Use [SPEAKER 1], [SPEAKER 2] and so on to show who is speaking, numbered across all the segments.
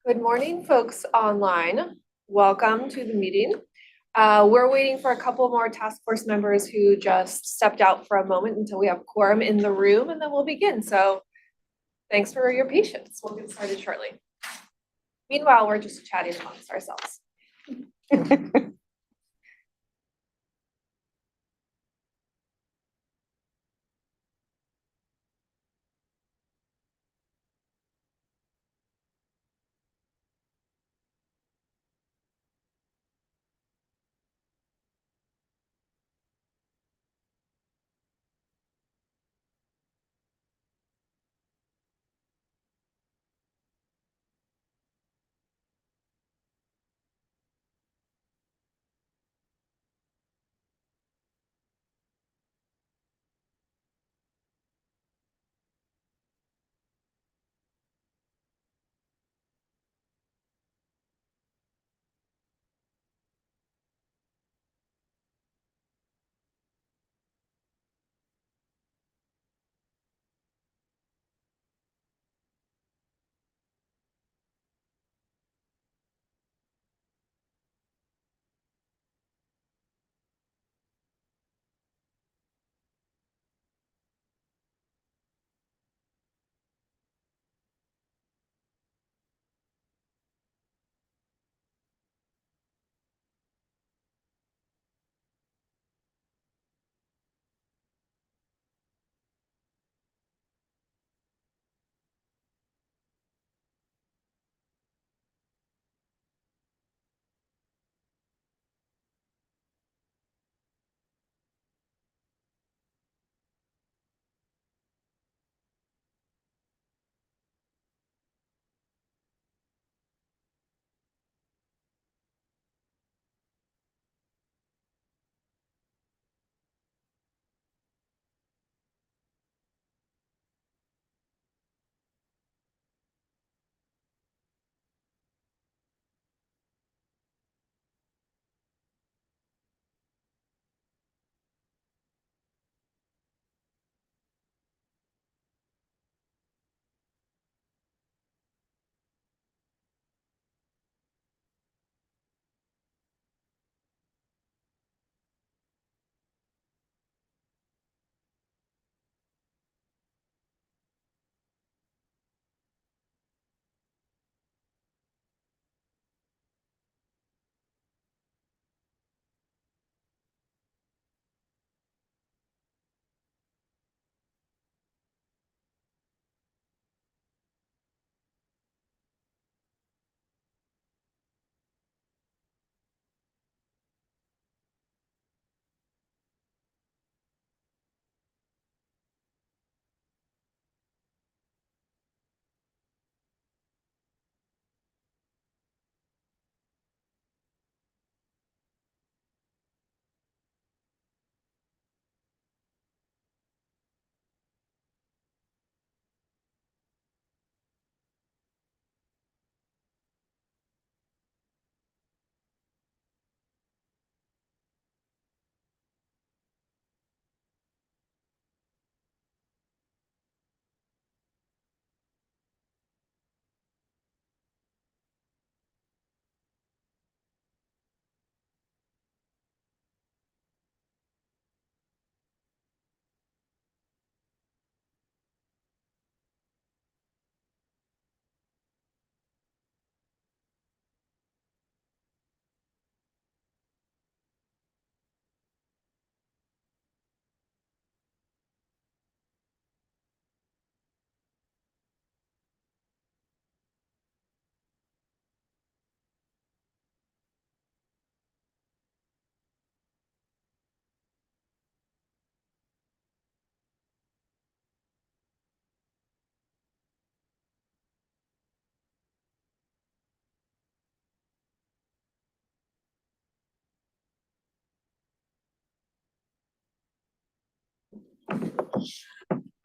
[SPEAKER 1] Good morning, folks online. Welcome to the meeting. We're waiting for a couple more task force members who just stepped out for a moment until we have quorum in the room, and then we'll begin. So thanks for your patience. We'll get started shortly. Meanwhile, we're just chatting amongst ourselves.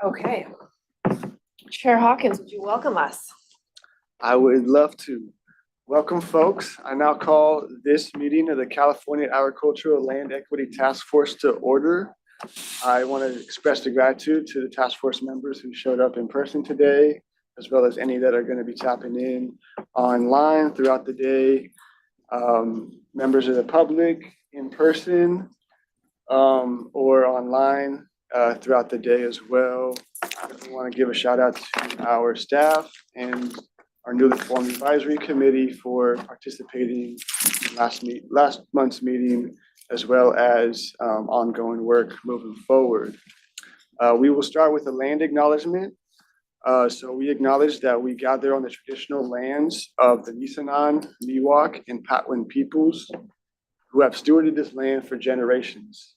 [SPEAKER 1] Okay. Chair Hawkins, would you welcome us?
[SPEAKER 2] I would love to. Welcome, folks. I now call this meeting of the California Agricultural Land Equity Task Force to order. I want to express the gratitude to the task force members who showed up in person today, as well as any that are going to be tapping in online throughout the day. Members of the public in person or online throughout the day as well. I want to give a shout out to our staff and our newly formed advisory committee for participating in last month's meeting, as well as ongoing work moving forward. We will start with a land acknowledgement. So we acknowledge that we gather on the traditional lands of the Nisenan, Miwok, and Patwin peoples who have stewarded this land for generations.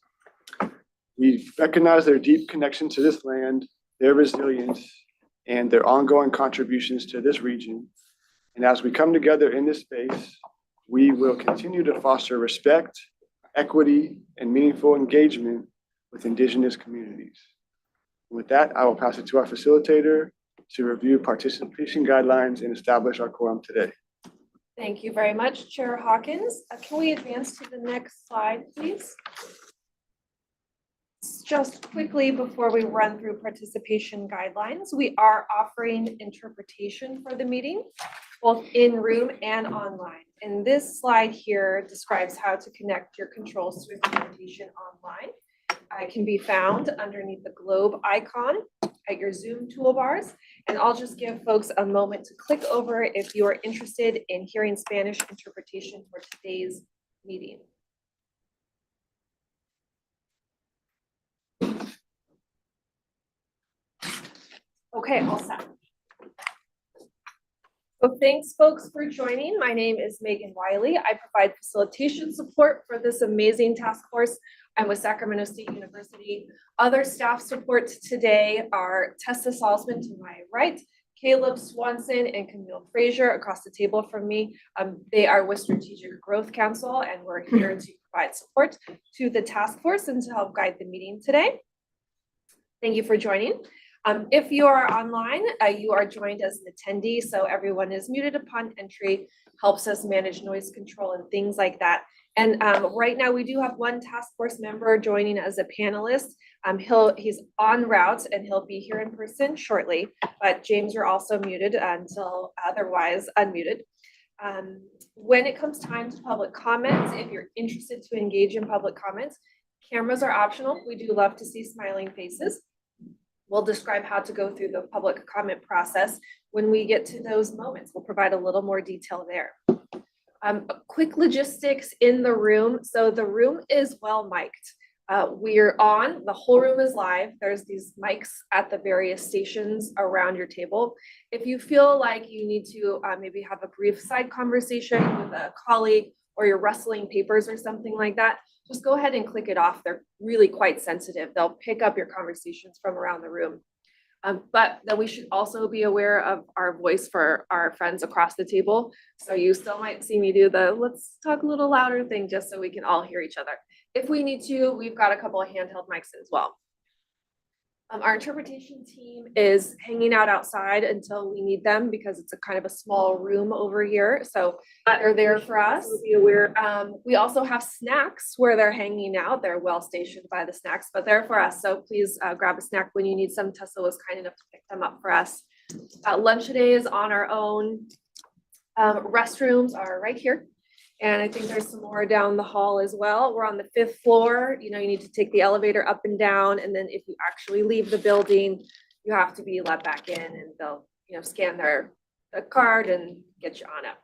[SPEAKER 2] We recognize their deep connection to this land, their resilience, and their ongoing contributions to this region. And as we come together in this space, we will continue to foster respect, equity, and meaningful engagement with Indigenous communities. With that, I will pass it to our facilitator to review participation guidelines and establish our quorum today.
[SPEAKER 1] Thank you very much, Chair Hawkins. Can we advance to the next slide, please? Just quickly before we run through participation guidelines, we are offering interpretation for the meeting, both in room and online. And this slide here describes how to connect your controls to interpretation online. It can be found underneath the globe icon at your Zoom toolbars. And I'll just give folks a moment to click over if you are interested in hearing Spanish interpretation for today's meeting. Okay, all set. So thanks folks for joining. My name is Megan Wiley. I provide facilitation support for this amazing task force. I'm with Sacramento State University. Other staff support today are Tessa Salzman to my right, Caleb Swanson and Camille Frazier across the table from me. They are with Strategic Growth Council, and we're here to provide support to the task force and to help guide the meeting today. Thank you for joining. If you are online, you are joined as an attendee, so everyone is muted upon entry, helps us manage noise control and things like that. And right now we do have one task force member joining as a panelist. He's en route and he'll be here in person shortly, but James, you're also muted until otherwise unmuted. When it comes time to public comments, if you're interested to engage in public comments, cameras are optional. We do love to see smiling faces. We'll describe how to go through the public comment process when we get to those moments. We'll provide a little more detail there. Quick logistics in the room. So the room is well mic'd. We're on, the whole room is live. There's these mics at the various stations around your table. If you feel like you need to maybe have a brief side conversation with a colleague or you're rustling papers or something like that, just go ahead and click it off. They're really quite sensitive. They'll pick up your conversations from around the room. But then we should also be aware of our voice for our friends across the table. So you still might see me do the let's talk a little louder thing just so we can all hear each other. If we need to, we've got a couple of handheld mics as well. Our interpretation team is hanging out outside until we need them because it's a kind of a small room over here. So they're there for us. Be aware. We also have snacks where they're hanging out. They're well stationed by the snacks, but they're for us. So please grab a snack when you need some. Tessa was kind enough to pick them up for us. Lunch today is on our own. Restrooms are right here. And I think there's some more down the hall as well. We're on the 5th floor. You know, you need to take the elevator up and down. And then if you actually leave the building, you have to be let back in and they'll, you know, scan the card and get you on up.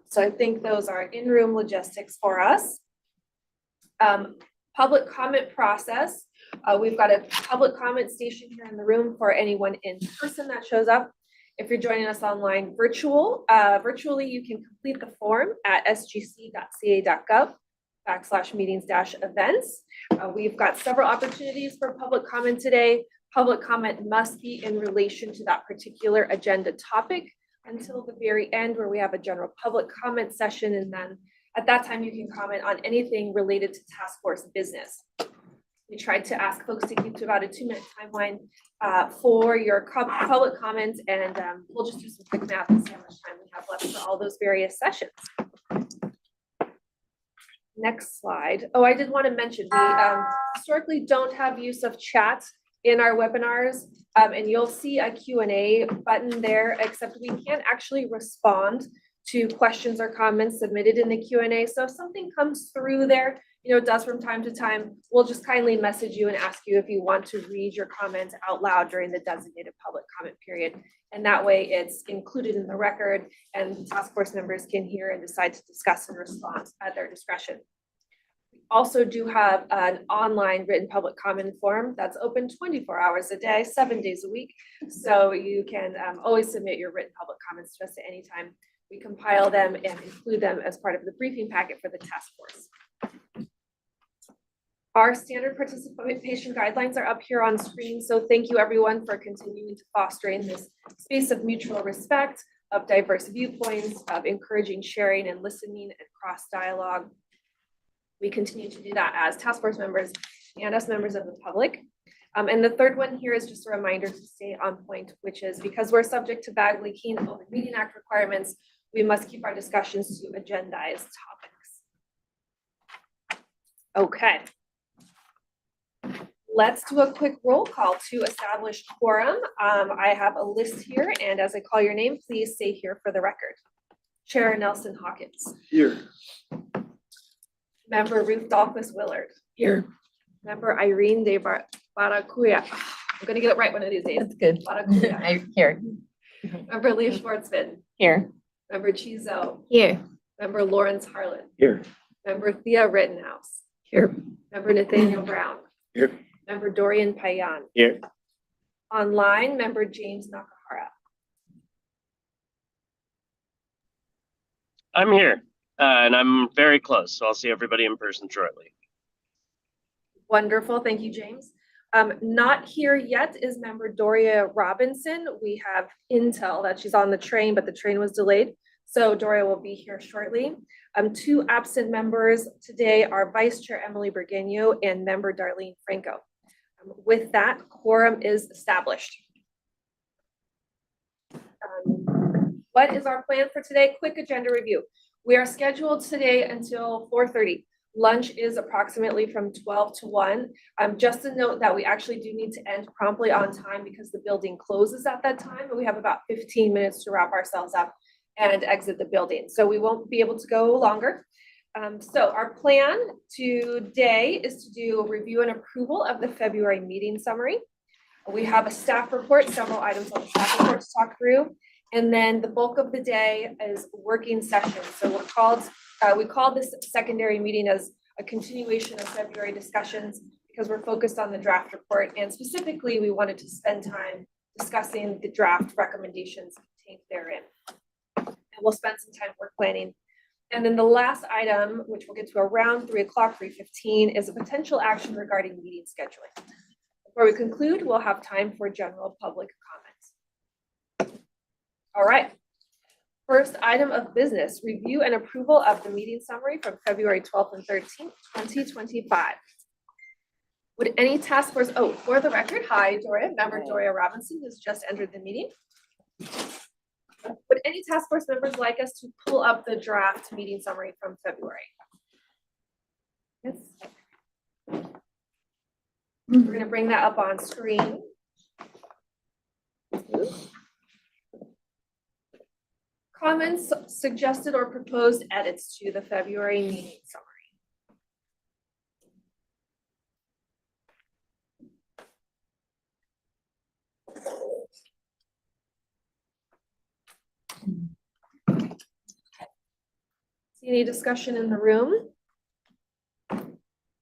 [SPEAKER 1] So I think those are in-room logistics for us. Public comment process. We've got a public comment station here in the room for anyone in person that shows up. If you're joining us online virtually, you can complete the form at sgc.ca.gov/meetings-events. We've got several opportunities for public comment today. Public comment must be in relation to that particular agenda topic until the very end where we have a general public comment session. And then at that time, you can comment on anything related to task force business. We tried to ask folks to keep to about a 2-minute timeline for your public comments, and we'll just do some quick math and see how much time we have left for all those various sessions. Next slide. Oh, I did want to mention, we historically don't have use of chat in our webinars, and you'll see a Q&A button there, except we can't actually respond to questions or comments submitted in the Q&A. So if something comes through there, it does from time to time, we'll just kindly message you and ask you if you want to read your comments out loud during the designated public comment period. And that way it's included in the record and task force members can hear and decide to discuss and respond at their discretion. We also do have an online written public comment form that's open 24 hours a day, 7 days a week. So you can always submit your written public comments to us at any time. We compile them and include them as part of the briefing packet for the task force. Our standard participation guidelines are up here on screen. So thank you everyone for continuing to fostering this space of mutual respect, of diverse viewpoints, of encouraging sharing and listening and cross dialogue. We continue to do that as task force members and as members of the public. And the third one here is just a reminder to stay on point, which is because we're subject to Bagley-Keene Open Meeting Act requirements, we must keep our discussions to agendized topics. Okay. Let's do a quick roll call to establish quorum. I have a list here, and as I call your name, please say here for the record. Chair Nelson Hawkins.
[SPEAKER 2] Here.
[SPEAKER 1] Member Ruth Dahlquist Willard.
[SPEAKER 3] Here.
[SPEAKER 1] Member Irene De Baracuya. I'm gonna get it right one of these days.
[SPEAKER 3] That's good.
[SPEAKER 1] Baracuya.
[SPEAKER 3] Here.
[SPEAKER 1] Member Lee Schwartzman.
[SPEAKER 3] Here.
[SPEAKER 1] Member Chizo.
[SPEAKER 3] Here.
[SPEAKER 1] Member Lawrence Harlan.
[SPEAKER 2] Here.
[SPEAKER 1] Member Thea Rittenhouse.
[SPEAKER 3] Here.
[SPEAKER 1] Member Nathaniel Brown.
[SPEAKER 2] Here.
[SPEAKER 1] Member Dorian Payan.
[SPEAKER 2] Here.
[SPEAKER 1] Online, member James Nakahara.
[SPEAKER 4] I'm here, and I'm very close, so I'll see everybody in person shortly.
[SPEAKER 1] Wonderful, thank you, James. Not here yet is member Doria Robinson. We have intel that she's on the train, but the train was delayed. So Doria will be here shortly. Two absent members today are Vice Chair Emily Bergenio and member Darlene Franco. With that, quorum is established. What is our plan for today? Quick agenda review. We are scheduled today until 4:30. Lunch is approximately from 12 to 1. Just a note that we actually do need to end promptly on time because the building closes at that time, and we have about 15 minutes to wrap ourselves up and exit the building. So we won't be able to go longer. So our plan today is to do a review and approval of the February meeting summary. We have a staff report, several items on the staff report to talk through. And then the bulk of the day is working sessions. So we call this secondary meeting as a continuation of February discussions because we're focused on the draft report. And specifically, we wanted to spend time discussing the draft recommendations contained therein. And we'll spend some time work planning. And then the last item, which we'll get to around 3 o'clock, 3:15, is a potential action regarding meeting scheduling. Before we conclude, we'll have time for general public comments. All right. First item of business, review and approval of the meeting summary from February 12th and 13th, 2025. Would any task force, for the record, hi, Doria, member Doria Robinson has just entered the meeting. Would any task force members like us to pull up the draft meeting summary from February? Yes. We're going to bring that up on screen. Comments, suggested or proposed edits to the February meeting summary. See any discussion in the room?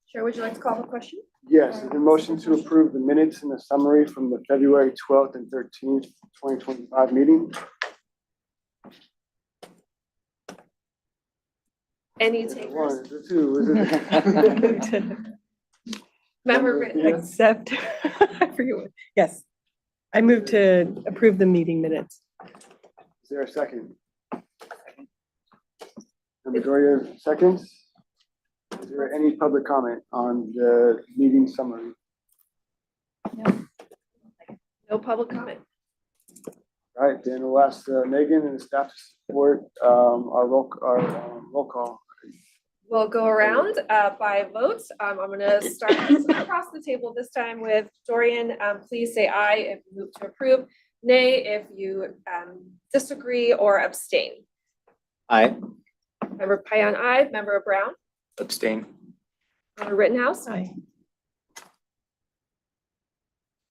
[SPEAKER 1] Chair, would you like to call the question?
[SPEAKER 2] Yes, the motion to approve the minutes and the summary from the February 12th and 13th, 2025 meeting.
[SPEAKER 1] Any
[SPEAKER 2] One,
[SPEAKER 1] takers?
[SPEAKER 2] is it two? Is it?
[SPEAKER 1] Member Britton.
[SPEAKER 3] Accept. I forget what. Yes. I move to approve the meeting minutes.
[SPEAKER 2] Is there a second? Member Doria, seconds. Is there any public comment on the meeting summary?
[SPEAKER 1] No public comment.
[SPEAKER 2] All right, then we'll ask Megan and the staff to support our roll call.
[SPEAKER 1] We'll go around by vote. I'm gonna start across the table this time with Dorian. Please say aye if you move to approve, nay if you disagree or abstain.
[SPEAKER 5] Aye.
[SPEAKER 1] Member Payan, aye. Member Brown,
[SPEAKER 5] Abstain.
[SPEAKER 1] Member Rittenhouse,
[SPEAKER 3] Aye.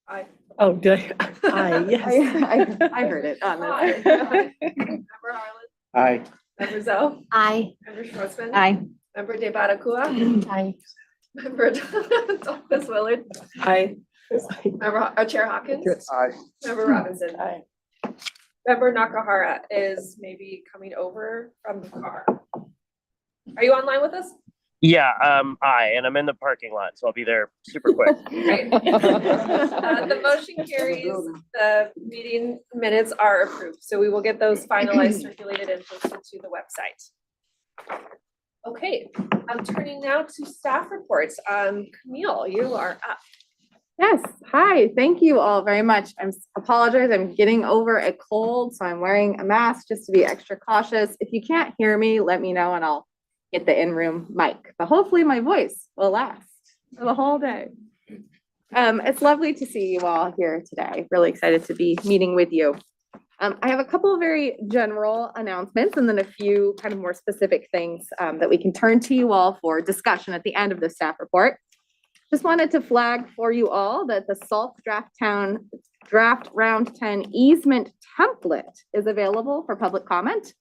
[SPEAKER 1] aye.
[SPEAKER 3] Oh, did I? Aye, yes.
[SPEAKER 6] I heard it.
[SPEAKER 1] Aye. Member Harlan,
[SPEAKER 5] Aye.
[SPEAKER 1] Member Zoe,
[SPEAKER 6] Aye.
[SPEAKER 1] Member Schwartzman.
[SPEAKER 6] Aye.
[SPEAKER 1] Member Debatakua,
[SPEAKER 6] Aye.
[SPEAKER 1] Member Thomas Willard,
[SPEAKER 3] Aye.
[SPEAKER 1] Member Chair Hawkins,
[SPEAKER 2] Aye.
[SPEAKER 1] Member Robinson.
[SPEAKER 3] Aye.
[SPEAKER 1] Member Nakahara is maybe coming over from the car. Are you online with us?
[SPEAKER 4] Yeah, and I'm in the parking lot, so I'll be there super quick.
[SPEAKER 1] Great. The motion carries, the meeting minutes are approved, so we will get those finalized, circulated and posted to the website. Okay, I'm turning now to staff reports. Camille, you are up.
[SPEAKER 6] Yes, hi, thank you all very much. Apologize, I'm getting over a cold, so I'm wearing a mask just to be extra cautious. If you can't hear me, let me know and I'll get the in-room mic, but hopefully my voice will last for the whole day. It's lovely to see you all here today. Really excited to be meeting with you. I have a couple of very general announcements and then a few kind of more specific things that we can turn to you all for discussion at the end of the staff report. Just wanted to flag for you all that the SALT Draft Round 10 easement template is available for public comment.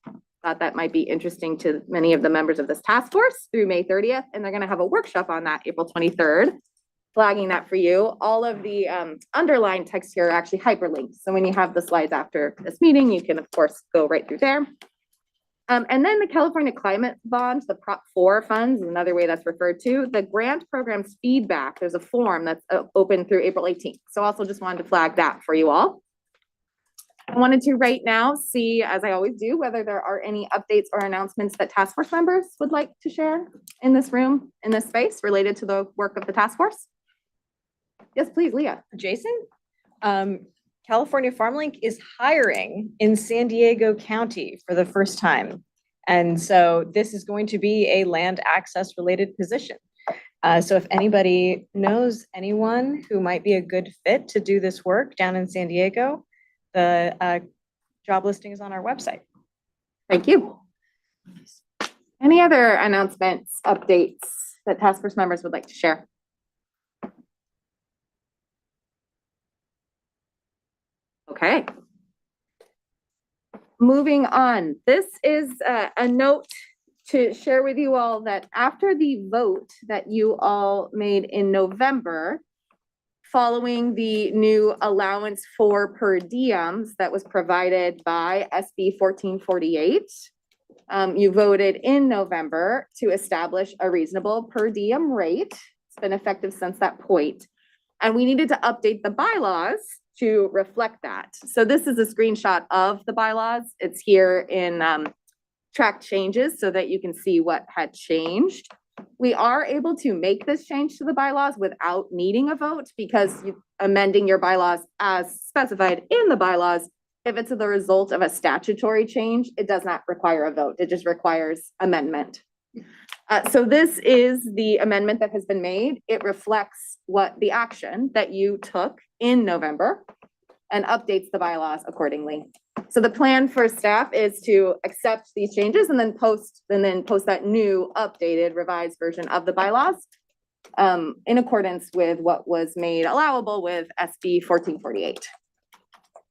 [SPEAKER 6] Thought that might be interesting to many of the members of this task force through May 30th, and they're gonna have a workshop on that April 23rd, flagging that for you. All of the underlined text here are actually hyperlinked. So when you have the slides after this meeting, you can of course go right through there. And then the California Climate Bond, the Prop 4 funds, is another way that's referred to. The grant program's feedback, there's a form that's open through April 18th. So also just wanted to flag that for you all. I wanted to right now see, as I always do, whether there are any updates or announcements that task force members would like to share in this room, in this space, related to the work of the task force. Yes, please, Leah.
[SPEAKER 7] Jason, California FarmLink is hiring in San Diego County for the first time. And so this is going to be a land access related position. So if anybody knows anyone who might be a good fit to do this work down in San Diego, the job listing is on our website.
[SPEAKER 6] Thank you. Any other announcements, updates that task force members would like to share? Okay. Moving on, this is a note to share with you all that after the vote that you all made in November, following the new allowance for per diems that was provided by SB 1448, you voted in November to establish a reasonable per diem rate. It's been effective since that point. And we needed to update the bylaws to reflect that. So this is a screenshot of the bylaws. It's here in track changes so that you can see what had changed. We are able to make this change to the bylaws without needing a vote because you're amending your bylaws as specified in the bylaws. If it's the result of a statutory change, it does not require a vote. It just requires amendment. So this is the amendment that has been made. It reflects what the action that you took in November and updates the bylaws accordingly. So the plan for staff is to accept these changes and then post that new updated revised version of the bylaws in accordance with what was made allowable with SB 1448.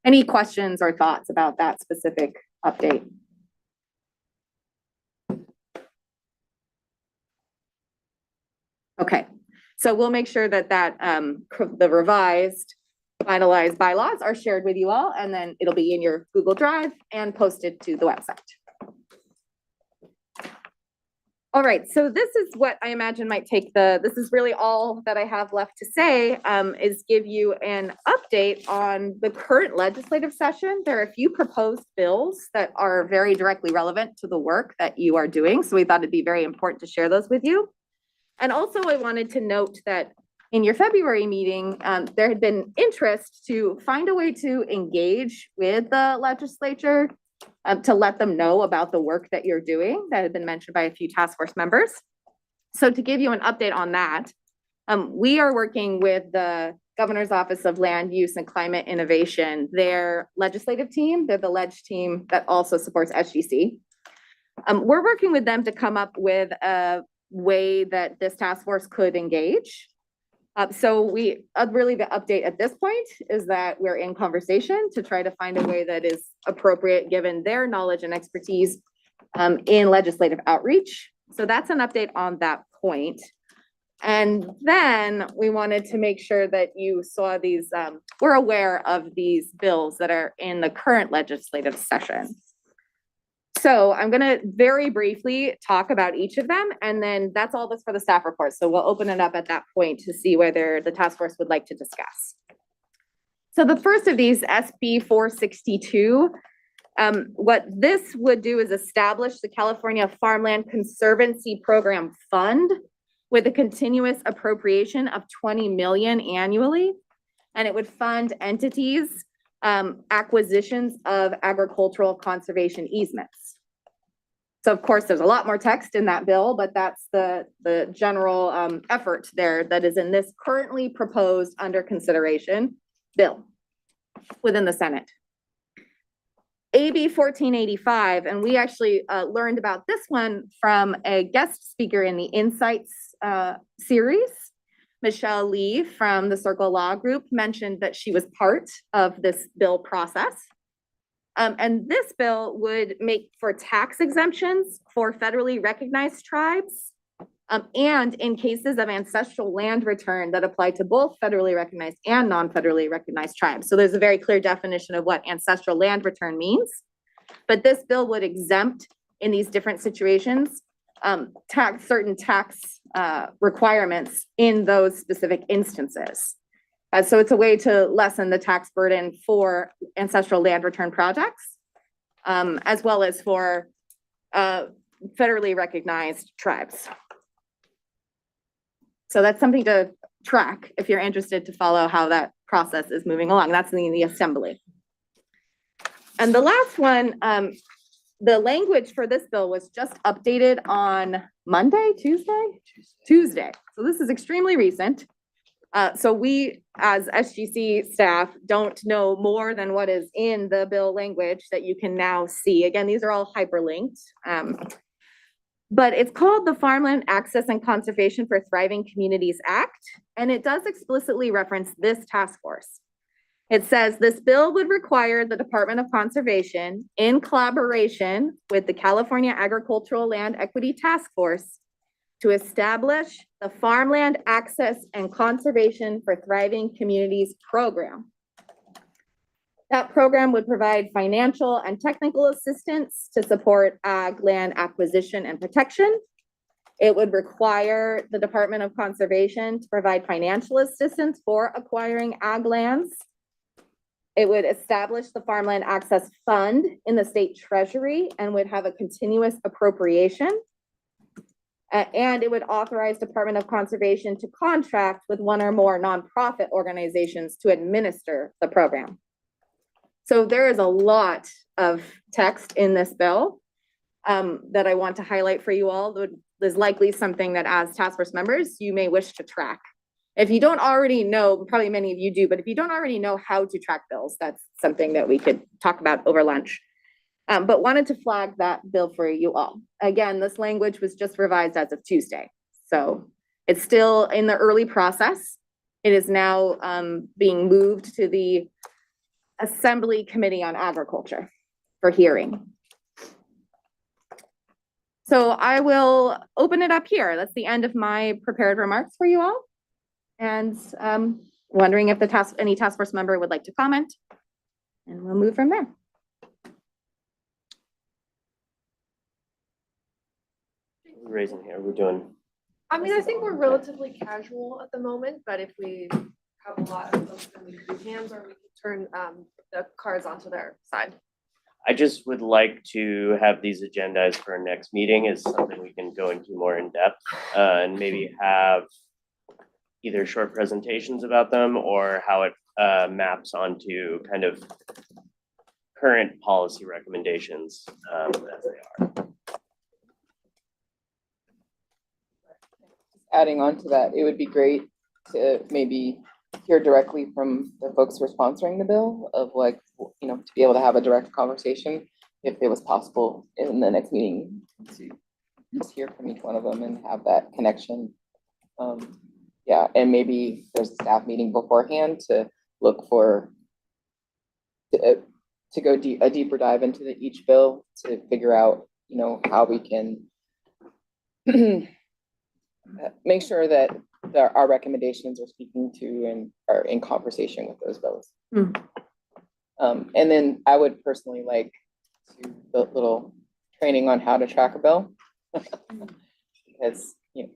[SPEAKER 6] Any questions or thoughts about that specific update? Okay, so we'll make sure that the revised finalized bylaws are shared with you all, and then it'll be in your Google Drive and posted to the website. All right, so this is what I imagine might take this is really all that I have left to say, is give you an update on the current legislative session. There are a few proposed bills that are very directly relevant to the work that you are doing, so we thought it'd be very important to share those with you. And also I wanted to note that in your February meeting, there had been interest to find a way to engage with the legislature to let them know about the work that you're doing that had been mentioned by a few task force members. So to give you an update on that, we are working with the Governor's Office of Land Use and Climate Innovation, their legislative team. They're the ledge team that also supports SGC. We're working with them to come up with a way that this task force could engage. So we really the update at this point is that we're in conversation to try to find a way that is appropriate given their knowledge and expertise in legislative outreach. So that's an update on that point. And then we wanted to make sure that you saw these, we're aware of these bills that are in the current legislative session. So I'm gonna very briefly talk about each of them, and then that's all that's for the staff report. So we'll open it up at that point to see whether the task force would like to discuss. So the first of these, SB 462, what this would do is establish the California Farmland Conservancy Program Fund with a continuous appropriation of 20 million annually. And it would fund entities, acquisitions of agricultural conservation easements. So of course, there's a lot more text in that bill, but that's the general effort there that is in this currently proposed under consideration bill within the Senate. AB 1485, and we actually learned about this one from a guest speaker in the Insights series. Michelle Lee from the Circle Law Group mentioned that she was part of this bill process. And this bill would make for tax exemptions for federally recognized tribes and in cases of ancestral land return that apply to both federally recognized and non-federally recognized tribes. So there's a very clear definition of what ancestral land return means. But this bill would exempt in these different situations certain tax requirements in those specific instances. So it's a way to lessen the tax burden for ancestral land return projects, as well as for federally recognized tribes. So that's something to track if you're interested to follow how that process is moving along. That's in the assembly. And the last one, the language for this bill was just updated on Monday, Tuesday. So this is extremely recent. So we, as SGC staff, don't know more than what is in the bill language that you can now see. Again, these are all hyperlinked. But it's called the Farmland Access and Conservation for Thriving Communities Act, and it does explicitly reference this task force. It says this bill would require the Department of Conservation, in collaboration with the California Agricultural Land Equity Task Force, to establish the Farmland Access and Conservation for Thriving Communities program. That program would provide financial and technical assistance to support ag land acquisition and protection. It would require the Department of Conservation to provide financial assistance for acquiring ag lands. It would establish the Farmland Access Fund in the state treasury and would have a continuous appropriation. And it would authorize Department of Conservation to contract with one or more nonprofit organizations to administer the program. So there is a lot of text in this bill that I want to highlight for you all. There's likely something that as task force members, you may wish to track. If you don't already know, probably many of you do, but if you don't already know how to track bills, that's something that we could talk about over lunch. But wanted to flag that bill for you all. Again, this language was just revised as of Tuesday. So it's still in the early process. It is now being moved to the Assembly Committee on Agriculture for hearing. So I will open it up here. That's the end of my prepared remarks for you all. And wondering if any task force member would like to comment, and we'll move from there.
[SPEAKER 4] Raising here, we're doing.
[SPEAKER 1] I mean, I think we're relatively casual at the moment, but if we have a lot of folks, then we can do hands or we can turn the cards onto their side.
[SPEAKER 4] I just would like to have these agendized for our next meeting is something we can go into more in depth and maybe have either short presentations about them or how it maps onto kind of current policy recommendations as they are.
[SPEAKER 8] Adding on to that, it would be great to maybe hear directly from the folks who are sponsoring the bill of like, you know, to be able to have a direct conversation if it was possible in the next meeting to just hear from each one of them and have that connection. Yeah, and maybe there's a staff meeting beforehand to look for to go a deeper dive into each bill to figure out, you know, how we can make sure that our recommendations are speaking to and are in conversation with those bills. And then I would personally like to do a little training on how to track a bill. Because, you know,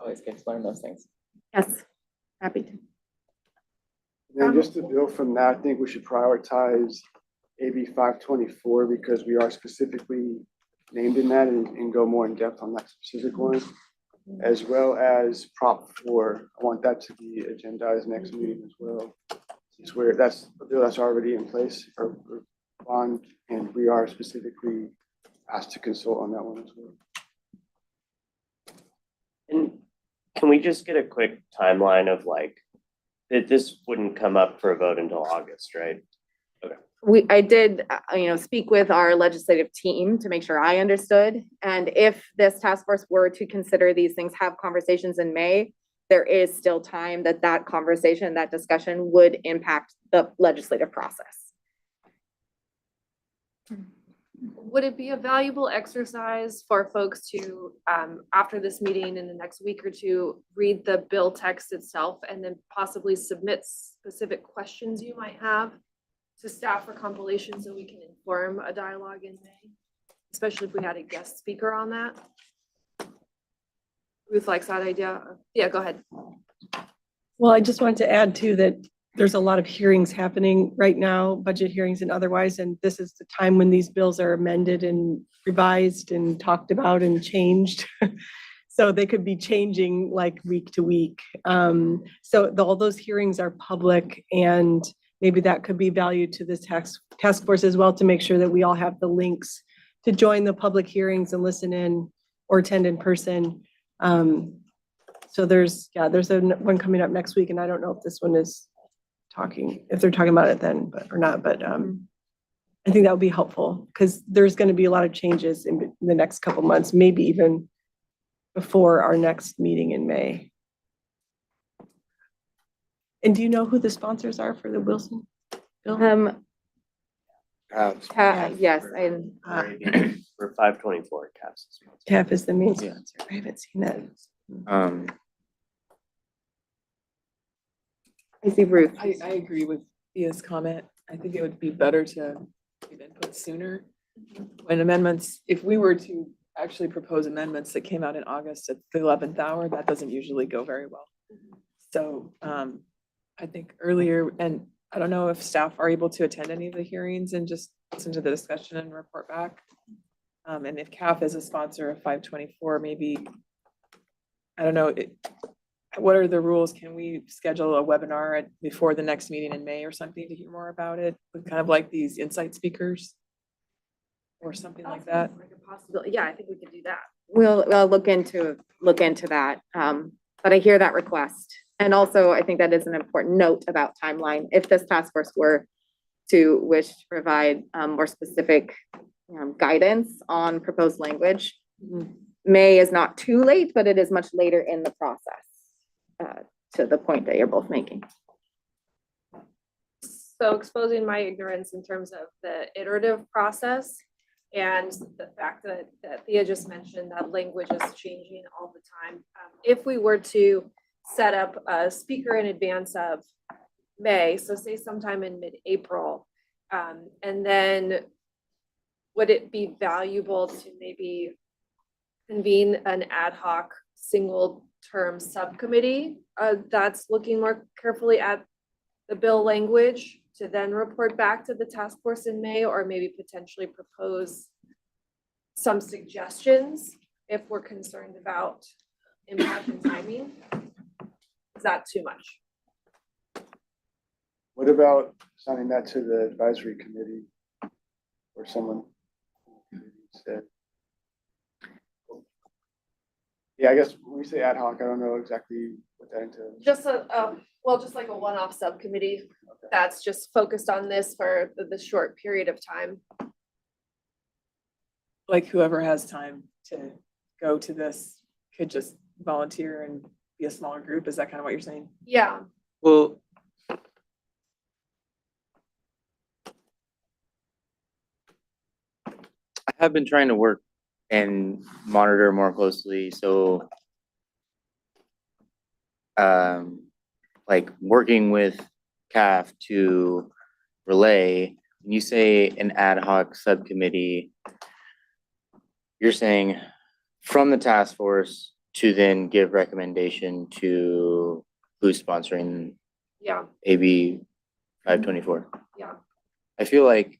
[SPEAKER 8] always good to learn those things.
[SPEAKER 6] Yes, happy to.
[SPEAKER 2] Then just to build from that, I think we should prioritize AB 524 because we are specifically named in that and go more in depth on that specific one, as well as Prop 4. I want that to be agendized next meeting as well. Since that's a bill that's already in place or on, and we are specifically asked to consult on that one as well.
[SPEAKER 4] And can we just get a quick timeline of like, that this wouldn't come up for a vote until August, right?
[SPEAKER 6] I did, you know, speak with our legislative team to make sure I understood. And if this task force were to consider these things, have conversations in May, there is still time that conversation, that discussion would impact the legislative process.
[SPEAKER 1] Would it be a valuable exercise for folks to, after this meeting in the next week or two, read the bill text itself and then possibly submit specific questions you might have to staff for compilation so we can inform a dialogue in May, especially if we had a guest speaker on that? Ruth likes that idea. Yeah, go ahead.
[SPEAKER 3] Well, I just wanted to add too that there's a lot of hearings happening right now, budget hearings and otherwise, and this is the time when these bills are amended and revised and talked about and changed. So they could be changing like week to week. So all those hearings are public, and maybe that could be valued to this task force as well, to make sure that we all have the links to join the public hearings and listen in or attend in person. So there's one coming up next week, and I don't know if this one is if they're talking about it then, or not, but I think that would be helpful because there's going to be a lot of changes in the next couple months, maybe even before our next meeting in May. And do you know who the sponsors are for the Wilson bill?
[SPEAKER 6] Yes,
[SPEAKER 4] For 524 caps.
[SPEAKER 3] TAF is the main
[SPEAKER 5] Yeah.
[SPEAKER 3] sponsor. I haven't seen that.
[SPEAKER 6] I see Ruth.
[SPEAKER 9] I agree with Thea's comment. I think it would be better to give input sooner. When amendments, if we were to actually propose amendments that came out in August at the 11th hour, that doesn't usually go very well. So I think earlier, and I don't know if staff are able to attend any of the hearings and just listen to the discussion and report back. And if CAF is a sponsor of 524, maybe, I don't know, what are the rules? Can we schedule a webinar before the next meeting in May or something to hear more about it? With kind of like these insight speakers or something like that.
[SPEAKER 1] Like a possibility. Yeah, I think we could do that.
[SPEAKER 6] We'll look into that. But I hear that request. And also, I think that is an important note about timeline. If this task force were to wish to provide more specific guidance on proposed language, May is not too late, but it is much later in the process, to the point that you're both making.
[SPEAKER 1] So exposing my ignorance in terms of the iterative process and the fact that Thea just mentioned that language is changing all the time. If we were to set up a speaker in advance of May, so say sometime in mid-April, and then would it be valuable to maybe convene an ad hoc single term subcommittee that's looking more carefully at the bill language to then report back to the task force in May, or maybe potentially propose some suggestions if we're concerned about impact and timing? Is that too much?
[SPEAKER 2] What about sending that to the advisory committee or someone said. Yeah, I guess when we say ad hoc, I don't know exactly what that entails.
[SPEAKER 1] Just just like a one-off subcommittee that's just focused on this for the short period of time.
[SPEAKER 9] Like whoever has time to go to this could just volunteer and be a smaller group. Is that kind of what you're saying?
[SPEAKER 1] Yeah,
[SPEAKER 5] Well, I have been trying to work and monitor more closely, so like working with CAF to relay, when you say an ad hoc subcommittee, you're saying from the task force to then give recommendation to who's sponsoring
[SPEAKER 1] yeah,
[SPEAKER 5] AB 524.
[SPEAKER 1] yeah.
[SPEAKER 5] I feel like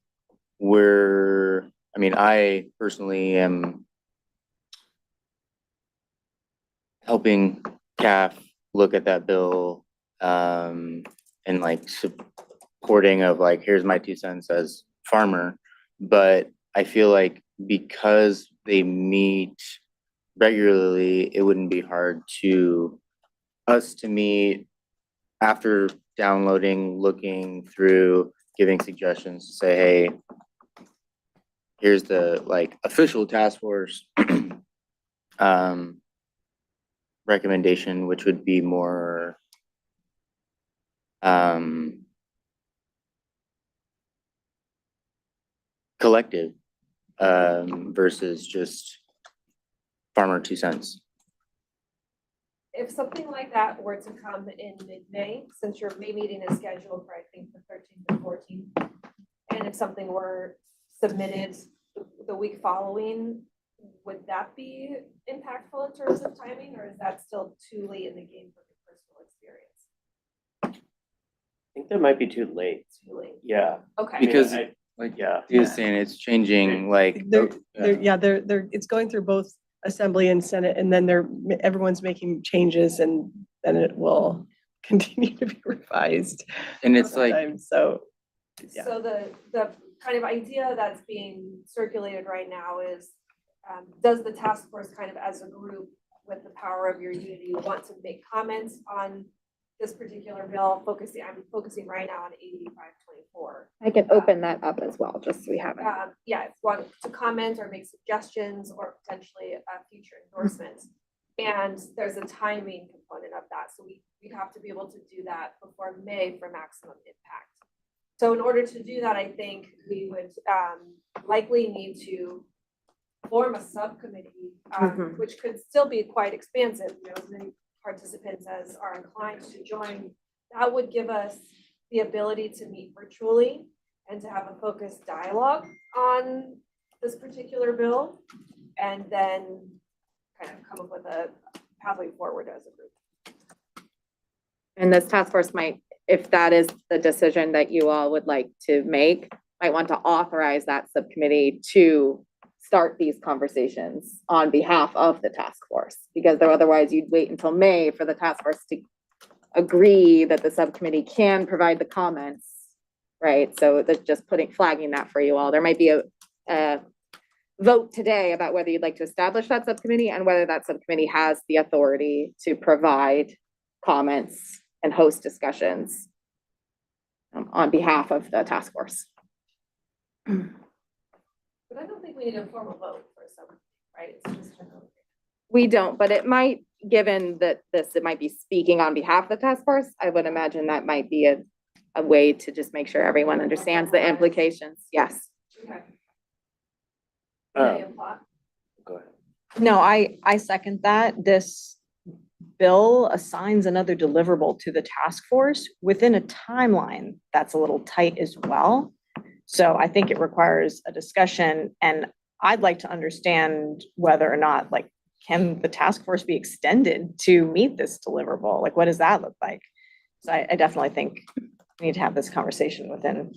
[SPEAKER 5] I personally am helping CAF look at that bill, and like supporting of like, here's my 2 cents as farmer. But I feel like because they meet regularly, it wouldn't be hard us to meet after downloading, looking through, giving suggestions to say, hey, here's the like official task force recommendation, which would be more collective versus just farmer 2 cents.
[SPEAKER 1] If something like that were to come in mid-May, since your May meeting is scheduled for, I think, the 13th and 14th, and if something were submitted the week following, would that be impactful in terms of timing, or is that still too late in the game for your personal experience?
[SPEAKER 4] I think that might be too late.
[SPEAKER 1] Too late.
[SPEAKER 4] Yeah.
[SPEAKER 1] Okay.
[SPEAKER 5] Because
[SPEAKER 4] Like, yeah.
[SPEAKER 5] he was saying it's changing like.
[SPEAKER 3] It's going through both Assembly and Senate, and then everyone's making changes, and then it will continue to be revised.
[SPEAKER 5] And it's like,
[SPEAKER 3] So, yeah.
[SPEAKER 1] So the kind of idea that's being circulated right now is, does the task force kind of as a group with the power of your unity want to make comments on this particular bill? I'm focusing right now on AB 524.
[SPEAKER 6] I can open that up as well, just so we have it.
[SPEAKER 1] Yeah, if you want to comment or make suggestions or potentially future endorsements. And there's a timing component of that. So we'd have to be able to do that before May for maximum impact. So in order to do that, I think we would likely need to form a subcommittee, which could still be quite expansive, as many participants as are inclined to join. That would give us the ability to meet virtually and to have a focused dialogue on this particular bill, and then kind of come up with a pathway forward as a group.
[SPEAKER 6] And this task force might, if that is the decision that you all would like to make, might want to authorize that subcommittee to start these conversations on behalf of the task force, because otherwise you'd wait until May for the task force to agree that the subcommittee can provide the comments, right? So that's just flagging that for you all. There might be a vote today about whether you'd like to establish that subcommittee and whether that subcommittee has the authority to provide comments and host discussions on behalf of the task force.
[SPEAKER 1] But I don't think we need a formal vote for some, right? It's just general.
[SPEAKER 6] We don't, but it might, given that it might be speaking on behalf of the task force, I would imagine that might be a way to just make sure everyone understands the implications. Yes.
[SPEAKER 1] Okay.
[SPEAKER 4] Go ahead.
[SPEAKER 7] No, I second that. This bill assigns another deliverable to the task force within a timeline that's a little tight as well. So I think it requires a discussion, and I'd like to understand whether or not, like, can the task force be extended to meet this deliverable? Like, what does that look like? So I definitely think we need to have this conversation within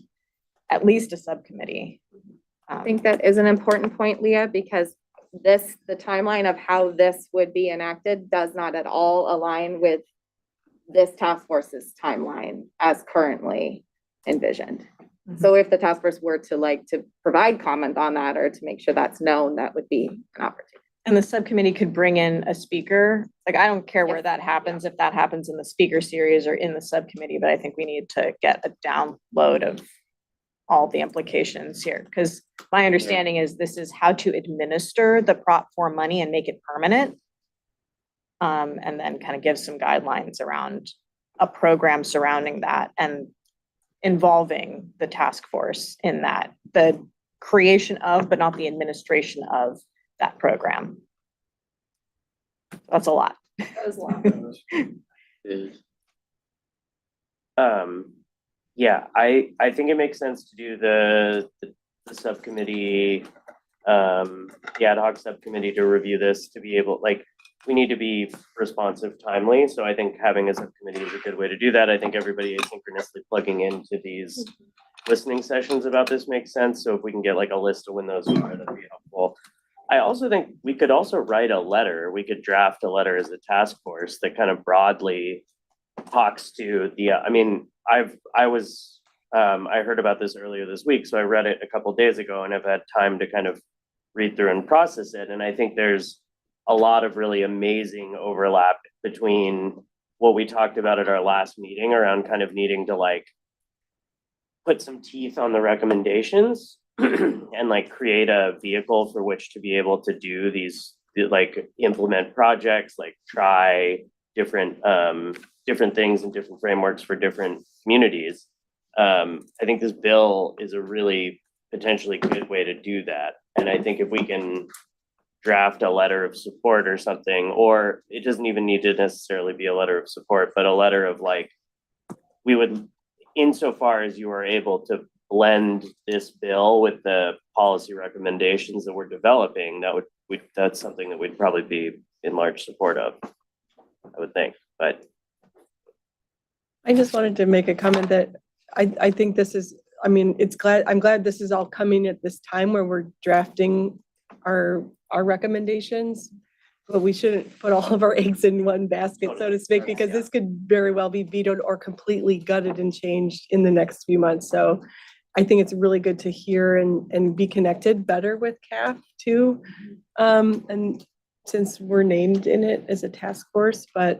[SPEAKER 7] at least a subcommittee.
[SPEAKER 6] I think that is an important point, Leah, because the timeline of how this would be enacted does not at all align with this task force's timeline as currently envisioned. So if the task force were to provide comment on that or to make sure that's known, that would be an opportunity.
[SPEAKER 7] And the subcommittee could bring in a speaker. Like, I don't care where
[SPEAKER 6] Yes.
[SPEAKER 7] that happens, if that happens in the speaker series or in the subcommittee, but I think we need to get a download of all the implications here, because my understanding is this is how to administer the Prop 4 money and make it permanent. And then kind of give some guidelines around a program surrounding that and involving the task force in that, the creation of, but not the administration of that program. That's a lot.
[SPEAKER 1] That was a lot.
[SPEAKER 4] Yeah, I think it makes sense to do the subcommittee, the ad hoc subcommittee to review this, to be able, like, we need to be responsive timely, so I think having a subcommittee is a good way to do that. I think everybody asynchronously plugging into these listening sessions about this makes sense, so if we can get like a list of when those are, that'd be helpful. I also think we could also write a letter, we could draft a letter as a task force that kind of broadly talks to the, I mean, I heard about this earlier this week, so I read it a couple days ago and I've had time to kind of read through and process it, and I think there's a lot of really amazing overlap between what we talked about at our last meeting around kind of needing to like put some teeth on the recommendations and like create a vehicle for which to be able to do these, like implement projects, like try different things and different frameworks for different communities. I think this bill is a really potentially good way to do that. And I think if we can draft a letter of support or something, or it doesn't even need to necessarily be a letter of support, but a letter of like, we would, insofar as you are able to blend this bill with the policy recommendations that we're developing, that's something that we'd probably be in large support of, I would think, but.
[SPEAKER 3] I just wanted to make a comment that I think this is, I mean, I'm glad this is all coming at this time where we're drafting our recommendations, but we shouldn't put all of our eggs in one basket, so to speak, because this could very well be vetoed or completely gutted and changed in the next few months. So I think it's really good to hear and be connected better with CAF too. And since we're named in it as a task force, but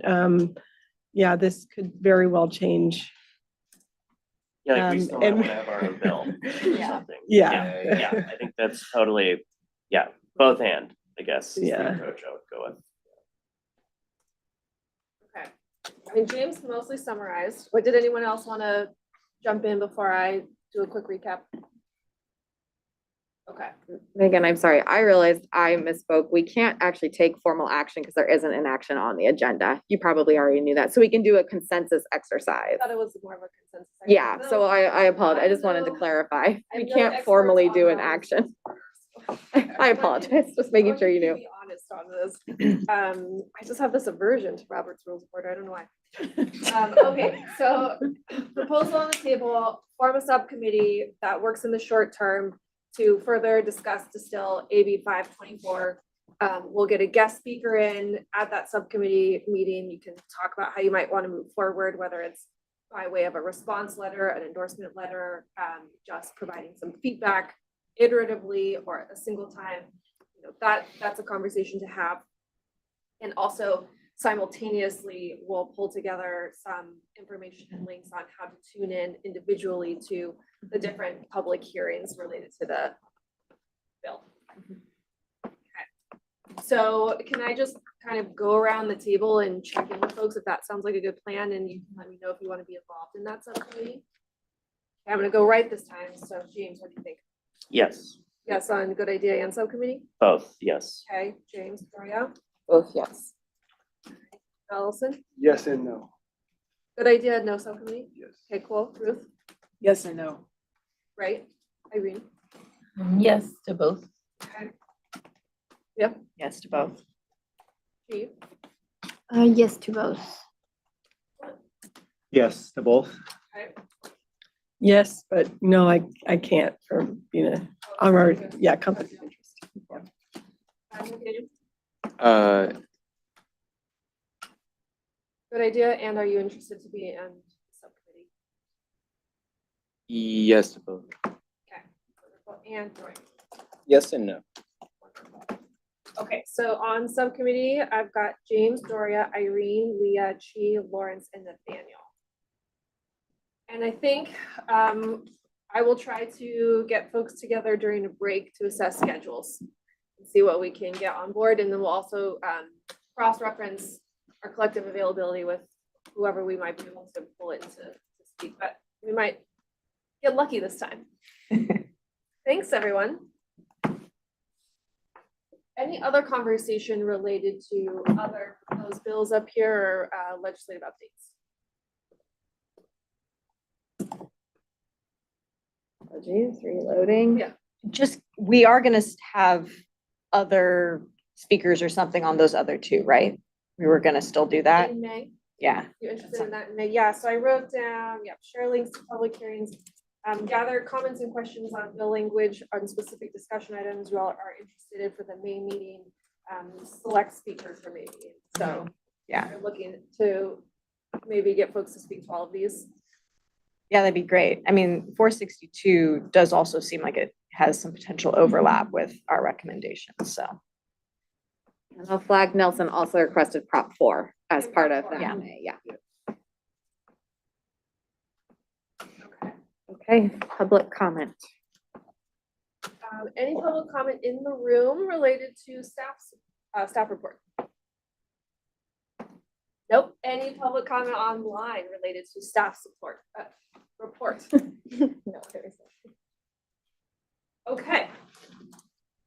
[SPEAKER 3] yeah, this could very well change.
[SPEAKER 4] Yeah, like we still might
[SPEAKER 3] and-
[SPEAKER 4] want to have our own bill or
[SPEAKER 7] Yeah.
[SPEAKER 4] something.
[SPEAKER 3] Yeah.
[SPEAKER 4] Yeah, I think that's totally, yeah, both hand, I guess, is the
[SPEAKER 3] Yeah.
[SPEAKER 4] approach I would go with.
[SPEAKER 1] Okay. I mean, James mostly summarized. What did anyone else want to jump in before I do a quick recap? Okay.
[SPEAKER 6] Megan, I'm sorry, I realized I misspoke. We can't actually take formal action because there isn't an action on the agenda. You probably already knew that. So we can do a consensus exercise.
[SPEAKER 1] I thought it was more of a consensus.
[SPEAKER 6] Yeah, so I apologize. I just wanted to clarify.
[SPEAKER 1] I
[SPEAKER 6] We
[SPEAKER 1] have no
[SPEAKER 6] can't
[SPEAKER 1] experts
[SPEAKER 6] formally
[SPEAKER 1] on
[SPEAKER 6] do an
[SPEAKER 1] that.
[SPEAKER 6] action. I apologize, just making sure you knew.
[SPEAKER 1] Be honest on this. I just have this aversion to Robert's Rules of Order. I don't know why. Okay, so proposal on the table, form a subcommittee that works in the short term to further discuss, distill AB 524. We'll get a guest speaker in at that subcommittee meeting. You can talk about how you might want to move forward, whether it's by way of a response letter, an endorsement letter, just providing some feedback iteratively or at a single time. You know, that's a conversation to have. And also simultaneously, we'll pull together some information and links on how to tune in individually to the different public hearings related to the bill. Okay. So can I just kind of go around the table and check in with folks if that sounds like a good plan, and you can let me know if you want to be involved in that subcommittee? Okay, I'm gonna go right this time. So James, what do you think?
[SPEAKER 4] Yes,
[SPEAKER 1] Yes, on good idea and subcommittee?
[SPEAKER 4] both, yes.
[SPEAKER 1] Okay, James, Maria,
[SPEAKER 8] Both, yes.
[SPEAKER 1] Allison,
[SPEAKER 2] Yes and no.
[SPEAKER 1] good idea, no subcommittee?
[SPEAKER 2] Yes.
[SPEAKER 1] Okay, cool. Ruth,
[SPEAKER 9] Yes and no.
[SPEAKER 1] right? Irene?
[SPEAKER 8] Yes to both.
[SPEAKER 1] Okay.
[SPEAKER 7] Yes to both.
[SPEAKER 1] Steve?
[SPEAKER 10] Yes to both.
[SPEAKER 11] Yes, to both.
[SPEAKER 1] Okay.
[SPEAKER 3] Yes, but no, I can't for being I'm already, yeah, conflict of interest.
[SPEAKER 1] Okay. Good idea, and are you interested to be in subcommittee?
[SPEAKER 5] Yes to both.
[SPEAKER 1] And Troy.
[SPEAKER 5] Yes and no.
[SPEAKER 1] Okay, so on subcommittee, I've got James, Doria, Irene, Leah, Chi, Lawrence, and Nathaniel. And I think I will try to get folks together during a break to assess schedules and see what we can get on board. And then we'll also cross-reference our collective availability with whoever we might be able to pull in to speak, but we might get lucky this time. Thanks, everyone. Any other conversation related to other proposed bills up here or legislative updates?
[SPEAKER 6] Apologies, reloading.
[SPEAKER 1] Yeah.
[SPEAKER 7] Just, we are gonna have other speakers or something on those other two, right? We were gonna still do that.
[SPEAKER 1] In May,
[SPEAKER 7] Yeah.
[SPEAKER 1] you interested in that in May? Yeah, so I wrote down, share links to public hearings, gather comments and questions on bill language on specific discussion items you all are interested in for the May meeting, select speakers for May meeting. So
[SPEAKER 7] Yeah.
[SPEAKER 1] we're looking to maybe get folks to speak to all of these.
[SPEAKER 7] Yeah, that'd be great. I mean, 462 does also seem like it has some potential overlap with our recommendations, so.
[SPEAKER 6] And I'll flag Nelson also requested Prop 4 as part of that.
[SPEAKER 7] Yeah.
[SPEAKER 6] Yeah.
[SPEAKER 1] Okay.
[SPEAKER 6] Okay, public comment.
[SPEAKER 1] Any public comment in the room related to staff report? Nope. Any public comment online related to staff support, report?
[SPEAKER 6] No, there is not.
[SPEAKER 1] Okay.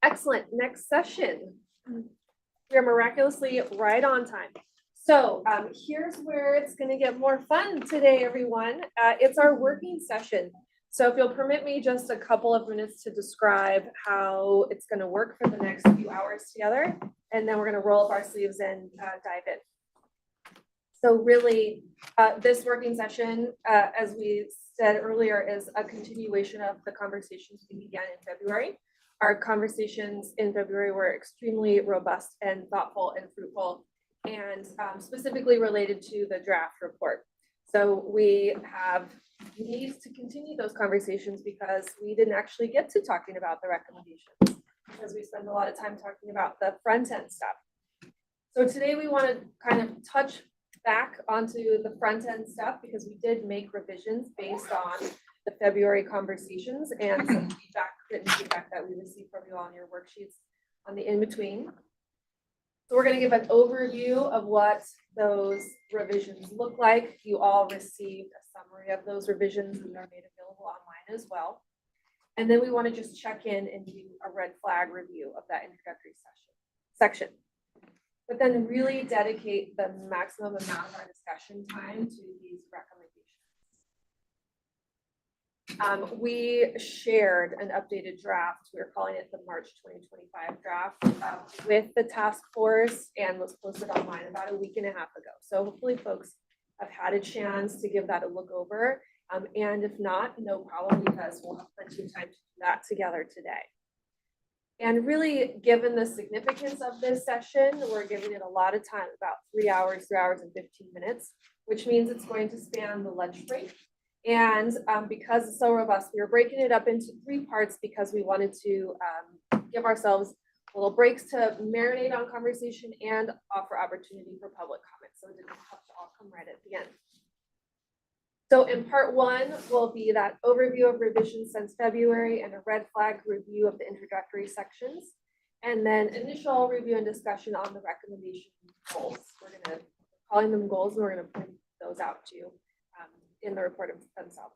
[SPEAKER 1] Excellent. Next session. We are miraculously right on time. So here's where it's going to get more fun today, everyone. It's our working session. So if you'll permit me just a couple of minutes to describe how it's going to work for the next few hours together, and then we're going to roll up our sleeves and dive in. So really, this working session, as we said earlier, is a continuation of the conversations we began in February. Our conversations in February were extremely robust and thoughtful and fruitful, and specifically related to the draft report. So we have needs to continue those conversations because we didn't actually get to talking about the recommendations because we spend a lot of time talking about the front end stuff. So today we want to kind of touch back onto the front end stuff because we did make revisions based on the February conversations and some feedback, written feedback that we received from you all on your worksheets on the in-between. So we're going to give an overview of what those revisions look like. You all received a summary of those revisions and they're made available online as well. And then we want to just check in and do a red flag review of that introductory section. But then really dedicate the maximum amount of our discussion time to these recommendations. We shared an updated draft. We're calling it the March 2025 draft with the task force and was posted online about a week and a half ago. So hopefully folks have had a chance to give that a look over. And if not, no problem because we'll have plenty of time to do that together today. And really, given the significance of this session, we're giving it a lot of time, about 3 hours and 15 minutes, which means it's going to span the lunch break. And because it's so robust, we are breaking it up into 3 parts because we wanted to give ourselves little breaks to marinate on conversation and offer opportunity for public comment. So it didn't have to all come right at the end. So in part 1 will be that overview of revisions since February and a red flag review of the introductory sections. And then initial review and discussion on the recommendation goals. We're calling them goals and we're going to point those out to you in the report themselves.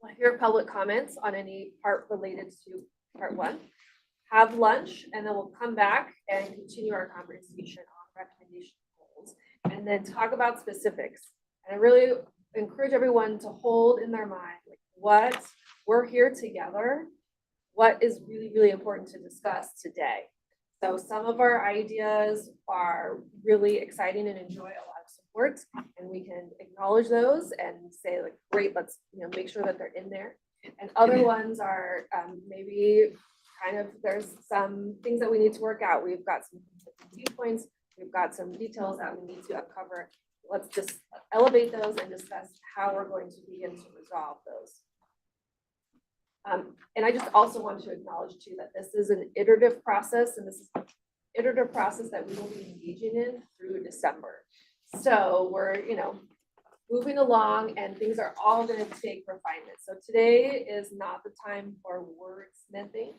[SPEAKER 1] We'll hear public comments on any part related to part 1. Have lunch and then we'll come back and continue our conversation on recommendation goals and then talk about specifics. And I really encourage everyone to hold in their mind like what we're here together, what is really, really important to discuss today. So some of our ideas are really exciting and enjoy a lot of support, and we can acknowledge those and say like, great, let's make sure that they're in there. And other ones are maybe kind of there's some things that we need to work out. We've got some viewpoints, we've got some details that we need to uncover. Let's just elevate those and discuss how we're going to begin to resolve those And I just also want to acknowledge too that this is an iterative process, and this is an iterative process that we will be engaging in through December. So we're, moving along and things are all gonna take refinement. So today is not the time for wordsmithing.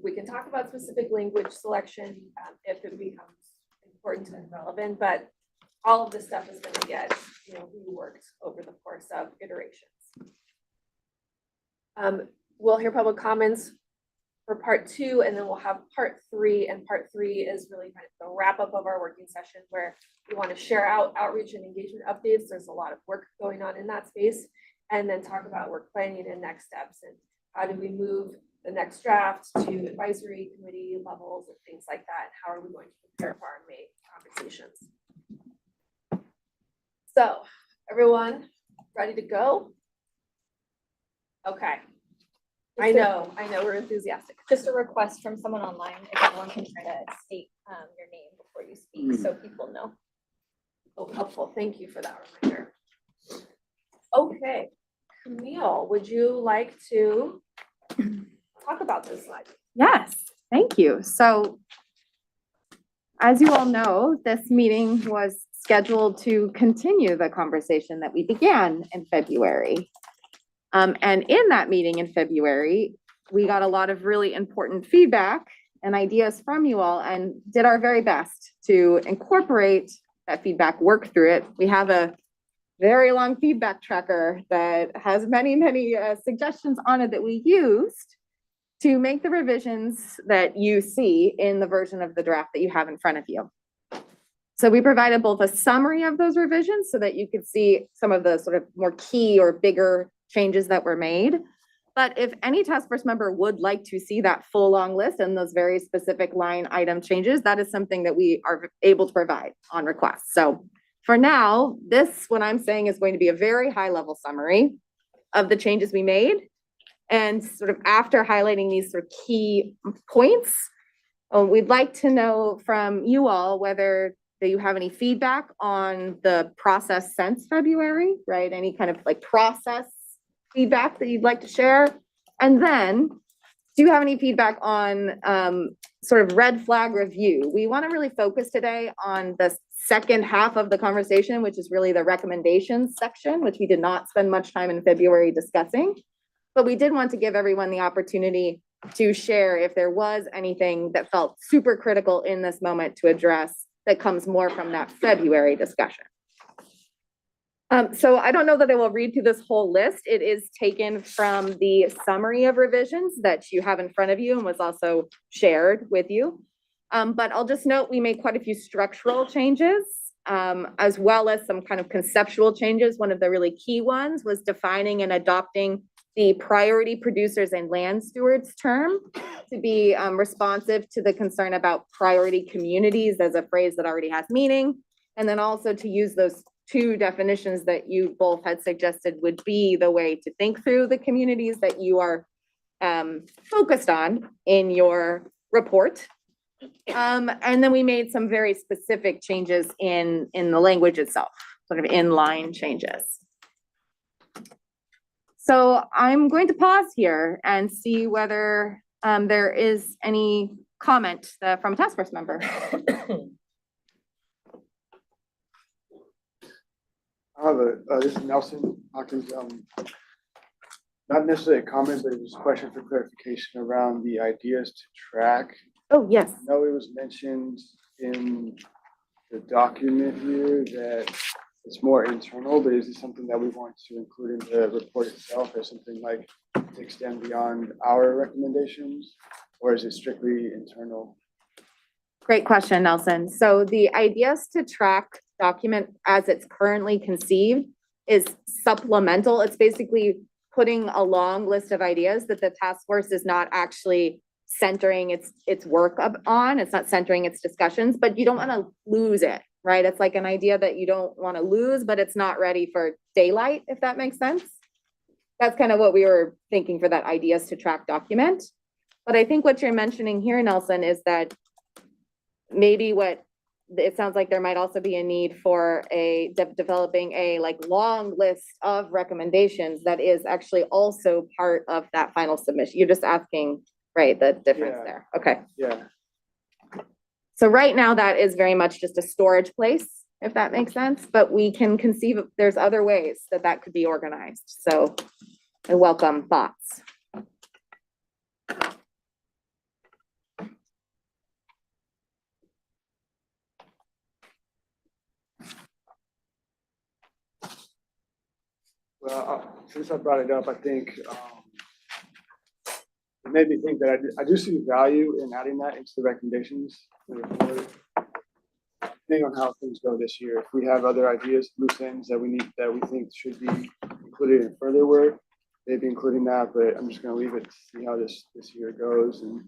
[SPEAKER 1] We can talk about specific language selection if it becomes important and relevant, but all of this stuff is gonna get, reworked over the course of iterations. We'll hear public comments for part 2, and then we'll have part 3, and part 3 is really kind of the wrap up of our working session where we want to share outreach and engagement updates. There's a lot of work going on in that space, and then talk about work planning and next steps and how do we move the next draft to advisory committee levels and things like that. How are we going to prepare for our May conversations? So everyone ready to go? Okay. I know, we're enthusiastic.
[SPEAKER 10] Just a request from someone online, if everyone can try to state your name before you speak, so people know.
[SPEAKER 1] Oh, helpful. Thank you for that reminder. Okay, Camille, would you like to talk about this slide?
[SPEAKER 6] Yes, thank you. So as you all know, this meeting was scheduled to continue the conversation that we began in February. And in that meeting in February, we got a lot of really important feedback and ideas from you all and did our very best to incorporate that feedback, work through it. We have a very long feedback tracker that has many, many suggestions on it that we used to make the revisions that you see in the version of the draft that you have in front of you. So we provided both a summary of those revisions so that you could see some of the sort of more key or bigger changes that were made. But if any task force member would like to see that full long list and those very specific line item changes, that is something that we are able to provide on request. So for now, this, what I'm saying, is going to be a very high level summary of the changes we made. And sort of after highlighting these sort of key points, we'd like to know from you all whether that you have any feedback on the process since February, right? Any kind of like process feedback that you'd like to share? And then, do you have any feedback on sort of red flag review? We want to really focus today on the second half of the conversation, which is really the recommendations section, which we did not spend much time in February discussing. But we did want to give everyone the opportunity to share if there was anything that felt super critical in this moment to address that comes more from that February discussion. So I don't know that I will read through this whole list. It is taken from the summary of revisions that you have in front of you and was also shared with you. But I'll just note we made quite a few structural changes, as well as some kind of conceptual changes. One of the really key ones was defining and adopting the priority producers and land stewards term to be responsive to the concern about priority communities as a phrase that already has meaning. And then also to use those 2 definitions that you both had suggested would be the way to think through the communities that you are focused on in your report. And then we made some very specific changes in the language itself, sort of inline changes. So I'm going to pause here and see whether there is any comment from a task force member.
[SPEAKER 2] This is Nelson Hawkins. Not necessarily a comment, but it was a question for clarification around the ideas to track.
[SPEAKER 6] Oh, yes.
[SPEAKER 2] I know it was mentioned in the document here that it's more internal, but is it something that we want to include in the report itself or something like to extend beyond our recommendations? Or is it strictly internal?
[SPEAKER 6] Great question, Nelson. So the ideas to track document as it's currently conceived is supplemental. It's basically putting a long list of ideas that the task force is not actually centering its work on. It's not centering its discussions, but you don't want to lose it, right? It's like an idea that you don't want to lose, but it's not ready for daylight, if that makes sense. That's kind of what we were thinking for that ideas to track document. But I think what you're mentioning here, Nelson, is that maybe what it sounds like there might also be a need for developing a like long list of recommendations that is actually also part of that final submission. You're just asking, right, the difference
[SPEAKER 2] Yeah.
[SPEAKER 6] there. Okay.
[SPEAKER 2] Yeah,
[SPEAKER 6] So right now that is very much just a storage place, if that makes sense, but we can conceive of, there's other ways that that could be organized. So I welcome thoughts.
[SPEAKER 2] well, since I brought it up, I think, it made me think that I do see value in adding that into the recommendations. Depending on how things go this year, if we have other ideas, loose ends that we think should be included in further work, maybe including that, but I'm just gonna leave it to see how this year goes. And,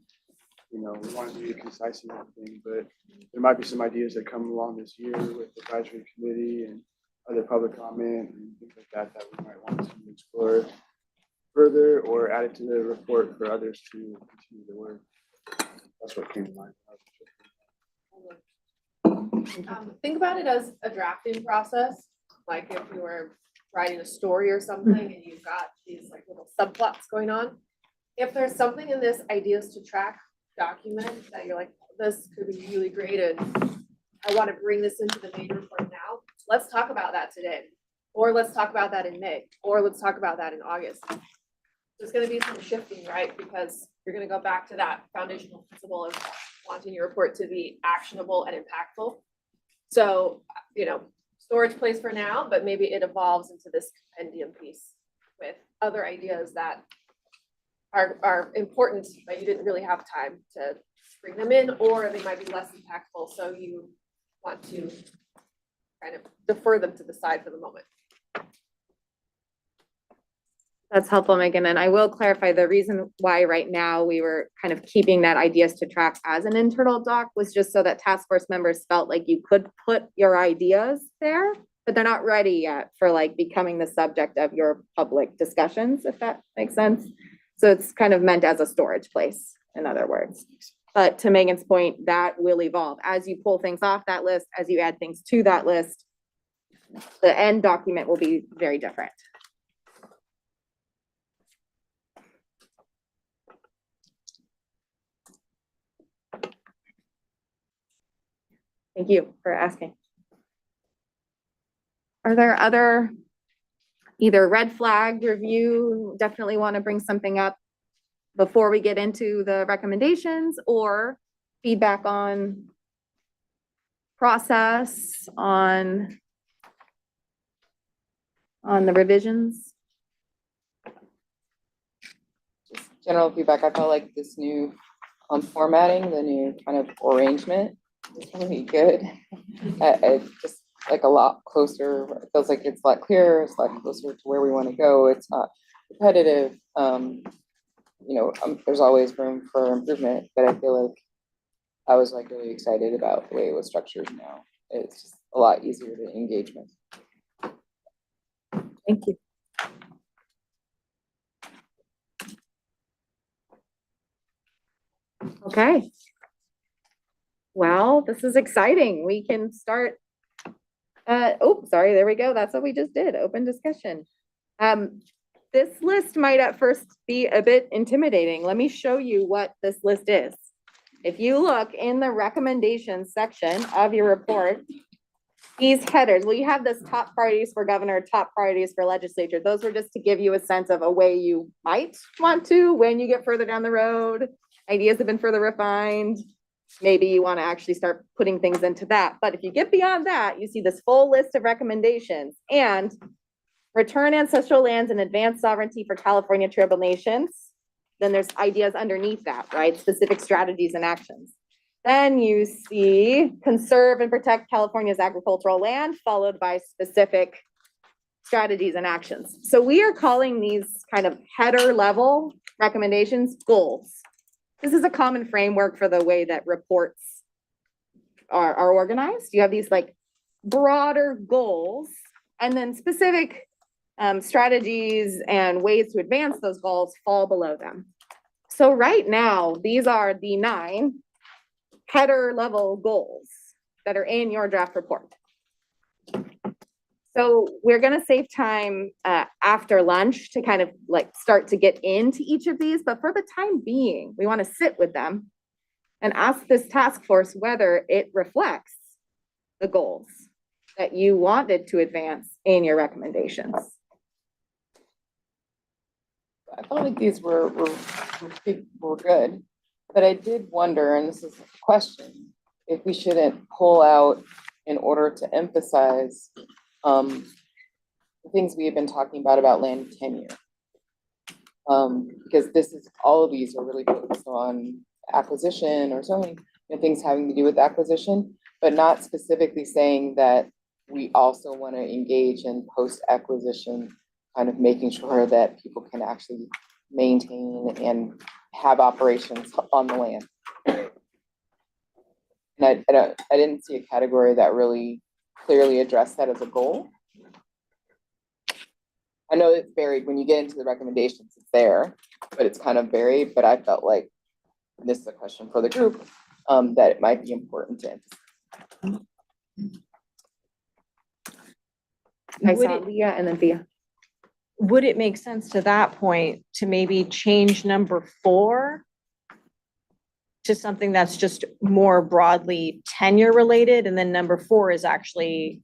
[SPEAKER 2] you know, we want to be concise in everything, but there might be some ideas that come along this year with the advisory committee and other public comment and things like that, that we might want to explore further or add it to the report for others to continue the work. That's what came to mind.
[SPEAKER 1] Think about it as a drafting process, like if you were writing a story or something and you've got these like little subplots going on. If there's something in this ideas to track document that you're like, this could be really great and I want to bring this into the main report now, let's talk about that today. Or let's talk about that in May, or let's talk about that in August. There's gonna be some shifting, right? Because you're gonna go back to that foundational principle of wanting your report to be actionable and impactful. So, you know, storage place for now, but maybe it evolves into this compendium piece with other ideas that are important, but you didn't really have time to bring them in, or they might be less impactful, so you want to kind of defer them to the side for the moment.
[SPEAKER 6] That's helpful, Megan. And I will clarify the reason why right now we were kind of keeping that ideas to track as an internal doc was just so that task force members felt like you could put your ideas there, but they're not ready yet for like becoming the subject of your public discussions, if that makes sense. So it's kind of meant as a storage place, in other words. But to Megan's point, that will evolve as you pull things off that list, as you add things to that list. The end document will be very different. Thank you for asking. Are there other, either red flag review, definitely want to bring something up before we get into the recommendations, or feedback on process, on the revisions?
[SPEAKER 8] Just general feedback, I felt like this new formatting, the new kind of arrangement is really good. It's just like a lot closer, it feels like it's a lot clearer, it's a lot closer to where we want to go, it's not repetitive. You know, there's always room for improvement, but I feel like I was like really excited about the way it was structured now. It's just a lot easier to engage with.
[SPEAKER 6] Thank you. Okay. Well, this is exciting. We can start. Oh, sorry, there we go. That's what we just did, open discussion. This list might at first be a bit intimidating. Let me show you what this list is. If you look in the recommendations section of your report, these headers, well, you have this top priorities for governor, top priorities for legislature. Those were just to give you a sense of a way you might want to, when you get further down the road, ideas have been further refined. Maybe you want to actually start putting things into that. But if you get beyond that, you see this full list of recommendations and return ancestral lands and advance sovereignty for California tribal nations. Then there's ideas underneath that, right? Specific strategies and actions. Then you see conserve and protect California's agricultural land, followed by specific strategies and actions. So we are calling these kind of header level recommendations goals. This is a common framework for the way that reports are organized. You have these like broader goals and then specific strategies and ways to advance those goals fall below them. So right now, these are the 9 header level goals that are in your draft report. So we're gonna save time after lunch to kind of like start to get into each of these, but for the time being, we want to sit with them and ask this task force whether it reflects the goals that you wanted to advance in your recommendations.
[SPEAKER 8] I felt like these were good, but I did wonder, and this is a question, if we shouldn't pull out in order to emphasize the things we have been talking about land tenure. Because all of these are really focused on acquisition or so many things having to do with acquisition, but not specifically saying that we also want to engage in post-acquisition, kind of making sure that people can actually maintain and have operations on the land. And I didn't see a category that really clearly addressed that as a goal. I know it's buried when you get into the recommendations, it's there, but it's kind of buried, but I felt like, and this is a question for the group, that it might be important to emphasize.
[SPEAKER 6] I
[SPEAKER 7] Would
[SPEAKER 6] saw
[SPEAKER 7] it-
[SPEAKER 6] Leah and then Thea.
[SPEAKER 7] Would it make sense to that point to maybe change number 4 to something that's just more broadly tenure related, and then number 4 is actually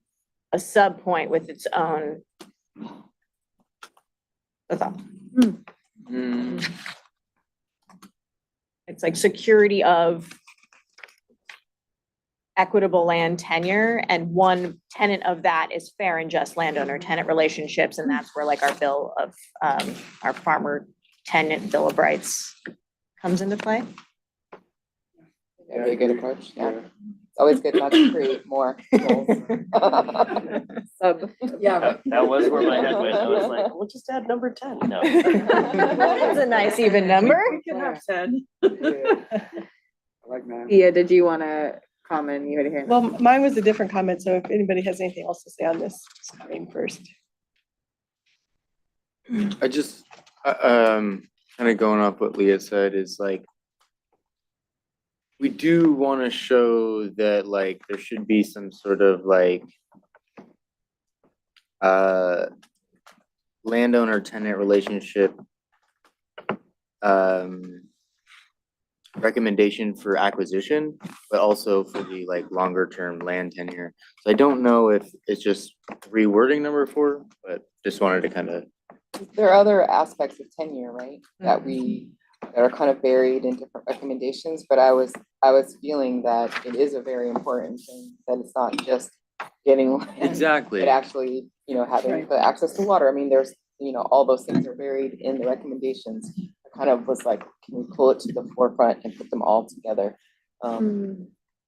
[SPEAKER 7] a sub point with its own? That's all. It's like security of equitable land tenure, and one tenet of that is fair and just landowner tenant relationships, and that's where like our bill of our farmer tenant bill of rights comes into play.
[SPEAKER 8] That'd be a good approach, yeah. It's always good not to create more goals.
[SPEAKER 6] Yeah.
[SPEAKER 4] That was where my head went. I was like, we'll just add number 10. No.
[SPEAKER 7] That's a nice even number.
[SPEAKER 3] We can have 10.
[SPEAKER 2] I like that.
[SPEAKER 6] Thea, did you want to comment? You had to hear.
[SPEAKER 3] Well, mine was a different comment, so if anybody has anything else to say on this, screen first.
[SPEAKER 5] I just, kind of going off what Leah said is like, we do want to show that like there should be some sort of like landowner tenant relationship recommendation for acquisition, but also for the like longer term land tenure. So I don't know if it's just rewording number 4, but just wanted to kind of.
[SPEAKER 8] There are other aspects of tenure, right, that are kind of buried in different recommendations, but I was feeling that it is a very important thing, that it's not just getting land,
[SPEAKER 5] Exactly.
[SPEAKER 8] but actually, having the access to water. I mean, there's, all those things are buried in the recommendations. I kind of was like, can we pull it to the forefront and put them all together?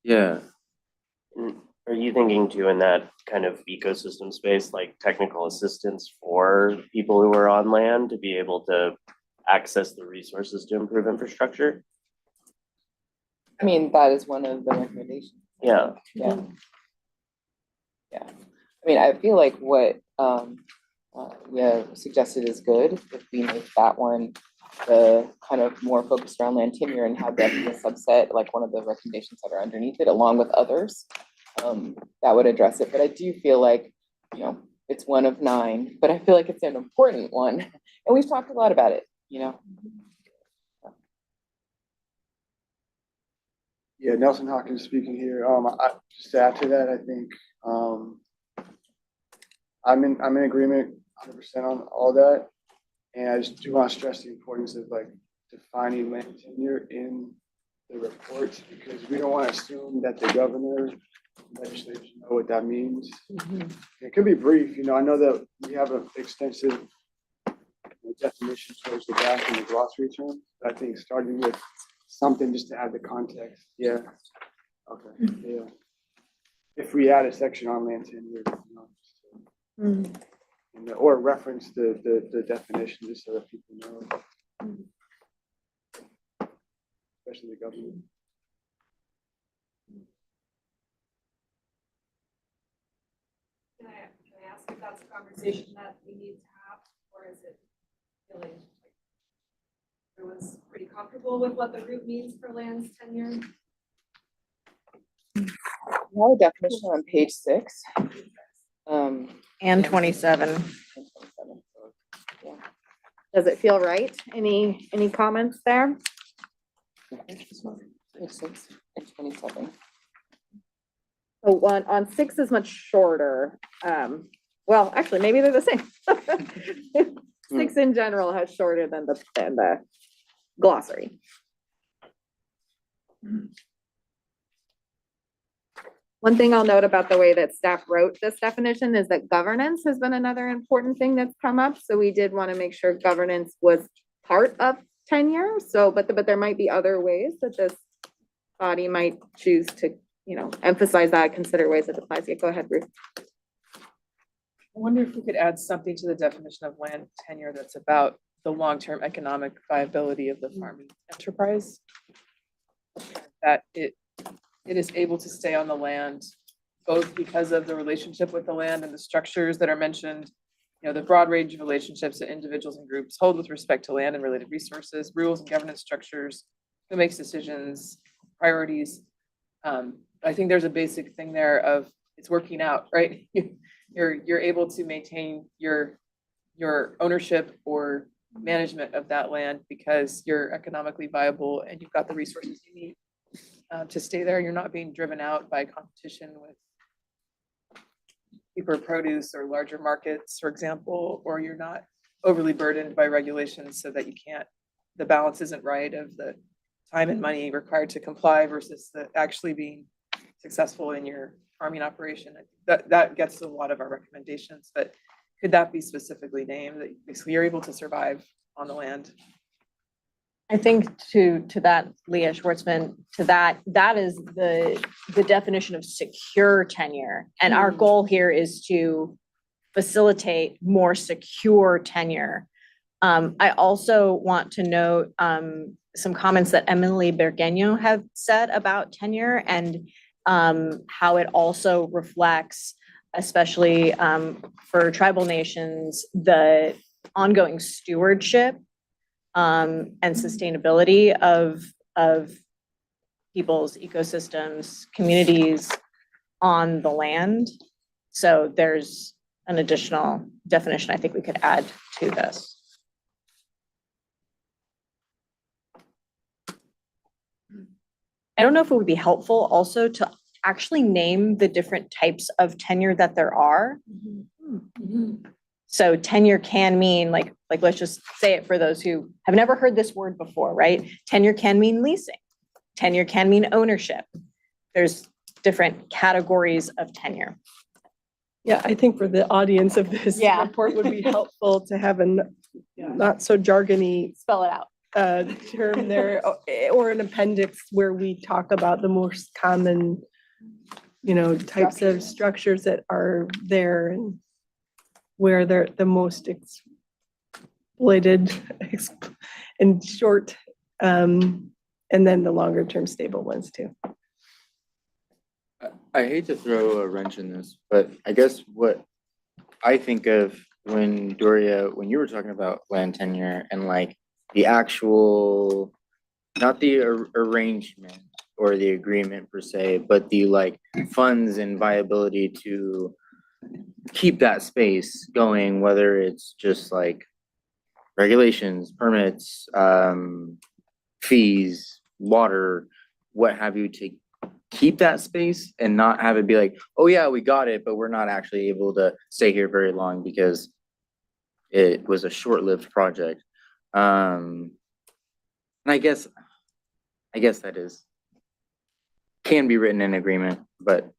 [SPEAKER 5] Yeah.
[SPEAKER 4] Are you thinking too in that kind of ecosystem space, like technical assistance for people who are on land to be able to access the resources to improve infrastructure?
[SPEAKER 8] I mean, that is one of the recommendations.
[SPEAKER 4] Yeah.
[SPEAKER 8] Yeah. Yeah. I mean, I feel like what suggested is good, if we make that one the kind of more focused around land tenure and have that be a subset, like one of the recommendations that are underneath it, along with others, that would address it. But I do feel like, it's one of 9, but I feel like it's an important one. And we've talked a lot about it,
[SPEAKER 2] Yeah, Nelson Hawkins speaking here. Just to add to that, I think I'm in agreement 100% on all that. And I just do want to stress the importance of like defining land tenure in the reports, because we don't want to assume that the governor, legislature know what that means. It could be brief, I know that we have an extensive definition towards the back in the glossary term, but I think starting with something just to add the context. Yeah. Okay. Yeah. If we add a section on land tenure, or reference the definition just so that people know, especially the government.
[SPEAKER 1] Can I ask if that's a conversation that we need to have, or is it feeling like everyone's pretty comfortable with what the group means for land's tenure?
[SPEAKER 8] have a definition on page 6.
[SPEAKER 7] And 27.
[SPEAKER 8] and 27, so, yeah.
[SPEAKER 6] Does it feel right? Any comments there?
[SPEAKER 8] Page 6 and 27.
[SPEAKER 6] So on 6 is much shorter. Well, actually, maybe they're the same. 6 in general has shorter than the glossary. One thing I'll note about the way that staff wrote this definition is that governance has been another important thing that's come up. So we did want to make sure governance was part of tenure. So, but there might be other ways that this body might choose to, emphasize that, consider ways it applies. Yeah, go ahead, Ruth.
[SPEAKER 9] I wonder if we could add something to the definition of land tenure that's about the long-term economic viability of the farming enterprise. That it is able to stay on the land, both because of the relationship with the land and the structures that are mentioned, the broad range of relationships that individuals and groups hold with respect to land and related resources, rules and governance structures, who makes decisions, priorities. I think there's a basic thing there of it's working out, right? You're able to maintain your ownership or management of that land because you're economically viable and you've got the resources you need to stay there. You're not being driven out by competition with cheaper produce or larger markets, for example, or you're not overly burdened by regulations so that the balance isn't right of the time and money required to comply versus the actually being successful in your farming operation. That gets to a lot of our recommendations, but could that be specifically named that basically you're able to survive on the land?
[SPEAKER 7] I think to that, Leah Schwartzman, that is the definition of secure tenure. And our goal here is to facilitate more secure tenure. I also want to note some comments that Emily Bergueño have said about tenure and how it also reflects, especially for tribal nations, the ongoing stewardship and sustainability of people's ecosystems, communities on the land. So there's an additional definition I think we could add to this. I don't know if it would be helpful also to actually name the different types of tenure that there are. So tenure can mean like let's just say it for those who have never heard this word before, right? Tenure can mean leasing. Tenure can mean ownership. There's different categories of tenure.
[SPEAKER 3] Yeah, I think for the audience of this
[SPEAKER 7] Yeah.
[SPEAKER 3] report would be helpful to have a not so jargony
[SPEAKER 7] Spell it out.
[SPEAKER 3] term there or an appendix where we talk about the most common, types of structures that are there and where they're the most exploited and short, and then the longer term stable ones too.
[SPEAKER 5] I hate to throw a wrench in this, but I guess what I think of when Doria, when you were talking about land tenure and like the actual, not the arrangement or the agreement per se, but the like funds and viability to keep that space going, whether it's just like regulations, permits, fees, water, what have you, to keep that space and not have it be like, oh yeah, we got it, but we're not actually able to stay here very long because it was a short-lived project. And I guess that can be written in agreement, but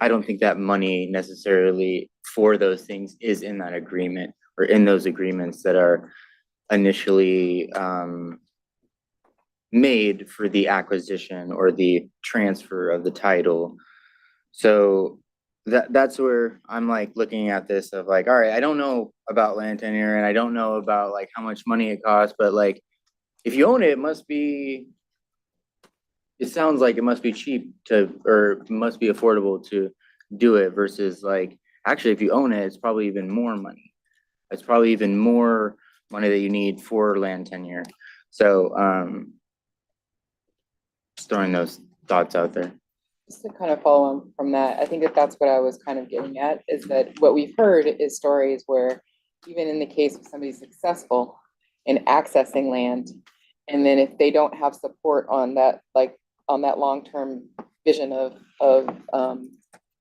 [SPEAKER 5] I don't think that money necessarily for those things is in that agreement or in those agreements that are initially made for the acquisition or the transfer of the title. So that's where I'm like looking at this of like, all right, I don't know about land tenure and I don't know about like how much money it costs, but like if you own it, it sounds like it must be cheap or must be affordable to do it versus like, actually, if you own it, it's probably even more money. It's probably even more money that you need for land tenure. So, just throwing those thoughts out there.
[SPEAKER 8] Just to kind of follow on from that, I think that that's what I was kind of getting at, is that what we've heard is stories where even in the case of somebody successful in accessing land, and then if they don't have support on that, like on that long-term vision of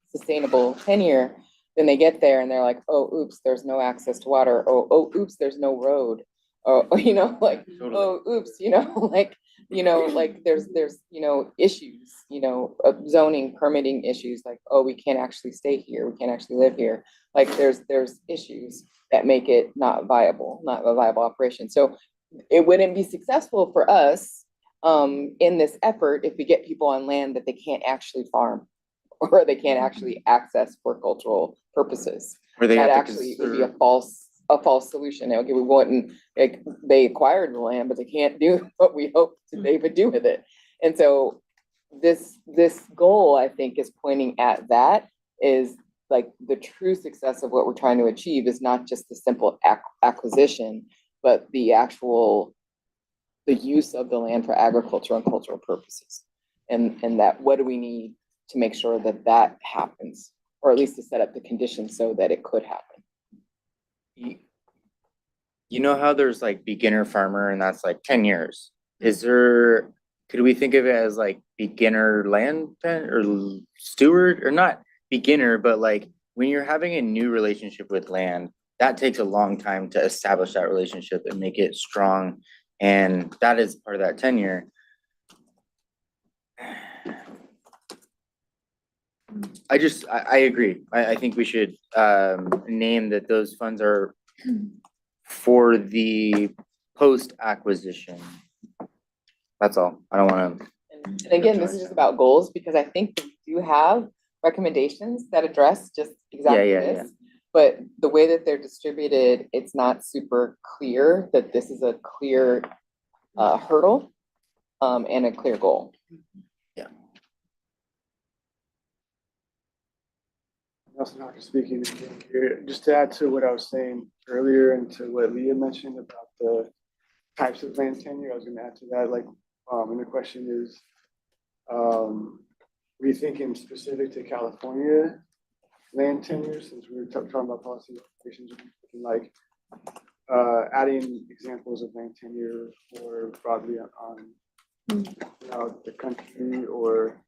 [SPEAKER 8] sustainable tenure, then they get there and they're like, oh, oops, there's no access to water. Oh, oops, there's no road. Oh, you know, like, oh, oops, you know, like there's, issues, of zoning, permitting issues, like, oh, we can't actually stay here. We can't actually live here. Like there's issues that make it not a viable operation. So it wouldn't be successful for us in this effort if we get people on land that they can't actually farm or they can't actually access for cultural purposes.
[SPEAKER 5] Where they
[SPEAKER 8] That
[SPEAKER 5] have to
[SPEAKER 8] actually would be
[SPEAKER 5] conserve.
[SPEAKER 8] a false solution. Okay, we wouldn't, like, they acquired the land, but they can't do what we hoped they would do with it. And so this goal, I think, is pointing at that, is like the true success of what we're trying to achieve is not just the simple acquisition, but the use of the land for agriculture and cultural purposes. And that, what do we need to make sure that that happens, or at least to set up the conditions so that it could happen.
[SPEAKER 5] You know how there's like beginner farmer and that's like 10 years. Could we think of it as like beginner land or steward, or not beginner, but like when you're having a new relationship with land, that takes a long time to establish that relationship and make it strong. And that is part of that tenure. I agree. I think we should name that those funds are for the post acquisition. That's all. I don't want to.
[SPEAKER 8] And again, this is just about goals, because I think we do have recommendations that address just exactly
[SPEAKER 5] Yeah.
[SPEAKER 8] this. But the way that they're distributed, it's not super clear that this is a clear hurdle and a clear goal.
[SPEAKER 2] Nelson Hawkins speaking again here. Just to add to what I was saying earlier and to what Leah mentioned about the types of land tenure, I was going to add to that. Like, and the question is, were you thinking specific to California land tenure, since we were talking about policy implications, like adding examples of land tenure or broadly on the country, or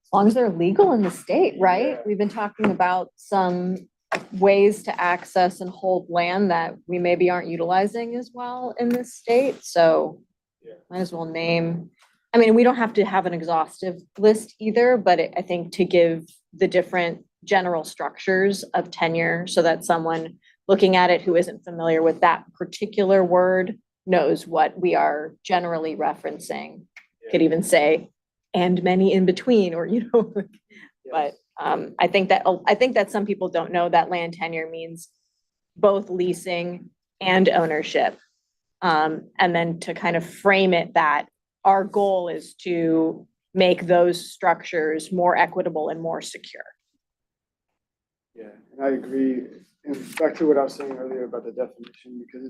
[SPEAKER 7] As long as they're legal in the state, right?
[SPEAKER 2] Yeah.
[SPEAKER 7] We've been talking about some ways to access and hold land that we maybe aren't utilizing as well in this state, so
[SPEAKER 2] Yeah.
[SPEAKER 7] might as well name. I mean, we don't have to have an exhaustive list either, but I think to give the different general structures of tenure so that someone looking at it who isn't familiar with that particular word knows what we are generally referencing. Could even say, and many in between, or, but I think that some people don't know that land tenure means both leasing and ownership. And then to kind of frame it that our goal is to make those structures more equitable and more secure.
[SPEAKER 2] Yeah, and I agree. And back to what I was saying earlier about the definition, because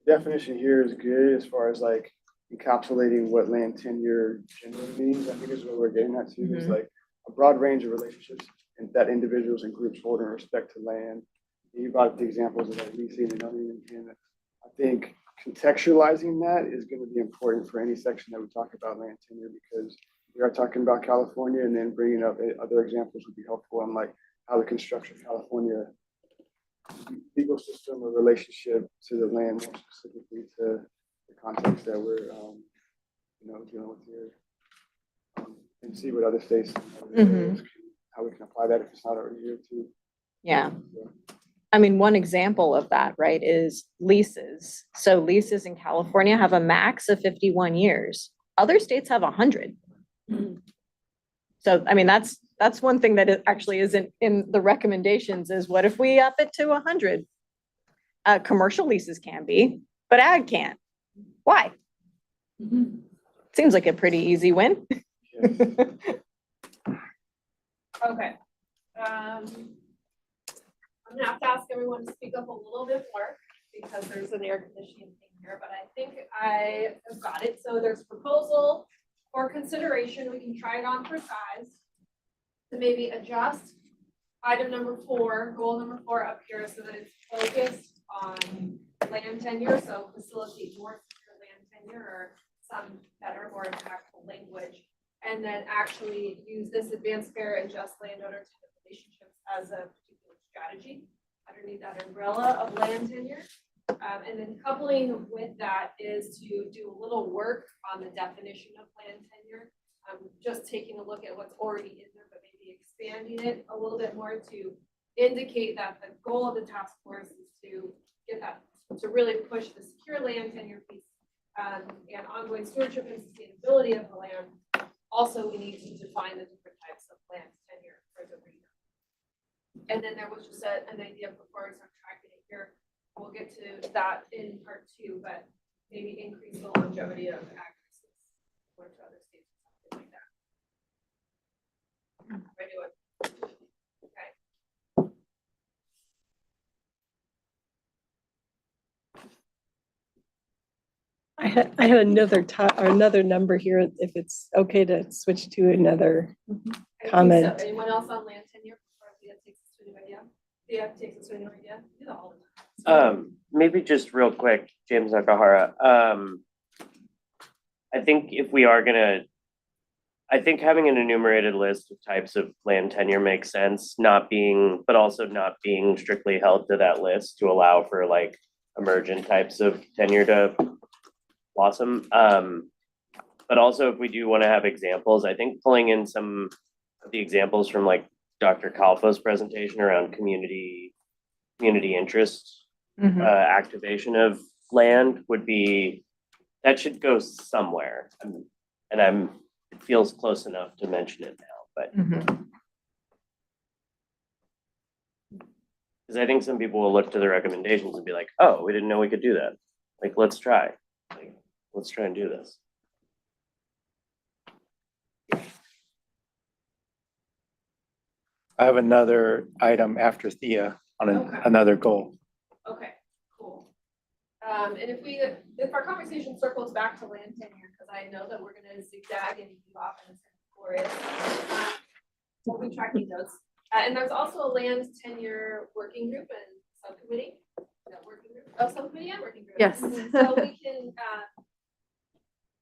[SPEAKER 2] the definition here is good as far as like encapsulating what land tenure generally means. I think is what we're getting at too, is like a broad range of relationships and that individuals and groups hold in respect to land. And you brought up the examples of like leasing and owning, and I think contextualizing that is going to be important for any section that we talk about land tenure, because we are talking about California, and then bringing up other examples would be helpful on like how the construction of California legal system or relationship to the land, more specifically to the context that we're dealing with here, and see what other states how we can apply that if it's not already here too.
[SPEAKER 7] Yeah. I mean, one example of that, right, is leases. So leases in California have a max of 51 years. Other states have 100. So, I mean, that's one thing that actually isn't in the recommendations, is what if we up it to 100? Commercial leases can be, but ag can't. Why? Seems like a pretty easy win.
[SPEAKER 1] Okay. I'm gonna have to ask everyone to speak up a little bit more because there's an air conditioning thing here, but I think I have got it. So there's proposal for consideration. We can try it on for size. to maybe adjust item number 4, goal number 4 up here so that it's focused on land tenure, so facilitate more secure land tenure or some better, more impactful language. And then actually use this advanced fair and just landowner tenant relationships as a particular strategy underneath that umbrella of land tenure. And then coupling with that is to do a little work on the definition of land tenure. Just taking a look at what's already in there, but maybe expanding it a little bit more to indicate that the goal of the task force is to get that, to really push the secure land tenure piece and ongoing stewardship and sustainability of the land. Also, we need to define the different types of land tenure for the region. And then there was just an idea before I start tracking it here. We'll get to that in part 2, but maybe increase the longevity of access or to other states, something like that. Ready to okay.
[SPEAKER 3] I had another number here, if it's okay to switch to another
[SPEAKER 1] I think so.
[SPEAKER 3] comment.
[SPEAKER 1] Anyone else on land tenure before Leah takes us to a new idea? Leah takes us to a new idea. Do that all the time.
[SPEAKER 4] Maybe just real quick, James Nakahara. I think if we are gonna, I think having an enumerated list of types of land tenure makes sense, but also not being strictly held to that list to allow for like emergent types of tenure to blossom. But also if we do want to have examples, I think pulling in some of the examples from like Dr. Kalfo's presentation around community interest activation of land would be, that should go somewhere. It feels close enough to mention it now, but because I think some people will look to the recommendations and be like, oh, we didn't know we could do that. Like, let's try and do this.
[SPEAKER 11] I have another item after Thea on
[SPEAKER 1] Okay.
[SPEAKER 11] another goal.
[SPEAKER 1] Okay, cool. And if our conversation circles back to land tenure, because I know that we're gonna zigzag and move off and it's glorious. We'll be tracking those. And there's also a land tenure working group and subcommittee. Subcommittee and working group.
[SPEAKER 6] Yes.
[SPEAKER 1] So we can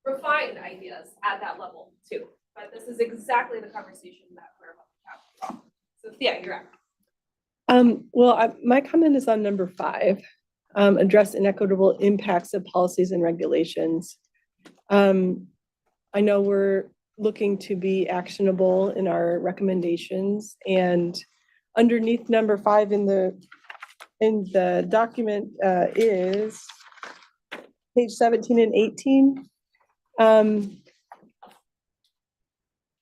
[SPEAKER 1] refine ideas at that level too. But this is exactly the conversation that we're about to have. So yeah, you're up.
[SPEAKER 3] Well, my comment is on number 5, address inequitable impacts of policies and regulations. I know we're looking to be actionable in our recommendations, and underneath number 5 in the document is page 17 and 18.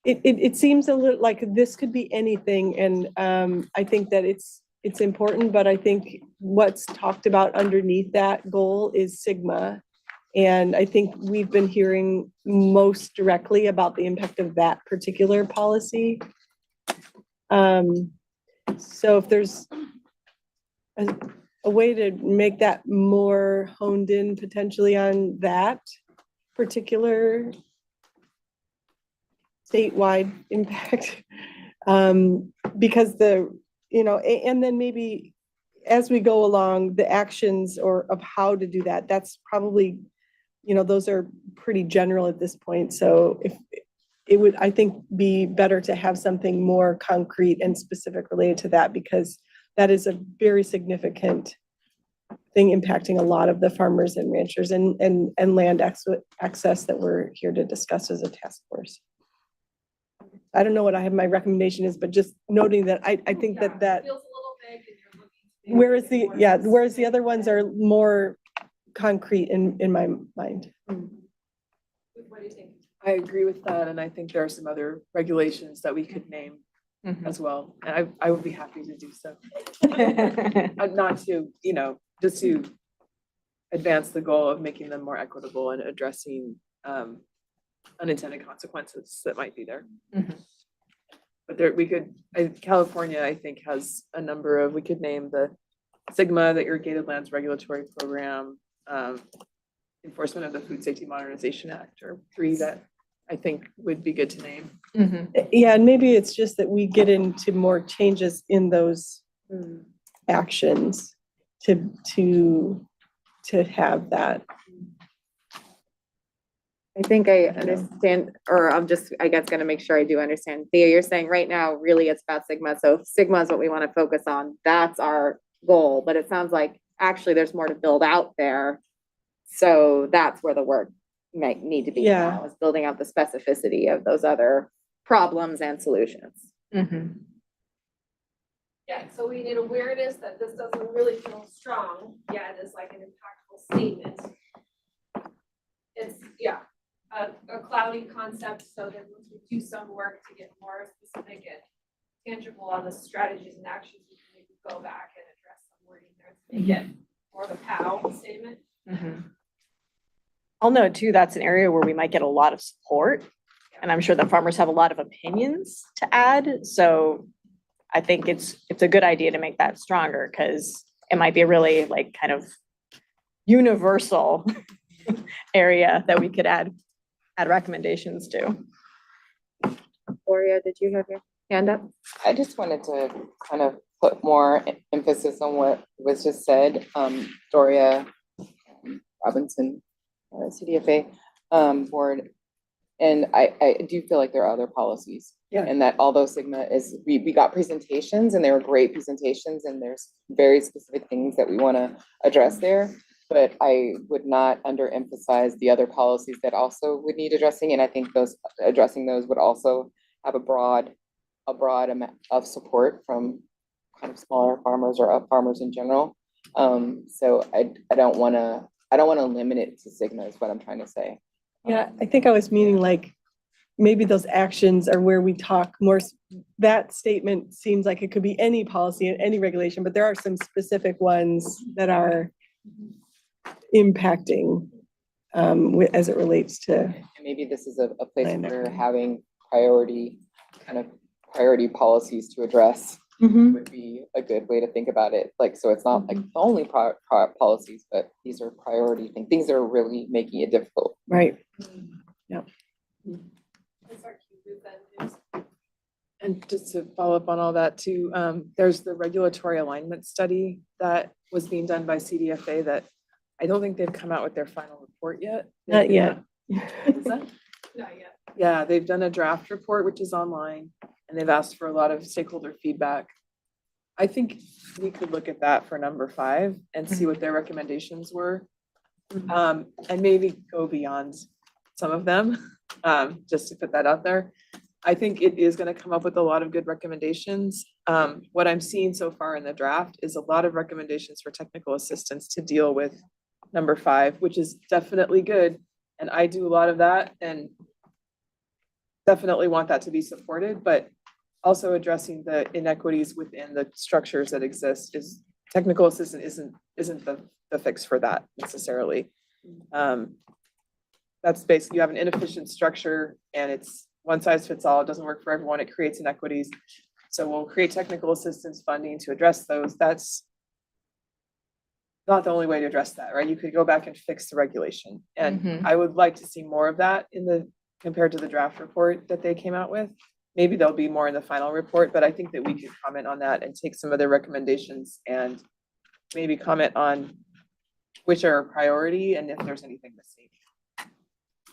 [SPEAKER 3] It seems a little like this could be anything, and I think that it's important, but I think what's talked about underneath that goal is Sigma. And I think we've been hearing most directly about the impact of that particular policy. So if there's a way to make that more honed in potentially on that particular statewide impact, because and then maybe as we go along, the actions of how to do that, that's probably, those are pretty general at this point. So if it would, I think, be better to have something more concrete and specific related to that, because that is a very significant thing impacting a lot of the farmers and ranchers and land access that we're here to discuss as a task force. I don't know what my recommendation is, but just noting that I think that
[SPEAKER 1] Feels a little big and you're looking to maybe get more
[SPEAKER 3] whereas the other ones are more concrete in my mind.
[SPEAKER 1] What do you think?
[SPEAKER 9] I agree with that, and I think there are some other regulations that we could name as well, and I would be happy to do so. Not to, just to advance the goal of making them more equitable and addressing unintended consequences that might be there. But California, I think, has a number of, we could name the Sigma, the Irrigated Lands Regulatory Program, enforcement of the Food Safety Modernization Act, or 3 that I think would be good to name.
[SPEAKER 3] Yeah, and maybe it's just that we get into more changes in those actions to have that.
[SPEAKER 6] I think I understand, or I'm just, I guess, gonna make sure I do understand. Thea, you're saying right now, really it's about Sigma. So if Sigma is what we want to focus on. That's our goal, but it sounds like actually there's more to build out there. So that's where the work might need to be
[SPEAKER 3] Yeah.
[SPEAKER 6] now, is building out the specificity of those other problems and solutions.
[SPEAKER 1] Yeah, so we need awareness that this doesn't really feel strong yet as like an impactful statement. It's, yeah, a cloudy concept, so that once we do some work to get more specific and tangible on the strategies and actions, we can maybe go back and address some wording there to make it more of a POW statement.
[SPEAKER 7] I'll note too, that's an area where we might get a lot of support. And I'm sure the farmers have a lot of opinions to add. So I think it's a good idea to make that stronger, because it might be a really like kind of universal area that we could add recommendations to.
[SPEAKER 6] Gloria, did you have your hand up?
[SPEAKER 8] I just wanted to kind of put more emphasis on what was just said. Doria Robinson, CDFA board. And I do feel like there are other policies.
[SPEAKER 3] Yeah.
[SPEAKER 8] And that although Sigma is, we got presentations and they were great presentations and there's very specific things that we want to address there. But I would not underemphasize the other policies that also would need addressing. And I think addressing those would also have a broad amount of support from kind of smaller farmers or farmers in general. So I don't want to limit it to Sigma is what I'm trying to say.
[SPEAKER 3] Yeah, I think I was meaning like, maybe those actions are where we talk more. That statement seems like it could be any policy and any regulation, but there are some specific ones that are impacting as it relates to.
[SPEAKER 8] And maybe this is a place
[SPEAKER 3] Land
[SPEAKER 8] where
[SPEAKER 3] equity.
[SPEAKER 8] having priority policies to address would be a good way to think about it. Like, so it's not like the only policies, but these are priority things that are really making it difficult.
[SPEAKER 3] Right.
[SPEAKER 1] That's our key group then,
[SPEAKER 9] And just to follow up on all that too, there's the regulatory alignment study that was being done by CDFA that I don't think they've come out with their final report yet.
[SPEAKER 3] Not yet.
[SPEAKER 9] Is that?
[SPEAKER 1] Not yet.
[SPEAKER 9] Yeah, they've done a draft report, which is online, and they've asked for a lot of stakeholder feedback. I think we could look at that for number 5 and see what their recommendations were. And maybe go beyond some of them, just to put that out there. I think it is gonna come up with a lot of good recommendations. What I'm seeing so far in the draft is a lot of recommendations for technical assistance to deal with number 5, which is definitely good. And I do a lot of that and definitely want that to be supported, but also addressing the inequities within the structures that exist is technical assistance isn't the fix for that necessarily. That's basically, you have an inefficient structure and it's one size fits all. It doesn't work for everyone. It creates inequities. So we'll create technical assistance funding to address those. That's not the only way to address that, right? You could go back and fix the regulation. And I would like to see more of that compared to the draft report that they came out with. Maybe there'll be more in the final report, but I think that we could comment on that and take some of their recommendations and maybe comment on which are a priority and if there's anything missing.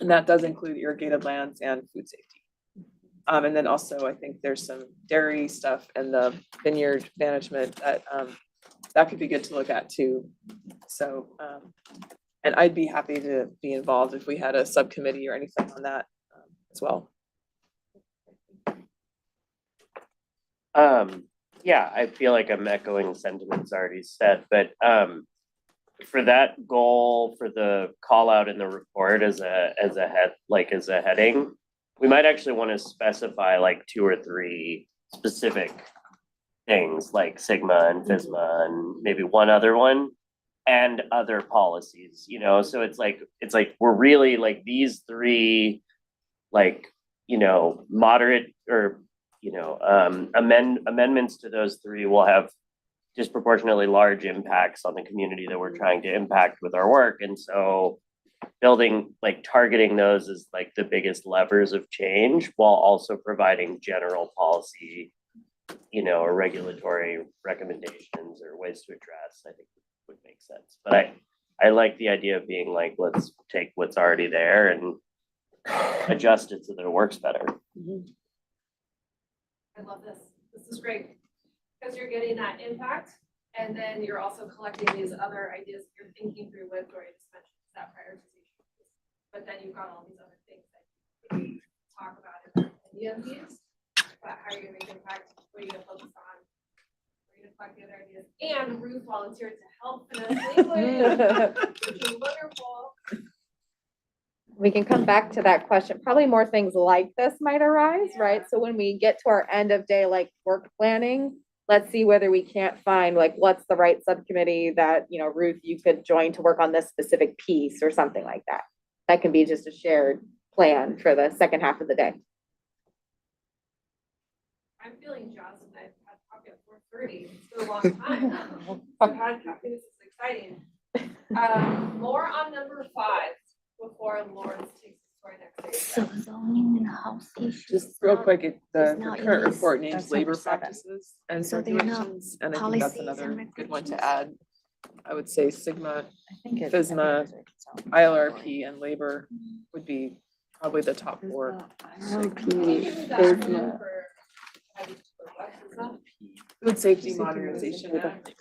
[SPEAKER 9] And that does include irrigated lands and food safety. And then also I think there's some dairy stuff and the vineyard management that could be good to look at too. So, and I'd be happy to be involved if we had a subcommittee or anything on that as well.
[SPEAKER 4] Yeah, I feel like I'm echoing sentiments already said, but for that goal, for the call out in the report as a heading, we might actually want to specify like 2 or 3 specific things like Sigma and FSMA and maybe one other one and other policies, you know, so it's like we're really like these 3 like, you know, moderate or, you know, amendments to those 3 will have disproportionately large impacts on the community that we're trying to impact with our work. And so building, like targeting those as like the biggest levers of change while also providing general policy, or regulatory recommendations or ways to address, I think would make sense. But I like the idea of being like, let's take what's already there and adjust it so that it works better.
[SPEAKER 1] I love this. This is great. Because you're getting that impact and then you're also collecting these other ideas that you're thinking through with Dory just mentioned that prioritization. But then you've got all these other things that you talk about in the MPs. But how are you gonna make impact? What are you gonna focus on? We're gonna collect the other ideas. And Ruth volunteered to help Vanessa Leland, which is wonderful.
[SPEAKER 6] We can come back to that question. Probably more things like this might arise, right? So when we get to our end of day, like work planning, let's see whether we can't find like, what's the right subcommittee that, Ruth, you could join to work on this specific piece or something like that. That can be just a shared plan for the second half of the day.
[SPEAKER 1] I'm feeling jazzed and I've had coffee at 4:30. It's been a long time. I've had coffee. This is exciting. More on number 5 before Lawrence takes us to our next
[SPEAKER 10] So
[SPEAKER 1] stage.
[SPEAKER 10] zoning and house issues.
[SPEAKER 9] Just real quick, the
[SPEAKER 10] It's not
[SPEAKER 9] current
[SPEAKER 10] in this.
[SPEAKER 9] report names
[SPEAKER 7] That's
[SPEAKER 9] labor
[SPEAKER 7] number 7.
[SPEAKER 9] practices and
[SPEAKER 10] So they are not
[SPEAKER 9] regulations, and I think that's
[SPEAKER 10] policies and
[SPEAKER 9] another good one to
[SPEAKER 10] regulations.
[SPEAKER 9] add. I would say Sigma,
[SPEAKER 7] I think
[SPEAKER 9] FISMA, ILRP, and labor would be probably the top 4. Food Safety Modernization Act,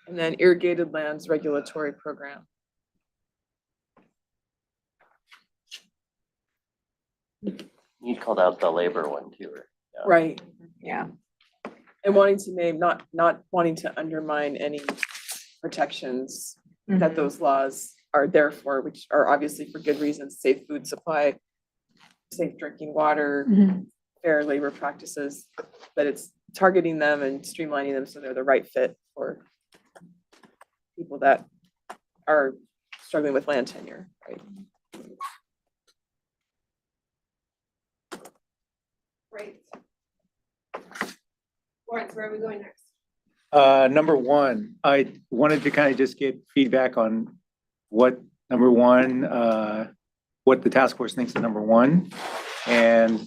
[SPEAKER 9] and then Irrigated Lands Regulatory Program.
[SPEAKER 4] You called out the labor one too, right?
[SPEAKER 9] Right.
[SPEAKER 7] Yeah.
[SPEAKER 9] And wanting to name, not wanting to undermine any protections that those laws are there for, which are obviously for good reasons, safe food supply, safe drinking water, fair labor practices, but it's targeting them and streamlining them so they're the right fit for people that are struggling with land tenure, right?
[SPEAKER 1] Great. Lawrence, where are we going next?
[SPEAKER 11] Number 1, I wanted to kind of just get feedback on what number 1, what the task force thinks of number 1. And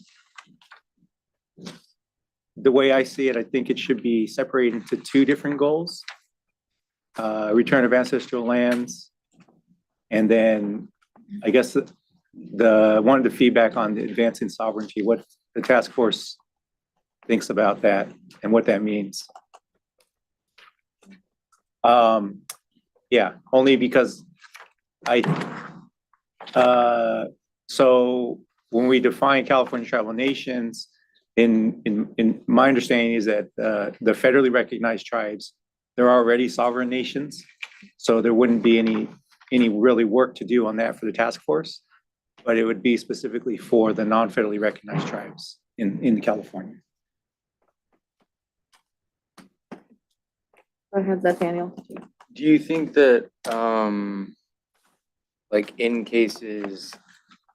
[SPEAKER 11] the way I see it, I think it should be separated into 2 different goals. Return of ancestral lands. And then I guess wanted the feedback on the advancing sovereignty, what the task force thinks about that and what that means. Yeah, only because so when we define California tribal nations, in my understanding is that the federally recognized tribes, they're already sovereign nations. So there wouldn't be any really work to do on that for the task force, but it would be specifically for the non-federally recognized tribes in California.
[SPEAKER 6] Go ahead, Nathaniel.
[SPEAKER 5] Do you think that, like in cases,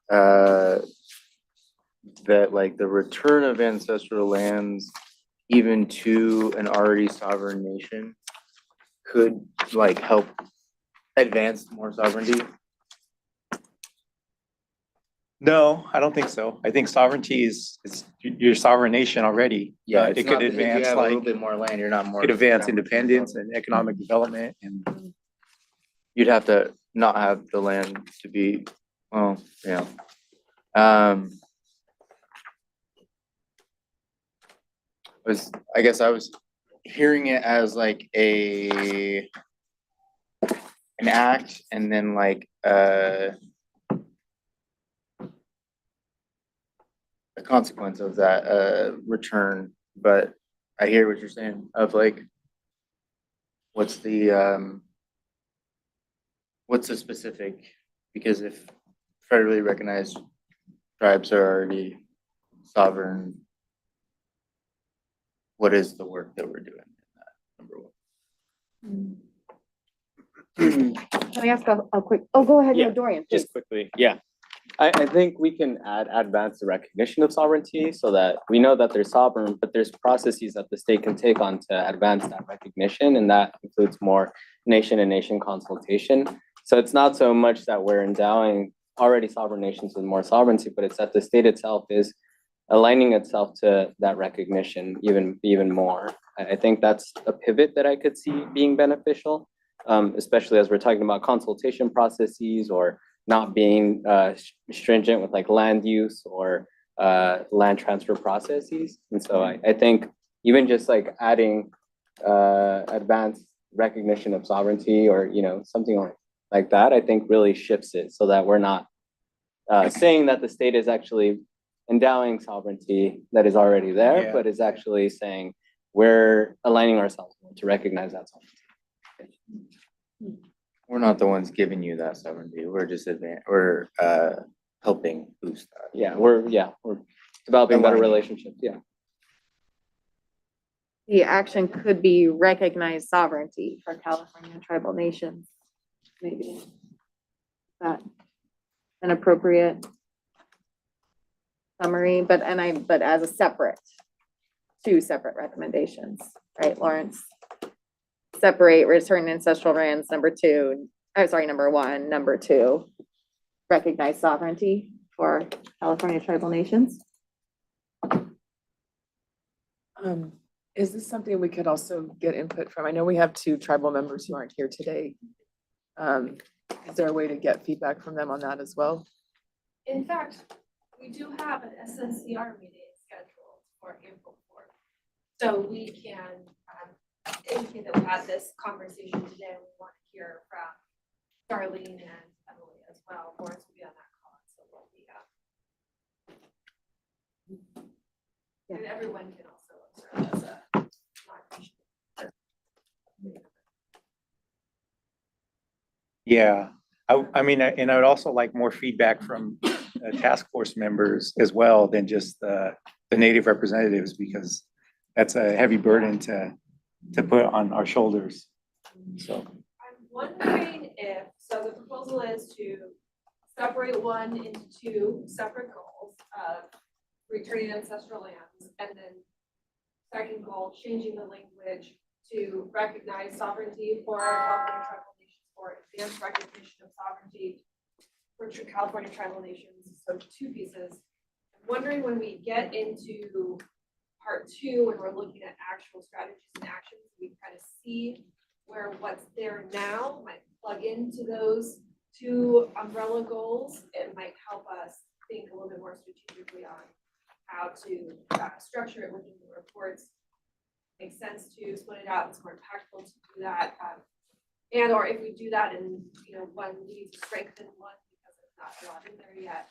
[SPEAKER 5] that like the return of ancestral lands, even to an already sovereign nation, could like help advance more sovereignty?
[SPEAKER 11] No, I don't think so. I think sovereignty is your sovereign nation already.
[SPEAKER 5] Yeah,
[SPEAKER 11] It could advance
[SPEAKER 5] if you have a little
[SPEAKER 11] like,
[SPEAKER 5] bit more land, you're not more.
[SPEAKER 11] could advance independence and economic development and
[SPEAKER 5] You'd have to not have the land to be, well, yeah. I guess I was hearing it as like an act and then like a consequence of that return, but I hear what you're saying of like, what's the specific, because if federally recognized tribes are already sovereign, what is the work that we're doing in that, number 1?
[SPEAKER 6] Can I ask a quick, oh, go ahead,
[SPEAKER 4] Yeah,
[SPEAKER 6] Dorian, please.
[SPEAKER 4] Just quickly, yeah.
[SPEAKER 12] I think we can advance the recognition of sovereignty so that we know that they're sovereign, but there's processes that the state can take on to advance that recognition, and that includes more nation-to-nation consultation. So it's not so much that we're endowing already sovereign nations with more sovereignty, but it's that the state itself is aligning itself to that recognition even more. I think that's a pivot that I could see being beneficial, especially as we're talking about consultation processes or not being stringent with like land use or land transfer processes. And so I think even just like adding advanced recognition of sovereignty or, you know, something like that, I think really shifts it so that we're not saying that the state is actually endowing sovereignty that is already there,
[SPEAKER 11] Yeah.
[SPEAKER 12] but is actually saying we're aligning ourselves to recognize that sovereignty.
[SPEAKER 5] We're not the ones giving you that sovereignty. We're just we're helping boost that.
[SPEAKER 12] Yeah, we're developing better
[SPEAKER 5] Aligning.
[SPEAKER 12] relationships, yeah.
[SPEAKER 6] The action could be recognized sovereignty for California tribal nations, maybe. Is that an appropriate summary, but as a separate, two separate recommendations, right, Lawrence? Separate return ancestral lands, number one, number two, recognize sovereignty for California tribal nations.
[SPEAKER 9] Is this something we could also get input from? I know we have two tribal members who aren't here today. Is there a way to get feedback from them on that as well?
[SPEAKER 1] In fact, we do have an SNCR meeting scheduled for April 4th. So we can indicate that we had this conversation today, and we want to hear from Darlene and Emily as well. Lawrence will be on that call, so we'll be and everyone can also observe as a
[SPEAKER 11] Yeah, I mean, and I would also like more feedback from task force members as well than just the native representatives, because that's a heavy burden to put on our shoulders. So,
[SPEAKER 1] I'm wondering if, so the proposal is to separate one into two separate goals of returning ancestral lands, and then second goal, changing the language to recognize sovereignty for California tribal nations, or advanced recognition of sovereignty for California tribal nations. So two pieces. I'm wondering when we get into part two, when we're looking at actual strategies and actions, we kind of see where what's there now might plug into those two umbrella goals. It might help us think a little bit more strategically on how to structure it within the reports. Makes sense to split it out. It's more impactful to do that. And or if we do that and, you know, one we need to strengthen one because there's not a lot in there yet.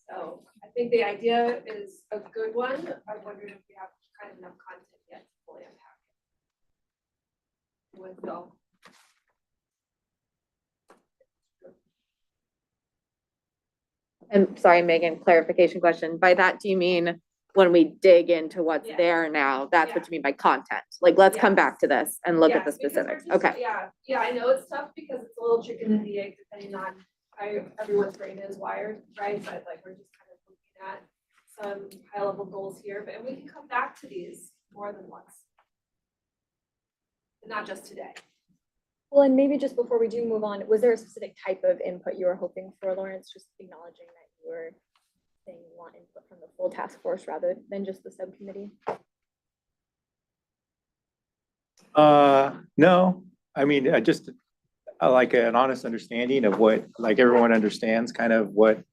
[SPEAKER 1] So I think the idea is a good one. I wondered if we have kind of enough content yet to fully unpack it. With Bill.
[SPEAKER 6] And sorry, Megan, clarification question. By that, do you mean when we dig into what's
[SPEAKER 1] Yeah.
[SPEAKER 6] there now, that's what
[SPEAKER 1] Yeah.
[SPEAKER 6] you mean by content? Like, let's come
[SPEAKER 1] Yes.
[SPEAKER 6] back to this and look at the
[SPEAKER 1] Yes, because we're
[SPEAKER 6] specifics.
[SPEAKER 1] just-
[SPEAKER 6] Okay.
[SPEAKER 1] Yeah, I know it's tough because it's a little chicken and the egg depending on how everyone's brain is wired, right? But like, we're just kind of looking at some high level goals here, but we can come back to these more than once. Not just today.
[SPEAKER 10] Well, and maybe just before we do move on, was there a specific type of input you were hoping for, Lawrence? Just acknowledging that you were saying you want input from the full task force rather than just the subcommittee?
[SPEAKER 11] No, I mean, I like an honest understanding of what, like everyone understands kind of what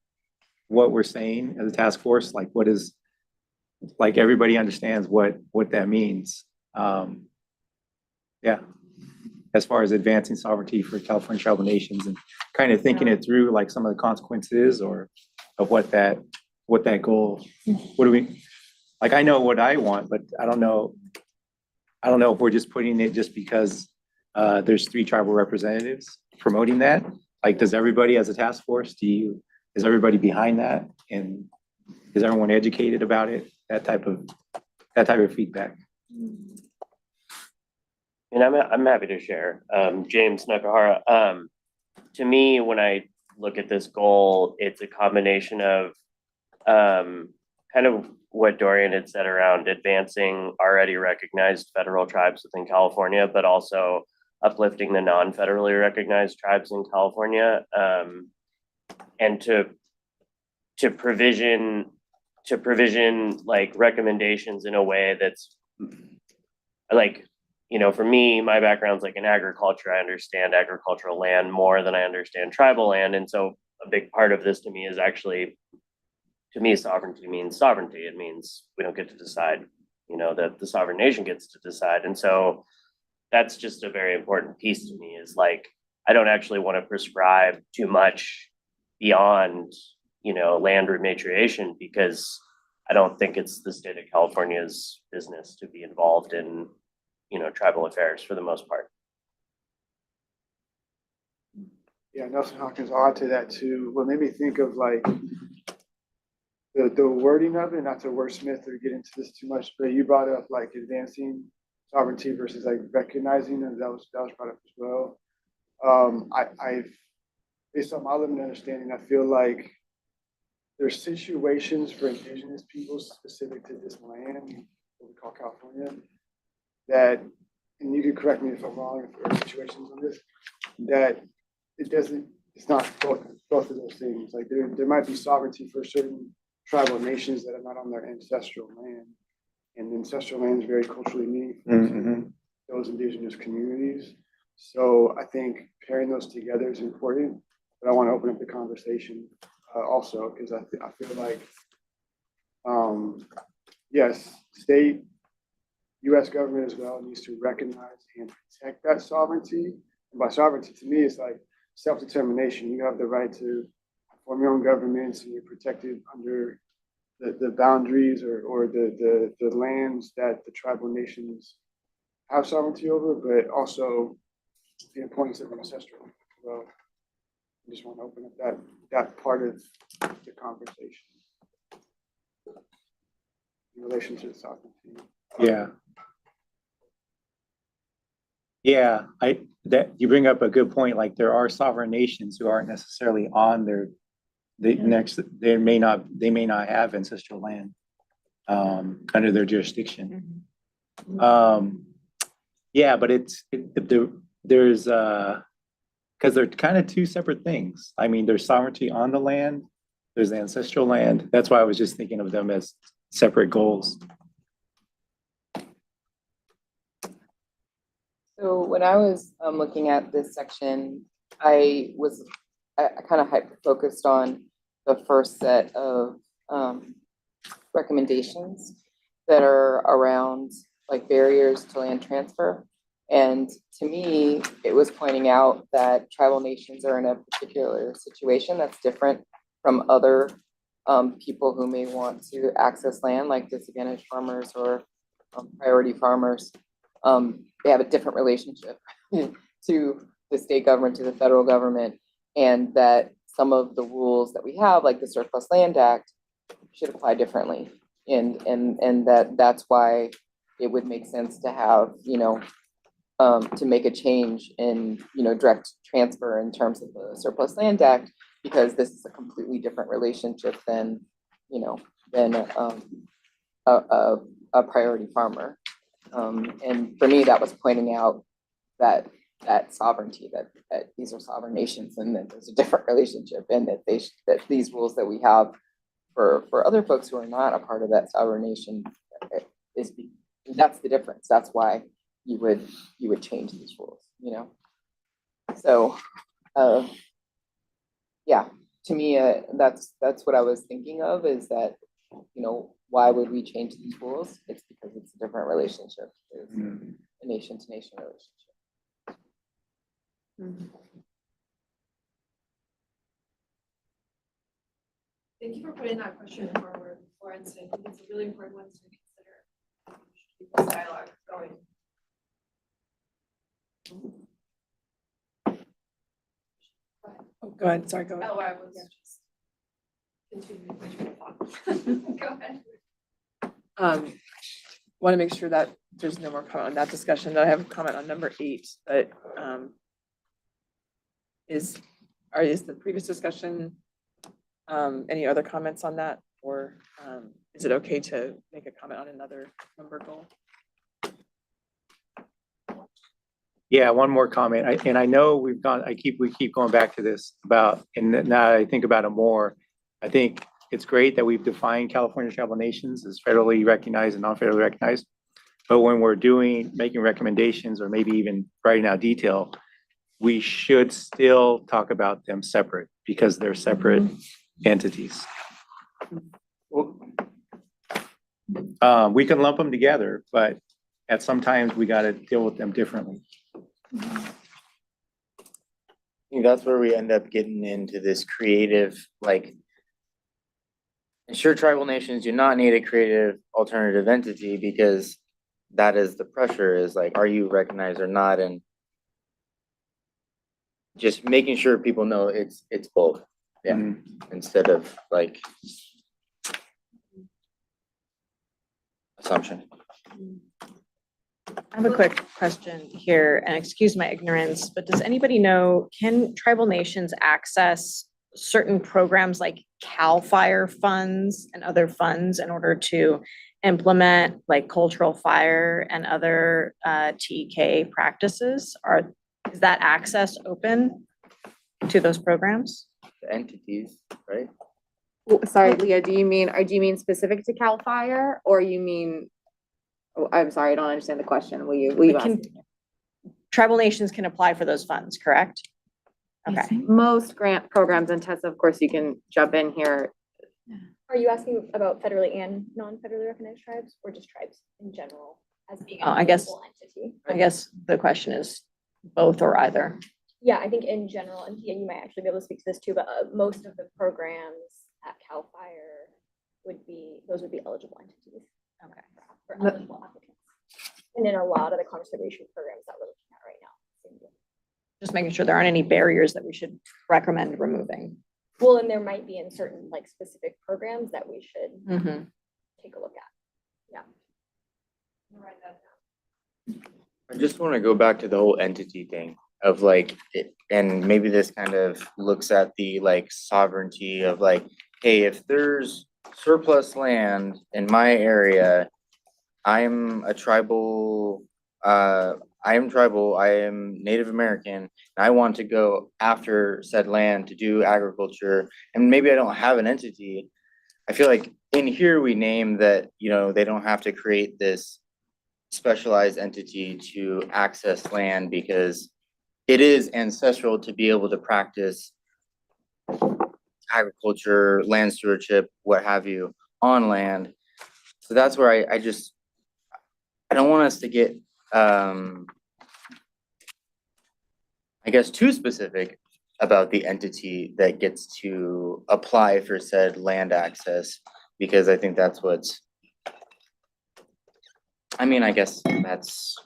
[SPEAKER 11] we're saying as a task force, like what is, like everybody understands what that means. Yeah, as far as advancing sovereignty for California tribal nations and kind of thinking it through, like some of the consequences or of what that goal, what do we, like, I know what I want, but I don't know if we're just putting it just because there's 3 tribal representatives promoting that. Like, does everybody as a task force, is everybody behind that? And is everyone educated about it? That type of feedback.
[SPEAKER 4] And I'm happy to share. James Nakahara, to me, when I look at this goal, it's a combination of kind of what Dorian had said around advancing already recognized federal tribes within California, but also uplifting the non-federally recognized tribes in California, and to provision like recommendations in a way that's like, you know, for me, my background's like in agriculture. I understand agricultural land more than I understand tribal land. And so a big part of this to me is actually, to me, sovereignty means sovereignty. It means we don't get to decide, you know, that the sovereign nation gets to decide. And so that's just a very important piece to me, is like, I don't actually want to prescribe too much beyond, you know, land rematriation, because I don't think it's the state of California's business to be involved in, you know, tribal affairs for the most part.
[SPEAKER 2] Yeah, Nelson Hawkins, I'll add to that too. What made me think of like the wording of it, not to wordsmith or get into this too much, but you brought up like advancing sovereignty versus like recognizing, and that was brought up as well. I've based on my limited understanding, I feel like there's situations for indigenous peoples specific to this land, what we call California, that, and you can correct me if I'm wrong, if there are situations on this, that it's not both of those things. Like there might be sovereignty for certain tribal nations that are not on their ancestral land. And ancestral land is very culturally meaningful to those indigenous communities. So I think pairing those together is important, but I want to open up the conversation also, because I feel like, yes, state, U.S. government as well needs to recognize and protect that sovereignty. And by sovereignty, to me, it's like self-determination. You have the right to form your own governments, and you're protected under the boundaries or the lands that the tribal nations have sovereignty over, but also the importance of ancestral. Well, I just want to open up that part of the conversation in relation to the sovereignty.
[SPEAKER 11] Yeah. Yeah, you bring up a good point. Like there are sovereign nations who aren't necessarily on they may not have ancestral land under their jurisdiction. Yeah, but there's because they're kind of two separate things. I mean, there's sovereignty on the land, there's ancestral land. That's why I was just thinking of them as separate goals.
[SPEAKER 8] So when I was looking at this section, I kind of hyper-focused on the first set of recommendations that are around like barriers to land transfer. And to me, it was pointing out that tribal nations are in a particular situation that's different from other people who may want to access land, like disadvantaged farmers or priority farmers. They have a different relationship to the state government, to the federal government, and that some of the rules that we have, like the Surplus Land Act, should apply differently. And that's why it would make sense to have, you know, to make a change in, you know, direct transfer in terms of the Surplus Land Act, because this is a completely different relationship than, you know, than a priority farmer. And for me, that was pointing out that sovereignty, that these are sovereign nations, and that there's a different relationship, and that that these rules that we have for other folks who are not a part of that sovereign nation that's the difference. That's why you would change these rules, you know. So yeah, to me, that's what I was thinking of, is that, you know, why would we change these rules? It's because it's a different relationship. It's a nation to nation relationship.
[SPEAKER 1] Thank you for putting that question forward, Florence. I think it's a really important one to consider. Keep this dialogue going.
[SPEAKER 9] Oh, go ahead, sorry, go ahead.
[SPEAKER 1] Oh, I was just continuing my train of thought. Go ahead.
[SPEAKER 9] Want to make sure that there's no more comment on that discussion. That I have a comment on number 8, that is is the previous discussion, any other comments on that? Or is it okay to make a comment on another member goal?
[SPEAKER 11] Yeah, one more comment. And I know we keep going back to this about, and now I think about it more. I think it's great that we've defined California tribal nations as federally recognized and non-federally recognized. But when we're making recommendations or maybe even writing out detail, we should still talk about them separate because they're separate entities. We can lump them together, but at sometimes we got to deal with them differently.
[SPEAKER 5] I think that's where we end up getting into this creative, like, sure, tribal nations do not need a creative alternative entity because that is the pressure is like, are you recognized or not? And just making sure people know it's both. Yeah. Instead of like assumption.
[SPEAKER 7] I have a quick question here, and excuse my ignorance, but does anybody know, can tribal nations access certain programs like CAL FIRE funds and other funds in order to implement like cultural fire and other TK practices? Is that access open to those programs?
[SPEAKER 5] The entities, right?
[SPEAKER 6] Sorry, Leah, do you mean specific to CAL FIRE or you mean, oh, I'm sorry, I don't understand the question. Will you ask?
[SPEAKER 7] Tribal nations can apply for those funds, correct? Okay.
[SPEAKER 6] Most grant programs, and Tessa, of course, you can jump in here.
[SPEAKER 10] Are you asking about federally and non-federally recognized tribes, or just tribes in general as being
[SPEAKER 7] Oh,
[SPEAKER 10] a
[SPEAKER 7] I guess-
[SPEAKER 10] full entity?
[SPEAKER 7] I guess the question is both or either.
[SPEAKER 10] Yeah, I think in general, and yeah, you might actually be able to speak to this too, but most of the programs at CAL FIRE those would be eligible entities.
[SPEAKER 7] Okay.
[SPEAKER 10] For eligible applicants. And in a lot of the conservation programs that we're looking at right now.
[SPEAKER 7] Just making sure there aren't any barriers that we should recommend removing.
[SPEAKER 10] Well, and there might be in certain like specific programs that we should
[SPEAKER 7] Mm-hmm.
[SPEAKER 10] take a look at. Yeah. Write that down.
[SPEAKER 5] I just want to go back to the whole entity thing of like, and maybe this kind of looks at the like sovereignty of like, hey, if there's surplus land in my area, I'm tribal, I am Native American, and I want to go after said land to do agriculture, and maybe I don't have an entity. I feel like in here we name that, they don't have to create this specialized entity to access land because it is ancestral to be able to practice agriculture, land stewardship, what have you, on land. So that's where I don't want us to get, I guess, too specific about the entity that gets to apply for said land access, because I think that's I guess that's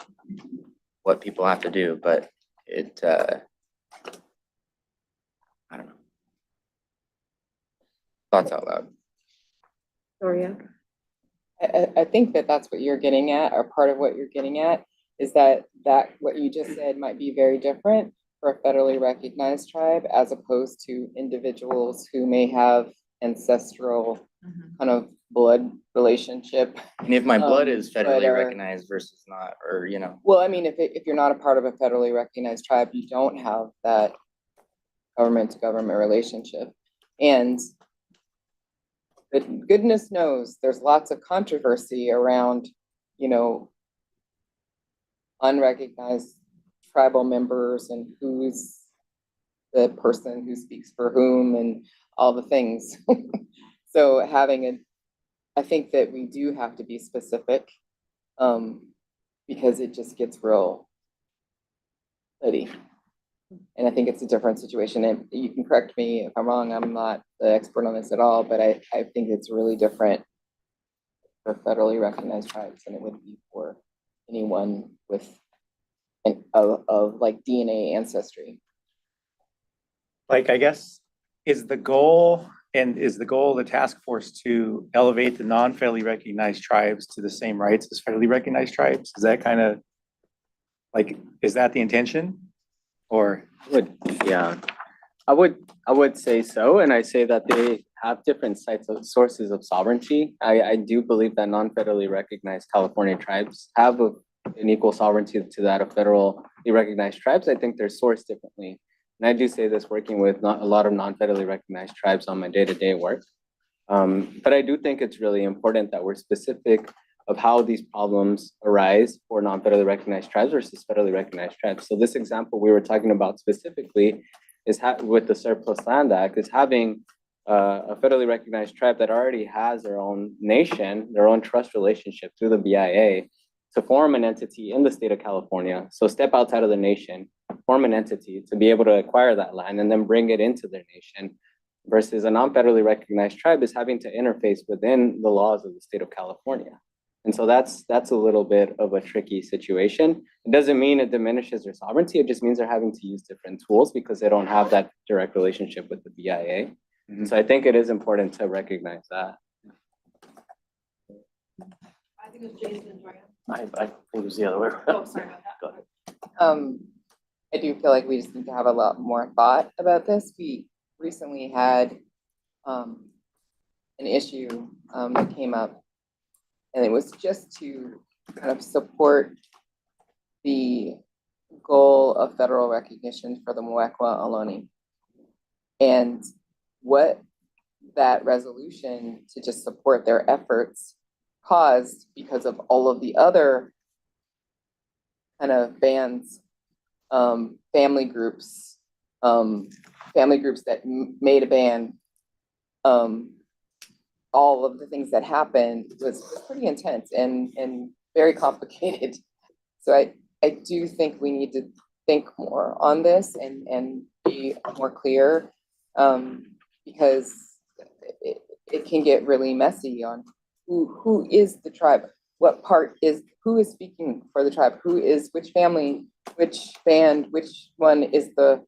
[SPEAKER 5] what people have to do, but I don't know. Thoughts out loud.
[SPEAKER 6] Gloria?
[SPEAKER 8] I think that that's what you're getting at, or part of what you're getting at, is that what you just said might be very different for a federally recognized tribe as opposed to individuals who may have ancestral kind of blood relationship.
[SPEAKER 5] And if my blood is
[SPEAKER 8] but
[SPEAKER 5] federally
[SPEAKER 8] are-
[SPEAKER 5] recognized versus not, or,
[SPEAKER 8] Well, I mean, if you're not a part of a federally recognized tribe, you don't have that government to government relationship. And but goodness knows, there's lots of controversy around, unrecognized tribal members and who's the person who speaks for whom and all the things. So I think that we do have to be specific, because it just gets real nitty. And I think it's a different situation. And you can correct me if I'm wrong. I'm not the expert on this at all, but I think it's really different for federally recognized tribes than it would be for anyone with of like DNA ancestry.
[SPEAKER 11] Like, I guess, is the goal of the task force to elevate the non-federally recognized tribes to the same rights as federally recognized tribes? Is that kind of like, is that the intention? Or,
[SPEAKER 5] yeah.
[SPEAKER 12] I would say so, and I say that they have different sources of sovereignty. I do believe that non-federally recognized California tribes have an equal sovereignty to that of federally recognized tribes. I think they're sourced differently. And I do say this working with not a lot of non-federally recognized tribes on my day-to-day work. But I do think it's really important that we're specific of how these problems arise for non-federally recognized tribes versus federally recognized tribes. So this example we were talking about specifically is with the Surplus Land Act, is having a federally recognized tribe that already has their own nation, their own trust relationship through the BIA, to form an entity in the state of California. So step outside of the nation, form an entity to be able to acquire that land and then bring it into their nation, versus a non-federally recognized tribe is having to interface within the laws of the state of California. And so that's a little bit of a tricky situation. It doesn't mean it diminishes their sovereignty. It just means they're having to use different tools because they don't have that direct relationship with the BIA.
[SPEAKER 11] Mhm.
[SPEAKER 12] So I think it is important to recognize that.
[SPEAKER 1] I think it was Jason and Joanne.
[SPEAKER 4] I think it was the other way.
[SPEAKER 1] Oh, sorry about that.
[SPEAKER 4] Go ahead.
[SPEAKER 8] I do feel like we just need to have a lot more thought about this. We recently had an issue that came up, and it was just to kind of support the goal of federal recognition for the Muecwa Ohlone. And what that resolution to just support their efforts caused, because of all of the other kind of bands, family groups that made a ban, all of the things that happened was pretty intense and very complicated. So I do think we need to think more on this and be more clear, because it can get really messy on who is the tribe, who is speaking for the tribe, who is which family, which band, which one is the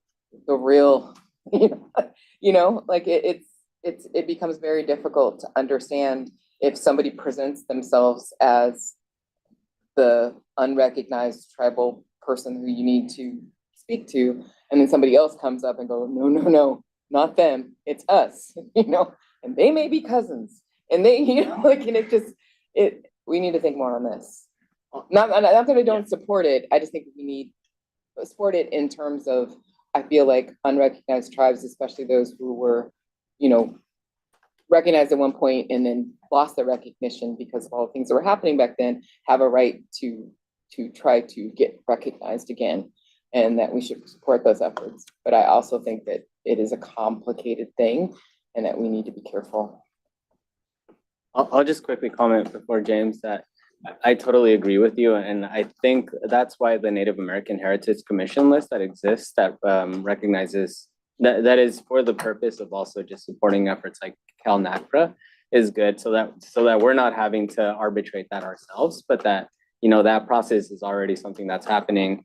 [SPEAKER 8] real, like it becomes very difficult to understand if somebody presents themselves as the unrecognized tribal person who you need to speak to, and then somebody else comes up and go, no, not them, it's us, and they may be cousins, and they, and we need to think more on this. Not that I don't support it, I just think we need to support it in terms of, I feel like unrecognized tribes, especially those who were, recognized at one point and then lost their recognition because of all the things that were happening back then, have a right to try to get recognized again, and that we should support those efforts. But I also think that it is a complicated thing and that we need to be careful.
[SPEAKER 12] I'll just quickly comment before James that I totally agree with you. And I think that's why the Native American Heritage Commission list that exists that recognizes that is for the purpose of also just supporting efforts like CalNACRA is good, so that we're not having to arbitrate that ourselves, but that, that process is already something that's happening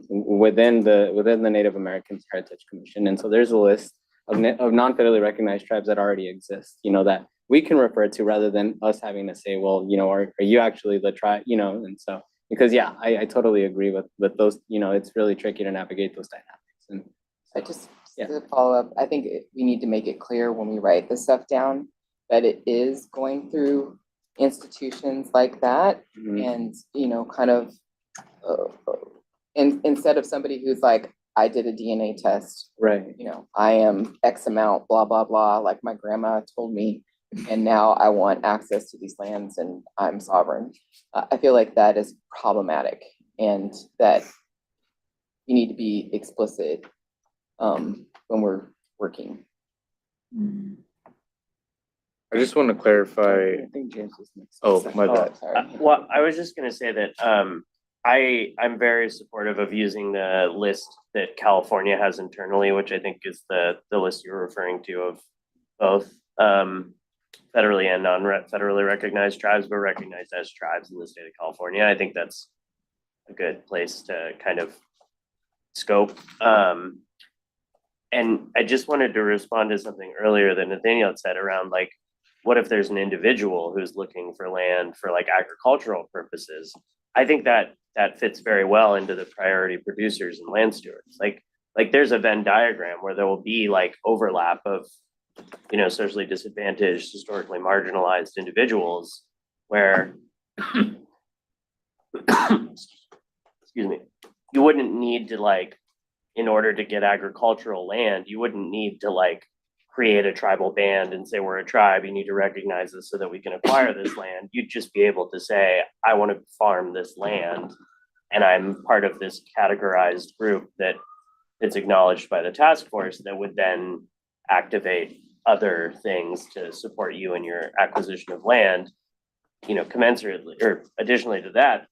[SPEAKER 12] within the Native American Heritage Commission. And so there's a list of non-federally recognized tribes that already exist, that we can refer to, rather than us having to say, well, are you actually the tribe, and so, because I totally agree with those, it's really tricky to navigate those dynamics. And
[SPEAKER 8] I just, to follow up, I think we need to make it clear when we write this stuff down that it is going through institutions like that. And, kind of, instead of somebody who's like, I did a DNA test,
[SPEAKER 12] right,
[SPEAKER 8] I am X amount, blah, blah, blah, like my grandma told me, and now I want access to these lands and I'm sovereign. I feel like that is problematic, and that you need to be explicit when we're working.
[SPEAKER 5] I just want to clarify.
[SPEAKER 8] I think James was next.
[SPEAKER 5] Oh, my bad.
[SPEAKER 8] Sorry.
[SPEAKER 4] Well, I was just gonna say that I'm very supportive of using the list that California has internally, which I think is the list you're referring to of both federally and non-federally recognized tribes, but recognized as tribes in the state of California. I think that's a good place to kind of scope. And I just wanted to respond to something earlier that Nathaniel had said around, like, what if there's an individual who's looking for land for like agricultural purposes? I think that fits very well into the priority producers and land stewards. Like, like there's a Venn diagram where there will be like overlap of, you know, socially disadvantaged, historically marginalized individuals where excuse me, you wouldn't need to like, in order to get agricultural land, you wouldn't need to like create a tribal band and say, we're a tribe, you need to recognize this so that we can acquire this land. You'd just be able to say, I want to farm this land and I'm part of this categorized group that it's acknowledged by the task force that would then activate other things to support you in your acquisition of land. You know, commensurately, or additionally to that,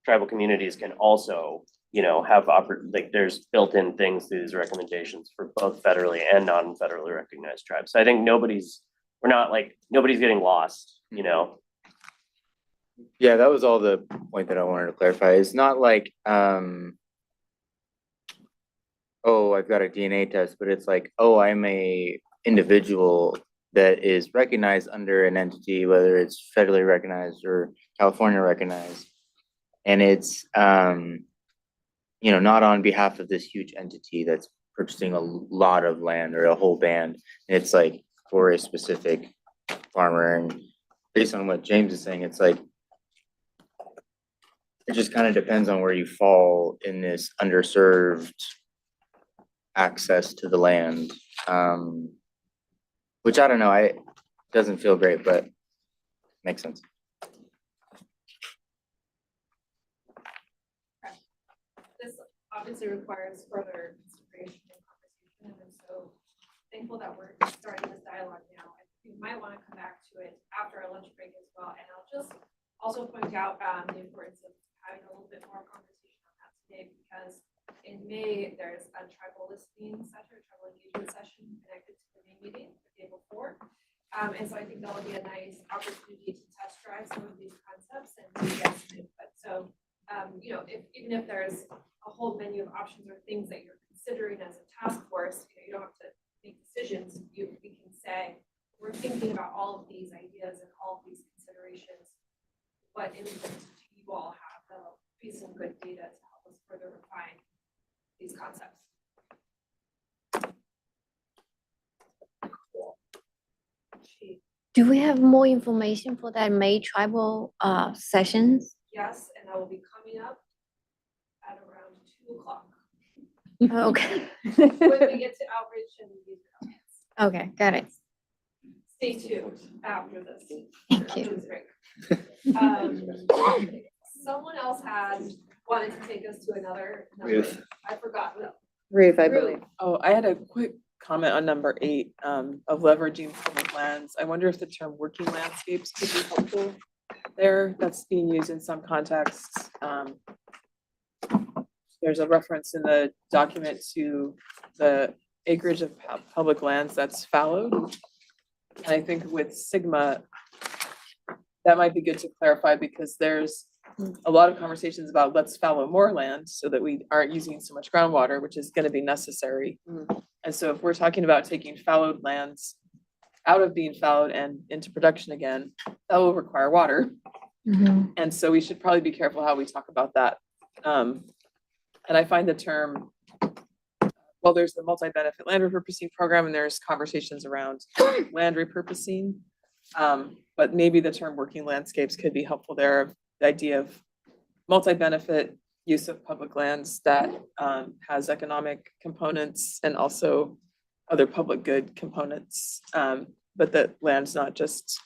[SPEAKER 4] tribal communities can also, you know, have like there's built-in things through these recommendations for both federally and non-federally recognized tribes. So I think nobody's getting lost, you know?
[SPEAKER 5] Yeah, that was all the point that I wanted to clarify. It's not like, oh, I've got a DNA test, but it's like, oh, I'm a individual that is recognized under an entity, whether it's federally recognized or California recognized. And it's, you know, not on behalf of this huge entity that's purchasing a lot of land or a whole band. It's like for a specific farmer. And based on what James is saying, it's like, it just kind of depends on where you fall in this underserved access to the land. Which I don't know, doesn't feel great, but makes sense.
[SPEAKER 1] This obviously requires further consideration and conversation, and so thankful that we're starting this dialogue now. I think we might want to come back to it after our lunch break as well, and I'll just also point out the importance of having a little bit more conversation on that today, because in May, there's a tribal listening session, tribal engagement session connected to the May meeting the day before. And so I think that will be a nice opportunity to test drive some of these concepts and to get some input. So, you know, even if there's a whole menu of options or things that you're considering as a task force, you don't have to make decisions. We can say, we're thinking about all of these ideas and all of these considerations. What input do you all have? That'll be some good data to help us further refine these concepts.
[SPEAKER 13] Do we have more information for that May tribal sessions?
[SPEAKER 1] Yes, and that will be coming up at around 2 o'clock.
[SPEAKER 13] Okay.
[SPEAKER 1] When we get to outreach and review comments.
[SPEAKER 13] Okay, got it.
[SPEAKER 1] Stay tuned after this.
[SPEAKER 13] Thank you.
[SPEAKER 1] This break. Someone else wanted to take us to another number.
[SPEAKER 2] Ruth.
[SPEAKER 1] I forgot.
[SPEAKER 6] Ruth, I
[SPEAKER 1] Ruth.
[SPEAKER 6] believe.
[SPEAKER 9] Oh, I had a quick comment on number 8, of leveraging public lands. I wonder if the term working landscapes could be helpful there. That's being used in some contexts. There's a reference in the document to the acreage of public lands that's fallowed. And I think with Sigma, that might be good to clarify, because there's a lot of conversations about let's fallow more land so that we aren't using so much groundwater, which is going to be necessary. And so if we're talking about taking fallowed lands out of being fallowed and into production again, that will require water. And so we should probably be careful how we talk about that. And I find the term, well, there's the multi-benefit land repurposing program, and there's conversations around land repurposing. But maybe the term working landscapes could be helpful there. The idea of multi-benefit use of public lands that has economic components and also other public good components, but that land's not just,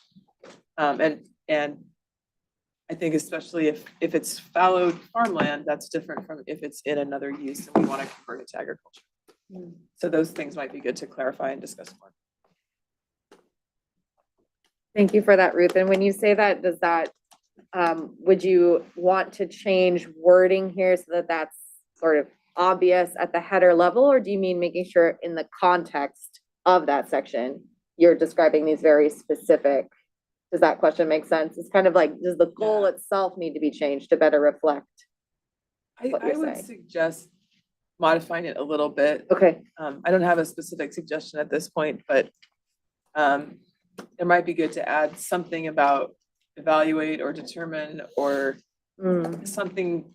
[SPEAKER 9] and I think especially if it's fallowed farmland, that's different from if it's in another use and we want to convert it to agriculture. So those things might be good to clarify and discuss more.
[SPEAKER 6] Thank you for that, Ruth. And when you say that, does that, would you want to change wording here so that that's sort of obvious at the header level? Or do you mean making sure in the context of that section, you're describing these very specific? Does that question make sense? It's kind of like, does the goal itself need to be changed to better reflect what
[SPEAKER 9] I
[SPEAKER 6] you're
[SPEAKER 9] would
[SPEAKER 6] saying?
[SPEAKER 9] suggest modifying it a little bit.
[SPEAKER 6] Okay.
[SPEAKER 9] I don't have a specific suggestion at this point, but it might be good to add something about evaluate or determine or something,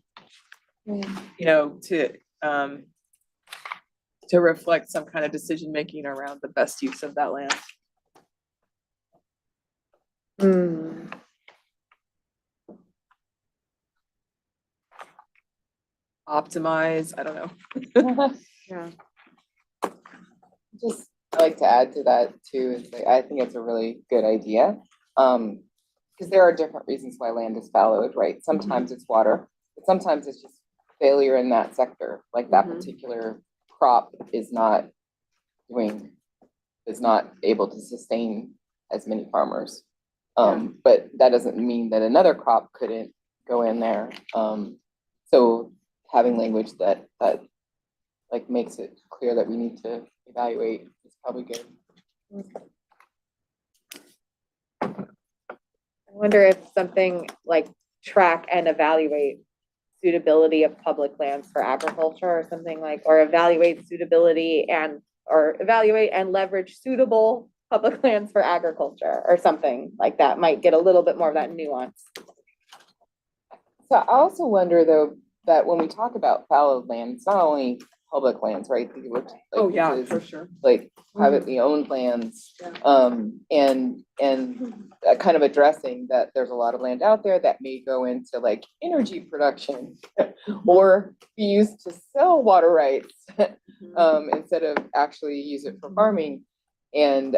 [SPEAKER 9] you know, to to reflect some kind of decision-making around the best use of that land. Optimize, I don't know.
[SPEAKER 6] Yeah.
[SPEAKER 8] Just I like to add to that too, is like, I think it's a really good idea. Because there are different reasons why land is fallowed, right? Sometimes it's water, but sometimes it's just failure in that sector, like that particular crop is not able to sustain as many farmers. But that doesn't mean that another crop couldn't go in there. So having language that like makes it clear that we need to evaluate is probably good.
[SPEAKER 6] I wonder if something like track and evaluate suitability of public lands for agriculture or something like, or evaluate suitability or evaluate and leverage suitable public lands for agriculture or something like that might get a little bit more of that nuance.
[SPEAKER 8] So I also wonder though, that when we talk about fallowed land, it's not only public lands, right? You look like,
[SPEAKER 9] Oh, yeah,
[SPEAKER 8] this is,
[SPEAKER 9] for sure.
[SPEAKER 8] like privately owned lands, and kind of addressing that there's a lot of land out there that may go into like energy production or be used to sell water rights instead of actually use it for farming. And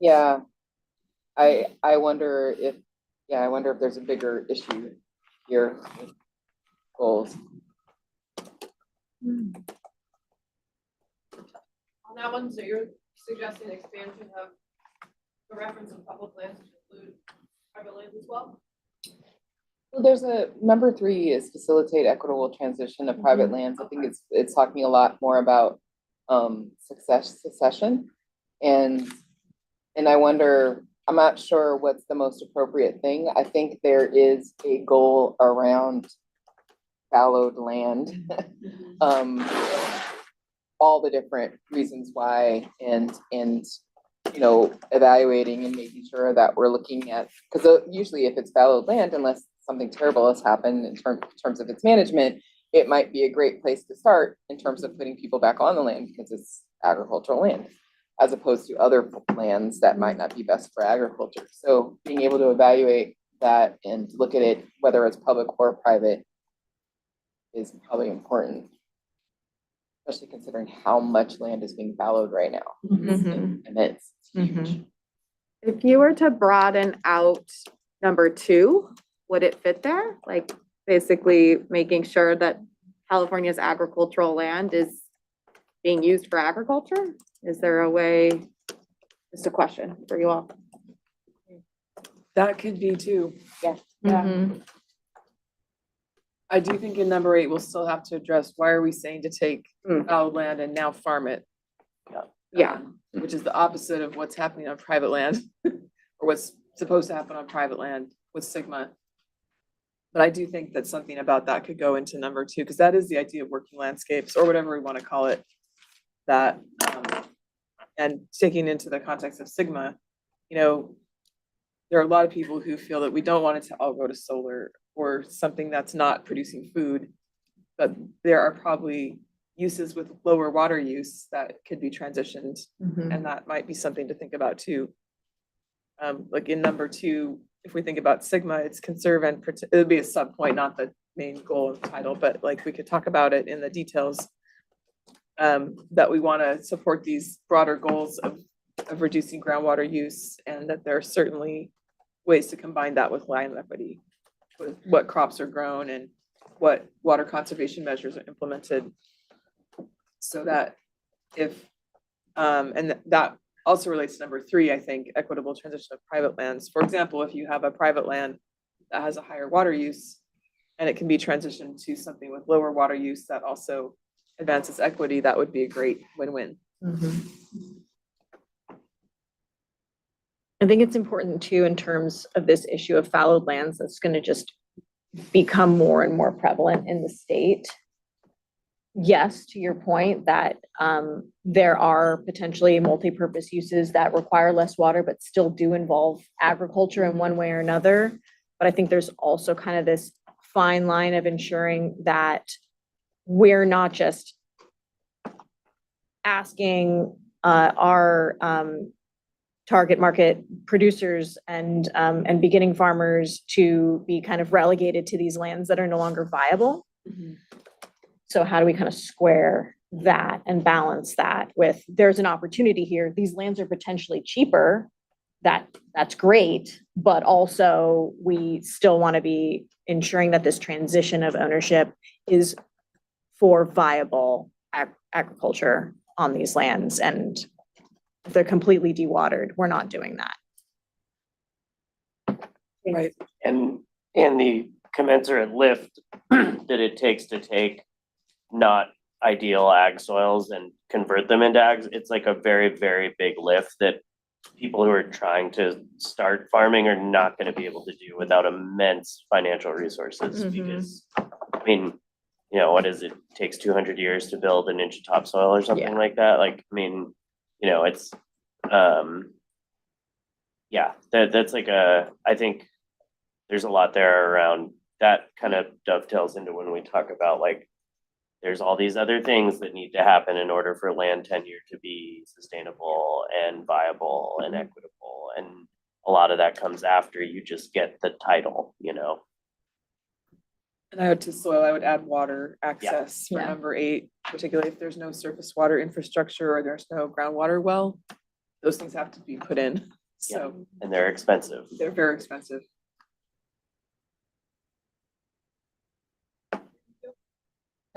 [SPEAKER 8] yeah, I wonder if there's a bigger issue here with goals.
[SPEAKER 1] On that one, so you're suggesting expansion of the reference of public lands to include private lands as well?
[SPEAKER 8] Well, there's number 3 is facilitate equitable transition of private lands. I think it's talking a lot more about succession, and I wonder, I'm not sure what's the most appropriate thing. I think there is a goal around fallowed land, all the different reasons why, and evaluating and making sure that we're looking at, because usually if it's fallowed land, unless something terrible has happened in terms of its management, it might be a great place to start in terms of putting people back on the land because it's agricultural land, as opposed to other lands that might not be best for agriculture. So being able to evaluate that and look at it, whether it's public or private, is probably important, especially considering how much land is being fallowed right now. It's immense, it's huge.
[SPEAKER 6] If you were to broaden out number 2, would it fit there? Like basically making sure that California's agricultural land is being used for agriculture? Is there a way, just a question for you all?
[SPEAKER 9] That could be too.
[SPEAKER 6] Yeah.
[SPEAKER 9] I do think in number 8, we'll still have to address, why are we saying to take fallowed land and now farm it?
[SPEAKER 6] Yeah.
[SPEAKER 9] Which is the opposite of what's happening on private land or what's supposed to happen on private land with Sigma. But I do think that something about that could go into number 2, because that is the idea of working landscapes or whatever we want to call it. That, and taking into the context of Sigma, there are a lot of people who feel that we don't want it to all go to solar or something that's not producing food. But there are probably uses with lower water use that could be transitioned, and that might be something to think about too. Like in number 2, if we think about Sigma, it's conserve and protect. It would be a sub point, not the main goal of the title, but like we could talk about it in the details. That we want to support these broader goals of reducing groundwater use, and that there are certainly ways to combine that with land equity, with what crops are grown and what water conservation measures are implemented. So that if, and that also relates to number 3, I think, equitable transition of private lands. For example, if you have a private land that has a higher water use and it can be transitioned to something with lower water use that also advances equity, that would be a great win-win.
[SPEAKER 7] I think it's important too, in terms of this issue of fallowed lands, that's going to just become more and more prevalent in the state. Yes, to your point that there are potentially multi-purpose uses that require less water, but still do involve agriculture in one way or another. But I think there's also kind of this fine line of ensuring that we're not just asking our target market producers and beginning farmers to be kind of relegated to these lands that are no longer viable. So how do we kind of square that and balance that with, there's an opportunity here, these lands are potentially cheaper, that's great, but also we still want to be ensuring that this transition of ownership is for viable agriculture on these lands, and if they're completely dewatered, we're not doing that.
[SPEAKER 9] Right.
[SPEAKER 4] And the commensurate lift that it takes to take not ideal ag soils and convert them into ags, it's like a very, very big lift that people who are trying to start farming are not gonna be able to do without immense financial resources, because, I mean, you know, what is it, takes 200 years to build an inch of topsoil or something like that, like, I mean, you know, it's, yeah, that's like I think there's a lot there around that. Kind of dovetails into when we talk about like, there's all these other things that need to happen in order for land tenure to be sustainable and viable and equitable, and a lot of that comes after you just get the title, you know.
[SPEAKER 9] And I would to soil, I would add water access for
[SPEAKER 8] Yeah.
[SPEAKER 9] number 8, particularly if there's no surface water infrastructure or there's no groundwater well. Those things have to be put in, so
[SPEAKER 4] And they're expensive.
[SPEAKER 9] they're very expensive.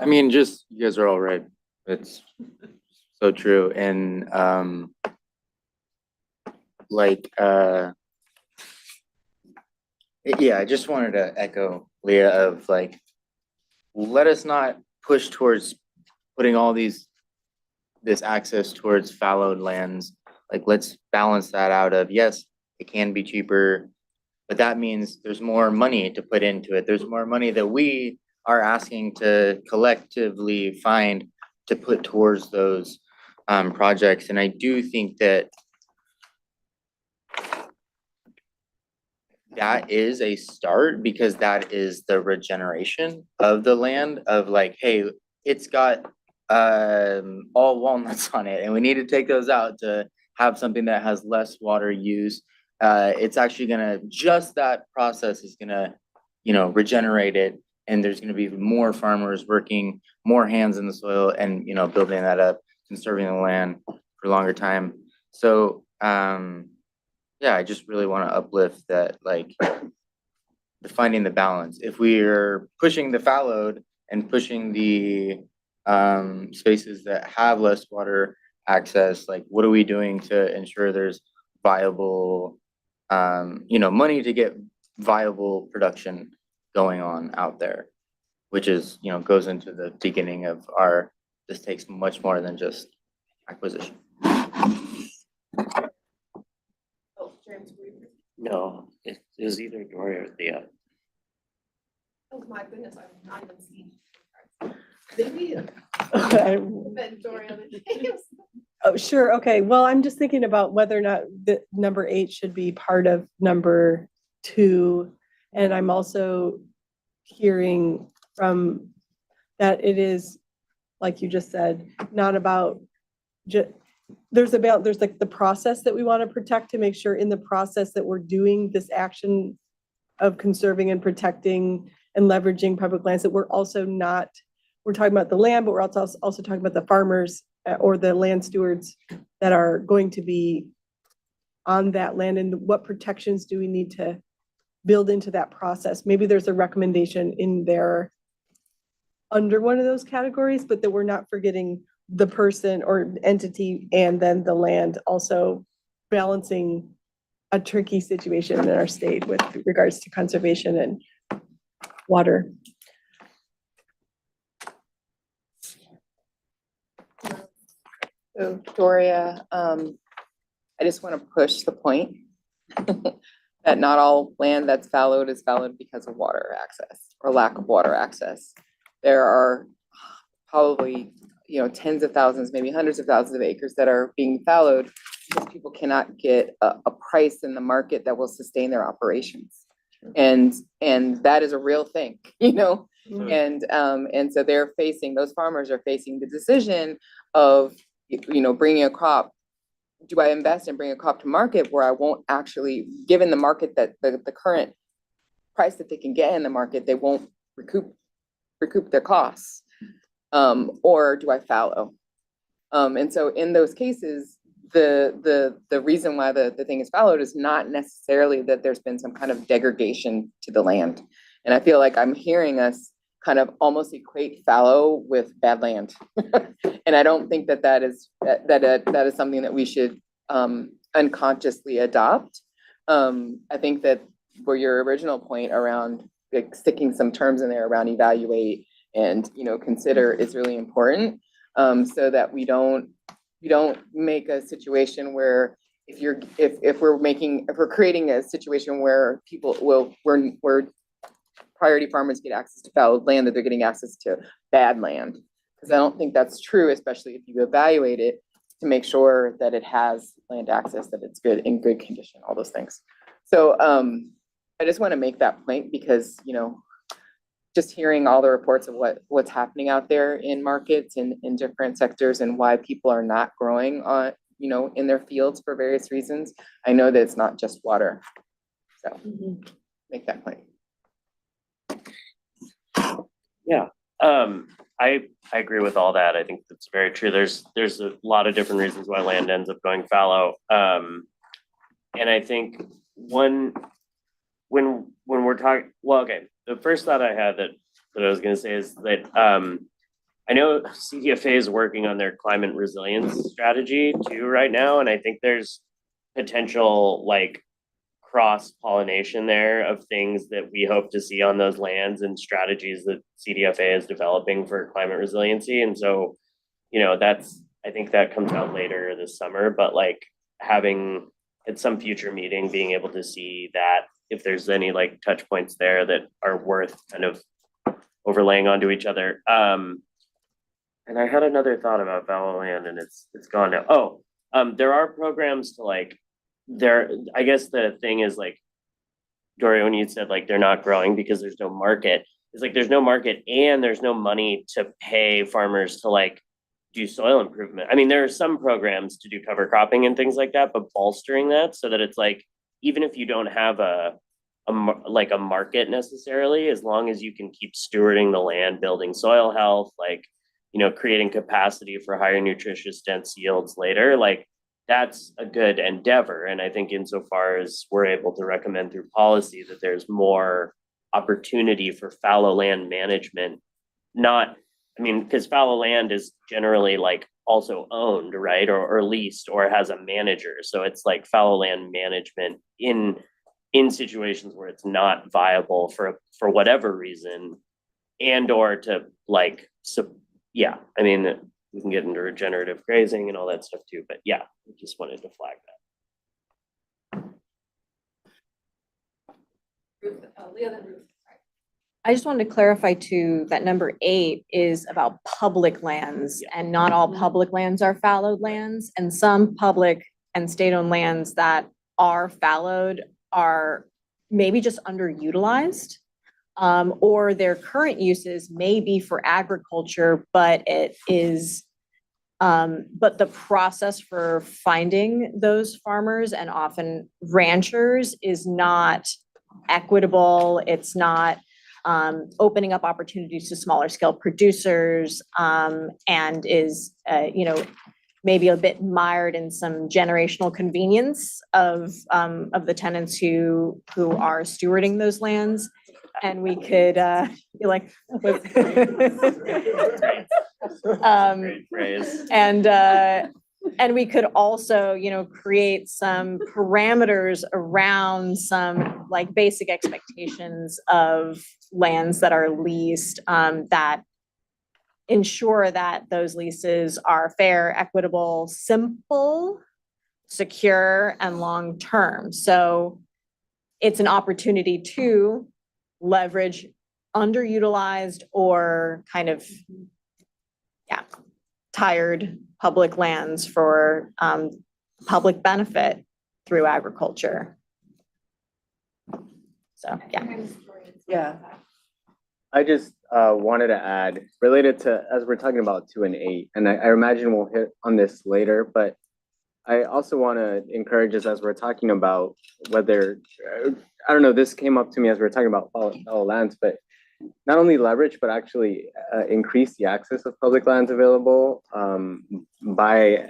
[SPEAKER 5] I mean, just, you guys are all right. It's so true. And, like, yeah, I just wanted to echo Leah of like, let us not push towards putting all this access towards fallowed lands. Like, let's balance that out of, yes, it can be cheaper, but that means there's more money to put into it. There's more money that we are asking to collectively find to put towards those projects. And I do think that that is a start, because that is the regeneration of the land of like, hey, it's got all walnuts on it and we need to take those out to have something that has less water use. It's actually gonna, just that process is gonna, you know, regenerate it, and there's gonna be more farmers working, more hands in the soil, and, you know, building that up, conserving the land for a longer time. So yeah, I just really want to uplift that, like, finding the balance. If we're pushing the fallowed and pushing the spaces that have less water access, like, what are we doing to ensure there's viable, you know, money to get viable production going on out there, which is, you know, goes into the beginning of our, this takes much more than just acquisition.
[SPEAKER 4] No, it is either Dory or Leah.
[SPEAKER 1] Oh my goodness, I've not even seen. Maybe Victoria the names.
[SPEAKER 3] Oh, sure. Okay. Well, I'm just thinking about whether or not the number 8 should be part of number 2. And I'm also hearing from that it is, like you just said, not about just, there's like the process that we want to protect, to make sure in the process that we're doing this action of conserving and protecting and leveraging public lands, that we're also not, we're talking about the land, but we're also talking about the farmers or the land stewards that are going to be on that land, and what protections do we need to build into that process. Maybe there's a recommendation in there under one of those categories, but that we're not forgetting the person or entity and then the land, also balancing a tricky situation in our state with regards to conservation and water.
[SPEAKER 8] So Doria, I just want to push the point that not all land that's fallowed is fallowed because of water access or lack of water access. There are probably, you know, tens of thousands, maybe hundreds of thousands of acres that are being fallowed because people cannot get a price in the market that will sustain their operations. And that is a real thing, you know, And so those farmers are facing the decision of, bringing a crop. Do I invest and bring a crop to market where I won't actually, given the market that the current price that they can get in the market, they won't recoup their costs? Or do I fallow? And so in those cases, the reason why the thing is fallowed is not necessarily that there's been some kind of degradation to the land. And I feel like I'm hearing us kind of almost equate fallow with bad land. And I don't think that is something that we should unconsciously adopt. I think that for your original point around like sticking some terms in there around evaluate and consider is really important, so that we don't make a situation where if we're creating a situation where where priority farmers get access to fallowed land, that they're getting access to bad land. Because I don't think that's true, especially if you evaluate it to make sure that it has land access, that it's in good condition, all those things. So I just want to make that point because, just hearing all the reports of what's happening out there in markets and in different sectors and why people are not growing on, in their fields for various reasons. I know that it's not just water. So make that point.
[SPEAKER 4] Yeah, I agree with all that. I think that's very true. There's a lot of different reasons why land ends up going fallow. And I think when we're talking, well, okay, the first thought I had that I was gonna say is that I know CDFA is working on their climate resilience strategy too right now, and I think there's potential like cross-pollination there of things that we hope to see on those lands and strategies that CDFA is developing for climate resiliency. And so, I think that comes out later this summer, but like having at some future meeting, being able to see that if there's any like touch points there that are worth kind of overlaying onto each other. And I had another thought about fallow land and it's gone now. There are programs to like, I guess the thing is like, Dory, when you said like they're not growing because there's no market, it's like there's no market and there's no money to pay farmers to like do soil improvement. I mean, there are some programs to do cover cropping and things like that, but bolstering that so that it's like, even if you don't have a market necessarily, as long as you can keep stewarding the land, building soil health, like, creating capacity for higher nutritious dense yields later, like that's a good endeavor. And I think insofar as we're able to recommend through policy that there's more opportunity for fallow land management, because fallow land is generally like also owned, right? Or leased or has a manager. So it's like fallow land management in situations where it's not viable for whatever reason, and or to like, we can get into regenerative grazing and all that stuff too, but yeah, I just wanted to flag that.
[SPEAKER 7] I just wanted to clarify too, that number 8 is about public lands and not all public lands are fallowed lands, and some public and state-owned lands that are fallowed are maybe just underutilized. Or their current uses may be for agriculture, but it is, but the process for finding those farmers and often ranchers is not equitable. It's not opening up opportunities to smaller scale producers, and is, maybe a bit mired in some generational convenience of the tenants who are stewarding those lands. And we could be like,
[SPEAKER 4] Great phrase.
[SPEAKER 7] and we could also, create some parameters around some like basic expectations of lands that are leased, that ensure that those leases are fair, equitable, simple, secure, and long-term. So it's an opportunity to leverage underutilized or kind of, tired public lands for public benefit through agriculture. So, yeah.
[SPEAKER 9] Yeah.
[SPEAKER 12] I just wanted to add, related to, as we're talking about 2 and 8, and I imagine we'll hit on this later, but I also want to encourage us as we're talking about whether, I don't know, this came up to me as we are talking about fallow lands, but not only leverage, but actually increase the access of public lands available by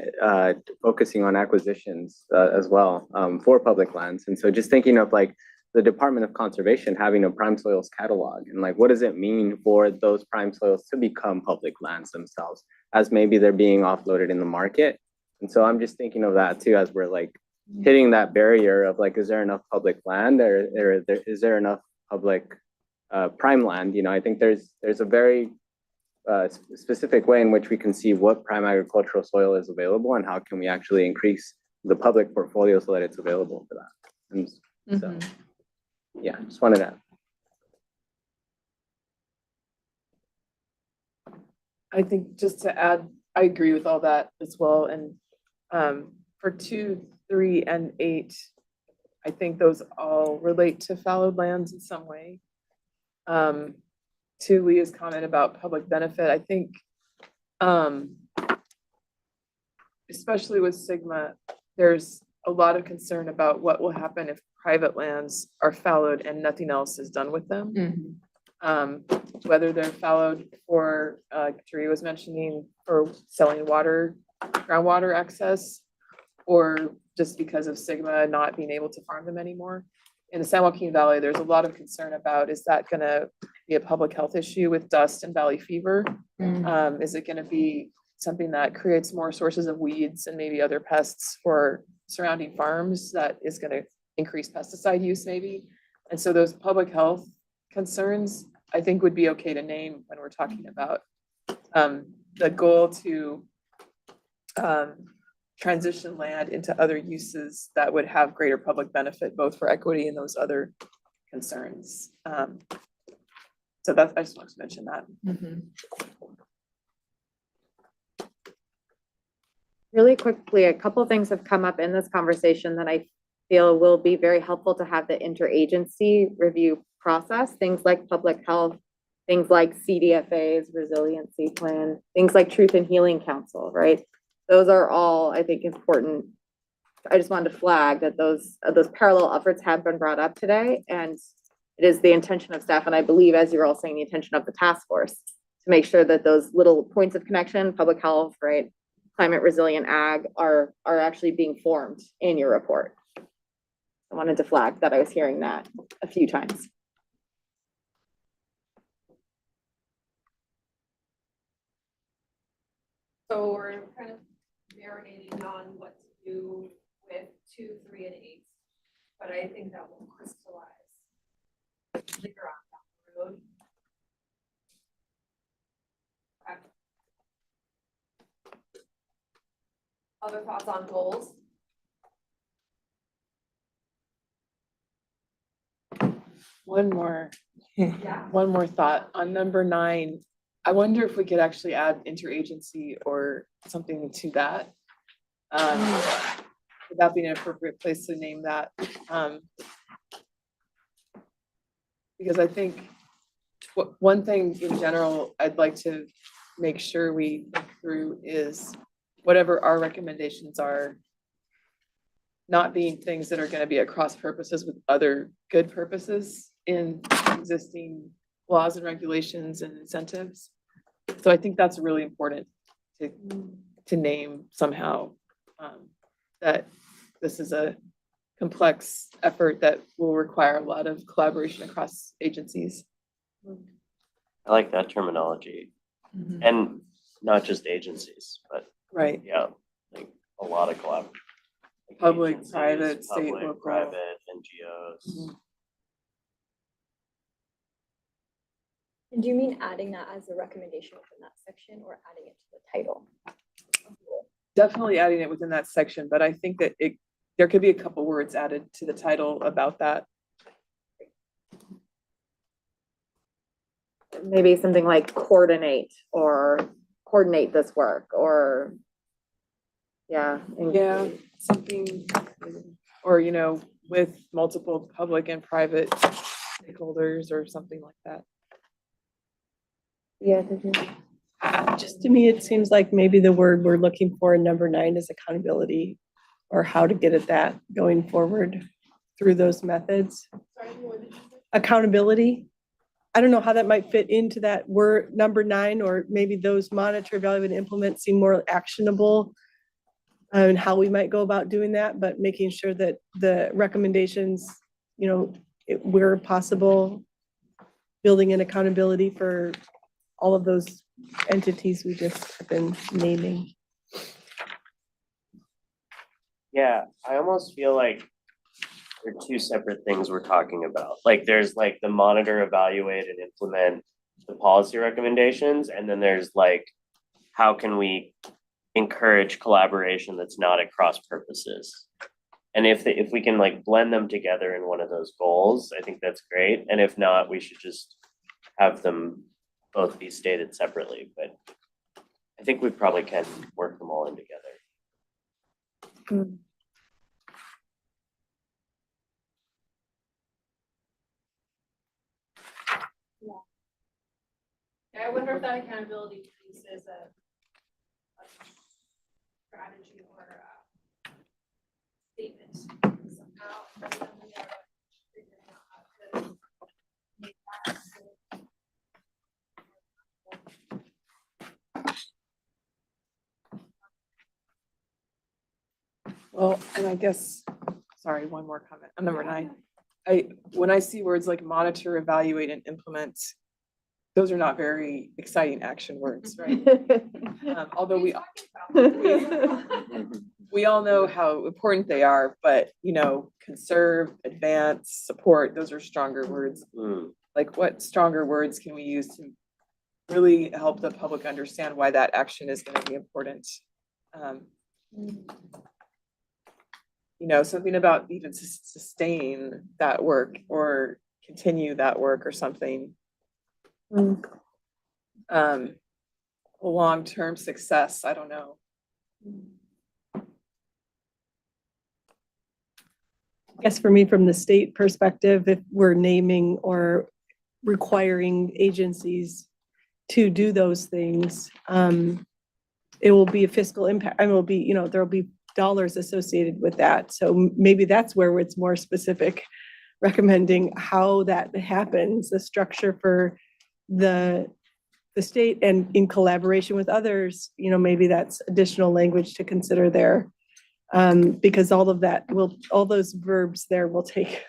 [SPEAKER 12] focusing on acquisitions as well for public lands. And so just thinking of like the Department of Conservation having a prime soils catalog and like, what does it mean for those prime soils to become public lands themselves as maybe they're being offloaded in the market? And so I'm just thinking of that too, as we're like hitting that barrier of like, is there enough public land or is there enough public prime land? You know, I think there's a very specific way in which we can see what prime agricultural soil is available and how can we actually increase the public portfolio so that it's available for that. And so, yeah, just wanted to.
[SPEAKER 9] I think just to add, I agree with all that as well. And for 2, 3, and 8, I think those all relate to fallowed lands in some way. To Leah's comment about public benefit, I think, especially with Sigma, there's a lot of concern about what will happen if private lands are fallowed and nothing else is done with them. Whether they're fallowed for, Terry was mentioning, for selling water, groundwater access, or just because of Sigma not being able to farm them anymore. In the San Joaquin Valley, there's a lot of concern about, is that gonna be a public health issue with dust and valley fever? Is it gonna be something that creates more sources of weeds and maybe other pests for surrounding farms that is gonna increase pesticide use maybe? And so those public health concerns, I think would be okay to name when we're talking about the goal to transition land into other uses that would have greater public benefit, both for equity and those other concerns. So that's, I just wanted to mention that.
[SPEAKER 6] Really quickly, a couple of things have come up in this conversation that I feel will be very helpful to have the interagency review process, things like public health, things like CDFA's resiliency plan, things like Truth and Healing Council, right? Those are all, I think, important. I just wanted to flag that those parallel efforts have been brought up today, and it is the intention of staff, and I believe, as you're all saying, the intention of the task force to make sure that those little points of connection, public health, right, climate resilient ag, are actually being formed in your report. I wanted to flag that I was hearing that a few times.
[SPEAKER 1] So we're kind of marinating on what to do with 2, 3, and 8, but I think that will crystallize later on down the road. Okay. Other thoughts on goals?
[SPEAKER 9] One more
[SPEAKER 1] Yeah.
[SPEAKER 9] thought on number 9. I wonder if we could actually add interagency or something to that. Would that be an appropriate place to name that? Because I think one thing in general I'd like to make sure we think through is whatever our recommendations are, not being things that are going to be at cross purposes with other good purposes in existing laws and regulations and incentives. So I think that's really important to name somehow, that this is a complex effort that will require a lot of collaboration across agencies.
[SPEAKER 4] I like that terminology, and not just agencies, but
[SPEAKER 9] Right.
[SPEAKER 4] yeah, like a lot of collaboration. Like
[SPEAKER 9] Public,
[SPEAKER 4] agencies,
[SPEAKER 9] private, state,
[SPEAKER 4] public,
[SPEAKER 9] local.
[SPEAKER 4] private, NGOs.
[SPEAKER 10] And do you mean adding that as a recommendation within that section or adding it to the title?
[SPEAKER 9] Definitely adding it within that section, but I think that there could be a couple words added to the title about that.
[SPEAKER 6] Maybe something like coordinate this work, or
[SPEAKER 9] Something, or, with multiple public and private stakeholders or something like that.
[SPEAKER 8] Yeah.
[SPEAKER 3] Just to me, it seems like maybe the word we're looking for in number 9 is accountability, or how to get at that going forward through those methods. Accountability. I don't know how that might fit into that word number 9, or maybe those monitor, evaluate, and implement seem more actionable. And how we might go about doing that, but making sure that the recommendations, where possible, building in accountability for all of those entities we just have been naming.
[SPEAKER 4] Yeah, I almost feel like they're two separate things we're talking about. Like there's like the monitor, evaluate, and implement the policy recommendations, and then there's like, how can we encourage collaboration that's not at cross purposes? And if we can like blend them together in one of those goals, I think that's great. And if not, we should just have them both be stated separately, but I think we probably can work them all in together.
[SPEAKER 1] Yeah, I wonder if that accountability piece is a strategy or a statement somehow. And then we are figuring out how to make that
[SPEAKER 9] Well, and I guess, sorry, one more comment on number 9. When I see words like monitor, evaluate, and implement, those are not very exciting action words, right? Although we all know how important they are, but conserve, advance, support, those are stronger words. Like what stronger words can we use to really help the public understand why that action is going to be important? Something about even sustain that work or continue that work or something. Long-term success, I don't know.
[SPEAKER 3] I guess for me, from the state perspective, if we're naming or requiring agencies to do those things, it will be a fiscal impact. It will be, there will be dollars associated with that. So maybe that's where it's more specific, recommending how that happens, the structure for the state and in collaboration with others, maybe that's additional language to consider there. Because all those verbs there will take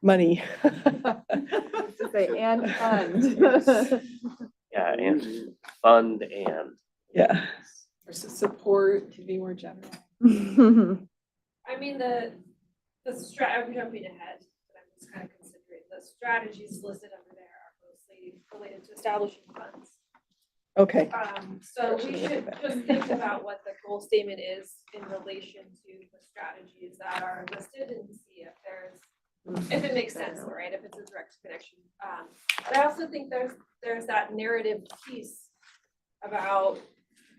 [SPEAKER 3] money.
[SPEAKER 6] To say and fund.
[SPEAKER 4] Yeah, and fund and.
[SPEAKER 3] Yeah.
[SPEAKER 9] Versus support to be more general.
[SPEAKER 1] I mean, I'm jumping ahead, but I'm just kind of considering the strategies listed under there are mostly related to establishing funds.
[SPEAKER 3] Okay.
[SPEAKER 1] So we should just think about what the goal statement is in relation to the strategies that are listed and see if it makes sense, right? If it's a direct connection. But I also think there's that narrative piece about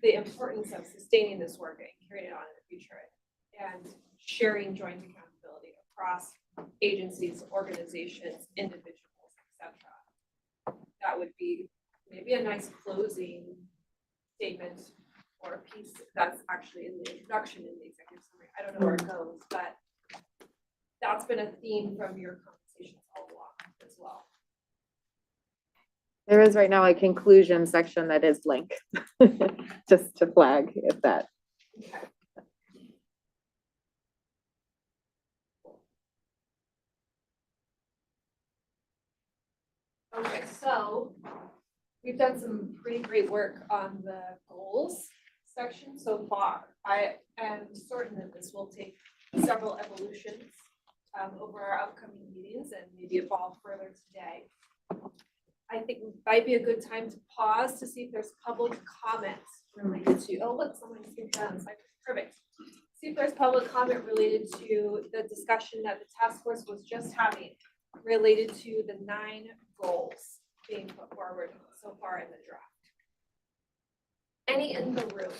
[SPEAKER 1] the importance of sustaining this work and carrying it on in the future and sharing joint accountability across agencies, organizations, individuals, etc. That would be maybe a nice closing statement or a piece that's actually in the introduction in the executive summary. I don't know where it goes, but that's been a theme from your conversations all along as well.
[SPEAKER 6] There is right now a conclusion section that is blank, just to flag if that.
[SPEAKER 1] Okay, so we've done some pretty great work on the goals section so far. I am certain that this will take several evolutions over our upcoming meetings and maybe evolve further today. I think it might be a good time to pause to see if there's public comments related to, oh, look, someone just came down. Perfect. See if there's public comment related to the discussion that the task force was just having related to the 9 goals being put forward so far in the draft. Any in the room?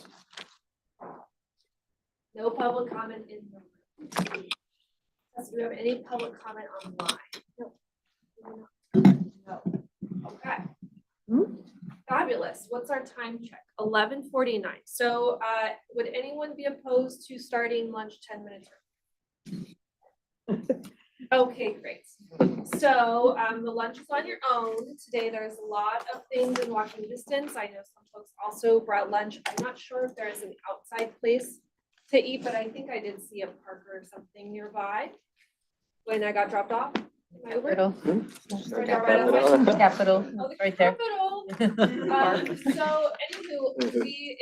[SPEAKER 1] No public comment in the room. Do we have any public comment online? No. No. Okay. what's our time check? 11:49. So, would anyone be opposed to starting lunch 10 minutes early? Okay, great. So, the lunch is on your own. Today, there's a lot of things in walking distance. I know some folks also brought lunch. I'm not sure if there's an outside place to eat, but I think I did see a park or something nearby when I got dropped off. in my Uber. Or right outside.
[SPEAKER 8] Capital,
[SPEAKER 1] Oh, the
[SPEAKER 8] right there.
[SPEAKER 1] Capitol. So anywho,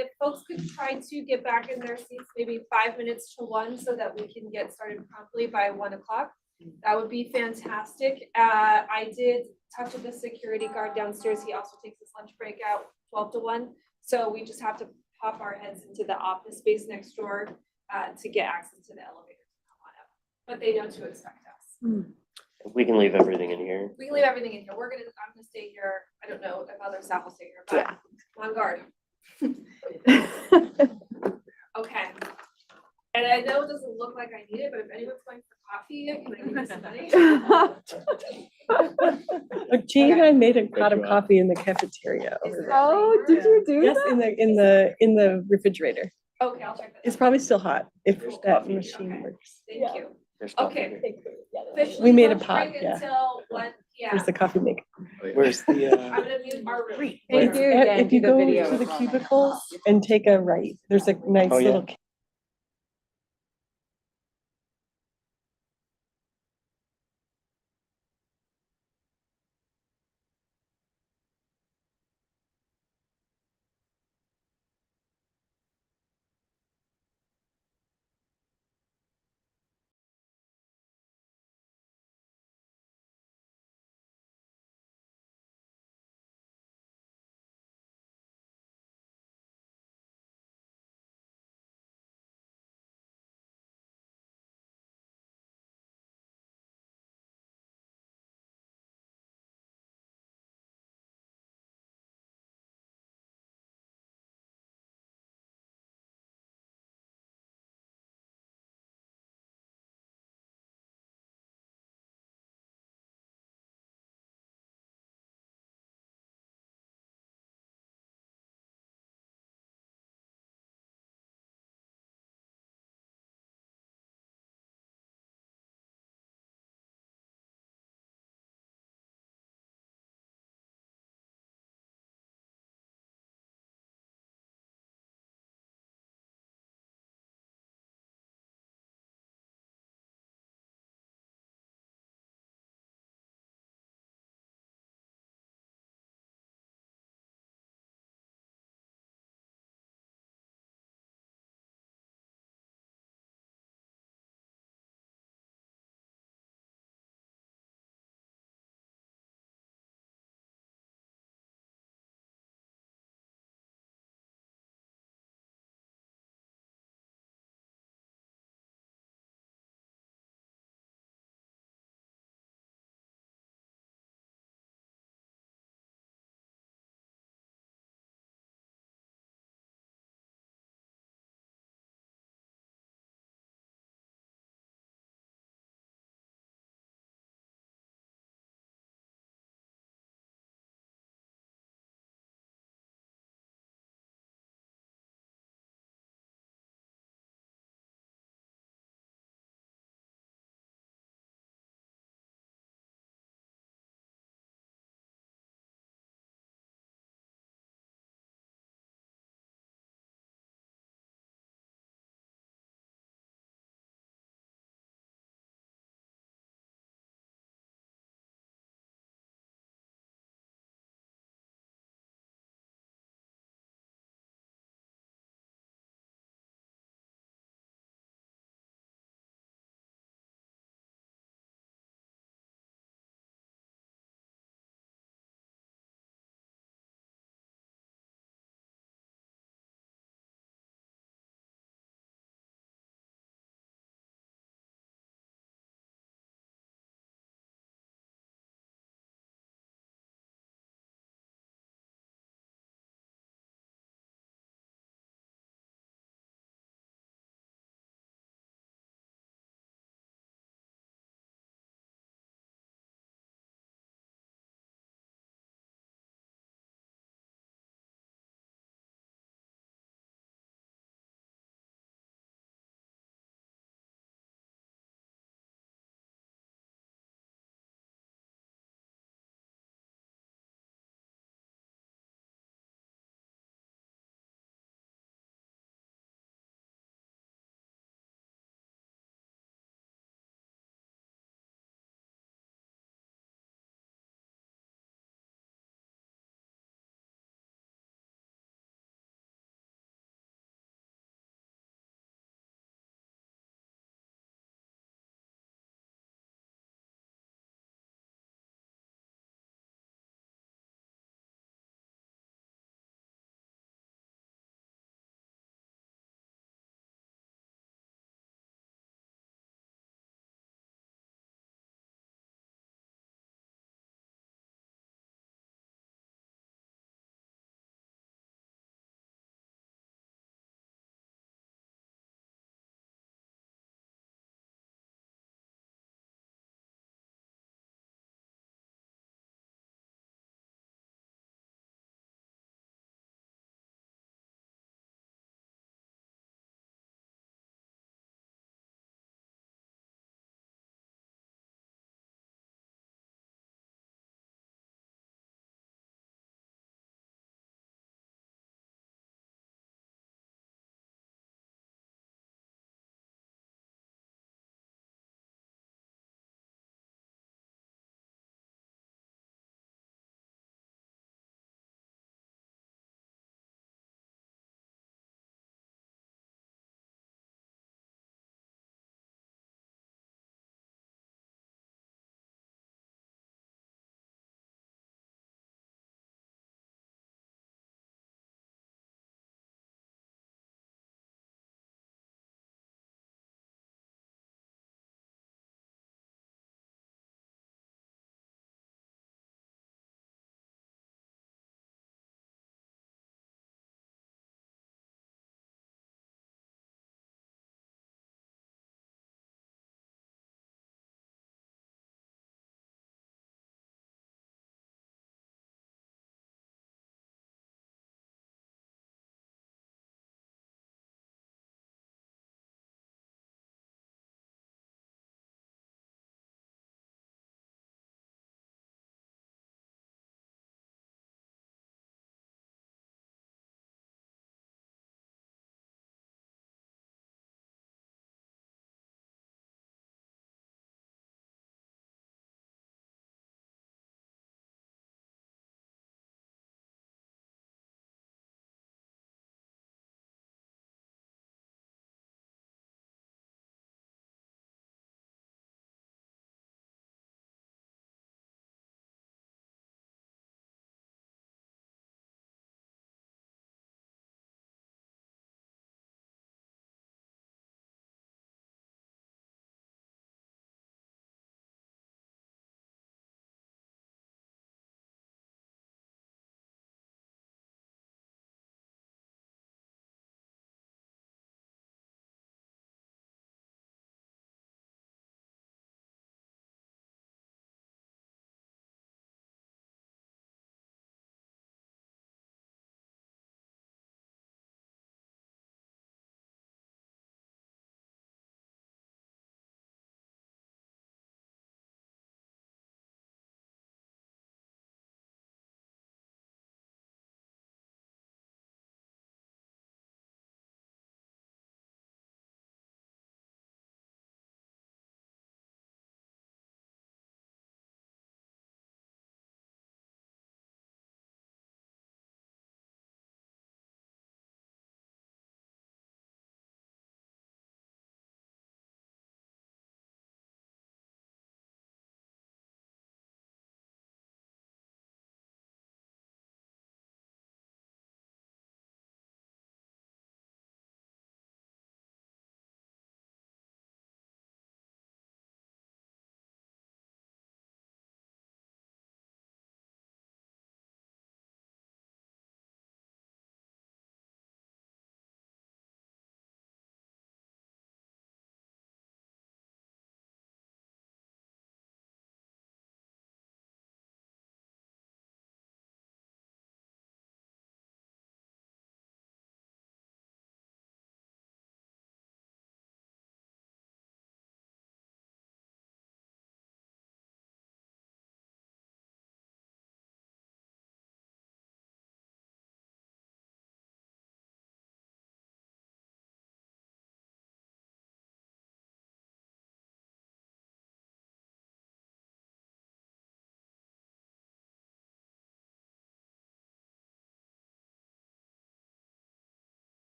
[SPEAKER 1] if folks could try to get back in their seats, maybe 5 minutes to 1, so that we can get started promptly by 1 o'clock. That would be fantastic. I did talk to the security guard downstairs. He also takes his lunch break out 12 to 1. So we just have to pop our heads into the office space next door to get access to the elevator to come on up. But they know to expect us.
[SPEAKER 4] We can leave everything in here.
[SPEAKER 1] We can leave everything in here. I'm gonna stay here. I don't know if other staff will stay here, but I'm on guard. Okay. And I know it doesn't look like I need it, but if anyone's going for coffee, can I give you some money?
[SPEAKER 3] Jane and I made a pot of coffee in the cafeteria over there.
[SPEAKER 6] Oh, did you do
[SPEAKER 3] Yes,
[SPEAKER 6] that?
[SPEAKER 3] in the refrigerator.
[SPEAKER 1] Okay, I'll check that.
[SPEAKER 3] It's probably still hot if
[SPEAKER 4] There's
[SPEAKER 3] that
[SPEAKER 4] coffee,
[SPEAKER 3] machine
[SPEAKER 1] okay.
[SPEAKER 3] works.
[SPEAKER 1] Thank you.
[SPEAKER 4] There's coffee
[SPEAKER 1] Okay.
[SPEAKER 4] here.
[SPEAKER 1] Officially
[SPEAKER 3] We made a
[SPEAKER 1] lunch
[SPEAKER 3] pot,
[SPEAKER 1] break
[SPEAKER 3] yeah.
[SPEAKER 1] Until 1 p.m.
[SPEAKER 3] There's the coffee maker.
[SPEAKER 11] Where's the,
[SPEAKER 1] I'm gonna mute our room.
[SPEAKER 6] Thank you again.
[SPEAKER 3] If you
[SPEAKER 6] Do the
[SPEAKER 3] go
[SPEAKER 6] video
[SPEAKER 3] to the
[SPEAKER 6] as well.
[SPEAKER 3] cubicles and take a right, there's a nice
[SPEAKER 11] Oh, yeah?
[SPEAKER 3] little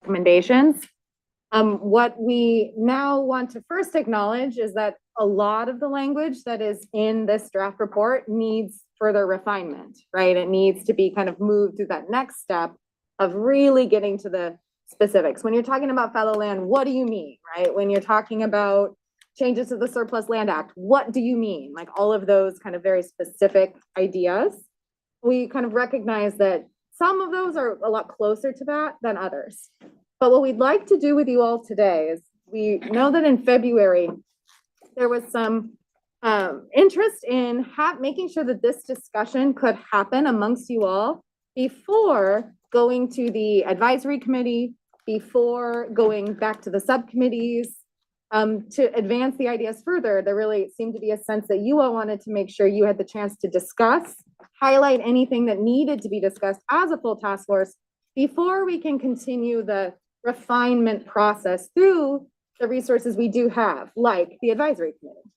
[SPEAKER 6] recommendations. What we now want to first acknowledge is that a lot of the language that is in this draft report needs further refinement, right? It needs to be kind of moved through that next step of really getting to the specifics. When you're talking about fallow land, what do you mean, right? When you're talking about changes to the Surplus Land Act, what do you mean? Like all of those kind of very specific ideas. We kind of recognize that some of those are a lot closer to that than others. But what we'd like to do with you all today is we know that in February, there was some interest in making sure that this discussion could happen amongst you all before going to the advisory committee, before going back to the subcommittees, to advance the ideas further. There really seemed to be a sense that you all wanted to make sure you had the chance to discuss, highlight anything that needed to be discussed as a full task force before we can continue the refinement process through the resources we do have, like the advisory committee.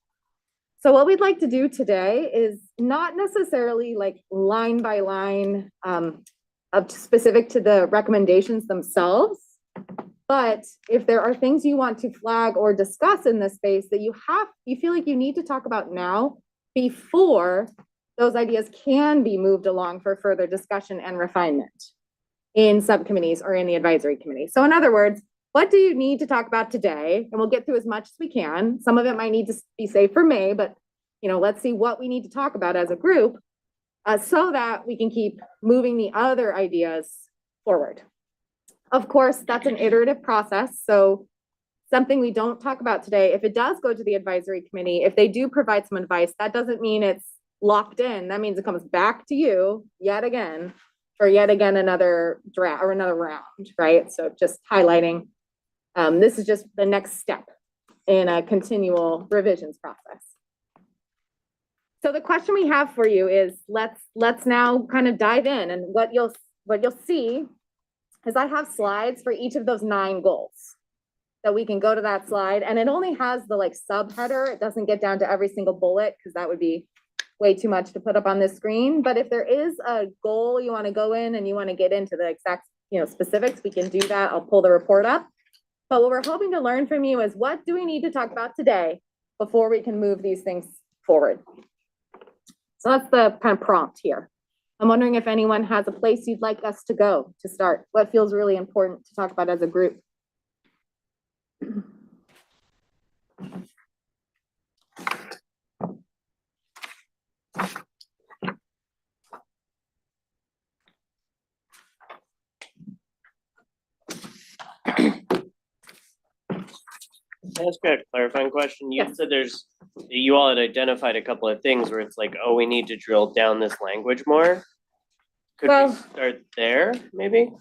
[SPEAKER 6] So what we'd like to do today is not necessarily like line by line specific to the recommendations themselves, but if there are things you want to flag or discuss in this space that you feel like you need to talk about now before those ideas can be moved along for further discussion and refinement in subcommittees or in the advisory committee. So in other words, what do you need to talk about today? And we'll get through as much as we can. Some of it might need to be saved for May, but let's see what we need to talk about as a group so that we can keep moving the other ideas forward. Of course, that's an iterative process. So something we don't talk about today, if it does go to the advisory committee, if they do provide some advice, that doesn't mean it's locked in. That means it comes back to you yet again for yet again another draft or another round, right? So just highlighting, this is just the next step in a continual revisions process. So the question we have for you is, let's now kind of dive in, and what you'll see is I have slides for each of those 9 goals. So we can go to that slide, and it only has the like subheader. It doesn't get down to every single bullet because that would be way too much to put up on this screen. But if there is a goal you want to go in and you want to get into the exact specifics, we can do that. I'll pull the report up. But what we're hoping to learn from you is, what do we need to talk about today before we can move these things forward? So that's the kind of prompt here. I'm wondering if anyone has a place you'd like us to go to start. What feels really important to talk about as a group?
[SPEAKER 4] Can I ask a clarifying question? You
[SPEAKER 6] Yes.
[SPEAKER 4] said you all had identified a couple of things where it's like, oh, we need to drill down this language more. Could we
[SPEAKER 6] Well-
[SPEAKER 4] start there, maybe?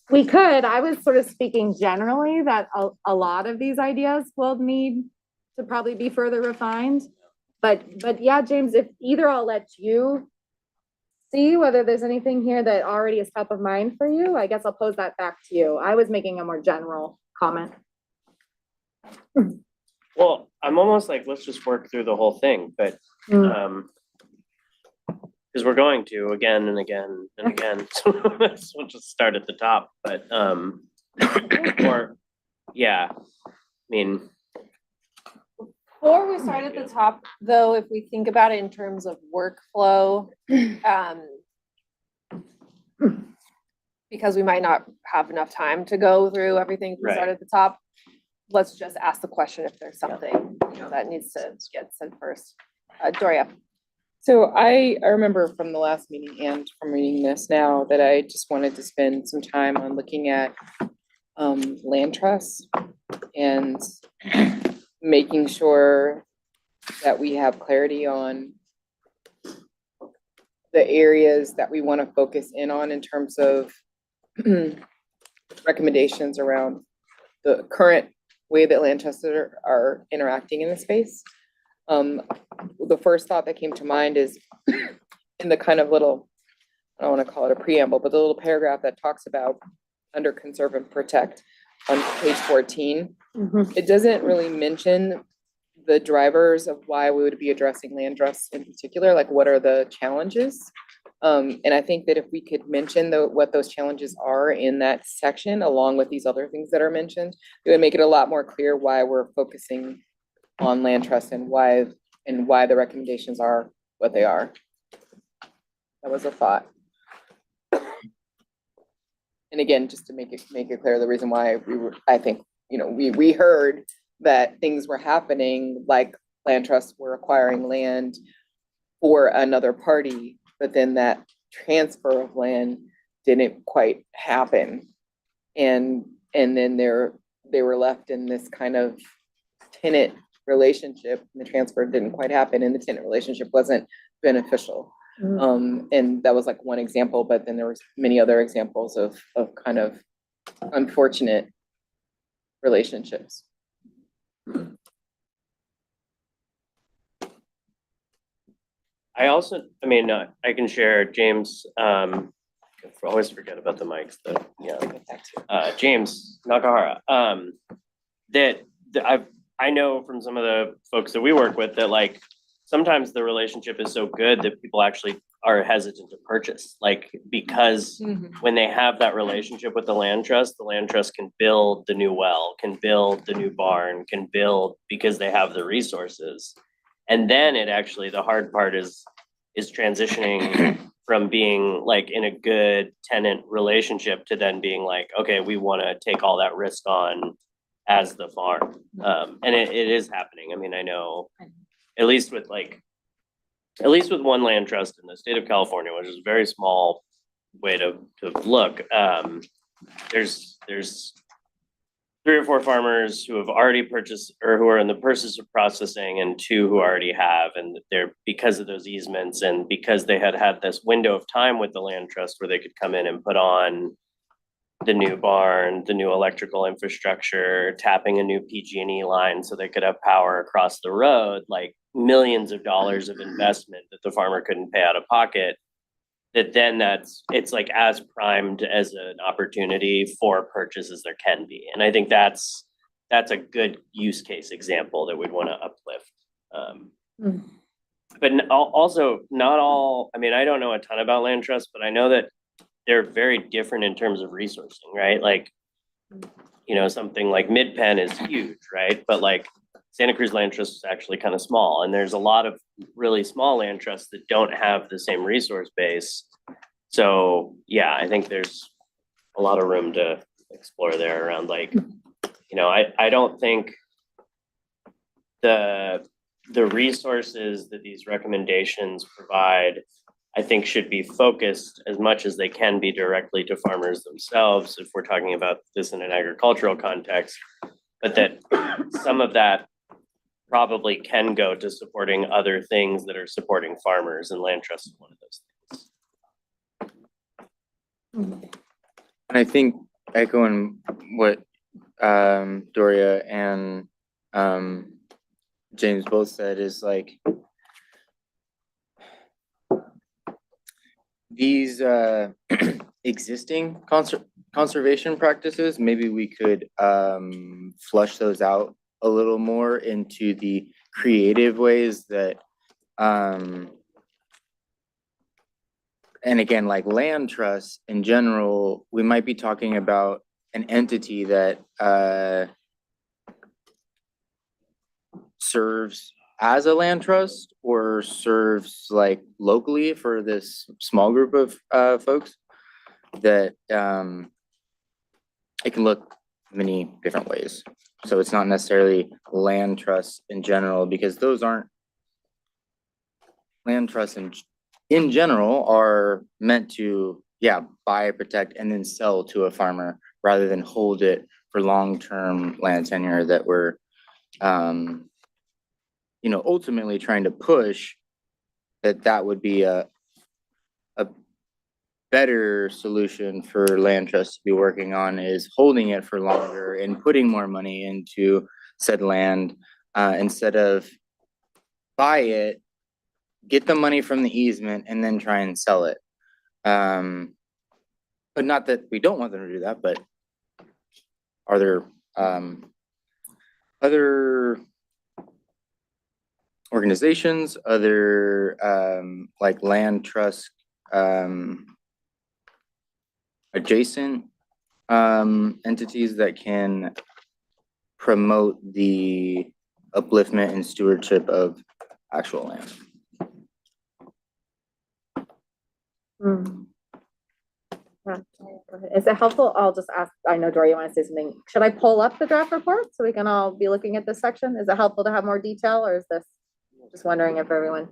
[SPEAKER 6] We could. I was sort of speaking generally that a lot of these ideas will need to probably be further refined. But yeah, James, if either I'll let you see whether there's anything here that already is top of mind for you. I guess I'll pose that back to you. I was making a more general comment.
[SPEAKER 4] Well, I'm almost like, let's just work through the whole thing, but because we're going to again and again and again. So we'll just start at the top, but or yeah, I mean.
[SPEAKER 1] Before we start at the top, though, if we think about it in terms of workflow, because we might not have enough time to go through everything from start
[SPEAKER 4] Right.
[SPEAKER 1] at the top, let's just ask the question if there's something that needs to get said first. Doria.
[SPEAKER 8] So I remember from the last meeting and from reading this now that I just wanted to spend some time on looking at land trusts and making sure that we have clarity on the areas that we want to focus in on in terms of recommendations around the current way that land trusts are interacting in the space. The first thought that came to mind is in the kind of little, I don't want to call it a preamble, but the little paragraph that talks about under conserve and protect on page 14. It doesn't really mention the drivers of why we would be addressing land trusts in particular, like what are the challenges And I think that if we could mention what those challenges are in that section, along with these other things that are mentioned, it would make it a lot more clear why we're focusing on land trust and why the recommendations are what they are. That was a thought. And again, just to make it clear, the reason why I think, we heard that things were happening, like land trusts were acquiring land for another party, but then that transfer of land didn't quite happen. And then they were left in this kind of tenant relationship, and the transfer didn't quite happen, and the tenant relationship wasn't beneficial. And that was like one example, but then there was many other examples of kind of unfortunate relationships.
[SPEAKER 4] I can share, James, I always forget about the mics, James Nakahara, I know from some of the folks that we work with that like, sometimes the relationship is so good that people actually are hesitant to purchase, like, because when they have that relationship with the land trust can build the new well, can build the new barn, can build because they have the resources. And then the hard part is transitioning from being like in a good tenant relationship to then being like, okay, we want to take all that risk on as the farm. And it is happening. I mean, I know at least with one land trust in the state of California, which is a very small way to look, there's 3 or 4 farmers who have already purchased or who are in the process of processing, and 2 who already have, and they're because of those easements and because they had this window of time with the land trust where they could come in and put on the new barn, the new electrical infrastructure, tapping a new PG&E line so they could have power across the road, like millions of dollars of investment that the farmer couldn't pay out of pocket, that then it's like as primed as an opportunity for purchase as there can be. And I think that's a good use case example that we'd want to uplift. But also not all, I mean, I don't know a ton about land trusts, but I know that they're very different in terms of resourcing, right? Like, something like Mid-Penn is huge, right? But like Santa Cruz Land Trust is actually kind of small, and there's a lot of really small land trusts that don't have the same resource base. So yeah, I think there's a lot of room to explore there around like, I don't think the resources that these recommendations provide, I think should be focused as much as they can be directly to farmers themselves, if we're talking about this in an agricultural context, but that some of that probably can go to supporting other things that are supporting farmers, and land trust is one of those things.
[SPEAKER 5] And I think echoing what Doria and James both said is like, these existing conservation practices, maybe we could flush those out a little more into the creative ways that and again, like land trusts in general, we might be talking about an entity that serves as a land trust or serves like locally for this small group of folks, that it can look many different ways. So it's not necessarily land trusts in general, because those aren't land trusts in general are meant to, buy, protect, and then sell to a farmer rather than hold it for long-term land tenure that we're ultimately trying to push that would be a better solution for land trusts to be working on, is holding it for longer and putting more money into said land instead of buy it, get the money from the easement, and then try and sell it. But not that we don't want them to do that, but are there other organizations, other like land trust adjacent entities that can promote the upliftment and stewardship of actual land.
[SPEAKER 6] Is it helpful? I'll just ask, I know Dory, you want to say something. Should I pull up the draft report so we can all be looking at this section? Is it helpful to have more detail, or is this, just wondering if everyone?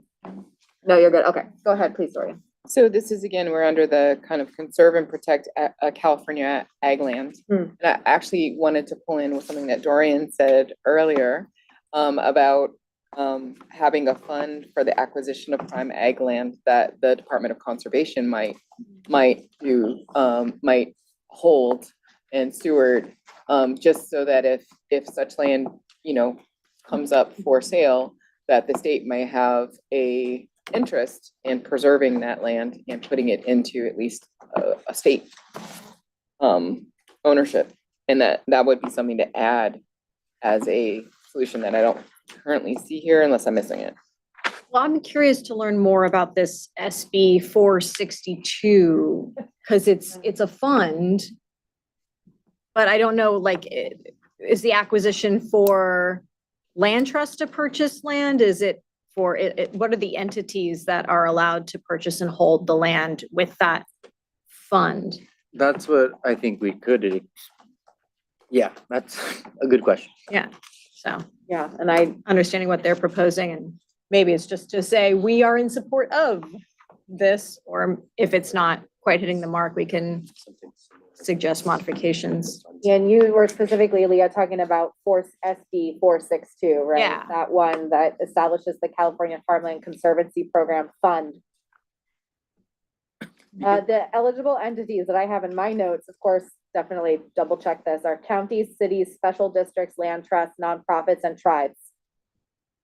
[SPEAKER 6] No, you're good. Okay, go ahead, please, Dory.
[SPEAKER 8] So this is, again, we're under the kind of conserve and protect California ag land. And I actually wanted to pull in with something that Dorian said earlier about having a fund for the acquisition of prime ag land that the Department of Conservation might hold and steward, just so that if such land, you know, comes up for sale, that the state may have a interest in preserving that land and putting it into at least a state ownership. And that would be something to add as a solution that I don't currently see here unless I'm missing it.
[SPEAKER 7] Well, I'm curious to learn more about this SB 462, because it's a fund. But I don't know, like, is the acquisition for land trust to purchase land? Is it for what are the entities that are allowed to purchase and hold the land with that fund?
[SPEAKER 5] That's what I think we could. Yeah, that's a good question.
[SPEAKER 7] Yeah, so
[SPEAKER 6] Yeah, and I,
[SPEAKER 7] understanding what they're proposing, and maybe it's just to say we are in support of this, or if it's not quite hitting the mark, we can suggest modifications.
[SPEAKER 6] and you were specifically, Leah, talking about SB 462, right?
[SPEAKER 7] Yeah.
[SPEAKER 6] That one that establishes the California Farmland Conservancy Program Fund. The eligible entities that I have in my notes, of course, definitely double check this, are counties, cities, special districts, land trusts, nonprofits, and tribes.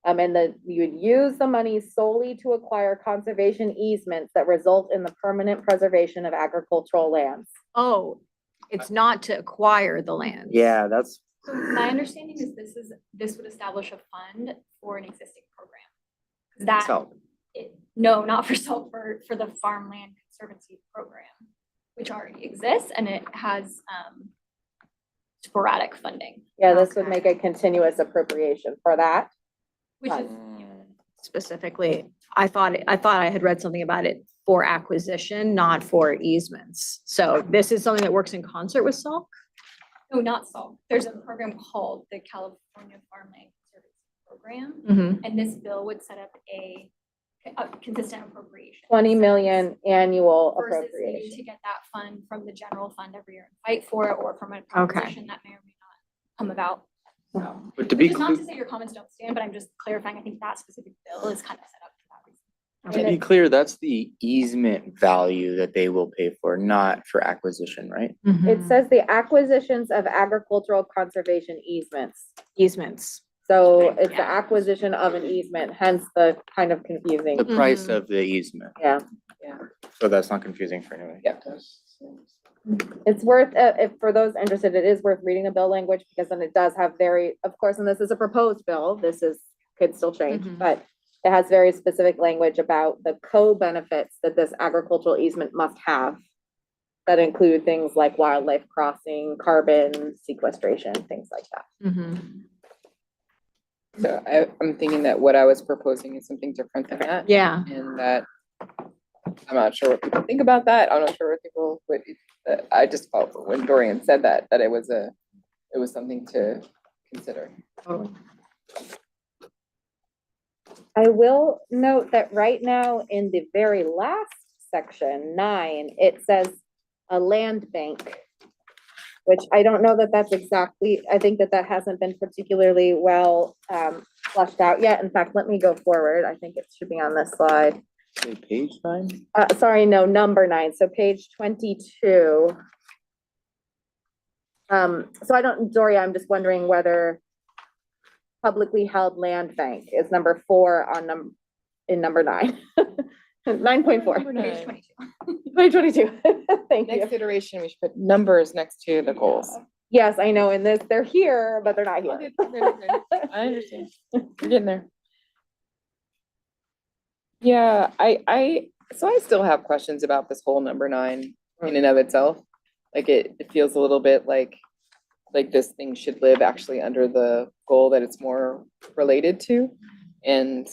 [SPEAKER 6] And you would use the money solely to acquire conservation easements that result in the permanent preservation of agricultural lands.
[SPEAKER 7] Oh, it's not to acquire the land.
[SPEAKER 5] Yeah, that's,
[SPEAKER 10] So my understanding is this would establish a fund for an existing program. 'Cause that,
[SPEAKER 5] so,
[SPEAKER 10] no, not for salt, for the Farmland Conservancy Program, which already exists, and it has sporadic funding,
[SPEAKER 6] Yeah, this would
[SPEAKER 7] Okay.
[SPEAKER 6] make a continuous appropriation for that.
[SPEAKER 10] which is,
[SPEAKER 7] Specifically, I thought I had read something about it for acquisition, not for easements. So this is something that works in concert with SALT?
[SPEAKER 10] no, not salt. There's a program called the California Farmland Conservancy Program,
[SPEAKER 7] Mm-hmm.
[SPEAKER 10] and this bill would set up a consistent appropriation.
[SPEAKER 6] 20 million annual
[SPEAKER 10] Versus needing
[SPEAKER 6] appropriation.
[SPEAKER 10] to get that fund from the general fund every year and fight for it, or from a proposition that may or may not come about. So,
[SPEAKER 11] But to
[SPEAKER 10] which
[SPEAKER 11] be,
[SPEAKER 10] is not to say your comments don't stand, but I'm just clarifying, I think that specific bill is kind of set up for that reason.
[SPEAKER 5] to be clear, that's the easement value that they will pay for, not for acquisition, right?
[SPEAKER 6] It says the acquisitions of agricultural conservation easements.
[SPEAKER 7] Easements.
[SPEAKER 6] So it's the
[SPEAKER 7] Yeah.
[SPEAKER 6] acquisition of an easement, hence the kind of confusing.
[SPEAKER 5] The price of the easement.
[SPEAKER 6] Yeah,
[SPEAKER 5] So that's not confusing for anyone.
[SPEAKER 8] Yeah.
[SPEAKER 6] it's worth, if for those interested, it is worth reading the bill language, because then it does have very, of course, and this is a proposed bill, could still change,
[SPEAKER 7] Mhm.
[SPEAKER 6] but it has very specific language about the co-benefits that this agricultural easement must have. That include things like wildlife crossing, carbon sequestration, things like that.
[SPEAKER 7] Mm-hmm.
[SPEAKER 8] So I'm thinking that what I was proposing is something different than that.
[SPEAKER 7] Yeah.
[SPEAKER 8] And that, I'm not sure what people think about that. I'm not sure what people, I just felt when Dorian said that it was something to consider.
[SPEAKER 7] Totally.
[SPEAKER 6] I will note that right now in the very last section, 9, it says a land bank, which I don't know that that's exactly, I think that hasn't been particularly well fleshed out yet. In fact, let me go forward. I think it should be on this slide.
[SPEAKER 5] Say page 9?
[SPEAKER 6] Sorry, no, number 9, so page 22. So I don't, Doria, I'm just wondering whether publicly held land bank is number 4 on number 9. 9.4.
[SPEAKER 10] Page 22.
[SPEAKER 6] 2022. Thank you.
[SPEAKER 8] Next iteration, we should put numbers next to the goals.
[SPEAKER 6] Yes, I know, in this, they're here, but they're not here.
[SPEAKER 8] I understand. We're getting there. Yeah, So I still have questions about this whole number 9 in and of itself. Like it feels a little bit like this thing should live actually under the goal that it's more related to. And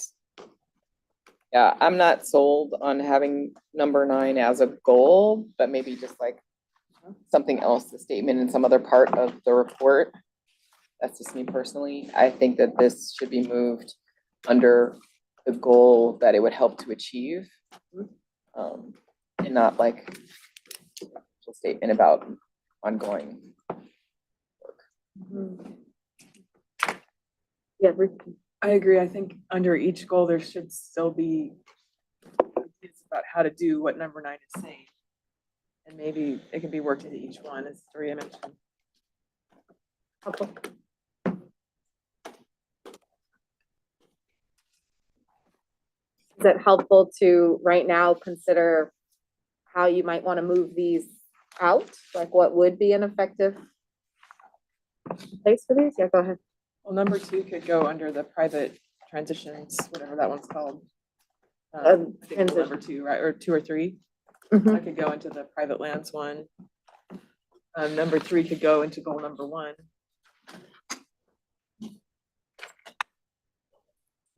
[SPEAKER 8] yeah, I'm not sold on having number 9 as a goal, but maybe just like something else, the statement in some other part of the report. That's just me personally. I think that this should be moved under the goal that it would help to achieve. And not like a statement about ongoing work.
[SPEAKER 6] Yeah,
[SPEAKER 9] I agree. I think under each goal, there should still be ideas about how to do what number 9 is saying. And maybe it can be worked into each one, as Maria mentioned.
[SPEAKER 6] Is it helpful to right now consider how you might want to move these out? Like what would be an effective place for these? Yeah, go ahead.
[SPEAKER 9] Well, number 2 could go under the private transitions, whatever that one's called. I think it's number 2, right? Or 2 or 3.
[SPEAKER 6] Mhm.
[SPEAKER 9] I could go into the private lands one. Number 3 could go into goal number 1.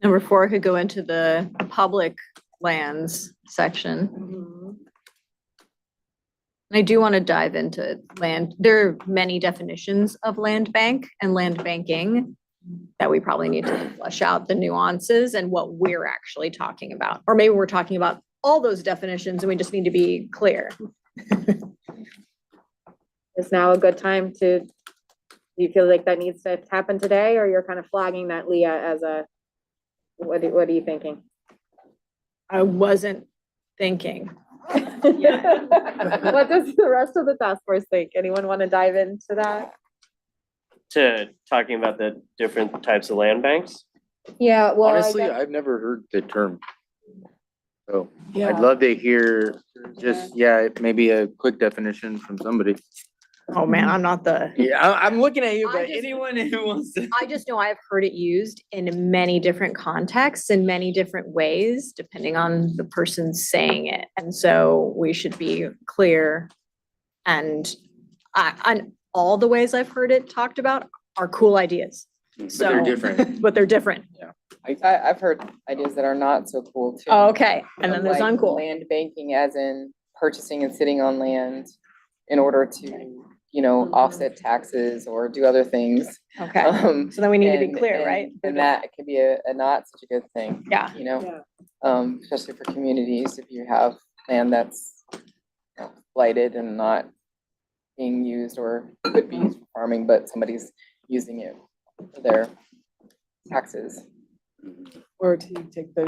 [SPEAKER 7] Number 4 could go into the public lands section. And I do want to dive into land. There are many definitions of land bank and land banking that we probably need to flesh out the nuances and what we're actually talking about. Or maybe we're talking about all those definitions and we just need to be clear.
[SPEAKER 6] Is now a good time to, do you feel like that needs to happen today, or you're kind of flagging that, Leah, as a, what are you thinking?
[SPEAKER 7] I wasn't thinking.
[SPEAKER 6] What does the rest of the task force think? Anyone want to dive into that?
[SPEAKER 4] To talking about the different types of land banks.
[SPEAKER 6] Yeah, well,
[SPEAKER 5] Honestly, I've never heard the term. So
[SPEAKER 9] Yeah.
[SPEAKER 5] I'd love to hear just, yeah, maybe a quick definition from somebody.
[SPEAKER 7] Oh, man, I'm not the.
[SPEAKER 5] Yeah, I'm looking at you,
[SPEAKER 7] I
[SPEAKER 5] but
[SPEAKER 7] just-
[SPEAKER 5] anyone who wants to.
[SPEAKER 7] I just know I've heard it used in many different contexts in many different ways, depending on the person saying it. And so we should be clear. And all the ways I've heard it talked about are cool ideas.
[SPEAKER 5] But
[SPEAKER 7] So,
[SPEAKER 5] they're different.
[SPEAKER 7] but they're different.
[SPEAKER 8] I've heard ideas that are not so cool too.
[SPEAKER 7] Oh, okay. And then there's
[SPEAKER 8] Like
[SPEAKER 7] uncool.
[SPEAKER 8] Land banking as in purchasing and sitting on land in order to, offset taxes or do other things.
[SPEAKER 7] Okay. So then we need to be
[SPEAKER 8] and-
[SPEAKER 7] clear,
[SPEAKER 8] and-
[SPEAKER 7] right?
[SPEAKER 8] And that could be a not such a good thing.
[SPEAKER 7] Yeah.
[SPEAKER 8] Especially for communities, if you have land that's blighted and not being used or could be used for farming, but somebody's using it for their taxes
[SPEAKER 9] Or to take the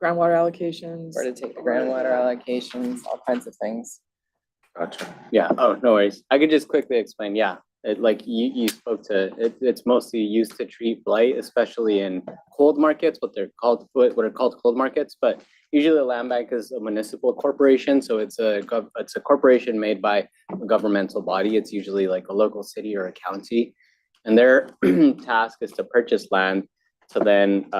[SPEAKER 9] groundwater allocations.
[SPEAKER 8] or to take the groundwater allocations, all kinds of things.
[SPEAKER 12] Gotcha. Yeah, oh, no worries. I could just quickly explain, yeah. Like you spoke to, it's mostly used to treat blight, especially in cold markets, what are called cold markets. But usually a land bank is a municipal corporation, so it's a corporation made by a governmental body. It's usually like a local city or a county. And their task is to purchase land to then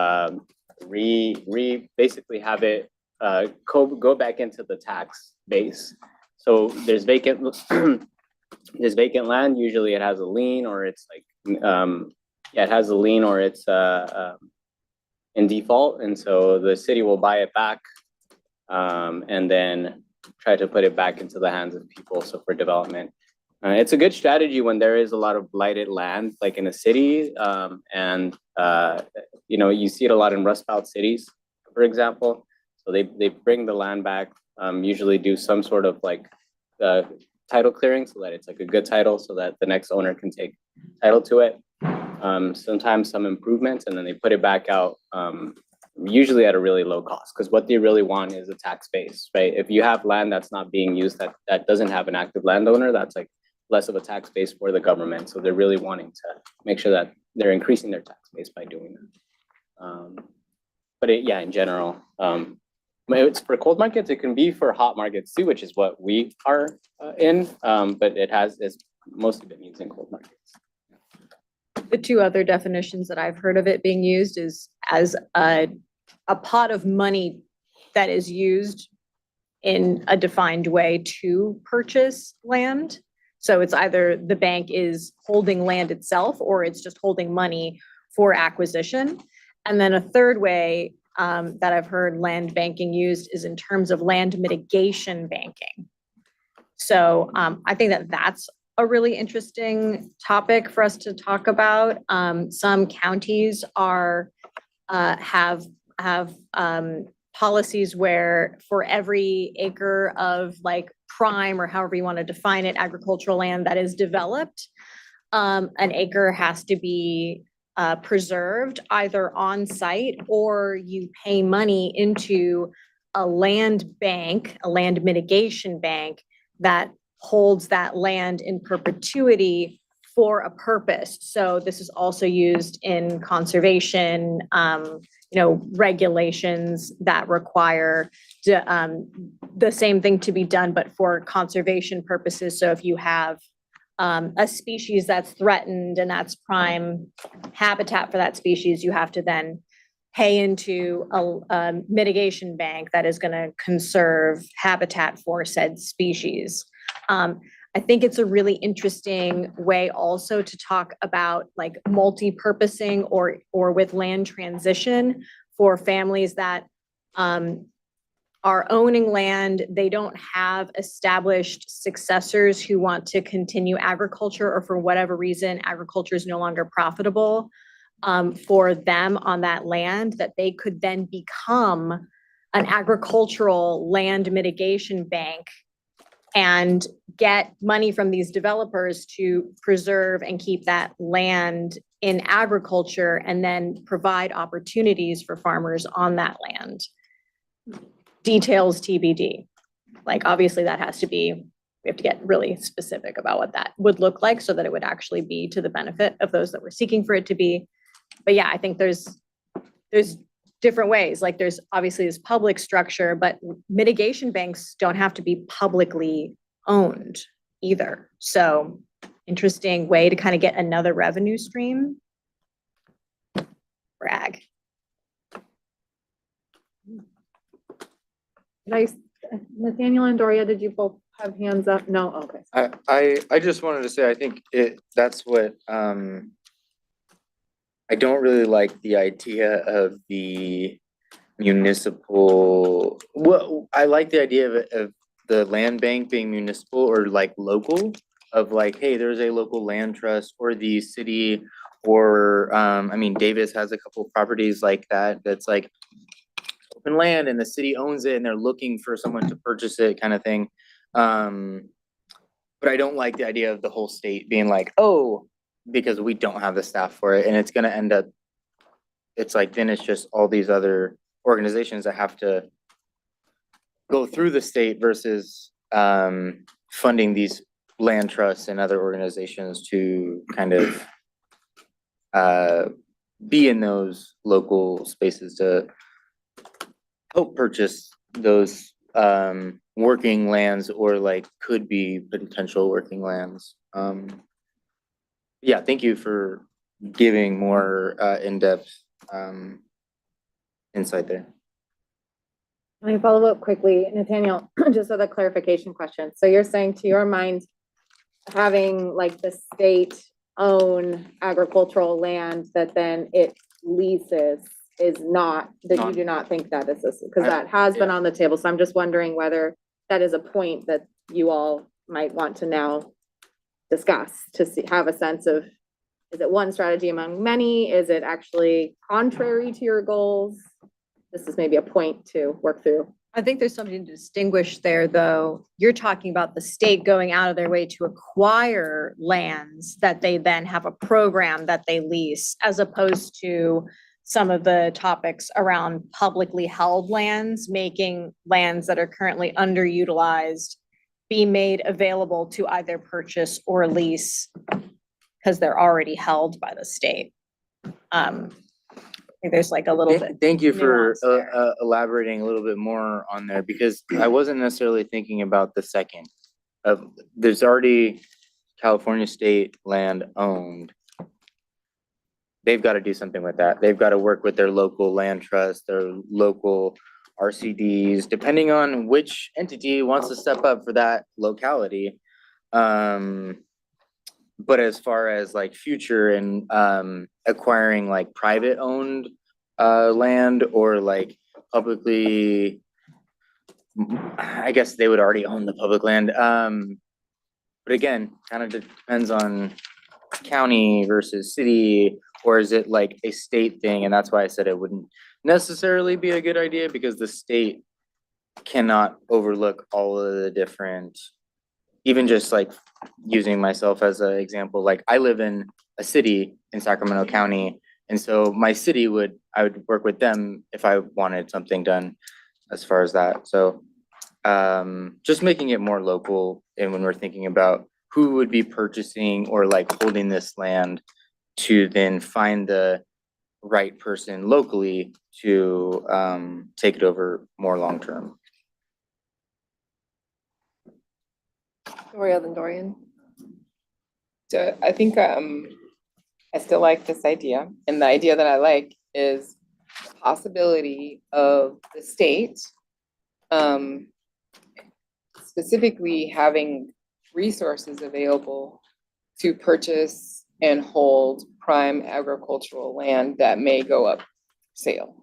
[SPEAKER 12] basically have it go back into the tax base. So there's vacant land. Usually it has a lien or it's like it has a lien or it's in default, and so the city will buy it back and then try to put it back into the hands of people. So for development, it's a good strategy when there is a lot of blighted land, like in a city, and you see it a lot in Rust Belt cities, for example. So they bring the land back. Usually do some sort of like title clearing so that it's like a good title so that the next owner can take title to it. Sometimes some improvements, and then they put it back out, usually at a really low cost, because what they really want is a tax base, right? If you have land that's not being used, that doesn't have an active landowner, that's like less of a tax base for the government. So they're really wanting to make sure that they're increasing their tax base by doing that. But in general, it's for cold markets. It can be for hot markets too, which is what we are in. But it's mostly been used in cold markets.
[SPEAKER 7] The two other definitions that I've heard of it being used is as a pot of money that is used in a defined way to purchase land. So it's either the bank is holding land itself or it's just holding money for acquisition. And then a third way that I've heard land banking used is in terms of land mitigation banking. So I think that that's a really interesting topic for us to talk about. Some counties are have policies where for every acre of like prime or however you want to define it, agricultural land that is developed, an acre has to be preserved either on site or you pay money into a land bank, a land mitigation bank that holds that land in perpetuity for a purpose. So this is also used in conservation, regulations that require the same thing to be done, but for conservation purposes. So if you have a species that's threatened and that's prime habitat for that species, you have to then pay into a mitigation bank that is going to conserve habitat for said species. I think it's a really interesting way also to talk about like multi-purposing or with land transition for families that are owning land. They don't have established successors who want to continue agriculture, or for whatever reason, agriculture is no longer profitable for them on that land, that they could then become an agricultural land mitigation bank and get money from these developers to preserve and keep that land in agriculture and then provide opportunities for farmers on that land. Details TBD. Like obviously that has to be, we have to get really specific about what that would look like so that it would actually be to the benefit of those that we're seeking for it to be. But yeah, I think there's different ways. Like there's obviously this public structure, but mitigation banks don't have to be publicly owned either. So interesting way to kind of get another revenue stream for ag.
[SPEAKER 6] Nice. Nathaniel and Doria, did you both have hands up? No, okay.
[SPEAKER 5] I just wanted to say, I think that's what, I don't really like the idea of the municipal, well, I like the idea of the land bank being municipal or like local, of like, hey, there's a local land trust or the city, or, I mean, Davis has a couple properties like that, that's like open land and the city owns it and they're looking for someone to purchase it kind of thing. But I don't like the idea of the whole state being like, oh, because we don't have the staff for it, and it's gonna end up, it's like, then it's just all these other organizations that have to go through the state versus funding these land trusts and other organizations to kind of be in those local spaces to help purchase those working lands or like could be potential working lands. Yeah, thank you for giving more in-depth insight there.
[SPEAKER 6] Let me follow up quickly, Nathaniel, just with a clarification question. So you're saying to your mind, having like the state own agricultural land that then it leases is not, that you do not think that is this, because that has been on the table. So I'm just wondering whether that is a point that you all might want to now discuss to see, have a sense of, is it one strategy among many? Is it actually contrary to your goals? This is maybe a point to work through.
[SPEAKER 7] I think there's something to distinguish there, though. You're talking about the state going out of their way to acquire lands that they then have a program that they lease, as opposed to some of the topics around publicly held lands, making lands that are currently underutilized be made available to either purchase or lease because they're already held by the state. I think there's like a little bit.
[SPEAKER 5] Thank you for
[SPEAKER 7] nuance there.
[SPEAKER 5] elaborating a little bit more on there, because I wasn't necessarily thinking about the second of, there's already California state land owned. They've got to do something with that. They've got to work with their local land trust, their local RCDs, depending on which entity wants to step up for that locality. But as far as like future and acquiring like private owned land or like publicly, I guess they would already own the public land. But again, kind of depends on county versus city, or is it like a state thing? And that's why I said it wouldn't necessarily be a good idea, because the state cannot overlook all of the different, even just like using myself as an example, like I live in a city in Sacramento County. And so my city I would work with them if I wanted something done as far as that. So just making it more local. And when we're thinking about who would be purchasing or like holding this land, to then find the right person locally to take it over more long-term.
[SPEAKER 1] Doria, then Dorian.
[SPEAKER 8] So I think I still like this idea, and the idea that I like is the possibility of the state specifically having resources available to purchase and hold prime agricultural land that may go up for sale.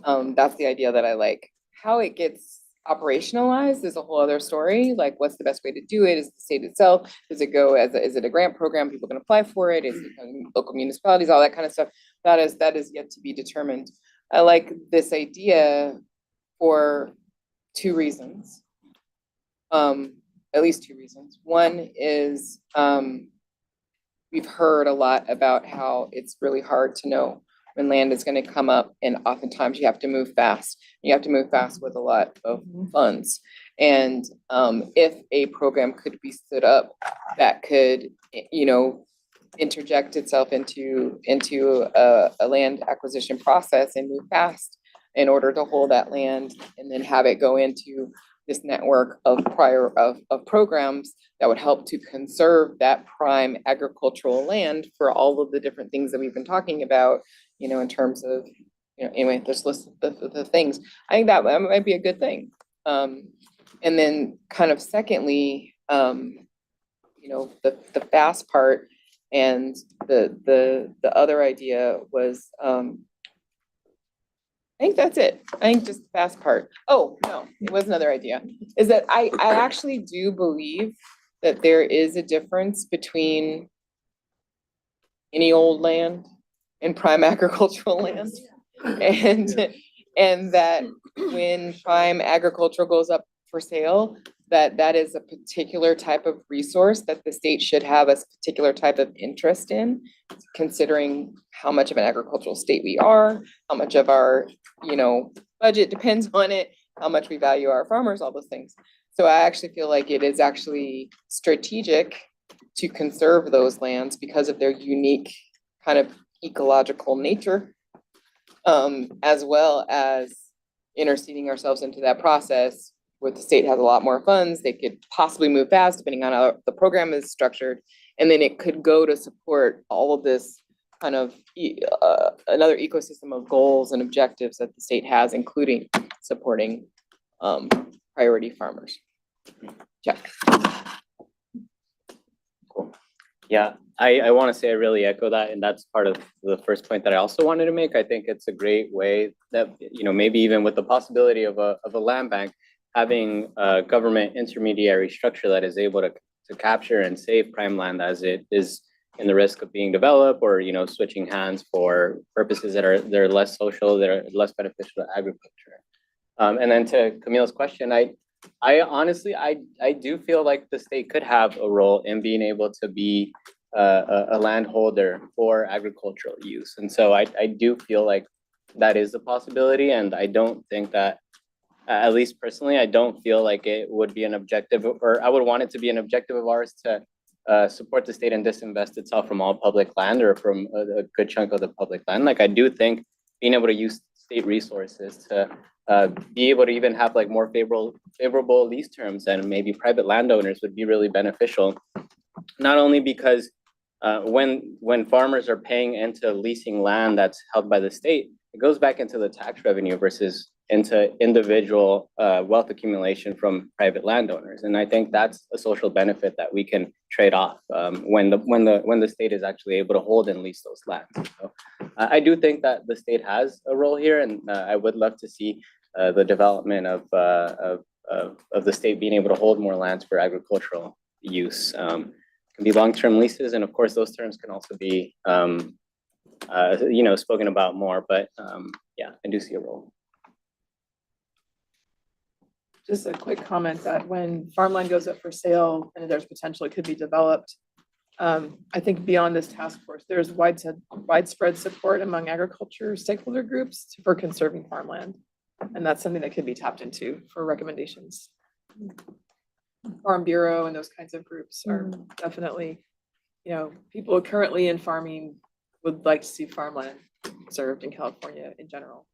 [SPEAKER 8] That's the idea that I like. How it gets operationalized is a whole other story. Like, what's the best way to do it? Is the state itself? Does it go as is it a grant program? People can apply for it? Is it local municipalities? All that kind of stuff. That is yet to be determined. I like this idea for two reasons. At least two reasons. One is we've heard a lot about how it's really hard to know when land is going to come up, and oftentimes you have to move fast. You have to move fast with a lot of funds. And if a program could be stood up that could, interject itself into a land acquisition process and move fast in order to hold that land, and then have it go into this network of programs that would help to conserve that prime agricultural land for all of the different things that we've been talking about, in terms of, anyway, this list of the things. I think that might be a good thing. And then kind of secondly, the fast part and the other idea was, I think that's it. I think just the fast part. Oh, no, it was another idea. Is that I actually do believe that there is a difference between any old land and prime agricultural land. And that when prime agricultural goes up for sale, that is a particular type of resource that the state should have a particular type of interest in, considering how much of an agricultural state we are, how much of our, budget depends on it, how much we value our farmers, all those things. So I actually feel like it is actually strategic to conserve those lands because of their unique kind of ecological nature, as well as interceding ourselves into that process where the state has a lot more funds. They could possibly move fast depending on how the program is structured. And then it could go to support all of this kind of another ecosystem of goals and objectives that the state has, including supporting priority farmers. Check.
[SPEAKER 12] Cool. Yeah, I want to say I really echo that, and that's part of the first point that I also wanted to make. I think it's a great way that, maybe even with the possibility of a land bank, having a government intermediary structure that is able to capture and save prime land as it is in the risk of being developed, or switching hands for purposes that are less social, that are less beneficial to agriculture. And then to Camille's question, I honestly do feel like the state could have a role in being able to be a landholder for agricultural use. And so I do feel like that is a possibility, and I don't think that, at least personally, I don't feel like it would be an objective, or I would want it to be an objective of ours to support the state and disinvest itself from all public land, or from a good chunk of the public land. Like, I do think being able to use state resources to be able to even have like more favorable lease terms and maybe private landowners would be really beneficial. Not only because when farmers are paying into leasing land that's held by the state, it goes back into the tax revenue versus into individual wealth accumulation from private landowners. And I think that's a social benefit that we can trade off when the state is actually able to hold and lease those lands. So I do think that the state has a role here, and I would love to see the development of the state being able to hold more lands for agricultural use. Can be long-term leases, and of course, those terms can also be spoken about more, but yeah, I do see a role.
[SPEAKER 9] Just a quick comment that when farmland goes up for sale and there's potential it could be developed, I think beyond this task force, there's widespread support among agriculture stakeholder groups for conserving farmland. And that's something that could be tapped into for recommendations. Farm Bureau and those kinds of groups are definitely, people currently in farming would like to see farmland conserved in California in general.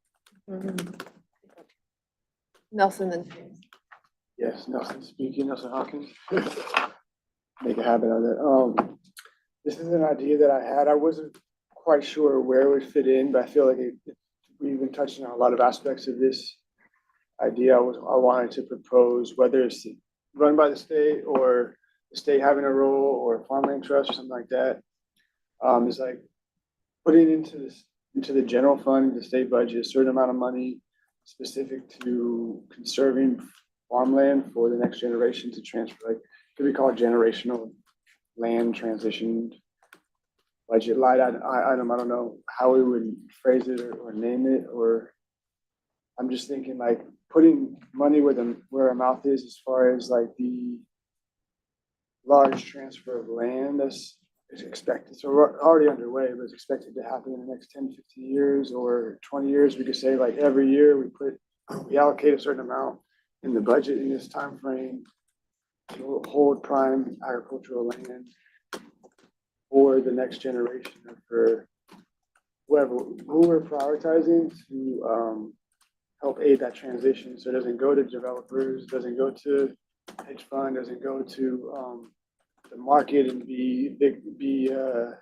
[SPEAKER 1] Nelson and James.
[SPEAKER 2] Yes, Nelson speaking, Nelson Hawkins. Make a habit of it. This is an idea that I had. I wasn't quite sure where it would fit in, but I feel like we've been touching on a lot of aspects of this idea. I wanted to propose, whether it's run by the state or the state having a role or farmland trust or something like that. Is like putting into the general fund, the state budget, a certain amount of money specific to conserving farmland for the next generation to transfer, like could be called generational land transition budget line item. I don't know how we would phrase it or name it, or I'm just thinking like putting money where our mouth is as far as like the large transfer of land that's expected. So we're already underway, but it's expected to happen in the next 10, 15 years or 20 years. We could say like every year we allocate a certain amount in the budget in this time frame to hold prime agricultural land for the next generation or for who we're prioritizing to help aid that transition. So it doesn't go to developers, doesn't go to hedge fund, doesn't go to the market and be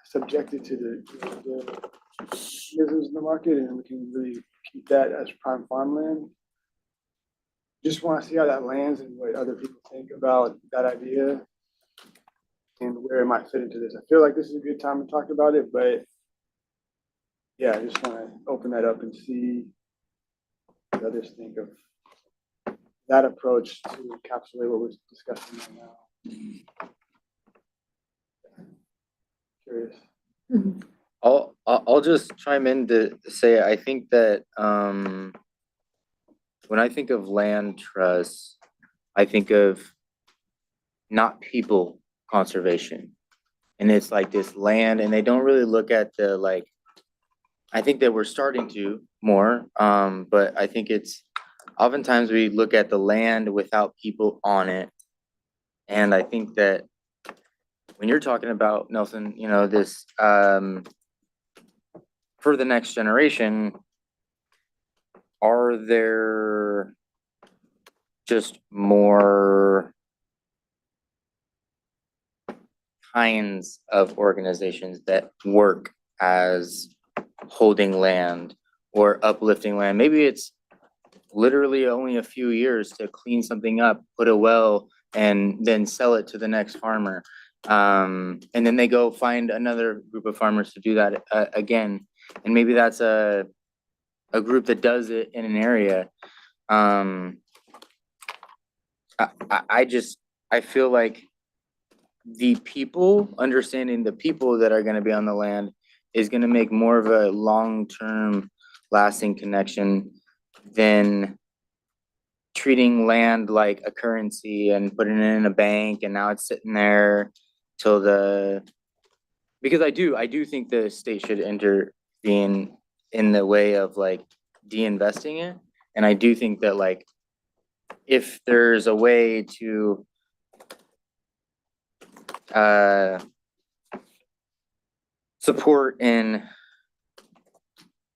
[SPEAKER 2] subjected to the mechanisms in the market, and we can really keep that as prime farmland. Just want to see how that lands and what other people think about that idea and where it might fit into this. I feel like this is a good time to talk about it, but yeah, I just want to open that up and see what others think of that approach to encapsulate what we're discussing right now. Curious.
[SPEAKER 5] I'll just chime in to say, I think that when I think of land trusts, I think of not people conservation. And it's like this land, and they don't really look at the like, I think that we're starting to more, but I think it's oftentimes we look at the land without people on it. And I think that when you're talking about, Nelson, this for the next generation, are there just more kinds of organizations that work as holding land or uplifting land? Maybe it's literally only a few years to clean something up, put a well, and then sell it to the next farmer. And then they go find another group of farmers to do that again. And maybe that's a group that does it in an area. I feel like understanding the people that are gonna be on the land is gonna make more of a long-term lasting connection than treating land like a currency and putting it in a bank and now it's sitting there till because I do think the state should intervene in the way of like de-investing it. And I do think that like if there's a way to support in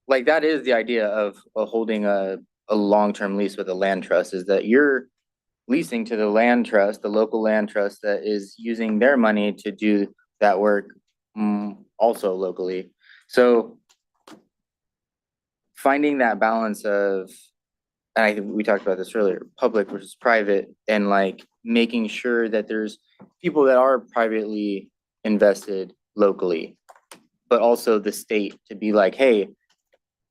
[SPEAKER 5] like that is the idea of holding a long-term lease with a land trust, is that you're leasing to the land trust, the local land trust that is using their money to do that work also locally. So finding that balance of and I think we talked about this earlier, public versus private, and like making sure that there's people that are privately invested locally, but also the state to be like, hey,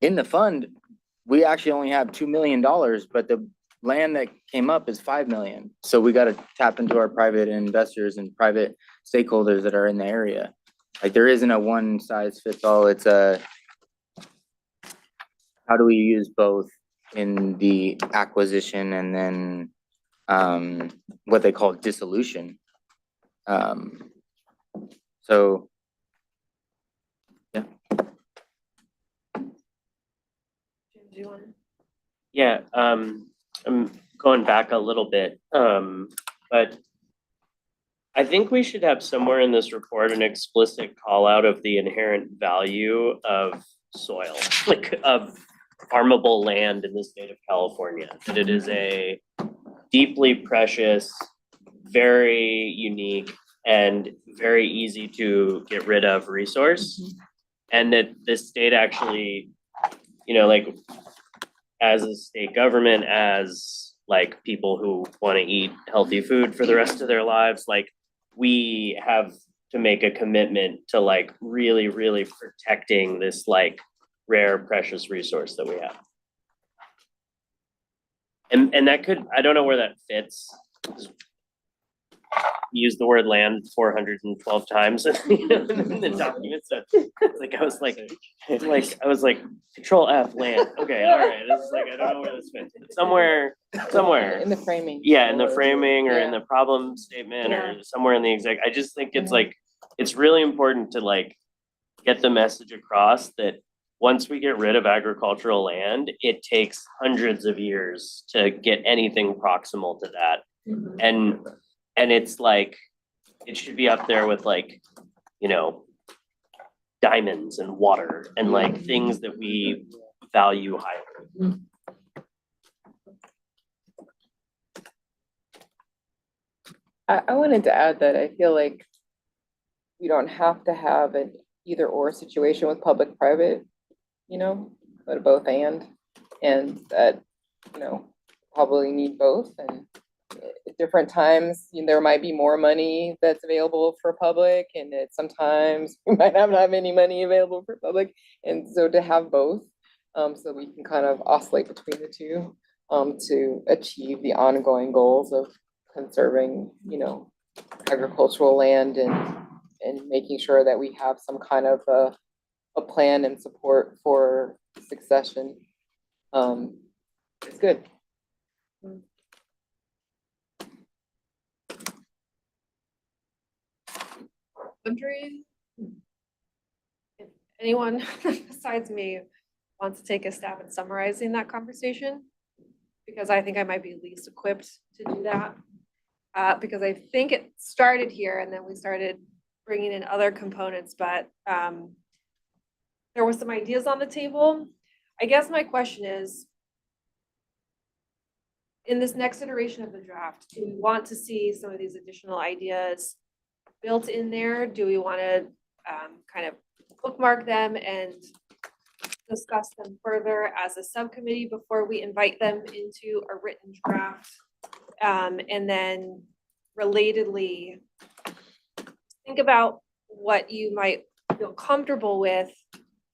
[SPEAKER 5] in the fund, we actually only have $2 million, but the land that came up is 5 million. So we got to tap into our private investors and private stakeholders that are in the area. Like there isn't a one size fits all. It's a, how do we use both in the acquisition and then what they call dissolution. So yeah.
[SPEAKER 1] Jim, do you want?
[SPEAKER 4] Yeah, I'm going back a little bit, but I think we should have somewhere in this report an explicit call out of the inherent value of soil, like of farmable land in the state of California. That it is a deeply precious, very unique, and very easy to get rid of resource. And that the state actually, like as a state government, as like people who want to eat healthy food for the rest of their lives, like we have to make a commitment to like really, really protecting this like rare, precious resource that we have. And that could, I don't know where that fits. Use the word land 412 times in the document. So like I was like control F land. Okay, all right. This is like I don't know where this fits. Somewhere.
[SPEAKER 8] In the framing.
[SPEAKER 4] Yeah, in the framing or in
[SPEAKER 8] Yeah.
[SPEAKER 4] the problem statement or somewhere in the exec. I just think it's like it's really important to like get the message across that once we get rid of agricultural land, it takes hundreds of years to get anything proximal to that. And it's like, it should be up there with like, diamonds and water and like things that we value highly.
[SPEAKER 8] I wanted to add that I feel like we don't have to have an either or situation with public-private, but both and that, probably need both. And at different times, there might be more money that's available for public, and sometimes we might not have any money available for public. And so to have both, so we can kind of oscillate between the two, to achieve the ongoing goals of conserving, agricultural land and making sure that we have some kind of a plan and support for succession. It's good.
[SPEAKER 1] Wondering if anyone besides me wants to take a stab at summarizing that conversation, because I think I might be least equipped to do that. Because I think it started here and then we started bringing in other components, but there were some ideas on the table. I guess my question is, in this next iteration of the draft, do we want to see some of these additional ideas built in there? Do we want to kind of bookmark them and discuss them further as a subcommittee before we invite them into a written draft? And then relatedly, think about what you might feel comfortable with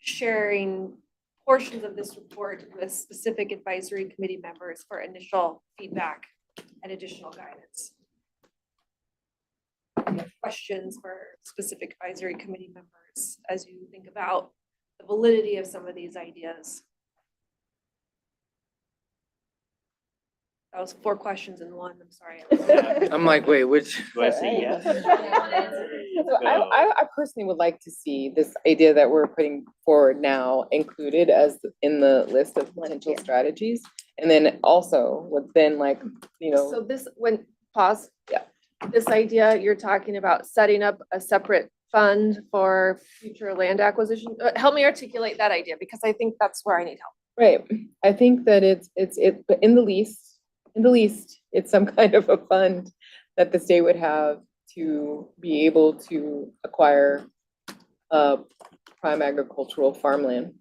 [SPEAKER 1] sharing portions of this report with specific advisory committee members for initial feedback and additional guidance. If you have questions for specific advisory committee members as you think about the validity of some of these ideas. That was 4 questions in one, I'm sorry.
[SPEAKER 5] I'm like, wait, which?
[SPEAKER 4] Do I say yes?
[SPEAKER 8] So I personally would like to see this idea that we're putting forward now included as in the list of potential strategies. And then also would then
[SPEAKER 1] So this, pause. Yeah. This idea, you're talking about setting up a separate fund for future land acquisition. Help me articulate that idea, because I think that's where I need help.
[SPEAKER 8] Right. I think that but in the least, it's some kind of a fund that the state would have to be able to acquire prime agricultural farmland.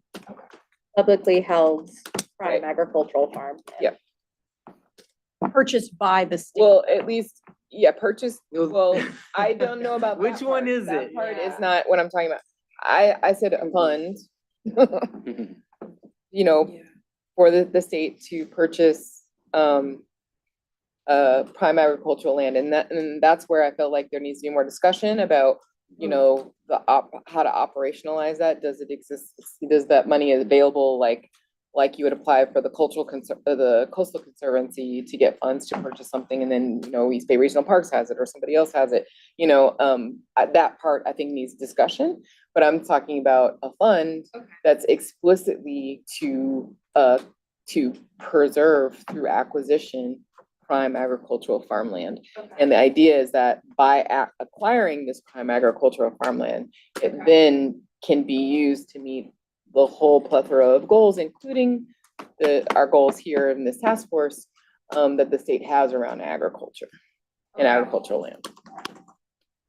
[SPEAKER 6] Publicly held prime agricultural farm.
[SPEAKER 8] Yep.
[SPEAKER 7] Purchased by the state.
[SPEAKER 8] Well, at least, yeah, purchase, well, I don't know about that
[SPEAKER 5] Which one
[SPEAKER 8] part.
[SPEAKER 5] is
[SPEAKER 8] That
[SPEAKER 5] it?
[SPEAKER 8] part is
[SPEAKER 7] Yeah.
[SPEAKER 8] not what I'm talking about. I said a fund. You know, for the state to purchase, prime agricultural land, and that's where I feel like there needs to be more discussion about, you know, how to operationalize that. Does it exist? Does that money is available, like you would apply for the the coastal conservancy to get funds to purchase something, and then, you know, East Bay Regional Parks has it or somebody else has it, you know, that part I think needs discussion, but I'm talking about a fund that's explicitly to preserve through acquisition prime agricultural farmland. And the idea is that by acquiring this prime agricultural farmland, it then can be used to meet the whole plethora of goals, including our goals here in this task force, that the state has around agriculture and agricultural land.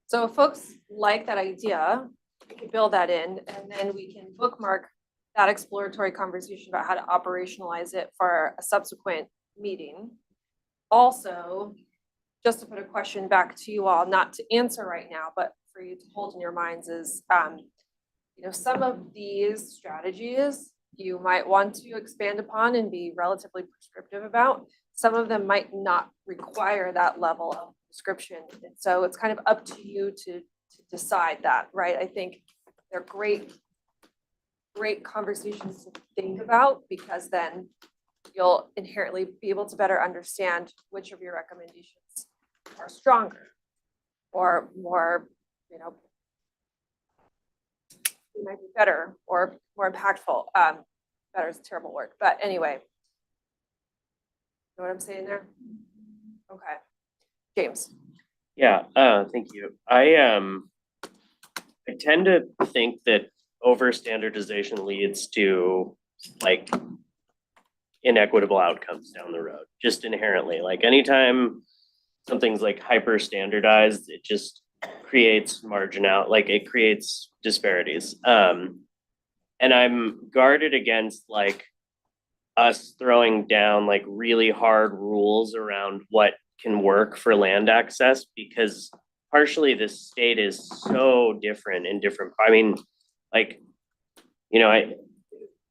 [SPEAKER 1] So if folks like that idea, we can build that in, and then we can bookmark that exploratory conversation about how to operationalize it for a subsequent meeting. Also, just to put a question back to you all, not to answer right now, but for you to hold in your minds is, you know, some of these strategies you might want to expand upon and be relatively prescriptive about. Some of them might not require that level of prescription. And so it's kind of up to you to decide that, right? I think they're great conversations to think about, because then you'll inherently be able to better understand which of your recommendations are stronger or more, you know, might be better or more impactful. Better is a terrible word, but anyway. Know what I'm saying there? Okay. James.
[SPEAKER 4] Yeah, thank you. I tend to think that over standardization leads to like inequitable outcomes down the road, just inherently. Like anytime something's like hyper standardized, it just creates margin out, like it creates disparities. And I'm guarded against like us throwing down like really hard rules around what can work for land access, because partially the state is so different in different, I mean, like, you know,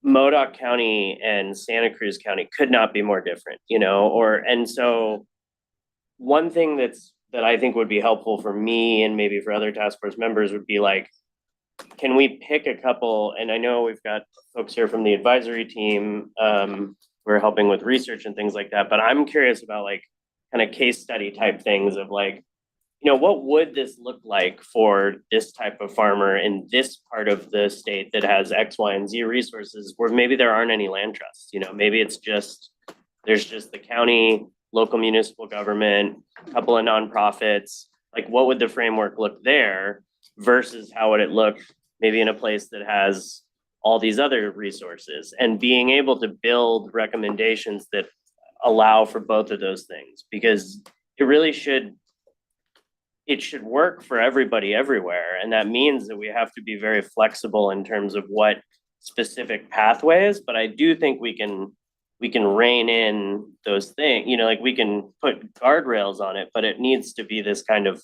[SPEAKER 4] Modoc County and Santa Cruz County could not be more different, you know, and so one thing that I think would be helpful for me and maybe for other task force members would be like, can we pick a couple, and I know we've got folks here from the advisory team, who are helping with research and things like that, but I'm curious about like kind of case study type things of like, you know, what would this look like for this type of farmer in this part of the state that has X, Y, and Z resources where maybe there aren't any land trusts, you know, maybe it's just, there's just the county, local municipal government, a couple of nonprofits, like what would the framework look there versus how would it look maybe in a place that has all these other resources, and being able to build recommendations that allow for both of those things, because it really should work for everybody everywhere. And that means that we have to be very flexible in terms of what specific pathways, but I do think we can rein in those things, you know, like we can put guardrails on it, but it needs to be this kind of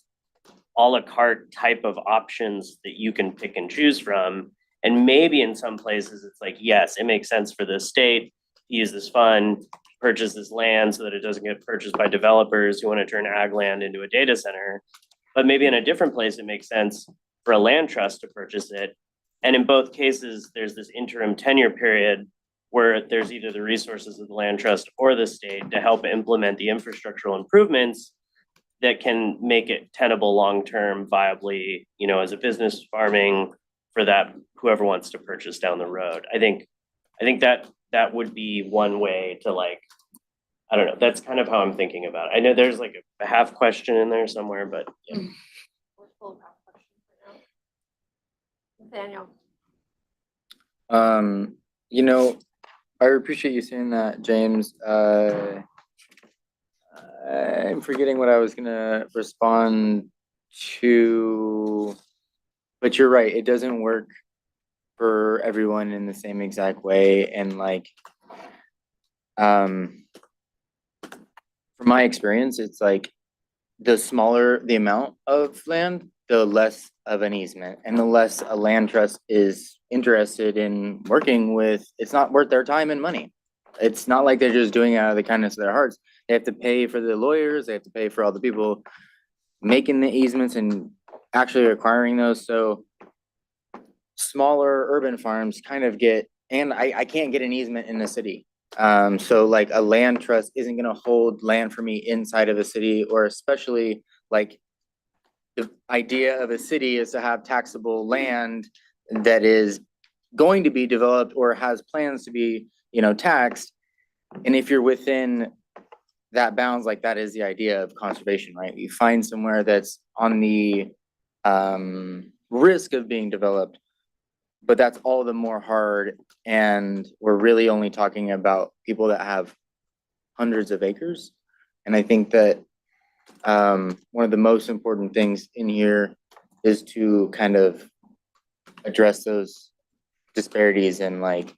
[SPEAKER 4] a la carte type of options that you can pick and choose from. And maybe in some places it's like, yes, it makes sense for the state to use this fund, purchase this land so that it doesn't get purchased by developers who want to turn ag land into a data center. But maybe in a different place, it makes sense for a land trust to purchase it. And in both cases, there's this interim tenure period where there's either the resources of the land trust or the state to help implement the infrastructural improvements that can make it tenable long-term viably, you know, as a business farming for that, whoever wants to purchase down the road. I think that would be one way to like, I don't know, that's kind of how I'm thinking about it. I know there's like a half question in there somewhere, but yeah.
[SPEAKER 1] We're full of questions right now. Nathaniel.
[SPEAKER 5] You know, I appreciate you saying that, James. I'm forgetting what I was gonna respond to, but you're right, it doesn't work for everyone in the same exact way. And like, From my experience, it's like the smaller the amount of land, the less of an easement and the less a land trust is interested in working with, it's not worth their time and money. It's not like they're just doing it out of the kindness of their hearts. They have to pay for the lawyers, they have to pay for all the people making the easements and actually acquiring those. So smaller urban farms kind of get, and I can't get an easement in the city. So like a land trust isn't gonna hold land for me inside of a city, or especially like the idea of a city is to have taxable land that is going to be developed or has plans to be, taxed. And if you're within that bounds, like that is the idea of conservation, right? You find somewhere that's on the risk of being developed, but that's all the more hard. And we're really only talking about people that have hundreds of acres. And I think that one of the most important things in here is to kind of address those disparities. And like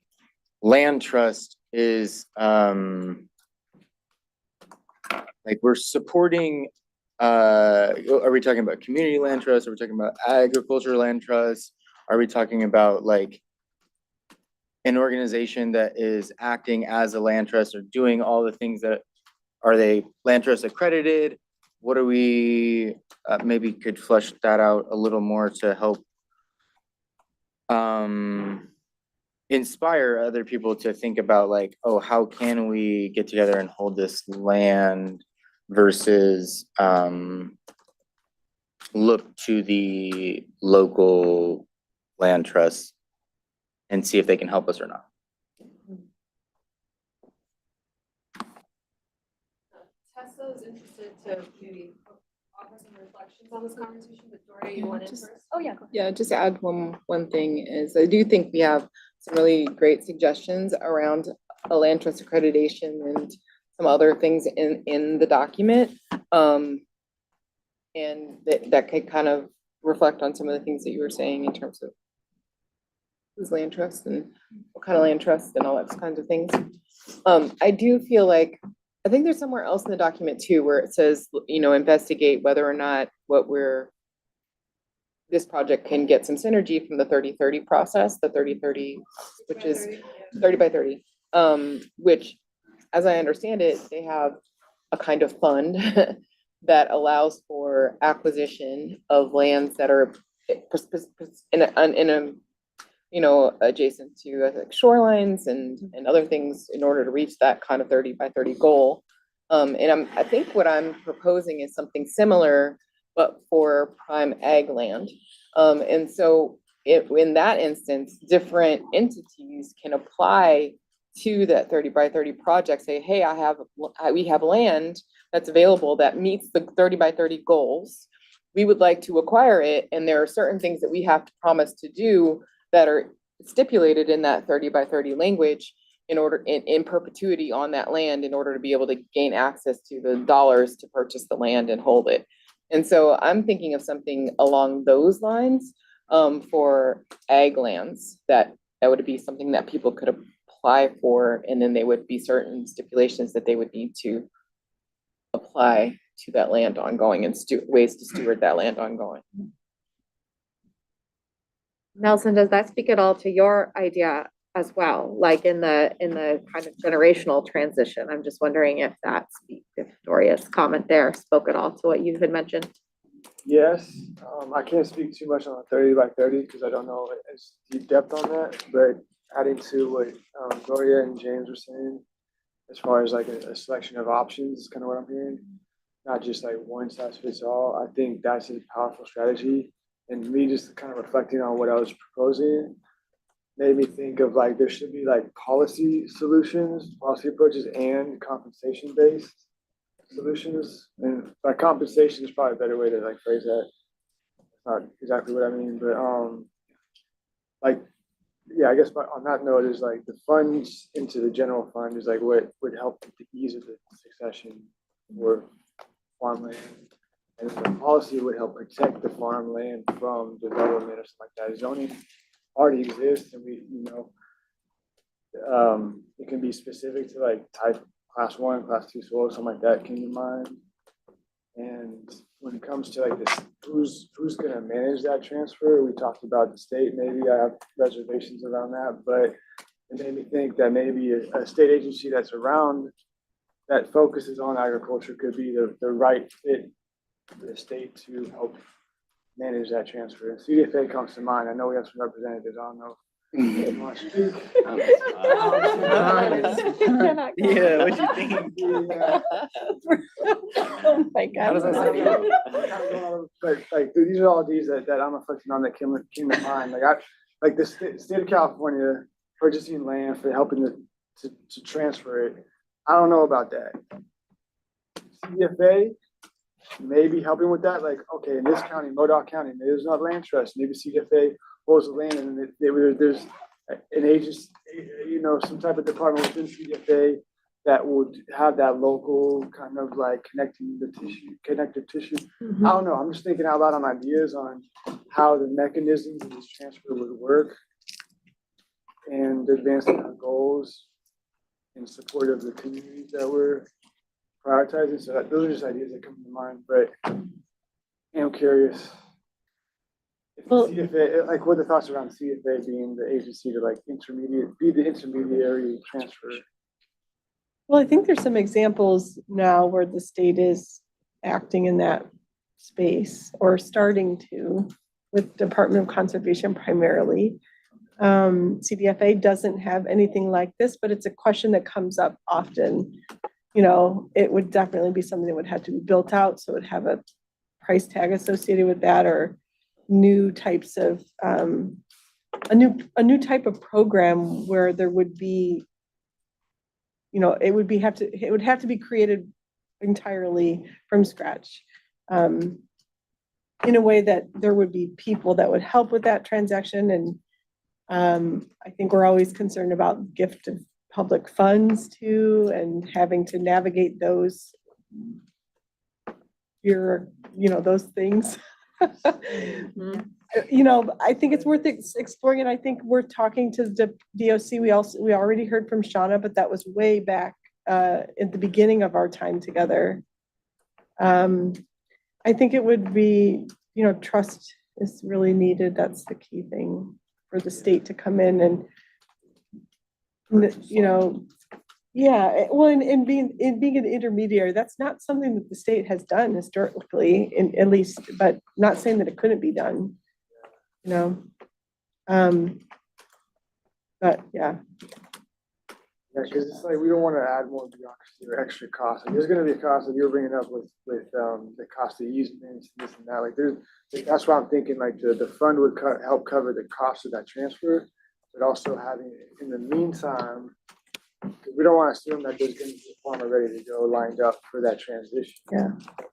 [SPEAKER 5] land trust is like we're supporting, are we talking about community land trust? Are we talking about agricultural land trust? Are we talking about like an organization that is acting as a land trust or doing all the things that, are they land trust accredited? What are we, maybe could flesh that out a little more to help inspire other people to think about like, oh, how can we get together and hold this land versus look to the local land trusts and see if they can help us or not.
[SPEAKER 1] Tessa is interested to maybe offer some reflections on this conversation, but Doria, you want in first?
[SPEAKER 10] Oh, yeah. Go ahead.
[SPEAKER 8] Yeah, just to add one thing is I do think we have some really great suggestions around a land trust accreditation and some other things in the document. And that could kind of reflect on some of the things that you were saying in terms of who's land trust and what kind of land trust and all those kinds of things. I do feel like, I think there's somewhere else in the document too, where it says, investigate whether or not this project can get some synergy from the 30-30 process, the 30-30, which is 30 by 30, which, as I understand it, they have a kind of fund that allows for acquisition of lands that are adjacent to like shorelines and other things in order to reach that kind of 30 by 30 goal. And I think what I'm proposing is something similar, but for prime ag land. And so in that instance, different entities can apply to that 30 by 30 project, say, hey, we have land that's available that meets the 30 by 30 goals. We would like to acquire it. And there are certain things that we have to promise to do that are stipulated in that 30 by 30 language in perpetuity on that land in order to be able to gain access to the dollars to purchase the land and hold it. And so I'm thinking of something along those lines for ag lands that would be something that people could apply for, and then they would be certain stipulations that they would need to apply to that land ongoing and ways to steward that land ongoing.
[SPEAKER 6] Nelson, does that speak at all to your idea as well? Like in the kind of generational transition, I'm just wondering if Doria's comment there spoke at all to what you had mentioned.
[SPEAKER 2] Yes, I can't speak too much on 30 by 30 because I don't know as deep depth on that, but adding to what Gloria and James were saying, as far as like a selection of options is kind of what I'm hearing, not just like one size fits all. I think that's a powerful strategy. And me just kind of reflecting on what I was proposing made me think of like there should be like policy solutions, policy approaches, and compensation-based solutions. And by compensation is probably a better way to like phrase that. Not exactly what I mean, but I guess on that note is like the funds into the general fund is like what would help with the ease of the succession for farmland. And the policy would help protect the farmland from development or something like that. Zoning already exists, and we, It can be specific to like type class 1, class 2 soil, something like that came to mind. And when it comes to like this, who's gonna manage that transfer? We talked about the state, maybe I have reservations around that, but it made me think that maybe a state agency that's around, that focuses on agriculture could be the right fit for the state to help manage that transfer. And CDFA comes to mind. I know we have some representatives. I don't know. if you want to speak.
[SPEAKER 5] Yeah, what you think?
[SPEAKER 3] Oh my
[SPEAKER 12] How does that
[SPEAKER 3] God.
[SPEAKER 12] sound?
[SPEAKER 2] But like, these are all these that I'm reflecting on that came to mind. Like the state of California purchasing land for helping to transfer it. I don't know about that. CDFA maybe helping with that. Like, okay, in this county, Modoc County, there's not land trust. Maybe CDFA holds the land and there's an agency, some type of department within CDFA that would have that local kind of like connective tissue. I don't know. I'm just thinking out loud on ideas on how the mechanisms of this transfer would work and advancing our goals in support of the communities that we're prioritizing. So those are just ideas that come to mind, but I'm curious.
[SPEAKER 3] Well-
[SPEAKER 2] CFA, like what are the thoughts around CFA being the agency to like be the intermediary transfer?
[SPEAKER 3] Well, I think there's some examples now where the state is acting in that space or starting to with Department of Conservation primarily. CDFA doesn't have anything like this, but it's a question that comes up often. It would definitely be something that would have to be built out, so it would have a price tag associated with that, or new types of a new type of program where there would be, it would have to be created entirely from scratch. In a way that there would be people that would help with that transaction. And I think we're always concerned about gift of public funds too, and having to navigate those, those things. I think it's worth exploring, and I think we're talking to the DOC. We already heard from Shauna, but that was way back at the beginning of our time together. I think it would be, trust is really needed. That's the key thing for the state to come in and, and being an intermediary, that's not something that the state has done historically, at least, but not saying that it couldn't be done, but yeah.
[SPEAKER 2] Yeah, because it's like we don't want to add more bureaucracy or extra costs. Like, there's going to be a cost that you're bringing up with the cost of easements, this and that. That's why I'm thinking like the fund would help cover the cost of that transfer, but also having in the meantime, because we don't want to assume that there's going to be a farmer ready to go lined up for that transition.
[SPEAKER 3] Yeah.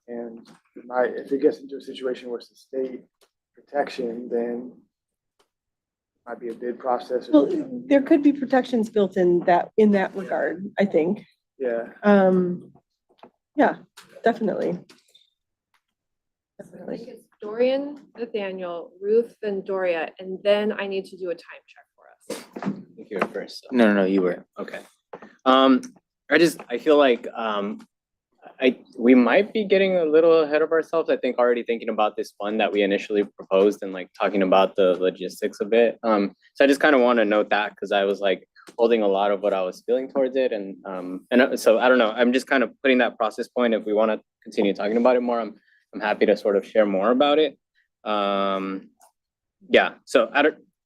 [SPEAKER 2] And if it gets into a situation where it's the state protection, then might be a bid process.
[SPEAKER 3] Well, there could be protections built in that regard, I think.
[SPEAKER 2] Yeah.
[SPEAKER 3] Yeah, definitely.
[SPEAKER 1] I think it's Dorian, Nathaniel, Ruth, then Doria, and then I need to do a time check for us.
[SPEAKER 12] I think you were first. So.
[SPEAKER 5] No, you were.
[SPEAKER 12] Okay. I feel like we might be getting a little ahead of ourselves. I think already thinking about this fund that we initially proposed and like talking about the logistics of it. So I just kind of want to note that because I was like holding a lot of what I was feeling towards it, and so I don't know. I'm just kind of putting that process point. If we want to continue talking about it more, I'm happy to sort of share more about it. Yeah. So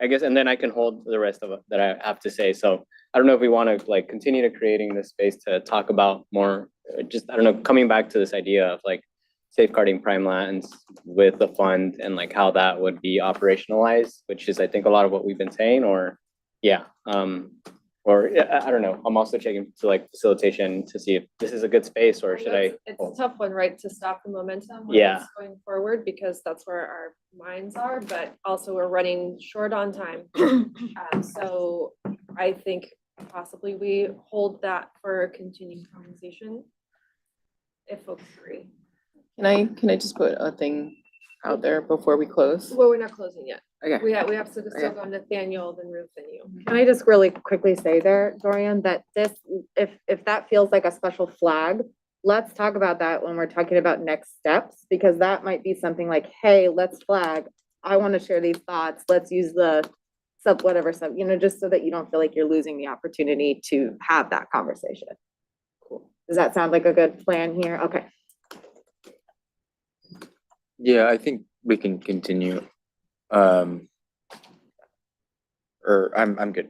[SPEAKER 12] I guess, and then I can hold the rest of it that I have to say. So I don't know if we want to like continue to creating this space to talk about more, just, I don't know, coming back to this idea of like safeguarding prime lands with the fund and like how that would be operationalized, which is, I think, a lot of what we've been saying, or yeah. I don't know. I'm also checking to like facilitation to see if this is a good space or should I?
[SPEAKER 1] It's a tough one, right, to stop the momentum when
[SPEAKER 12] Yeah.
[SPEAKER 1] it's going forward, because that's where our minds are, but also we're running short on time. So I think possibly we hold that for continued conversation if folks agree.
[SPEAKER 8] Can I just put a thing out there before we close?
[SPEAKER 1] Well, we're not closing yet.
[SPEAKER 6] Okay.
[SPEAKER 1] We have to
[SPEAKER 6] Okay.
[SPEAKER 1] still go Nathaniel, then Ruth, and you.
[SPEAKER 6] Can I just really quickly say there, Dorian, that this, if that feels like a special flag, let's talk about that when we're talking about next steps, because that might be something like, hey, let's flag. I want to share these thoughts. Let's use the whatever, just so that you don't feel like you're losing the opportunity to have that conversation. Cool. Does that sound like a good plan here? Okay.
[SPEAKER 5] Yeah, I think we can continue. Or I'm good.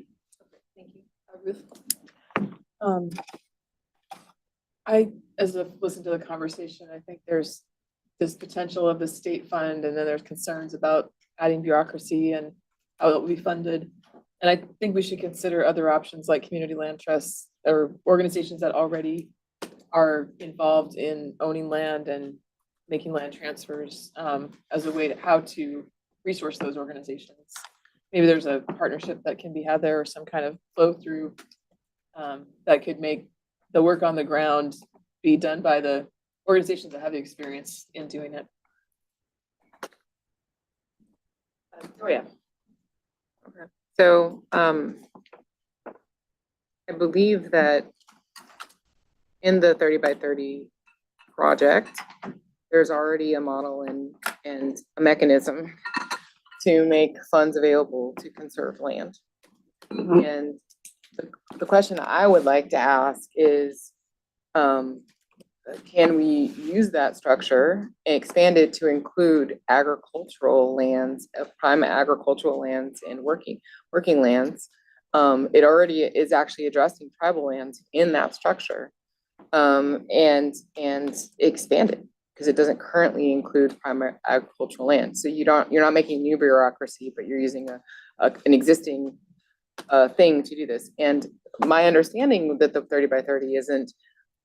[SPEAKER 9] Thank you. Ruth? As I've listened to the conversation, I think there's this potential of the state fund, and then there's concerns about adding bureaucracy and how it will be funded. And I think we should consider other options like community land trusts or organizations that already are involved in owning land and making land transfers as a way to how to resource those organizations. Maybe there's a partnership that can be had there or some kind of flow through that could make the work on the ground be done by the organizations that have the experience in doing it.
[SPEAKER 8] Yeah. Okay. So, I believe that in the 30 by 30 project, there's already a model and a mechanism to make funds available to conserve land. And the question I would like to ask is, can we use that structure and expand it to include agricultural lands, prime agricultural lands and working lands? It already is actually addressing tribal lands in that structure, and expand it, because it doesn't currently include primary agricultural land. So you're not making new bureaucracy, but you're using an existing thing to do this. And my understanding that the 30 by 30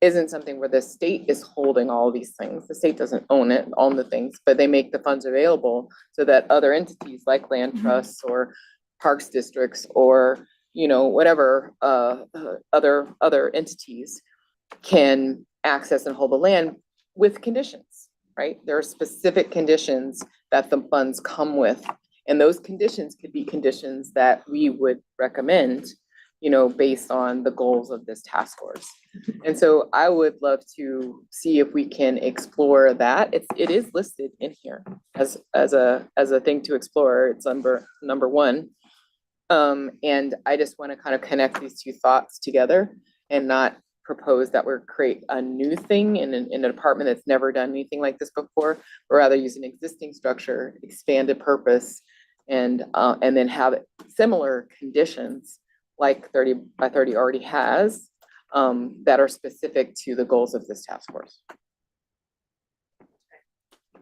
[SPEAKER 8] isn't something where the state is holding all these things. The state doesn't own the things, but they make the funds available so that other entities like land trusts or parks districts or, whatever, other entities can access and hold the land with conditions, right? There are specific conditions that the funds come with. And those conditions could be conditions that we would recommend, based on the goals of this task force. And so I would love to see if we can explore that. It is listed in here as a thing to explore. It's number one. And I just want to kind of connect these two thoughts together and not propose that we're create a new thing in a department that's never done anything like this before, but rather use an existing structure, expanded purpose, and then have similar conditions like 30 by 30 already has, that are specific to the goals of this task force.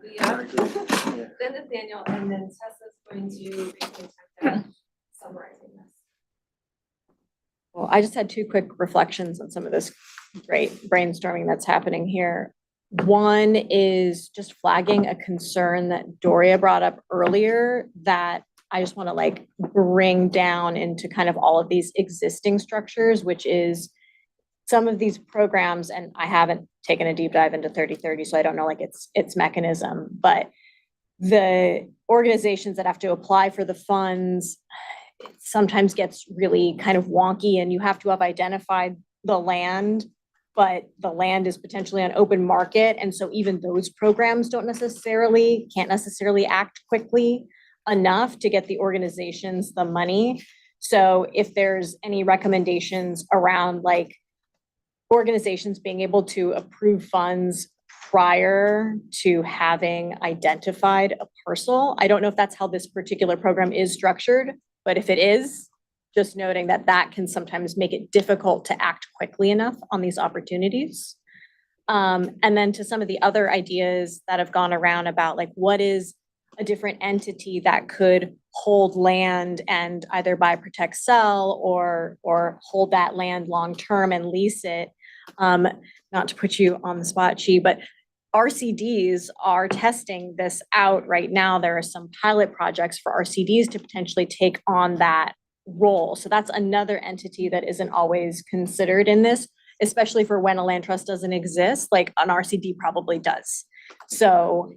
[SPEAKER 1] Yeah. Then Nathaniel, and then Tessa's going to attempt at summarizing this.
[SPEAKER 7] Well, I just had two quick reflections on some of this great brainstorming that's happening here. One is just flagging a concern that Doria brought up earlier that I just want to bring down into kind of all of these existing structures, which is some of these programs, and I haven't taken a deep dive into 3030, so I don't know its mechanism, but the organizations that have to apply for the funds, it sometimes gets really kind of wonky, and you have to have identified the land, but the land is potentially on open market. And so even those programs can't necessarily act quickly enough to get the organizations the money. So if there's any recommendations around organizations being able to approve funds prior to having identified a parcel, I don't know if that's how this particular program is structured, but if it is, just noting that can sometimes make it difficult to act quickly enough on these opportunities. And then to some of the other ideas that have gone around about what is a different entity that could hold land and either buy, protect, sell, or hold that land long-term and lease it. Not to put you on the spot, Chi, but RCDs are testing this out right now. There are some pilot projects for RCDs to potentially take on that role. So that's another entity that isn't always considered in this, especially for when a land trust doesn't exist, like an RCD probably does. So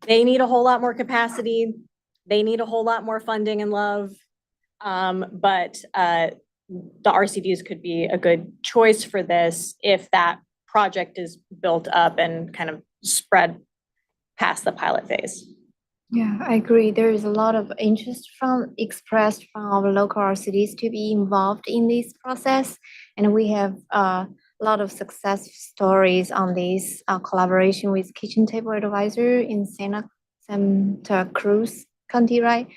[SPEAKER 7] they need a whole lot more capacity. They need a whole lot more funding and love. But the RCDs could be a good choice for this if that project is built up and kind of spread past the pilot phase.
[SPEAKER 13] Yeah, I agree. There is a lot of interest expressed from our local RCDs to be involved in this process. And we have a lot of success stories on this collaboration with Kitchen Table Advisor in Santa Cruz County, right?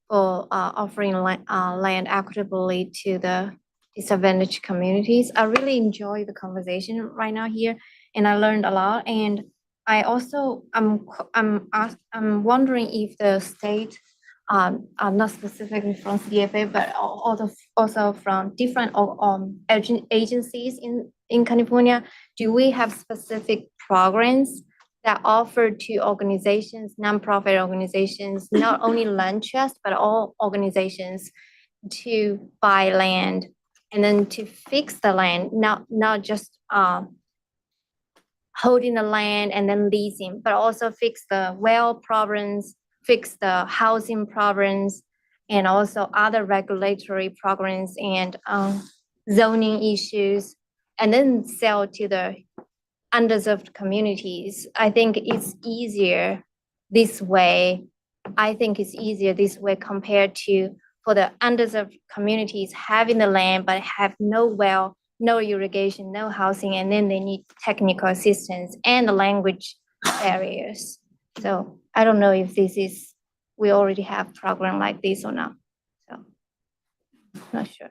[SPEAKER 13] For offering land equitably to the disadvantaged communities. I really enjoy the conversation right now here, and I learned a lot. And I also, I'm wondering if the state, not specifically from CFA, but also from different agencies in California, do we have specific programs that offer to organizations, nonprofit organizations, not only land trust, but all organizations to buy land and then to fix the land, not just holding the land and then leasing, but also fix the well problems, fix the housing problems, and also other regulatory programs and zoning issues, and then sell to the underserved communities. I think it's easier this way. I think it's easier this way compared to for the underserved communities having the land but have no well, no irrigation, no housing, and then they need technical assistance and the language barriers. So I don't know if we already have program like this or not. So not sure.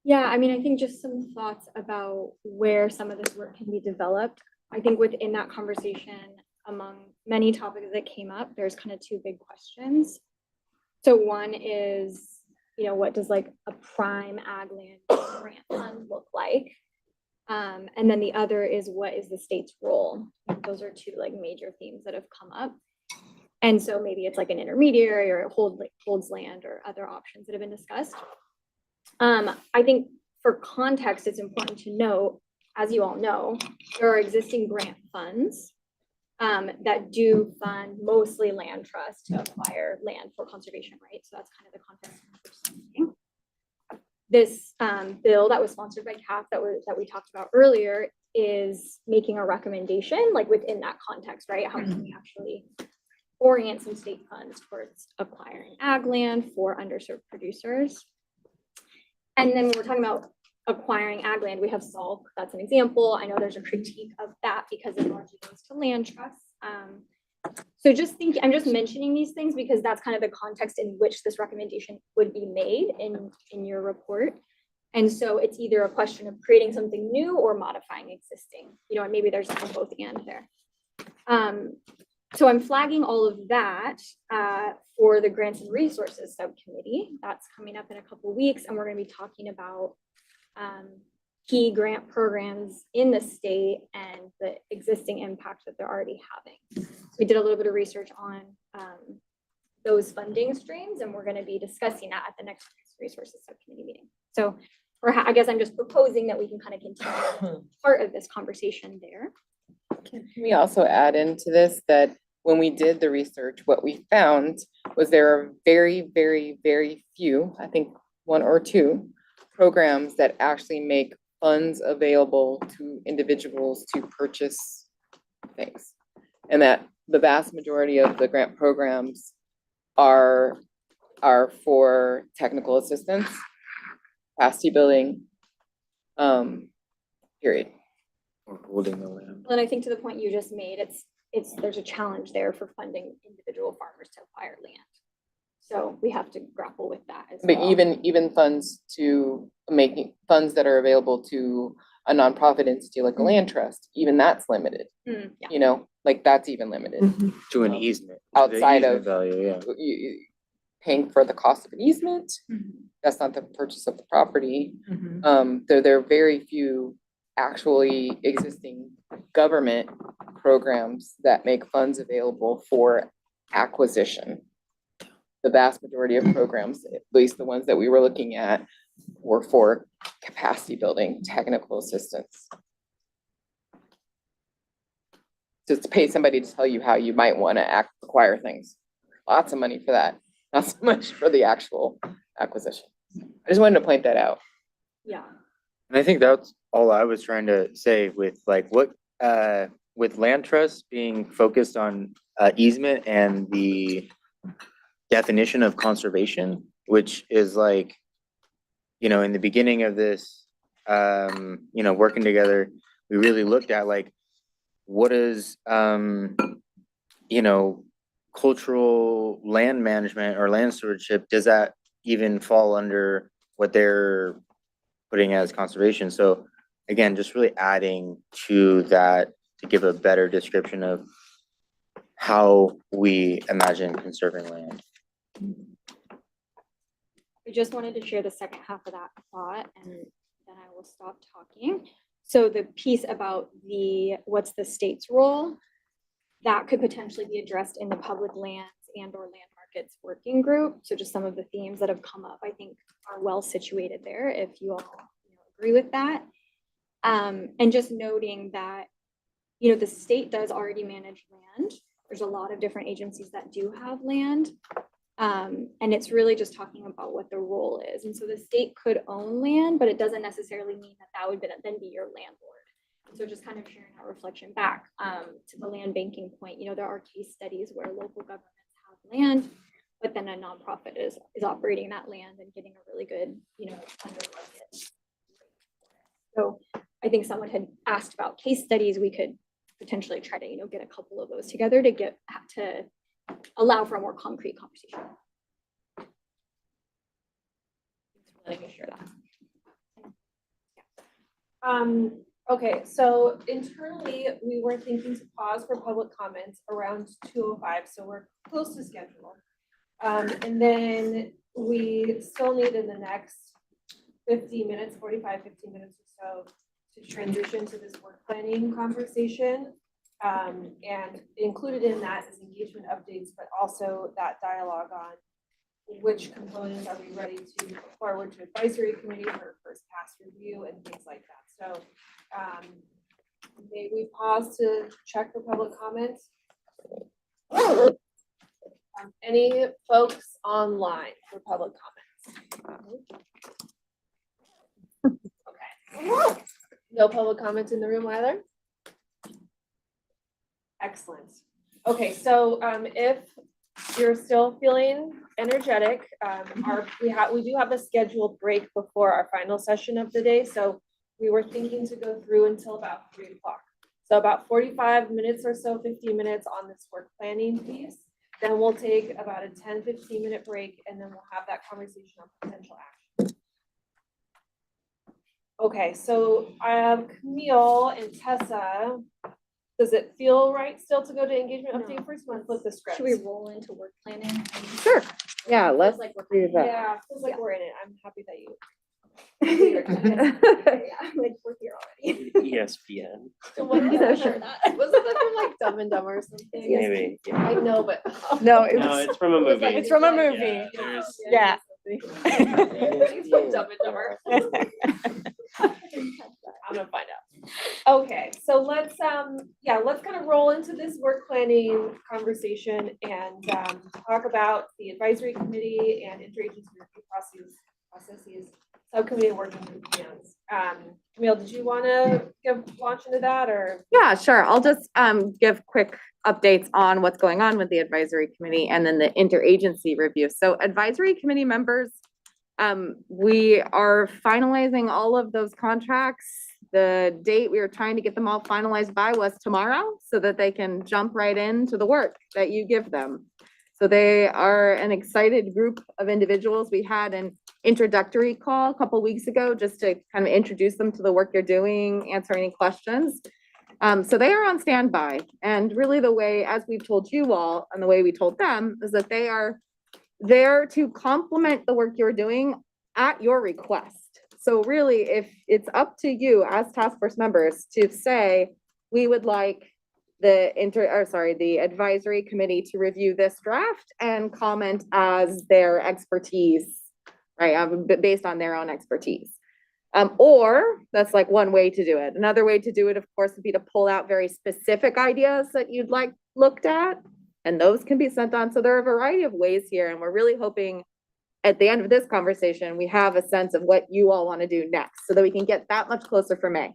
[SPEAKER 10] Yeah, I mean, I think just some thoughts about where some of this work can be developed. I think within that conversation, among many topics that came up, there's kind of two big questions. So one is, what does like a prime ag land grant fund look like? And then the other is, what is the state's role? Those are two like major themes that have come up. And so maybe it's like an intermediary or holds land or other options that have been discussed. I think for context, it's important to note, as you all know, there are existing grant funds that do fund mostly land trust to acquire land for conservation, right? So that's kind of the context we're speaking. This bill that was sponsored by CAF that we talked about earlier is making a recommendation, like within that context, right? How can we actually orient some state funds towards acquiring ag land for underserved producers? And then when we're talking about acquiring ag land, we have Salk, that's an example. I know there's a critique of that because it largely goes to land trusts. So I'm just mentioning these things because that's kind of the context in which this recommendation would be made in your report. And so it's either a question of creating something new or modifying existing, and maybe there's both and there. So I'm flagging all of that for the Grants and Resources Subcommittee. That's coming up in a couple of weeks, and we're going to be talking about key grant programs in the state and the existing impact that they're already having. So we did a little bit of research on those funding streams, and we're going to be discussing that at the next Resources Subcommittee meeting. So I guess I'm just proposing that we can kind of continue part of this conversation there.
[SPEAKER 8] Can we also add into this that when we did the research, what we found was there are very, very, very few, I think one or two programs that actually make funds available to individuals to purchase things. And that the vast majority of the grant programs are for technical assistance, capacity building, period.
[SPEAKER 5] Or holding the land.
[SPEAKER 10] Well, and I think to the point you just made, there's a challenge there for funding individual farmers to acquire land. So we have to grapple with that as well.
[SPEAKER 8] But even funds to making funds that are available to a nonprofit entity like a land trust, even that's limited.
[SPEAKER 10] Yeah.
[SPEAKER 8] Like that's even limited.
[SPEAKER 5] To an easement.
[SPEAKER 8] Outside
[SPEAKER 5] The
[SPEAKER 8] of
[SPEAKER 5] value, yeah.
[SPEAKER 8] paying for the cost of an easement, that's not the purchase of the property. There are very few actually existing government programs that make funds available for acquisition. The vast majority of programs, at least the ones that we were looking at, were for capacity building, technical assistance. just to pay somebody to tell you how you might want to acquire things. Lots of money for that, not so much for the actual acquisition. I just wanted to point that out.
[SPEAKER 10] Yeah.
[SPEAKER 5] And I think that's all I was trying to say with like what, with land trust being focused on easement and the definition of conservation, which is like, you know, in the beginning of this, you know, working together, we really looked at like, what is, you know, cultural land management or land stewardship, does that even fall under what they're putting as conservation? So again, just really adding to that to give a better description of how we imagine conserving land.
[SPEAKER 10] I just wanted to share the second half of that thought and then I will stop talking. So the piece about what's the state's role, that could potentially be addressed in the public lands and or land markets working group. So just some of the themes that have come up, I think are well situated there if you all agree with that. And just noting that, the state does already manage land. There's a lot of different agencies that do have land. And it's really just talking about what the role is. And so the state could own land, but it doesn't necessarily mean that that would then be your landlord. And so just kind of sharing our reflection back to the land banking point, there are case studies where local governments have land, but then a nonprofit is operating that land and getting a really good, under market. So I think someone had asked about case studies. We could potentially try to, get a couple of those together to allow for a more concrete conversation. Thanks for letting me share that.
[SPEAKER 1] Okay, so internally, we were thinking to pause for public comments around 2:05, so we're close to schedule. And then we still need in the next 50 minutes, 45, 50 minutes or so to transition to this work planning conversation. And included in that is engagement updates, but also that dialogue on which components are we ready to put forward to advisory committee for first pass review and things like that. So may we pause to check for public comments? Any folks online for public comments? Okay. No public comments in the room either? Excellent. Okay, so if you're still feeling energetic, we do have a scheduled break before our final session of the day. So we were thinking to go through until about 3 o'clock. So about 45 minutes or so, 50 minutes on this work planning piece. Then we'll take about a 10-15 minute break and then we'll have that conversation on potential action. Okay, so Camille and Tessa, does it feel right still to go to engagement update first? Want to flip the script?
[SPEAKER 10] Should we roll into work planning?
[SPEAKER 8] Sure. Yeah, let's
[SPEAKER 10] like
[SPEAKER 8] do that.
[SPEAKER 1] Yeah, feels like we're in it. I'm happy that you.
[SPEAKER 10] Yeah, like we're here already.
[SPEAKER 4] ESPN.
[SPEAKER 1] So what was
[SPEAKER 10] So
[SPEAKER 1] that?
[SPEAKER 10] sure that.
[SPEAKER 1] Wasn't that from like Dumb and Dumber or something?
[SPEAKER 4] Maybe. Yeah.
[SPEAKER 1] I know, but.
[SPEAKER 9] No, it
[SPEAKER 4] No,
[SPEAKER 9] was,
[SPEAKER 4] it's from a movie.
[SPEAKER 9] it's from a movie.
[SPEAKER 4] Yeah, there's
[SPEAKER 9] Yeah.
[SPEAKER 1] It's from Dumb and Dumber. I'm gonna find out. Okay, so let's kind of roll into this work planning conversation and talk about the advisory committee and interagency review processes, subcommittee working group plans. Camille, did you want to launch into that or?
[SPEAKER 6] Yeah, sure. I'll just give quick updates on what's going on with the advisory committee and then the interagency review. So advisory committee members, we are finalizing all of those contracts. The date we were trying to get them all finalized by was tomorrow so that they can jump right into the work that you give them. So they are an excited group of individuals. We had an introductory call a couple weeks ago just to kind of introduce them to the work you're doing, answer any questions. So they are on standby. And really the way, as we've told you all, and the way we told them, is that they are there to complement the work you're doing at your request. So really, if it's up to you as task force members to say, we would like the advisory committee to review this draft and comment as their expertise, right? Based on their own expertise. Or that's like one way to do it. Another way to do it, of course, would be to pull out very specific ideas that you'd like looked at. And those can be sent on. So there are a variety of ways here. And we're really hoping at the end of this conversation, we have a sense of what you all want to do next so that we can get that much closer for May.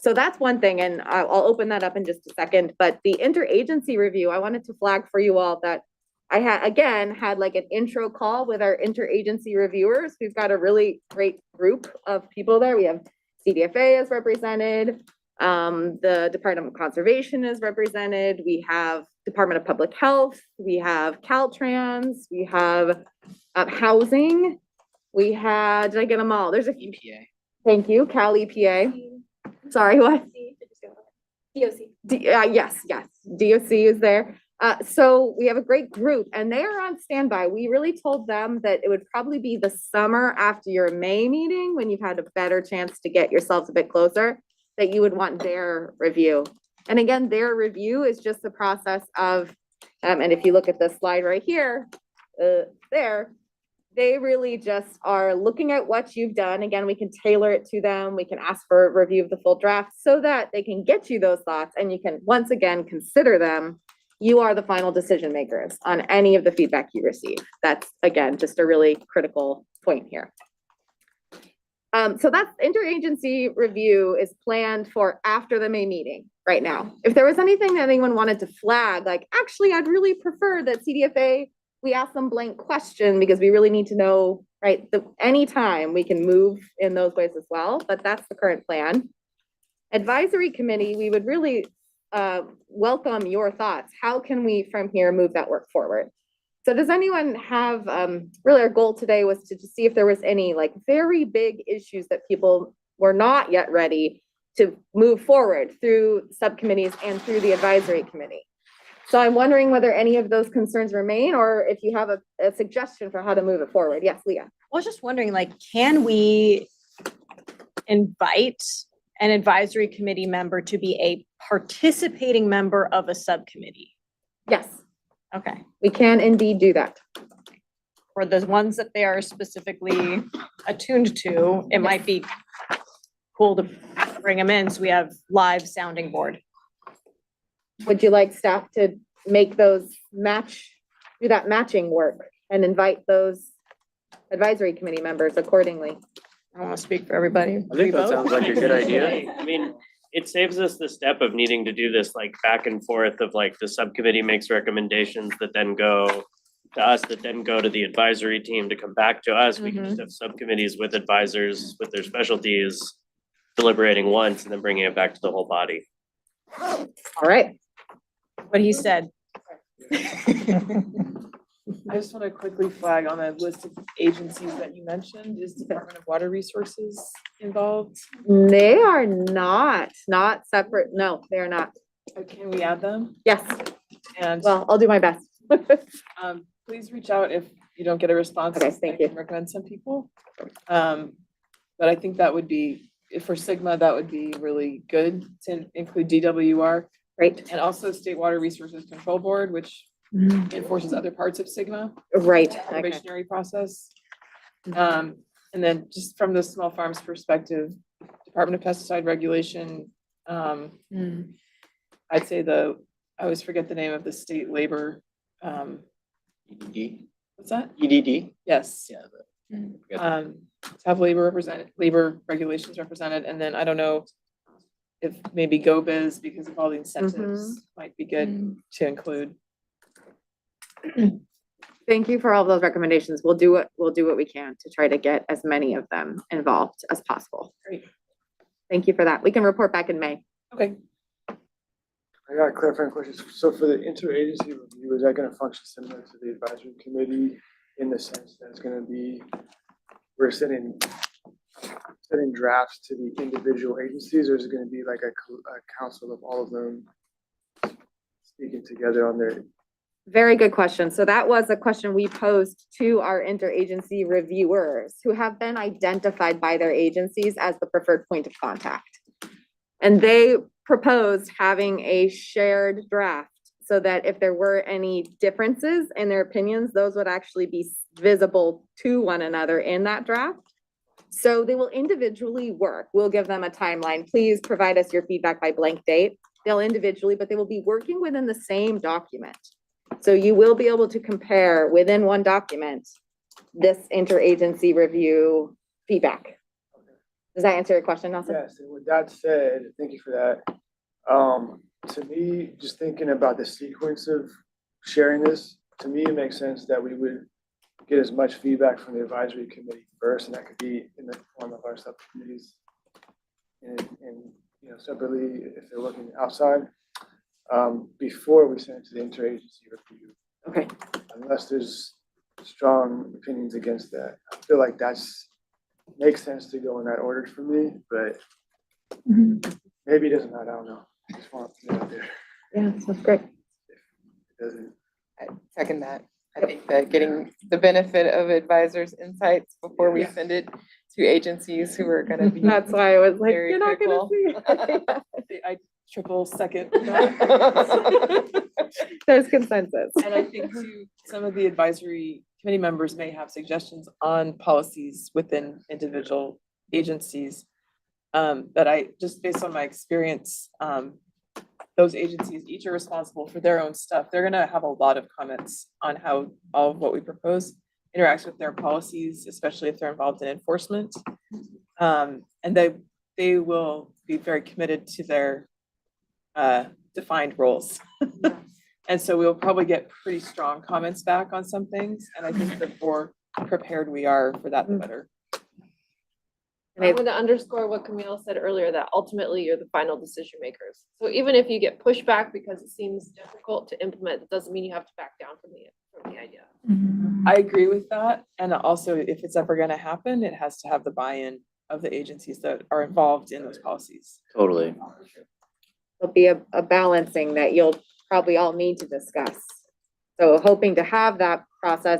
[SPEAKER 6] So that's one thing. And I'll open that up in just a second. But the interagency review, I wanted to flag for you all that I had like an intro call with our interagency reviewers. We've got a really great group of people there. We have CDFA is represented. The Department of Conservation is represented. We have Department of Public Health. We have Caltrans. We have housing. We had, did I get them all? There's a
[SPEAKER 8] EPA.
[SPEAKER 6] Thank you, Cal EPA. Sorry, what?
[SPEAKER 10] DOC.
[SPEAKER 6] Yes, DOC is there. So we have a great group and they are on standby. We really told them that it would probably be the summer after your May meeting when you've had a better chance to get yourselves a bit closer that you would want their review. And again, their review is just the process of, and if you look at this slide right here, they really just are looking at what you've done. Again, we can tailor it to them. We can ask for a review of the full draft so that they can get you those thoughts and you can once again consider them. You are the final decision makers on any of the feedback you receive. That's again, just a really critical point here. So that interagency review is planned for after the May meeting right now. If there was anything that anyone wanted to flag, like actually, I'd really prefer that CDFA, we ask them blank question because we really need to know, right? Anytime we can move in those ways as well, but that's the current plan. Advisory committee, we would really welcome your thoughts. How can we from here move that work forward? So does anyone have, really our goal today was to see if there was any like very big issues that people were not yet ready to move forward through subcommittees and through the advisory committee. So I'm wondering whether any of those concerns remain or if you have a suggestion for how to move it forward. Yes, Leah.
[SPEAKER 7] I was just wondering, like, can we invite an advisory committee member to be a participating member of a subcommittee?
[SPEAKER 6] Yes,
[SPEAKER 7] Okay.
[SPEAKER 6] we can indeed do that.
[SPEAKER 7] For the ones that they are specifically attuned to, it might be cool to bring them in so we have live sounding board.
[SPEAKER 6] Would you like staff to make those do that matching work and invite those advisory committee members accordingly?
[SPEAKER 7] I don't want to speak for everybody.
[SPEAKER 12] I think that sounds like a good idea.
[SPEAKER 4] I mean, it saves us the step of needing to do this like back and forth of like the subcommittee makes recommendations that then go to us, that then go to the advisory team to come back to us. We can just have subcommittees with advisors with their specialties deliberating once and then bringing it back to the whole body.
[SPEAKER 6] All right.
[SPEAKER 7] What he said.
[SPEAKER 9] I just want to quickly flag on the list of agencies that you mentioned, is Department of Water Resources involved?
[SPEAKER 6] They are not separate. No, they are not.
[SPEAKER 9] Can we add them?
[SPEAKER 6] Yes.
[SPEAKER 9] And
[SPEAKER 6] Well, I'll do my best.
[SPEAKER 9] please reach out if you don't get a response.
[SPEAKER 6] Okay, thank
[SPEAKER 9] I can
[SPEAKER 6] you.
[SPEAKER 9] recommend some people. But I think that would be, if for Sigma, that would be really good to include DWR.
[SPEAKER 6] Great.
[SPEAKER 9] And also State Water Resources Control Board, which enforces other parts of Sigma,
[SPEAKER 6] Right. Okay.
[SPEAKER 9] probationary process. And then just from the small farms perspective, Department of Pesticide Regulation, I'd say I always forget the name of the state labor,
[SPEAKER 12] EDD.
[SPEAKER 9] what's that?
[SPEAKER 12] EDD.
[SPEAKER 9] Yes.
[SPEAKER 12] Yeah.
[SPEAKER 9] To have labor regulations represented, and then I don't know if maybe GoBiz, because of all the incentives, might be good to include.
[SPEAKER 6] Thank you for all those recommendations. We'll do what we can to try to get as many of them involved as possible.
[SPEAKER 9] Great.
[SPEAKER 6] Thank you for that. We can report back in May.
[SPEAKER 9] Okay.
[SPEAKER 2] I got a clarifying question. So for the interagency review, is that gonna function similar to the advisory committee in the sense that it's gonna be, we're sending drafts to the individual agencies, or is it gonna be like a council of all of them speaking together on their?
[SPEAKER 6] Very good question. So that was a question we posed to our interagency reviewers who have been identified by their agencies as the preferred point of contact. And they proposed having a shared draft so that if there were any differences in their opinions, those would actually be visible to one another in that draft. So they will individually work. We'll give them a timeline. Please provide us your feedback by blank date. They'll individually, but they will be working within the same document. So you will be able to compare within one document this interagency review feedback. Does that answer your question, Nelson?
[SPEAKER 2] Yes, and with that said, thank you for that. To me, just thinking about the sequence of sharing this, to me, it makes sense that we would get as much feedback from the advisory committee first, and that could be in the form of our subcommittees. And you know, separately, if they're looking outside, before we send it to the interagency review.
[SPEAKER 6] Okay.
[SPEAKER 2] Unless there's strong opinions against that. I feel like makes sense to go in that order for me, but maybe it doesn't, I don't know. I just want to put it out there.
[SPEAKER 6] Yeah, sounds great.
[SPEAKER 2] It doesn't.
[SPEAKER 8] I second that. I think that getting the benefit of advisors' insights before we send it to agencies who are gonna be.
[SPEAKER 6] That's why I was like,
[SPEAKER 8] very
[SPEAKER 6] you're not gonna
[SPEAKER 8] critical.
[SPEAKER 6] see.
[SPEAKER 9] I triple second.
[SPEAKER 6] There's consensus.
[SPEAKER 9] And I think too, some of the advisory committee members may have suggestions on policies within individual agencies. That I, just based on my experience, those agencies each are responsible for their own stuff. They're gonna have a lot of comments on how all of what we propose interacts with their policies, especially if they're involved in enforcement. And they will be very committed to their defined roles. And so we'll probably get pretty strong comments back on some things. And I think the more prepared we are for that, the better.
[SPEAKER 1] I want to underscore what Camille said earlier, that ultimately you're the final decision makers. So even if you get pushback because it seems difficult to implement, it doesn't mean you have to back down from the idea.
[SPEAKER 9] I agree with that. And also, if it's ever gonna happen, it has to have the buy-in of the agencies that are involved in those policies.
[SPEAKER 5] Totally.
[SPEAKER 6] There'll be a balancing that you'll probably all need to discuss. So hoping to have that process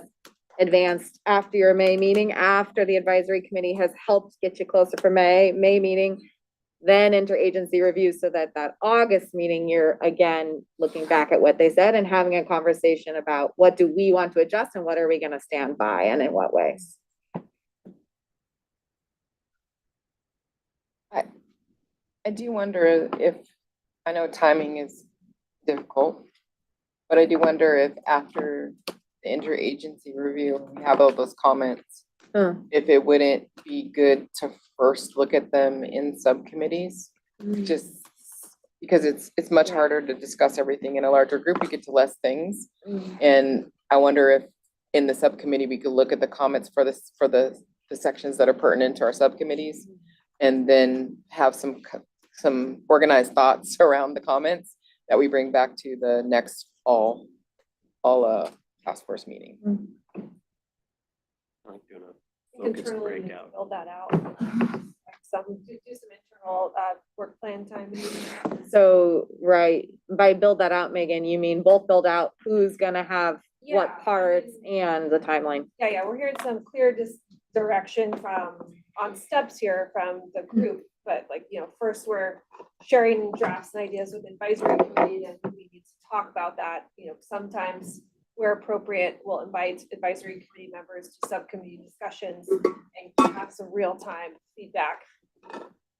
[SPEAKER 6] advanced after your May meeting, after the advisory committee has helped get you closer for May meeting, then interagency review, so that August meeting, you're again looking back at what they said and having a conversation about what do we want to adjust and what are we gonna stand by and in what ways.
[SPEAKER 8] I do wonder if, I know timing is difficult, but I do wonder if after the interagency review, we have all those comments, if it wouldn't be good to first look at them in subcommittees, just because it's much harder to discuss everything in a larger group. We get to less things. And I wonder if in the subcommittee, we could look at the comments for the sections that are pertinent to our subcommittees, and then have some organized thoughts around the comments that we bring back to the next all task force meeting.
[SPEAKER 4] Like doing a focus
[SPEAKER 1] Internally,
[SPEAKER 4] breakout.
[SPEAKER 1] build that out. Do some internal work plan time.
[SPEAKER 6] So, right, by build that out, Megan, you mean both build out who's gonna have
[SPEAKER 1] Yeah.
[SPEAKER 6] what parts and the timeline?
[SPEAKER 1] Yeah, we're hearing some clear direction on steps here from the group, but like, first we're sharing drafts and ideas with advisory committee, and we need to talk about that. Sometimes where appropriate, we'll invite advisory committee members to subcommittee discussions and have some real-time feedback,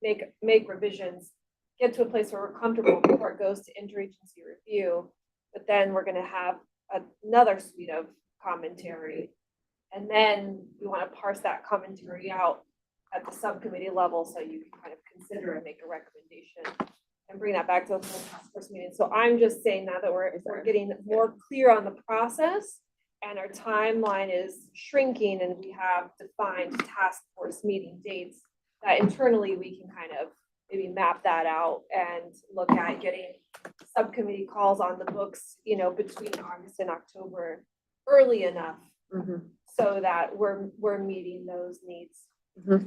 [SPEAKER 1] make revisions, get to a place where we're comfortable before it goes to interagency review. But then we're gonna have another suite of commentary. And then we want to parse that commentary out at the subcommittee level, so you can kind of consider and make a recommendation and bring that back to the task force meeting. So I'm just saying now that we're getting more clear on the process and our timeline is shrinking and we have defined task force meeting dates, that internally we can kind of maybe map that out and look at getting subcommittee calls on the books, between August and October early enough so that we're meeting those needs.
[SPEAKER 4] Which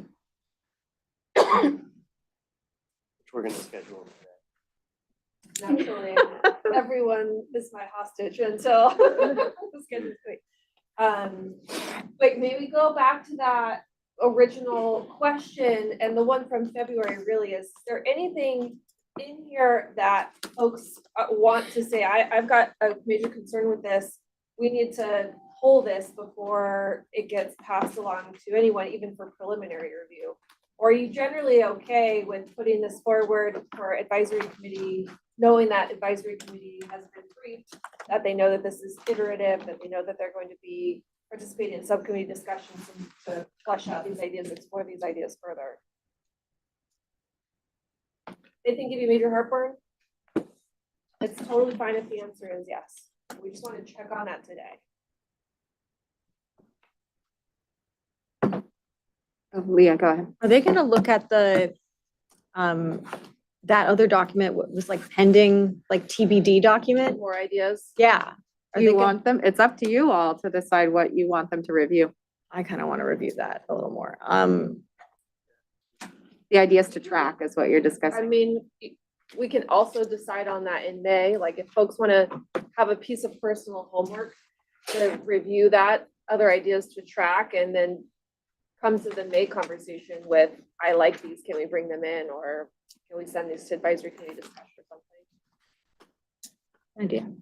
[SPEAKER 4] we're gonna schedule.
[SPEAKER 1] Naturally, everyone is my hostage until the schedule's quick. Wait, maybe go back to that original question, and the one from February really is there anything in here that folks want to say? I've got a major concern with this. We need to pull this before it gets passed along to anyone, even for preliminary review? Or are you generally okay with putting this forward for advisory committee, knowing that advisory committee has been briefed, that they know that this is iterative, that they know that they're going to be participating in subcommittee discussions and to flesh out these ideas, explore these ideas further? Anything give you major heartburn? It's totally fine if the answer is yes. We just want to check on that today.
[SPEAKER 6] Oh, Leah, go ahead.
[SPEAKER 7] Are they gonna look at the, that other document, what was like pending, like TBD document?
[SPEAKER 1] More ideas?
[SPEAKER 7] Yeah. Are
[SPEAKER 6] Do you
[SPEAKER 7] they gonna-
[SPEAKER 6] want them? It's up to you all to decide what you want them to review.
[SPEAKER 7] I kind of want to review that a little more.
[SPEAKER 6] The ideas to track is what you're
[SPEAKER 1] I
[SPEAKER 6] discussing.
[SPEAKER 1] mean, we can also decide on that in May, like if folks want to have a piece of personal homework to review that, other ideas to track, and then come to the May conversation with, I like these, can we bring them in, or can we send these to advisory committee discussion or something?
[SPEAKER 7] Idea.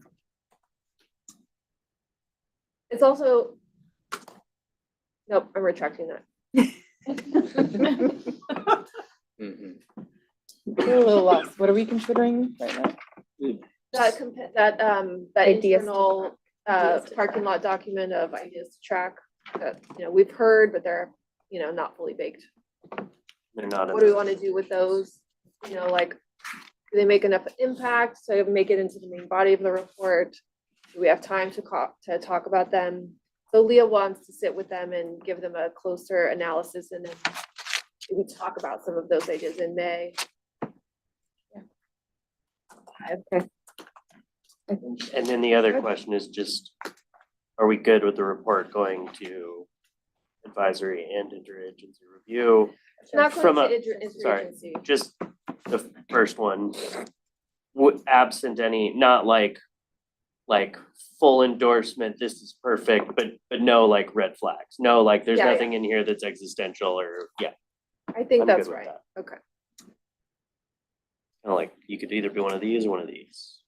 [SPEAKER 1] It's also, nope, I'm retracting that.
[SPEAKER 8] Mhm. We're a little lost. What are we considering right now?
[SPEAKER 1] That
[SPEAKER 6] Ideas to
[SPEAKER 1] internal, parking lot document of ideas to track, that, we've heard, but they're, not fully baked.
[SPEAKER 4] They're not.
[SPEAKER 1] What do we want to do with those? Like, do they make enough impact to make it into the main body of the report? Do we have time to talk about them? So Leah wants to sit with them and give them a closer analysis, and then we talk about some of those ideas in May.
[SPEAKER 6] Okay.
[SPEAKER 4] And then the other question is just, are we good with the report going to advisory and interagency review?
[SPEAKER 1] Not
[SPEAKER 4] From
[SPEAKER 1] going to
[SPEAKER 4] sorry.
[SPEAKER 1] interagency.
[SPEAKER 4] Just the first one, absent any, not like full endorsement, this is perfect, but no like red flags, no, like there's
[SPEAKER 1] Yeah,
[SPEAKER 4] nothing in here that's existential or, yeah.
[SPEAKER 1] I think
[SPEAKER 4] I'm
[SPEAKER 1] that's
[SPEAKER 4] good with
[SPEAKER 1] right.
[SPEAKER 4] that.
[SPEAKER 1] Okay.
[SPEAKER 4] Kind of like, you could either be one of these or one of these.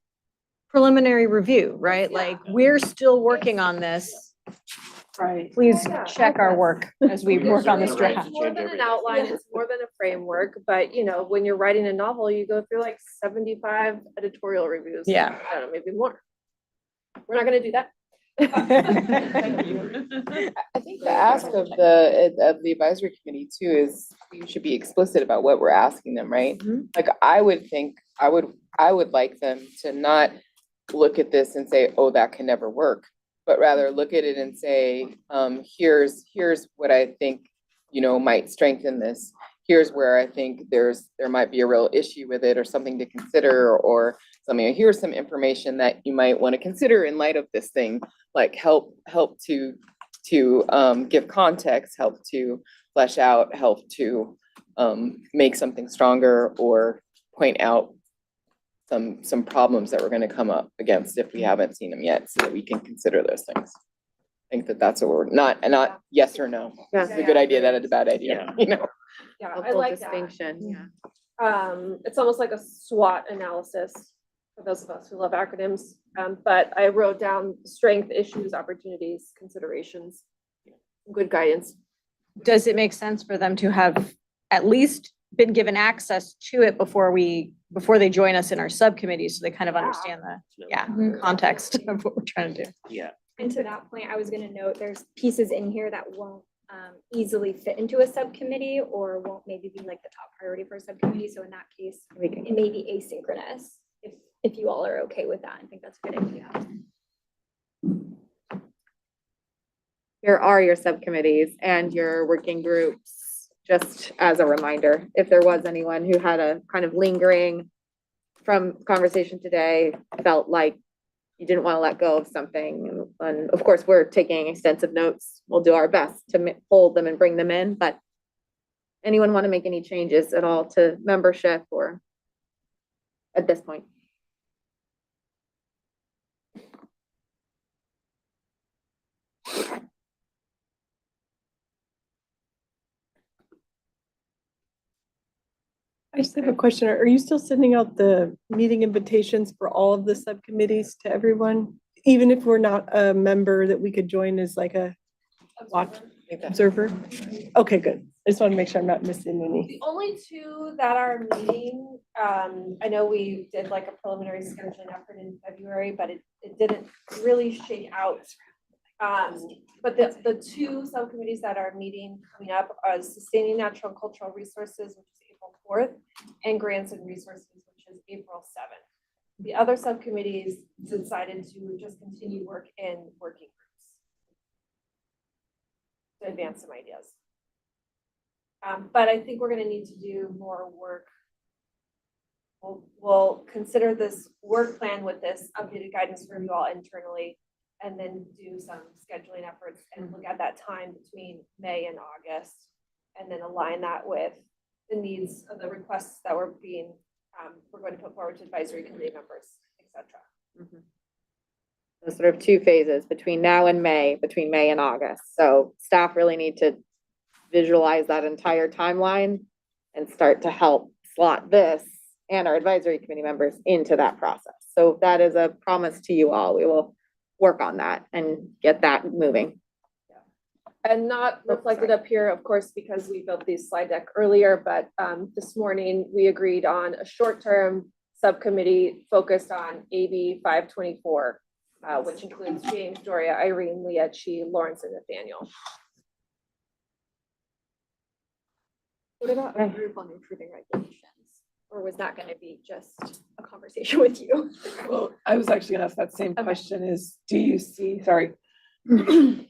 [SPEAKER 7] Preliminary review, right? Like, we're still working on this.
[SPEAKER 3] Right.
[SPEAKER 7] Please
[SPEAKER 1] Yeah,
[SPEAKER 7] check our work as we work on this
[SPEAKER 4] Right.
[SPEAKER 7] draft.
[SPEAKER 1] It's more than
[SPEAKER 4] Change
[SPEAKER 1] an
[SPEAKER 4] everything.
[SPEAKER 1] outline, it's more than a framework, but when you're writing a novel, you go through like 75 editorial reviews.
[SPEAKER 7] Yeah.
[SPEAKER 1] I don't know, maybe more. We're not gonna do that.
[SPEAKER 8] I think the ask of the advisory committee too is we should be explicit about what we're asking them, right?
[SPEAKER 7] Mhm.
[SPEAKER 8] Like I would think, I would like them to not look at this and say, oh, that can never work, but rather look at it and say, here's what I think, might strengthen this. Here's where I think there might be a real issue with it or something to consider or something. Or here's some information that you might want to consider in light of this thing, like help to give context, help to flesh out, help to make something stronger or point out some problems that we're going to come up against if we haven't seen them yet, so that we can consider those things. I think that's what we're not yes or no.
[SPEAKER 6] Yeah.
[SPEAKER 8] It's a good idea, that it's a bad idea,
[SPEAKER 1] Yeah, I
[SPEAKER 6] Helpful
[SPEAKER 1] like that.
[SPEAKER 6] distinction, yeah.
[SPEAKER 1] It's almost like a SWOT analysis for those of us who love acronyms. But I wrote down strength, issues, opportunities, considerations, good guidance.
[SPEAKER 7] Does it make sense for them to have at least been given access to it before they join us in our subcommittee, so they kind of understand the context of what we're trying to do?
[SPEAKER 4] Yeah.
[SPEAKER 10] And to that point, I was gonna note, there's pieces in here that won't easily fit into a subcommittee or won't maybe be like the top priority for a subcommittee. So in that case, it may be asynchronous if you all are okay with that. I think that's a good idea.
[SPEAKER 6] Here are your subcommittees and your working groups, just as a reminder, if there was anyone who had a kind of lingering from conversation today, felt like you didn't want to let go of something. And of course, we're taking extensive notes. We'll do our best to hold them and bring them in, but anyone want to make any changes at all to membership or at this point?
[SPEAKER 3] I just have a question. Are you still sending out the meeting invitations for all of the subcommittees to everyone? even if we're not a member, that we could join as like a watch observer? Okay, good. I just want to make sure I'm not missing any.
[SPEAKER 1] The only two that are meeting, I know we did like a preliminary scheduling effort in February, but it didn't really shake out. But the two subcommittees that are meeting coming up are Sustaining Natural and Cultural Resources, which is April 4th, and Grants and Resources, which is April 7th. The other subcommittees decided to just continue work in working groups to advance some ideas. But I think we're gonna need to do more work. We'll consider this work plan with this updated guidance for you all internally, and then do some scheduling efforts and look at that time between May and August, and then align that with the needs of the requests that we're going to put forward to advisory committee members, et cetera.
[SPEAKER 6] So sort of two phases between now and May, between May and August. So staff really need to visualize that entire timeline and start to help slot this and our advisory committee members into that process. So that is a promise to you all. We will work on that and get that moving.
[SPEAKER 1] And not reflected up here, of course, because we built these slide deck earlier, but this morning we agreed on a short-term subcommittee focused on AB 524, which includes James, Doria, Irene, Leah, Chi, Lawrence, and Nathaniel.
[SPEAKER 10] What about a group on improving regulations? Or was that gonna be just a conversation with you?
[SPEAKER 9] Well, I was actually gonna ask that same question is, do you see, sorry, do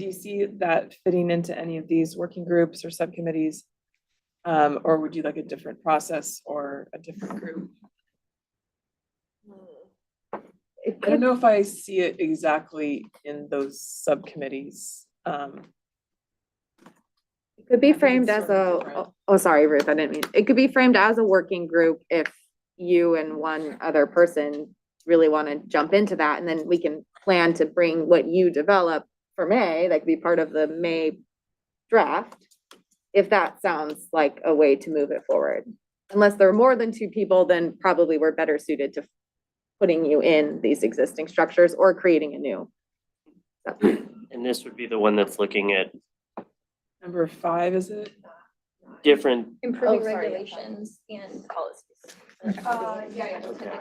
[SPEAKER 9] you see that fitting into any of these working groups or subcommittees? Or would you like a different process or a different group? I don't know if I see it exactly in those subcommittees.
[SPEAKER 6] It could be
[SPEAKER 9] I think
[SPEAKER 6] framed
[SPEAKER 9] it's
[SPEAKER 6] as
[SPEAKER 9] sort of
[SPEAKER 6] a,
[SPEAKER 9] different.
[SPEAKER 6] oh, sorry, Ruth, I didn't mean, it could be framed as a working group if you and one other person really want to jump into that, and then we can plan to bring what you develop for May, that could be part of the May draft, if that sounds like a way to move it forward. Unless there are more than two people, then probably we're better suited to putting you in these existing structures or creating a new.
[SPEAKER 4] And this would be the one that's looking at
[SPEAKER 9] Number 5, is it?
[SPEAKER 4] different,
[SPEAKER 10] Improving
[SPEAKER 1] sorry, yeah.
[SPEAKER 10] regulations and policies.
[SPEAKER 1] Yeah.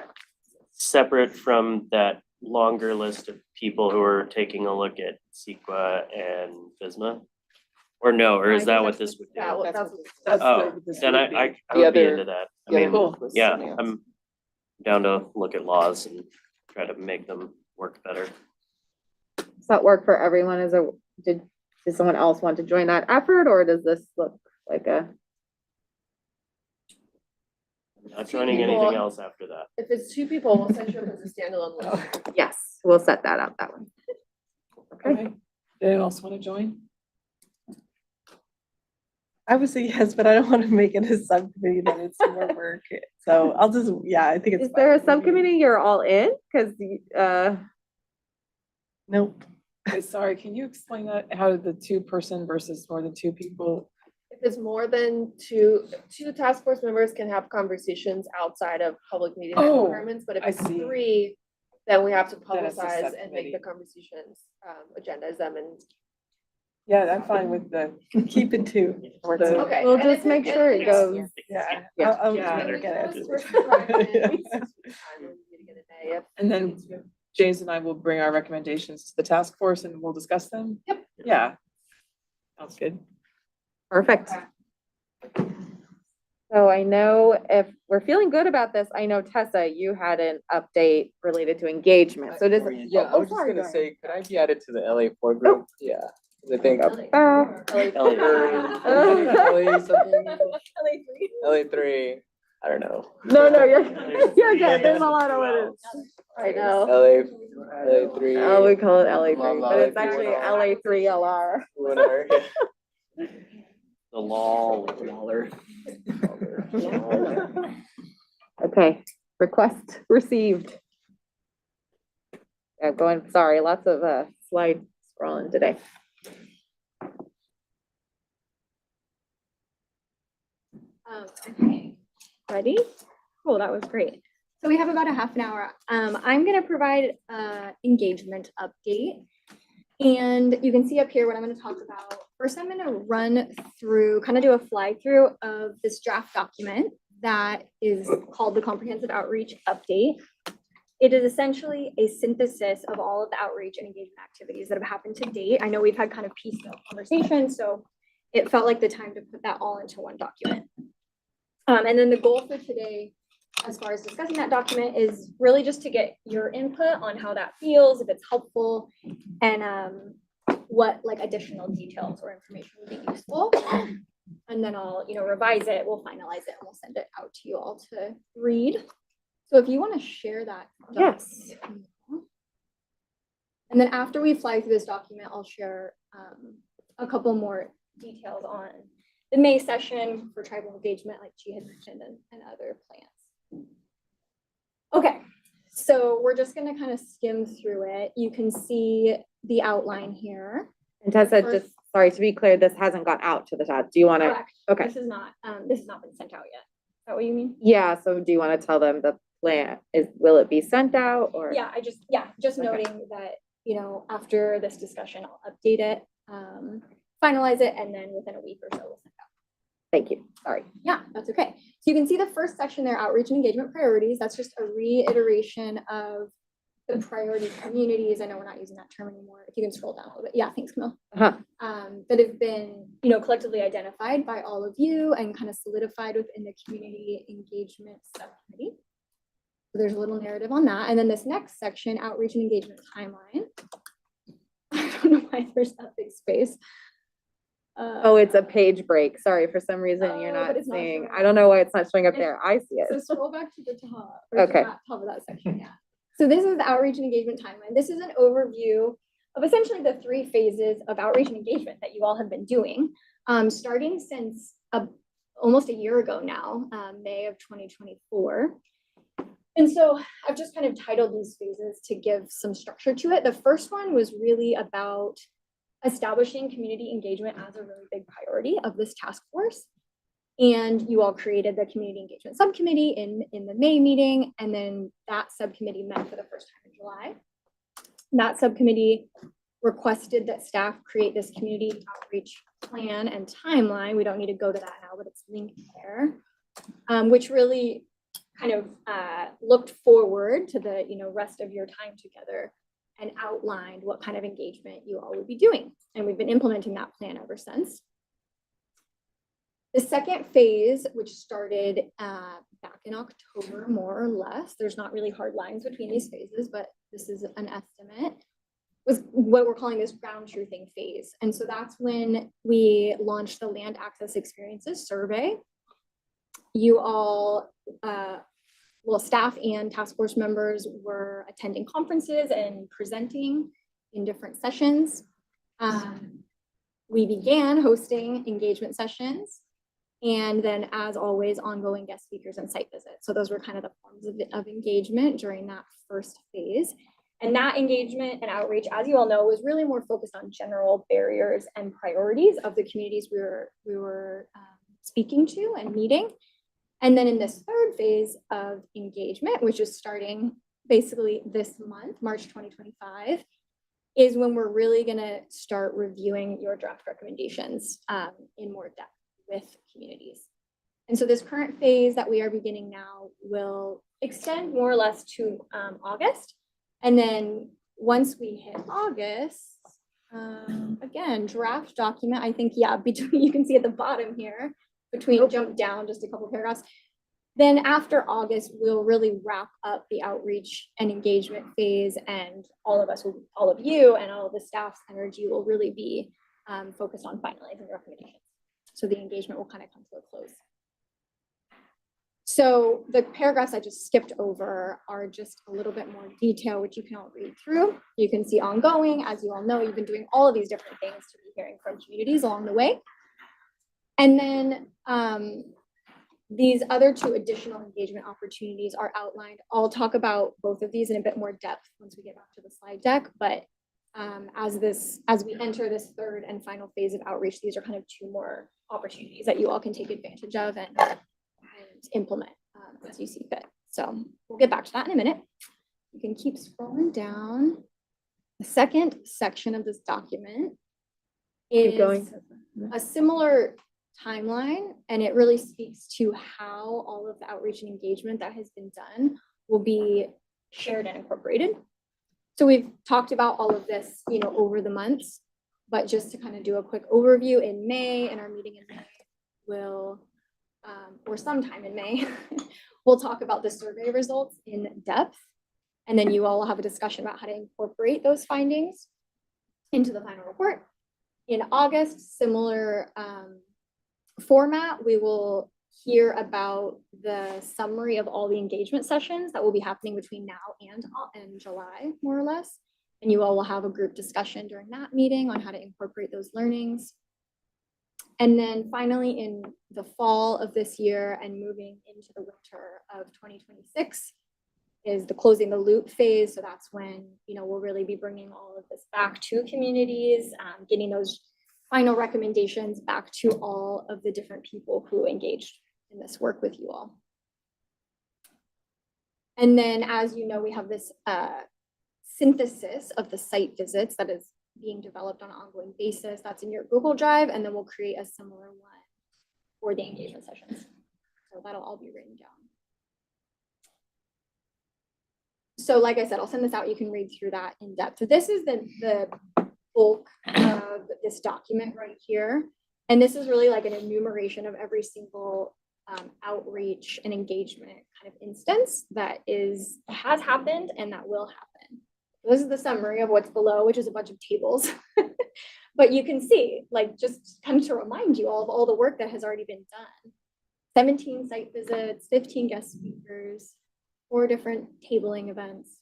[SPEAKER 4] separate from that longer list of people who are taking a look at CEQA and FSMA? Or no, or is that what this would do?
[SPEAKER 9] That's
[SPEAKER 4] Oh,
[SPEAKER 9] what this
[SPEAKER 4] then
[SPEAKER 9] would be.
[SPEAKER 4] I
[SPEAKER 8] The
[SPEAKER 4] would be
[SPEAKER 8] other-
[SPEAKER 4] into that. I
[SPEAKER 8] the other
[SPEAKER 4] mean,
[SPEAKER 9] Cool.
[SPEAKER 8] group was
[SPEAKER 4] yeah,
[SPEAKER 8] something else.
[SPEAKER 4] I'm down to look at laws and try to make them work better.
[SPEAKER 6] Does that work for everyone as a, did someone else want to join that effort, or does this look like a?
[SPEAKER 4] I'm not joining anything else after that.
[SPEAKER 1] If it's two people, we'll set you up as a standalone list.
[SPEAKER 6] Yes, we'll set that up that way. Okay,
[SPEAKER 9] Okay. Anyone else want to join?
[SPEAKER 3] I would say yes, but I don't want to make it a subcommittee that it's more work. So I'll just, yeah, I think it's.
[SPEAKER 6] is there a
[SPEAKER 3] fine. Maybe-
[SPEAKER 6] subcommittee you're all in? Cause,
[SPEAKER 3] Nope.
[SPEAKER 9] Okay, sorry, can you explain that, how the 2-person versus more than 2 people?
[SPEAKER 1] If it's more than two task force members can have conversations outside of public meeting
[SPEAKER 9] Oh,
[SPEAKER 1] requirements, but if
[SPEAKER 9] I
[SPEAKER 1] it's
[SPEAKER 9] see.
[SPEAKER 1] 3, then we have to
[SPEAKER 9] Then it's a
[SPEAKER 1] publicize and
[SPEAKER 9] subcommittee.
[SPEAKER 1] make the conversations, agendas them and.
[SPEAKER 9] Yeah, I'm fine with the.
[SPEAKER 3] Keep it 2.
[SPEAKER 9] the-
[SPEAKER 1] Okay.
[SPEAKER 6] we'll
[SPEAKER 1] and
[SPEAKER 6] just
[SPEAKER 1] if
[SPEAKER 6] make
[SPEAKER 1] and
[SPEAKER 6] sure
[SPEAKER 1] if
[SPEAKER 6] it
[SPEAKER 1] it's-
[SPEAKER 6] goes.
[SPEAKER 3] Yeah.
[SPEAKER 6] Yeah.
[SPEAKER 3] I'll
[SPEAKER 9] Yeah.
[SPEAKER 3] get it.
[SPEAKER 9] And then James and I will bring our recommendations to the task force and we'll discuss them?
[SPEAKER 1] Yep.
[SPEAKER 9] Yeah. Sounds good.
[SPEAKER 6] Perfect. So I know if we're feeling good about this, I know Tessa, you had an update related to engagement. So does.
[SPEAKER 12] Yeah, I was just
[SPEAKER 6] sorry,
[SPEAKER 12] gonna
[SPEAKER 6] Dorian.
[SPEAKER 12] say, could I be added to the LA4 group? Yeah, 'cause I think. LA3, I don't know.
[SPEAKER 6] No, you're good. There's a lot of letters. I know.
[SPEAKER 12] LA3.
[SPEAKER 6] Oh, we call it LA3,
[SPEAKER 12] Blah,
[SPEAKER 6] but it's
[SPEAKER 12] blah,
[SPEAKER 6] actually
[SPEAKER 12] blah.
[SPEAKER 6] LA3LR.
[SPEAKER 12] Whatever.
[SPEAKER 4] The law, Waller.
[SPEAKER 6] Okay, request received. Yeah, sorry, lots of slide scrolling today.
[SPEAKER 10] Okay, ready? Cool, that was great. So we have about a half an hour. I'm gonna provide engagement update. And you can see up here what I'm gonna talk about. First, I'm gonna run through, kind of do a fly through of this draft document that is called the Comprehensive Outreach Update. It is essentially a synthesis of all of the outreach and engagement activities that have happened to date. I know we've had kind of piecemeal conversations, so it felt like the time to put that all into one document. And then the goal for today, as far as discussing that document, is really just to get your input on how that feels, if it's helpful, and what like additional details or information would be useful. And then I'll, revise it, we'll finalize it, and we'll send it out to you all to read. So if you want to share that.
[SPEAKER 6] Yes.
[SPEAKER 10] document. And then after we fly through this document, I'll share a couple more details on the May session for tribal engagement, like G had mentioned, and other plans. Okay, so we're just gonna kind of skim through it. You can see the outline here.
[SPEAKER 6] And Tessa,
[SPEAKER 10] First-
[SPEAKER 6] just, sorry, to be clear, this hasn't gone out to the chat. Do you want to?
[SPEAKER 10] Correct.
[SPEAKER 6] Okay.
[SPEAKER 10] This has not been sent out yet. Is that what you mean?
[SPEAKER 6] Yeah, so do you want to tell them the plan will it be sent out or?
[SPEAKER 10] Yeah, just
[SPEAKER 6] Okay.
[SPEAKER 10] noting that, after this discussion, I'll update it, finalize it, and then within a week or so, we'll send it out.
[SPEAKER 6] Thank you.
[SPEAKER 10] Sorry. Yeah, that's okay. So you can see the first section there, outreach and engagement priorities. That's just a reiteration of the priority communities. I know we're not using that term anymore. If you can scroll down a little bit. Yeah, thanks, Camille.
[SPEAKER 6] Uh-huh.
[SPEAKER 10] That have been, collectively identified by all of you and kind of solidified within the community engagement subcommittee. So there's a little narrative on that. And then this next section, outreach and engagement timeline. I don't know why there's that big space.
[SPEAKER 6] Oh, it's a page break. Sorry, for some reason you're
[SPEAKER 10] Oh,
[SPEAKER 6] not
[SPEAKER 10] but it's not
[SPEAKER 6] seeing.
[SPEAKER 10] showing
[SPEAKER 6] I don't know why it's not showing up
[SPEAKER 10] It's-
[SPEAKER 6] there. I see
[SPEAKER 10] So
[SPEAKER 6] it.
[SPEAKER 10] scroll back to the top. or to
[SPEAKER 6] Okay.
[SPEAKER 10] that top of that section, yeah. So this is the outreach and engagement timeline. This is an overview of essentially the 3 phases of outreach and engagement that you all have been doing, starting since almost a year ago now, May of 2024. And so I've just kind of titled these phases to give some structure to it. The first one was really about establishing community engagement as a really big priority of this task force. And you all created the community engagement subcommittee in the May meeting, and then that subcommittee met for the first time in July. That subcommittee requested that staff create this community outreach plan and timeline. We don't need to go to that now, but it's linked there, which really kind of looked forward to the rest of your time together and outlined what kind of engagement you all would be doing. And we've been implementing that plan ever since. The second phase, which started back in October, more or less, there's not really hard lines between these phases, but this is an estimate, was what we're calling this ground truthing phase. And so that's when we launched the Land Access Experiences Survey. You all, staff and task force members were attending conferences and presenting in different sessions. We began hosting engagement sessions. And then, as always, ongoing guest speakers and site visits. So those were kind of the forms of engagement during that first phase. And that engagement and outreach, as you all know, was really more focused on general barriers and priorities of the communities we were speaking to and meeting. And then in this third phase of engagement, which is starting basically this month, March 2025, is when we're really going to start reviewing your draft recommendations in more depth with communities. And so this current phase that we are beginning now will extend more or less to August. And then once we hit August, again, draft document, I think, yeah, between, you can see at the bottom here, between jump down just a couple paragraphs. Then after August, we'll really wrap up the outreach and engagement phase, and all of you and all of the staff's energy will really be focused on finalizing the recommendations. So the engagement will kind of come to a close. So the paragraphs I just skipped over are just a little bit more detail, which you can all read through. You can see ongoing, as you all know, you've been doing all of these different things to be hearing from communities along the way. And then these other 2 additional engagement opportunities are outlined. I'll talk about both of these in a bit more depth once we get back to the slide deck, but as we enter this third and final phase of outreach, these are kind of 2 more opportunities that you all can take advantage of and implement as you see fit. So we'll get back to that in a minute. You can keep scrolling down. The second section of this document
[SPEAKER 3] Keep going.
[SPEAKER 10] is a similar timeline, and it really speaks to how all of the outreach and engagement that has been done will be shared and incorporated. So we've talked about all of this, over the months, but just to kind of do a quick overview, in May, in our meeting in May, we'll, or sometime in May, we'll talk about the survey results in depth. And then you all will have a discussion about how to incorporate those findings into the final report. In August, similar format, we will hear about the summary of all the engagement sessions that will be happening between now and July, more or less. And you all will have a group discussion during that meeting on how to incorporate those learnings. And then finally, in the fall of this year and moving into the winter of 2026 is the closing the loop phase. So that's when, we'll really be bringing all of this back to communities, getting those final recommendations back to all of the different people who engaged in this work with you all. And then, as you know, we have this synthesis of the site visits that is being developed on an ongoing basis. That's in your Google Drive, and then we'll create a similar one for the engagement sessions. So that'll all be written down. So like I said, I'll send this out. You can read through that in depth. So this is the bulk of this document right here. And this is really like an enumeration of every single outreach and engagement kind of instance that has happened and that will happen. This is the summary of what's below, which is a bunch of tables. But you can see, like, just kind of to remind you all of all the work that has already been done. 17 site visits, 15 guest speakers, 4 different tabling events.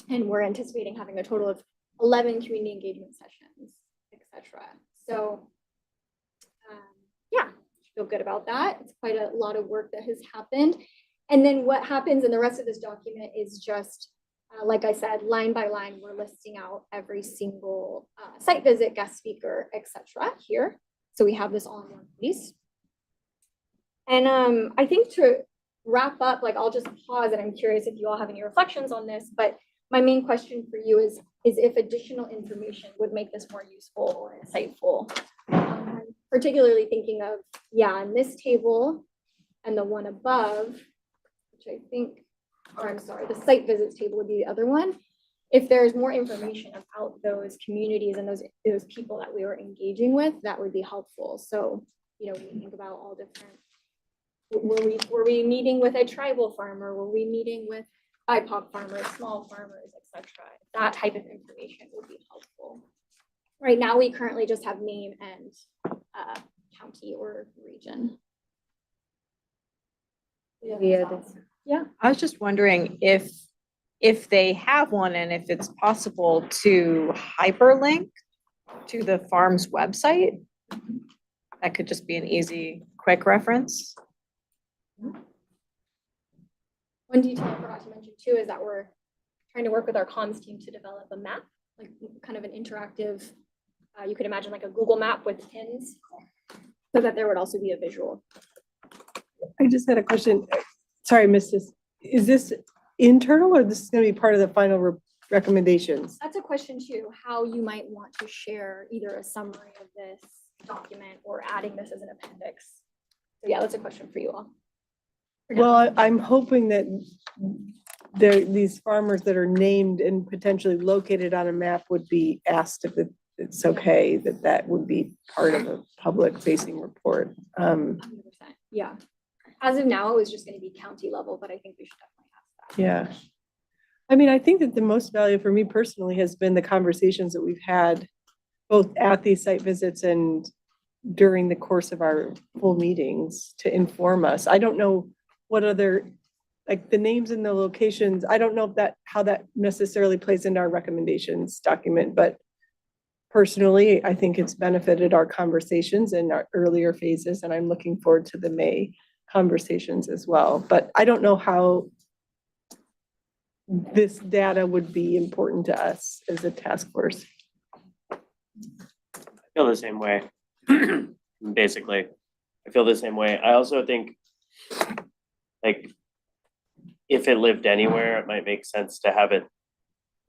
[SPEAKER 10] And we're anticipating having a total of 11 community engagement sessions, etc. So yeah, feel good about that. It's quite a lot of work that has happened. And then what happens in the rest of this document is just, like I said, line by line, we're listing out every single site visit, guest speaker, etc. here. So we have this all in one piece. And I think to wrap up, like, I'll just pause, and I'm curious if you all have any reflections on this, but my main question for you is if additional information would make this more useful or insightful. Particularly thinking of, in this table and the one above, which I think, or I'm sorry, the site visits table would be the other one. If there's more information about those communities and those people that we were engaging with, that would be helpful. So, when you think about all different, were we meeting with a tribal farmer? Were we meeting with BIPOC farmers, small farmers, etc.? That type of information would be helpful. Right now, we currently just have name and county or region.
[SPEAKER 7] Yeah. I was just wondering if they have one and if it's possible to hyperlink to the farm's website. That could just be an easy, quick reference.
[SPEAKER 10] One detail I forgot to mention too is that we're trying to work with our comms team to develop a map, like kind of an interactive, you could imagine like a Google map with pins, so that there would also be a visual.
[SPEAKER 3] I just had a question. Sorry, I missed this. Is this internal or this is going to be part of the final recommendations?
[SPEAKER 10] That's a question too, how you might want to share either a summary of this document or adding this as an appendix. So yeah, that's a question for you all.
[SPEAKER 3] Well, I'm hoping that these farmers that are named and potentially located on a map would be asked if it's okay, that would be part of a public facing report.
[SPEAKER 10] 100%. Yeah. As of now, it was just going to be county level, but I think we should definitely ask that.
[SPEAKER 3] Yeah. I mean, I think that the most value for me personally has been the conversations that we've had both at these site visits and during the course of our full meetings to inform us. I don't know what other, like the names and the locations, I don't know if how that necessarily plays into our recommendations document, but personally, I think it's benefited our conversations in our earlier phases, and I'm looking forward to the May conversations as well. But I don't know how this data would be important to us as a task force.
[SPEAKER 4] I feel the same way. Basically, I feel the same way. I also think, like, if it lived anywhere, it might make sense to have it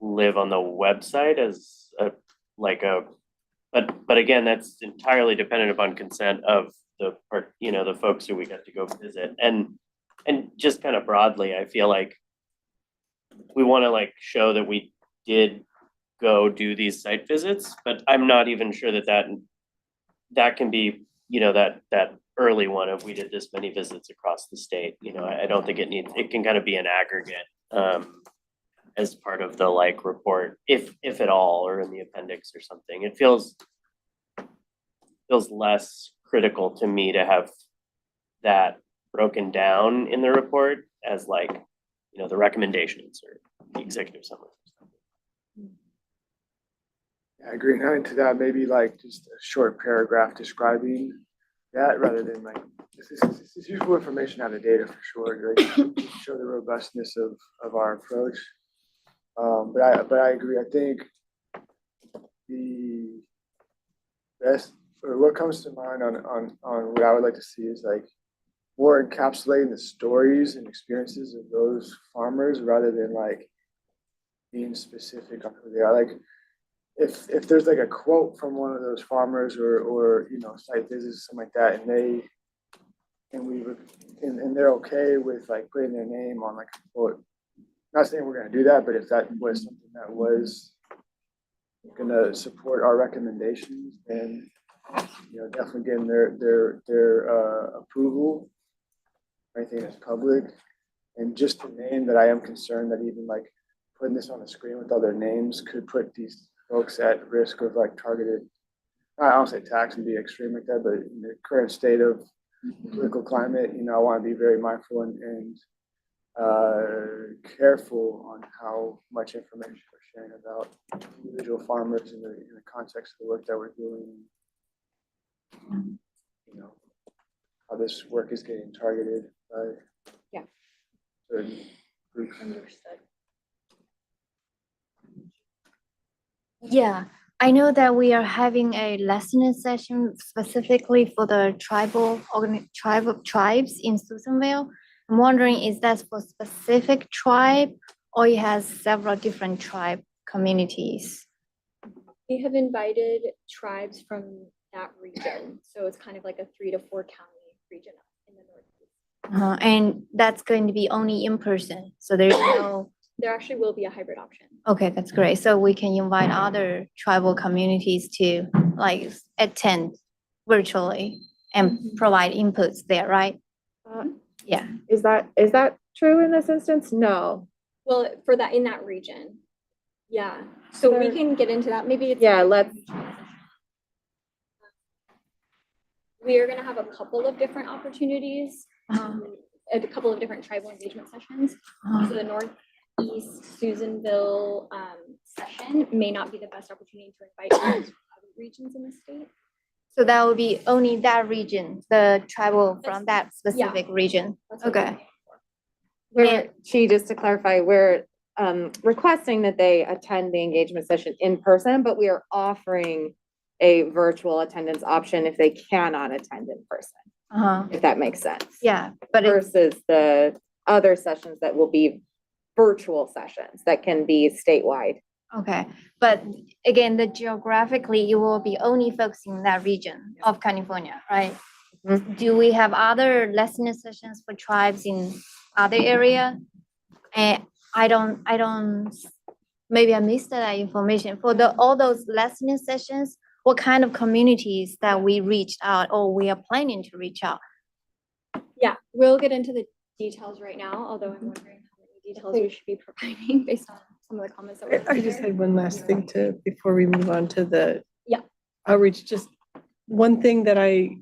[SPEAKER 4] live on the website as but again, that's entirely dependent upon consent of the folks who we get to go visit. And just kind of broadly, I feel like we want to like show that we did go do these site visits, but I'm not even sure that can be, that early one of we did this many visits across the state. I don't think it can kind of be an aggregate as part of the like report, if at all, or in the appendix or something. It feels less critical to me to have that broken down in the report as like, the recommendations or the executive summary.
[SPEAKER 2] I agree. And adding to that, maybe like just a short paragraph describing that rather than like, this is useful information out of data for sure, like show the robustness of our approach. But I agree. I think the best, or what comes to mind on what I would like to see is like more encapsulating the stories and experiences of those farmers rather than like being specific on who they are. Like if there's like a quote from one of those farmers or site visits, something like that, and they're okay with like putting their name on like a quote. Not saying we're gonna do that, but if that was something that was gonna support our recommendations, then definitely getting their approval. I think it's public, and just to name that I am concerned that even like putting this on the screen with other names could put these folks at risk of like targeted. I don't say tax and be extreme like that, but in the current state of political climate, I want to be very mindful and careful on how much information we're sharing about individual farmers in the context of the work that we're doing. How this work is getting targeted by certain groups.
[SPEAKER 13] Yeah, I know that we are having a listening session specifically for the tribes in Susanville. I'm wondering, is that for specific tribe or it has several different tribe communities?
[SPEAKER 10] We have invited tribes from that region, so it's kind of like a 3 to 4 county region in the Northeast.
[SPEAKER 13] And that's going to be only in person, so there's no.
[SPEAKER 10] There actually will be a hybrid option.
[SPEAKER 13] Okay, that's great. So we can invite other tribal communities to like attend virtually and provide inputs there, right? Yeah.
[SPEAKER 6] Is that true in this instance? No.
[SPEAKER 10] Well, for that, in that region. Yeah, so we can get into that. Maybe it's.
[SPEAKER 6] Yeah, let's.
[SPEAKER 10] We are gonna have a couple of different opportunities, a couple of different tribal engagement sessions. So the Northeast Susanville session may not be the best opportunity to invite other regions in the state.
[SPEAKER 13] So that would be only that region, the tribal from that specific region. Okay.
[SPEAKER 6] Just to clarify, we're requesting that they attend the engagement session in person, but we are offering a virtual attendance option if they cannot attend in person, if that makes sense.
[SPEAKER 13] Yeah, but
[SPEAKER 6] versus the other sessions that will be virtual sessions that can be statewide.
[SPEAKER 13] okay, but again, geographically, you will be only focusing in that region of California, right? Do we have other listening sessions for tribes in other area? And I don't, maybe I missed that information. For all those listening sessions, what kind of communities that we reached out or we are planning to reach out?
[SPEAKER 10] Yeah, we'll get into the details right now, although I'm wondering how many details we should be providing based on some of the comments that were.
[SPEAKER 3] I just had one last thing before we move on to the outreach, just one thing that I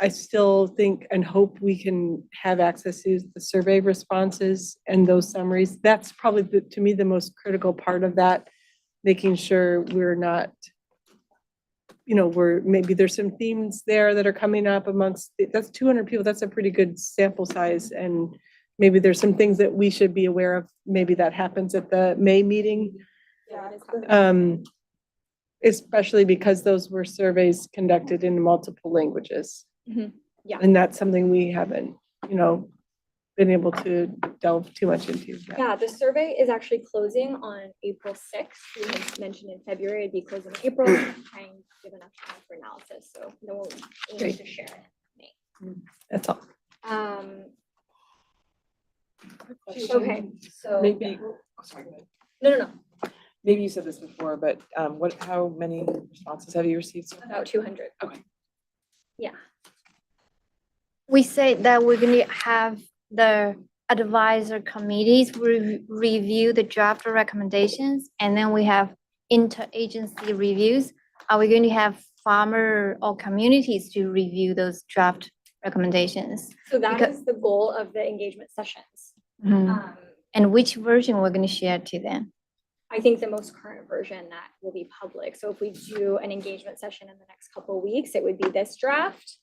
[SPEAKER 3] still think and hope we can have access to is the survey responses and those summaries. That's probably to me the most critical part of that, making sure we're not, maybe there's some themes there that are coming up amongst, that's 200 people, that's a pretty good sample size. And maybe there's some things that we should be aware of. Maybe that happens at the May meeting. Especially because those were surveys conducted in multiple languages.
[SPEAKER 10] Yeah.
[SPEAKER 3] And that's something we haven't, been able to delve too much into that.
[SPEAKER 10] Yeah, the survey is actually closing on April 6th. We had mentioned in February, it'd be closing in April, trying to give enough time for analysis, so no one aim
[SPEAKER 3] Great.
[SPEAKER 10] to share it.
[SPEAKER 3] That's all.
[SPEAKER 10] Okay, so.
[SPEAKER 9] Maybe, oh, sorry, go ahead.
[SPEAKER 10] No,
[SPEAKER 9] Maybe you said this before, but how many responses have you received so far?
[SPEAKER 10] about 200.
[SPEAKER 9] Okay.
[SPEAKER 10] Yeah,
[SPEAKER 13] We say that we're gonna have the advisor committees review the draft recommendations, and then we have interagency reviews. Are we going to have farmer or communities to review those draft recommendations?
[SPEAKER 10] so that
[SPEAKER 13] Because-
[SPEAKER 10] is the goal of the engagement sessions.
[SPEAKER 13] Mhm. And which version we're gonna share to them?
[SPEAKER 10] I think the most current version that will be public. So if we do an engagement session in the next couple of weeks, it would be this draft.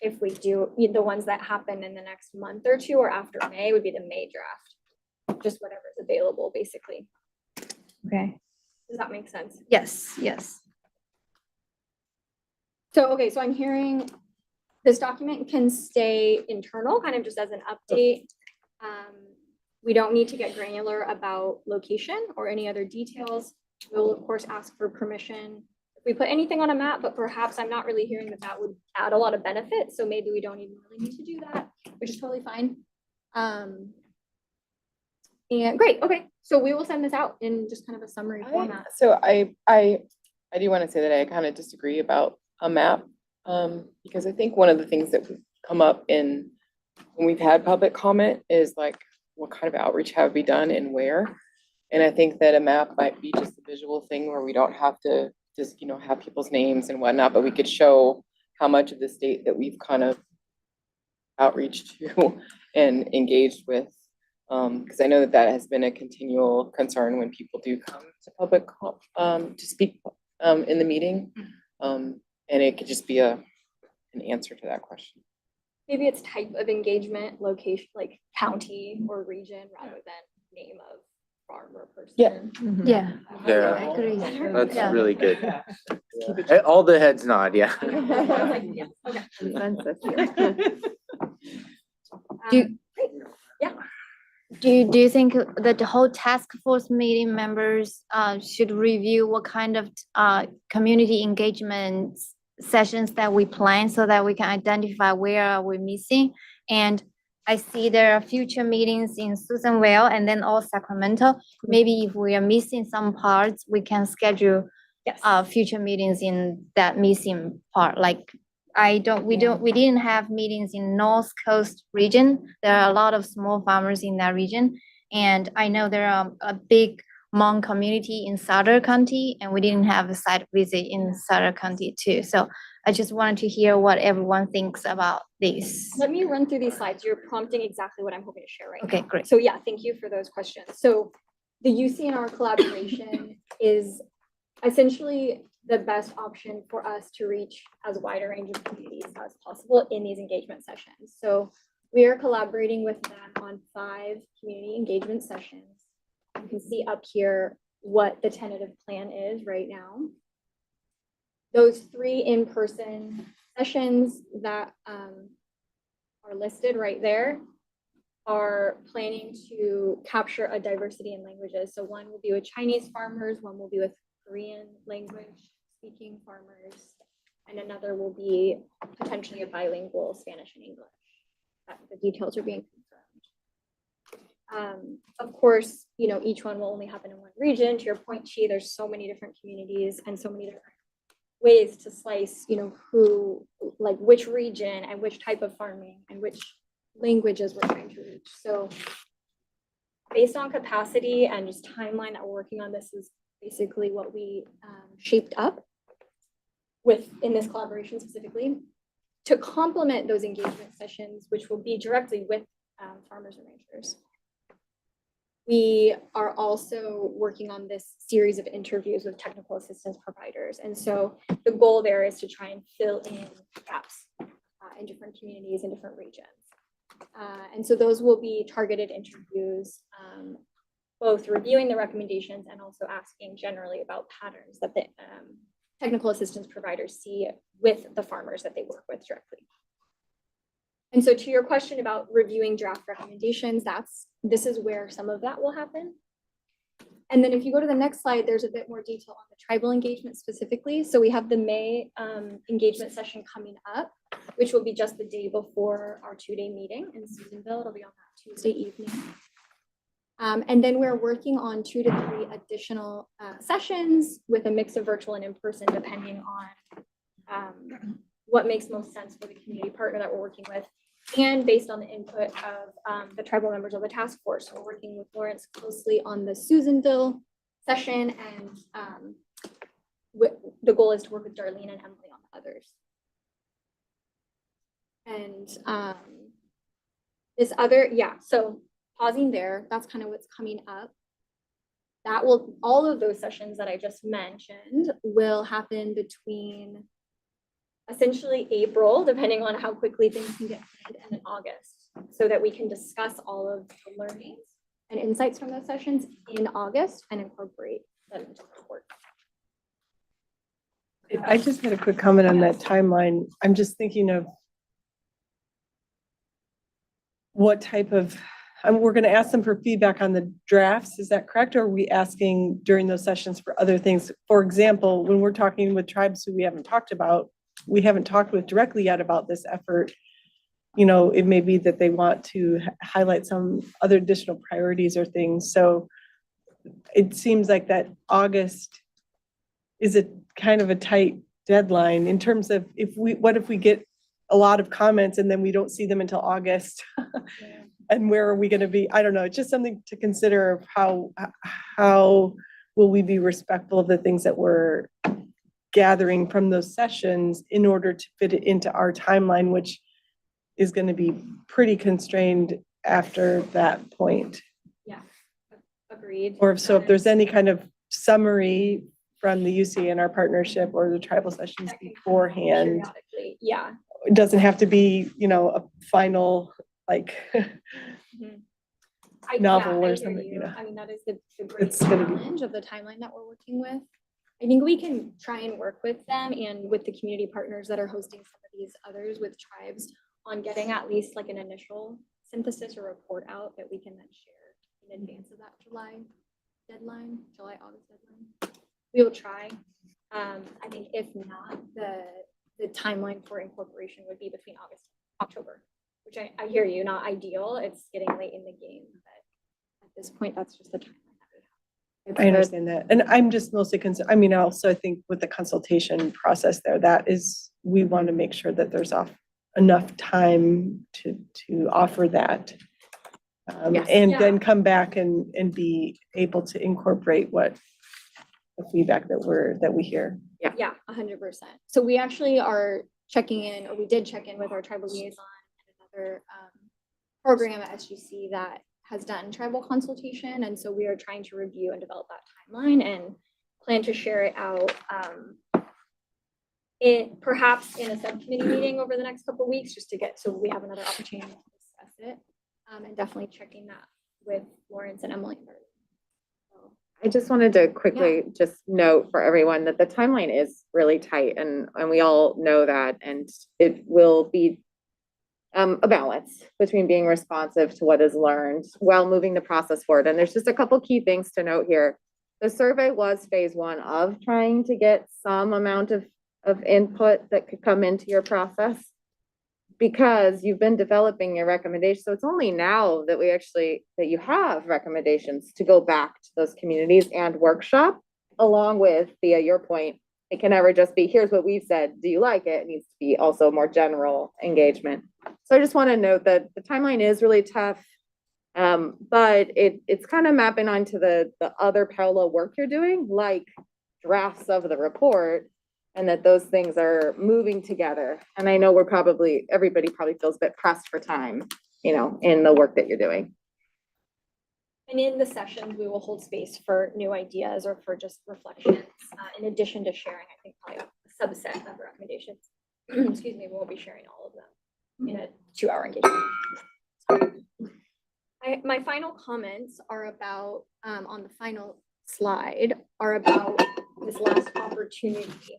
[SPEAKER 10] If we do the ones that happen in the next month or two or after May would be the May draft. Just whatever's available, basically.
[SPEAKER 13] Okay.
[SPEAKER 10] Does that make sense?
[SPEAKER 13] Yes, yes.
[SPEAKER 10] So, okay, so I'm hearing this document can stay internal, kind of just as an update. We don't need to get granular about location or any other details. We'll of course ask for permission if we put anything on a map, but perhaps I'm not really hearing that that would add a lot of benefit. So maybe we don't even really need to do that, which is totally fine. And great, okay, so we will send this out in just kind of a summary format.
[SPEAKER 8] So I do want to say that I kind of disagree about a map. Because I think one of the things that would come up when we've had public comment is like, what kind of outreach have we done and where? And I think that a map might be just a visual thing where we don't have to just, have people's names and whatnot, but we could show how much of the state that we've kind of outreach to and engaged with. Because I know that that has been a continual concern when people do come to public to speak in the meeting. And it could just be an answer to that question.
[SPEAKER 10] Maybe it's type of engagement, location, like county or region rather than name of farm or person.
[SPEAKER 8] Yeah.
[SPEAKER 13] Yeah.
[SPEAKER 5] Yeah.
[SPEAKER 13] I agree.
[SPEAKER 5] That's
[SPEAKER 13] Yeah.
[SPEAKER 5] really good. All the heads nod, yeah.
[SPEAKER 6] Consensus.
[SPEAKER 10] Great.
[SPEAKER 13] Do you think that the whole task force meeting members should review what kind of community engagement sessions that we plan so that we can identify where are we missing? And I see there are future meetings in Susanville and then all Sacramento. Maybe if we are missing some parts, we can schedule
[SPEAKER 10] Yes.
[SPEAKER 13] future meetings in that missing part. Like we didn't have meetings in North Coast region. There are a lot of small farmers in that region. And I know there are a big Hmong community in Sutter County, and we didn't have a site visit in Sutter County too. So I just wanted to hear what everyone thinks about this.
[SPEAKER 10] Let me run through these slides. You're prompting exactly what I'm hoping to share right now.
[SPEAKER 13] Okay, great.
[SPEAKER 10] So yeah, thank you for those questions. So the UCNR collaboration is essentially the best option for us to reach as wide a range of communities as possible in these engagement sessions. So we are collaborating with them on 5 community engagement sessions. You can see up here what the tentative plan is right now. Those 3 in-person sessions that are listed right there are planning to capture a diversity in languages. So one will be with Chinese farmers, one will be with Korean language speaking farmers, and another will be potentially a bilingual Spanish and English. The details are being confirmed. Of course, each one will only happen in one region. To your point, Chi, there's so many different communities and so many different ways to slice, which region and which type of farming and which languages we're trying to reach. So based on capacity and just timeline that we're working on, this is basically what we shaped up in this collaboration specifically to complement those engagement sessions, which will be directly with farmers and ranchers. We are also working on this series of interviews with technical assistance providers. And so the goal there is to try and fill in gaps in different communities and different regions. And so those will be targeted interviews, both reviewing the recommendations and also asking generally about patterns that the technical assistance providers see with the farmers that they work with directly. And so to your question about reviewing draft recommendations, this is where some of that will happen. And then if you go to the next slide, there's a bit more detail on the tribal engagement specifically. So we have the May engagement session coming up, which will be just the day before our 2-day meeting in Susanville. It'll be on that Tuesday evening. And then we're working on 2 to 3 additional sessions with a mix of virtual and in-person, depending on what makes most sense for the community partner that we're working with, and based on the input of the tribal members of the task force. We're working with Lawrence closely on the Susanville session, and the goal is to work with Darlene and Emily on the others. And this other, so pausing there, that's kind of what's coming up. All of those sessions that I just mentioned will happen between essentially April, depending on how quickly things can get planned, and in August, so that we can discuss all of the learnings and insights from those sessions in August and incorporate them into the report.
[SPEAKER 3] I just had a quick comment on that timeline. I'm just thinking of what type of, we're going to ask them for feedback on the drafts. Is that correct? Or are we asking during those sessions for other things? For example, when we're talking with tribes who we haven't talked with directly yet about this effort, it may be that they want to highlight some other additional priorities or things. So it seems like that August is a kind of a tight deadline in terms of what if we get a lot of comments and then we don't see them until August? And where are we going to be? I don't know. It's just something to consider of how will we be respectful of the things that we're gathering from those sessions in order to fit it into our timeline, which is going to be pretty constrained after that point.
[SPEAKER 10] Yeah, agreed.
[SPEAKER 3] Or if there's any kind of summary from the UC and our partnership or the tribal sessions beforehand.
[SPEAKER 10] Periodically, yeah.
[SPEAKER 3] It doesn't have to be, a final novel or something,
[SPEAKER 10] I mean, that is the great
[SPEAKER 3] It's gonna be-
[SPEAKER 10] challenge of the timeline that we're working with. I think we can try and work with them and with the community partners that are hosting some of these others with tribes on getting at least like an initial synthesis or report out that we can then share in advance of that July-August deadline. We will try. I think if not, the timeline for incorporation would be between August and October, which I hear you, not ideal. It's getting late in the game, but at this point, that's just the timeline that we have.
[SPEAKER 3] I understand that. And I'm just mostly concerned, also I think with the consultation process there, we want to make sure that there's enough time to offer that.
[SPEAKER 6] Yes.
[SPEAKER 3] And then come back and be able to incorporate what the feedback that we hear.
[SPEAKER 10] Yeah, 100%. So we actually are checking in, or we did check in with our tribal liaison and another program at SGC that has done tribal consultation. And so we are trying to review and develop that timeline and plan to share it out perhaps in a subcommittee meeting over the next couple of weeks, just so we have another opportunity to discuss it. And definitely checking that with Lawrence and Emily.
[SPEAKER 6] I just wanted to quickly just note for everyone that the timeline is really tight, and we all know that, and it will be a balance between being responsive to what is learned while moving the process forward. And there's just a couple key things to note here. The survey was phase 1 of trying to get some amount of input that could come into your process, because you've been developing your recommendations. So it's only now that that you have recommendations to go back to those communities and workshop, along with, via your point, it can never just be, here's what we've said, do you like it? It needs to be also more general engagement. So I just want to note that the timeline is really tough, but it's kind of mapping onto the other parallel work you're doing, like drafts of the report, and that those things are moving together. And I know everybody probably feels a bit pressed for time, in the work that you're doing.
[SPEAKER 10] And in the sessions, we will hold space for new ideas or for just reflections, in addition to sharing, I think, probably a subset of recommendations. Excuse me, we won't be sharing all of them in a 2-hour engagement. My final comments are about, on the final slide, are about this last opportunity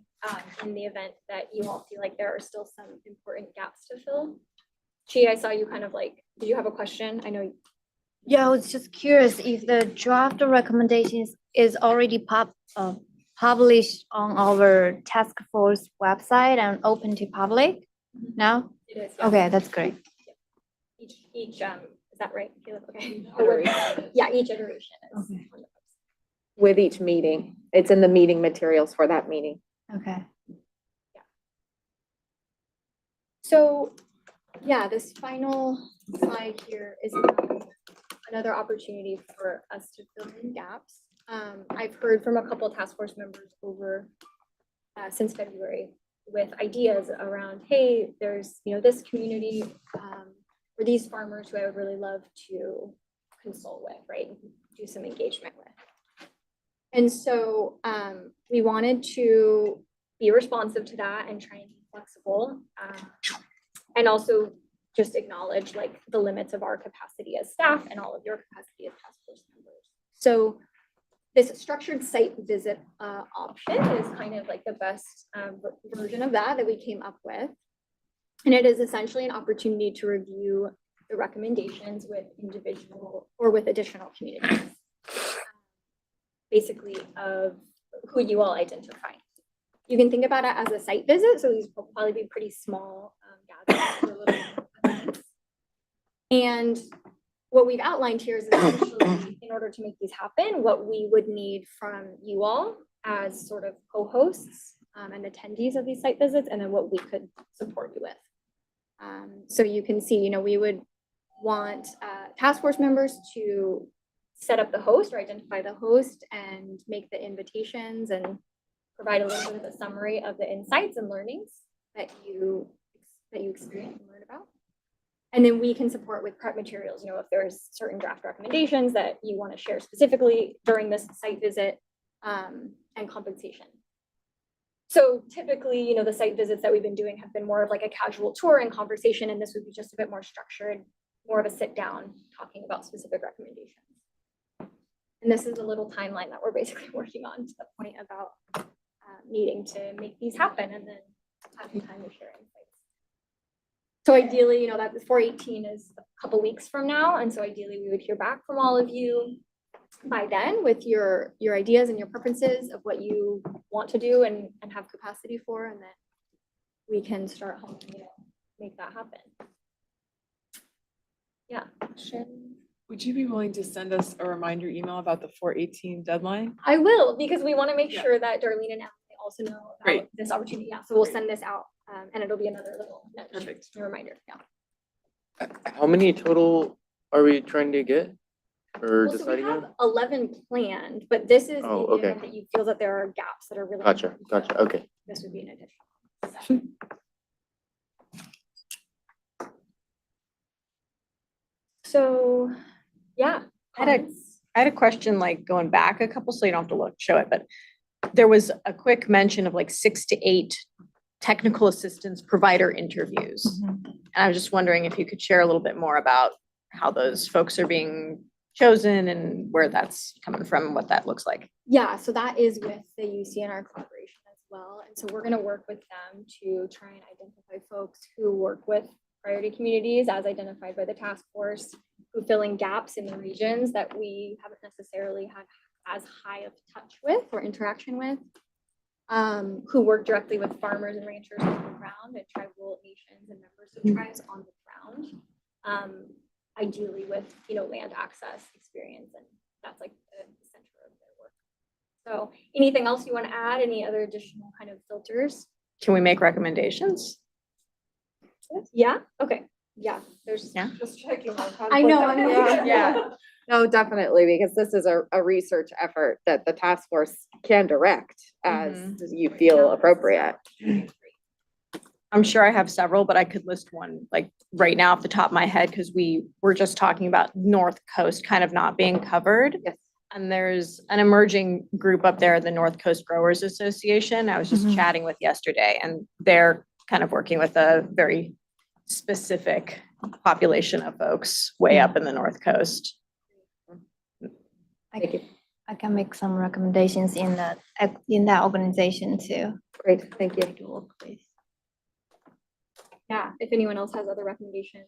[SPEAKER 10] in the event that you all feel like there are still some important gaps to fill. Chi, I saw you kind of like, did you have a question? I know.
[SPEAKER 13] Yeah, I was just curious if the draft recommendations is already published on our task force website and open to public now?
[SPEAKER 10] It is. Yeah.
[SPEAKER 13] Okay, that's great.
[SPEAKER 10] Each, is that right? Caleb? Okay.
[SPEAKER 6] Iteration.
[SPEAKER 10] Yeah, each iteration is.
[SPEAKER 13] Okay.
[SPEAKER 10] on the website.
[SPEAKER 6] With each meeting. It's in the meeting materials for that meeting.
[SPEAKER 13] Okay.
[SPEAKER 10] So, yeah, this final slide here is another opportunity for us to fill in gaps. I've heard from a couple task force members over since February with ideas around, hey, there's, this community or these farmers who I would really love to consult with, right? Do some engagement with. And so we wanted to be responsive to that and try and be flexible. And also just acknowledge like the limits of our capacity as staff and all of your capacity as task force members. So this structured site visit option is kind of like the best version of that we came up with. And it is essentially an opportunity to review the recommendations with individual or with additional communities, basically of who you all identify. You can think about it as a site visit, so these will probably be pretty small gatherings or little events. And what we've outlined here is essentially, in order to make these happen, what we would need from you all as sort of co-hosts and attendees of these site visits, and then what we could support you with. So you can see, we would want task force members to set up the host or identify the host and make the invitations and provide a little bit of a summary of the insights and learnings that you experience and learn about. And then we can support with prep materials, if there's certain draft recommendations that you want to share specifically during this site visit, and compensation. So typically, the site visits that we've been doing have been more of like a casual tour and conversation, and this would be just a bit more structured, more of a sit down talking about specific recommendations. And this is a little timeline that we're basically working on to the point about needing to make these happen and then having time to share insights. So ideally, that the 418 is a couple weeks from now. And so ideally we would hear back from all of you by then with your ideas and your preferences of what you want to do and have capacity for, and then we can start helping make that happen. Yeah.
[SPEAKER 9] Would you be willing to send us a reminder email about the 418 deadline?
[SPEAKER 10] I will, because we want to make
[SPEAKER 9] Yeah.
[SPEAKER 10] sure that Darlene and Emily also know about
[SPEAKER 9] Great.
[SPEAKER 10] this opportunity. Yeah, so we'll send this out and it'll be another little nudge,
[SPEAKER 9] Perfect.
[SPEAKER 10] a reminder. Yeah.
[SPEAKER 5] How many total are we trying to get or
[SPEAKER 10] Well, so we
[SPEAKER 5] deciding
[SPEAKER 10] have
[SPEAKER 5] on?
[SPEAKER 10] 11 planned, but this is
[SPEAKER 5] Oh,
[SPEAKER 10] in the
[SPEAKER 5] okay.
[SPEAKER 10] event that you feel that there are gaps that are really.
[SPEAKER 5] Gotcha,
[SPEAKER 10] important.
[SPEAKER 5] gotcha, okay.
[SPEAKER 10] This would be an additional set. So, yeah.
[SPEAKER 7] I had a question, like going back a couple, so you don't have to show it, but there was a quick mention of like 6 to 8 technical assistance provider interviews. And I was just wondering if you could share a little bit more about how those folks are being chosen and where that's coming from, and what that looks like.
[SPEAKER 10] Yeah, so that is with the UCNR collaboration as well. And so we're going to work with them to try and identify folks who work with priority communities as identified by the task force, who fill in gaps in the regions that we haven't necessarily had as high of touch with or interaction with, who work directly with farmers and ranchers on the ground and tribal nations and members of tribes on the ground, ideally with land access experience, and that's like the center of their work. So anything else you want to add? Any other additional kind of filters?
[SPEAKER 7] Can we make recommendations?
[SPEAKER 10] Yeah, okay, yeah, there's.
[SPEAKER 7] Yeah.
[SPEAKER 1] Just checking.
[SPEAKER 10] I know,
[SPEAKER 6] Yeah. No, definitely, because this is a research effort that the task force can direct as you feel appropriate.
[SPEAKER 7] I'm sure I have several, but I could list one like right now off the top of my head, because we were just talking about North Coast kind of not being covered.
[SPEAKER 6] Yes.
[SPEAKER 7] And there's an emerging group up there, the North Coast Growers Association. I was just chatting with yesterday, and they're kind of working with a very specific population of folks way up in the North Coast.
[SPEAKER 13] I can make some recommendations in that organization too.
[SPEAKER 6] Great, thank you.
[SPEAKER 13] To work with.
[SPEAKER 10] Yeah, if anyone else has other recommendations.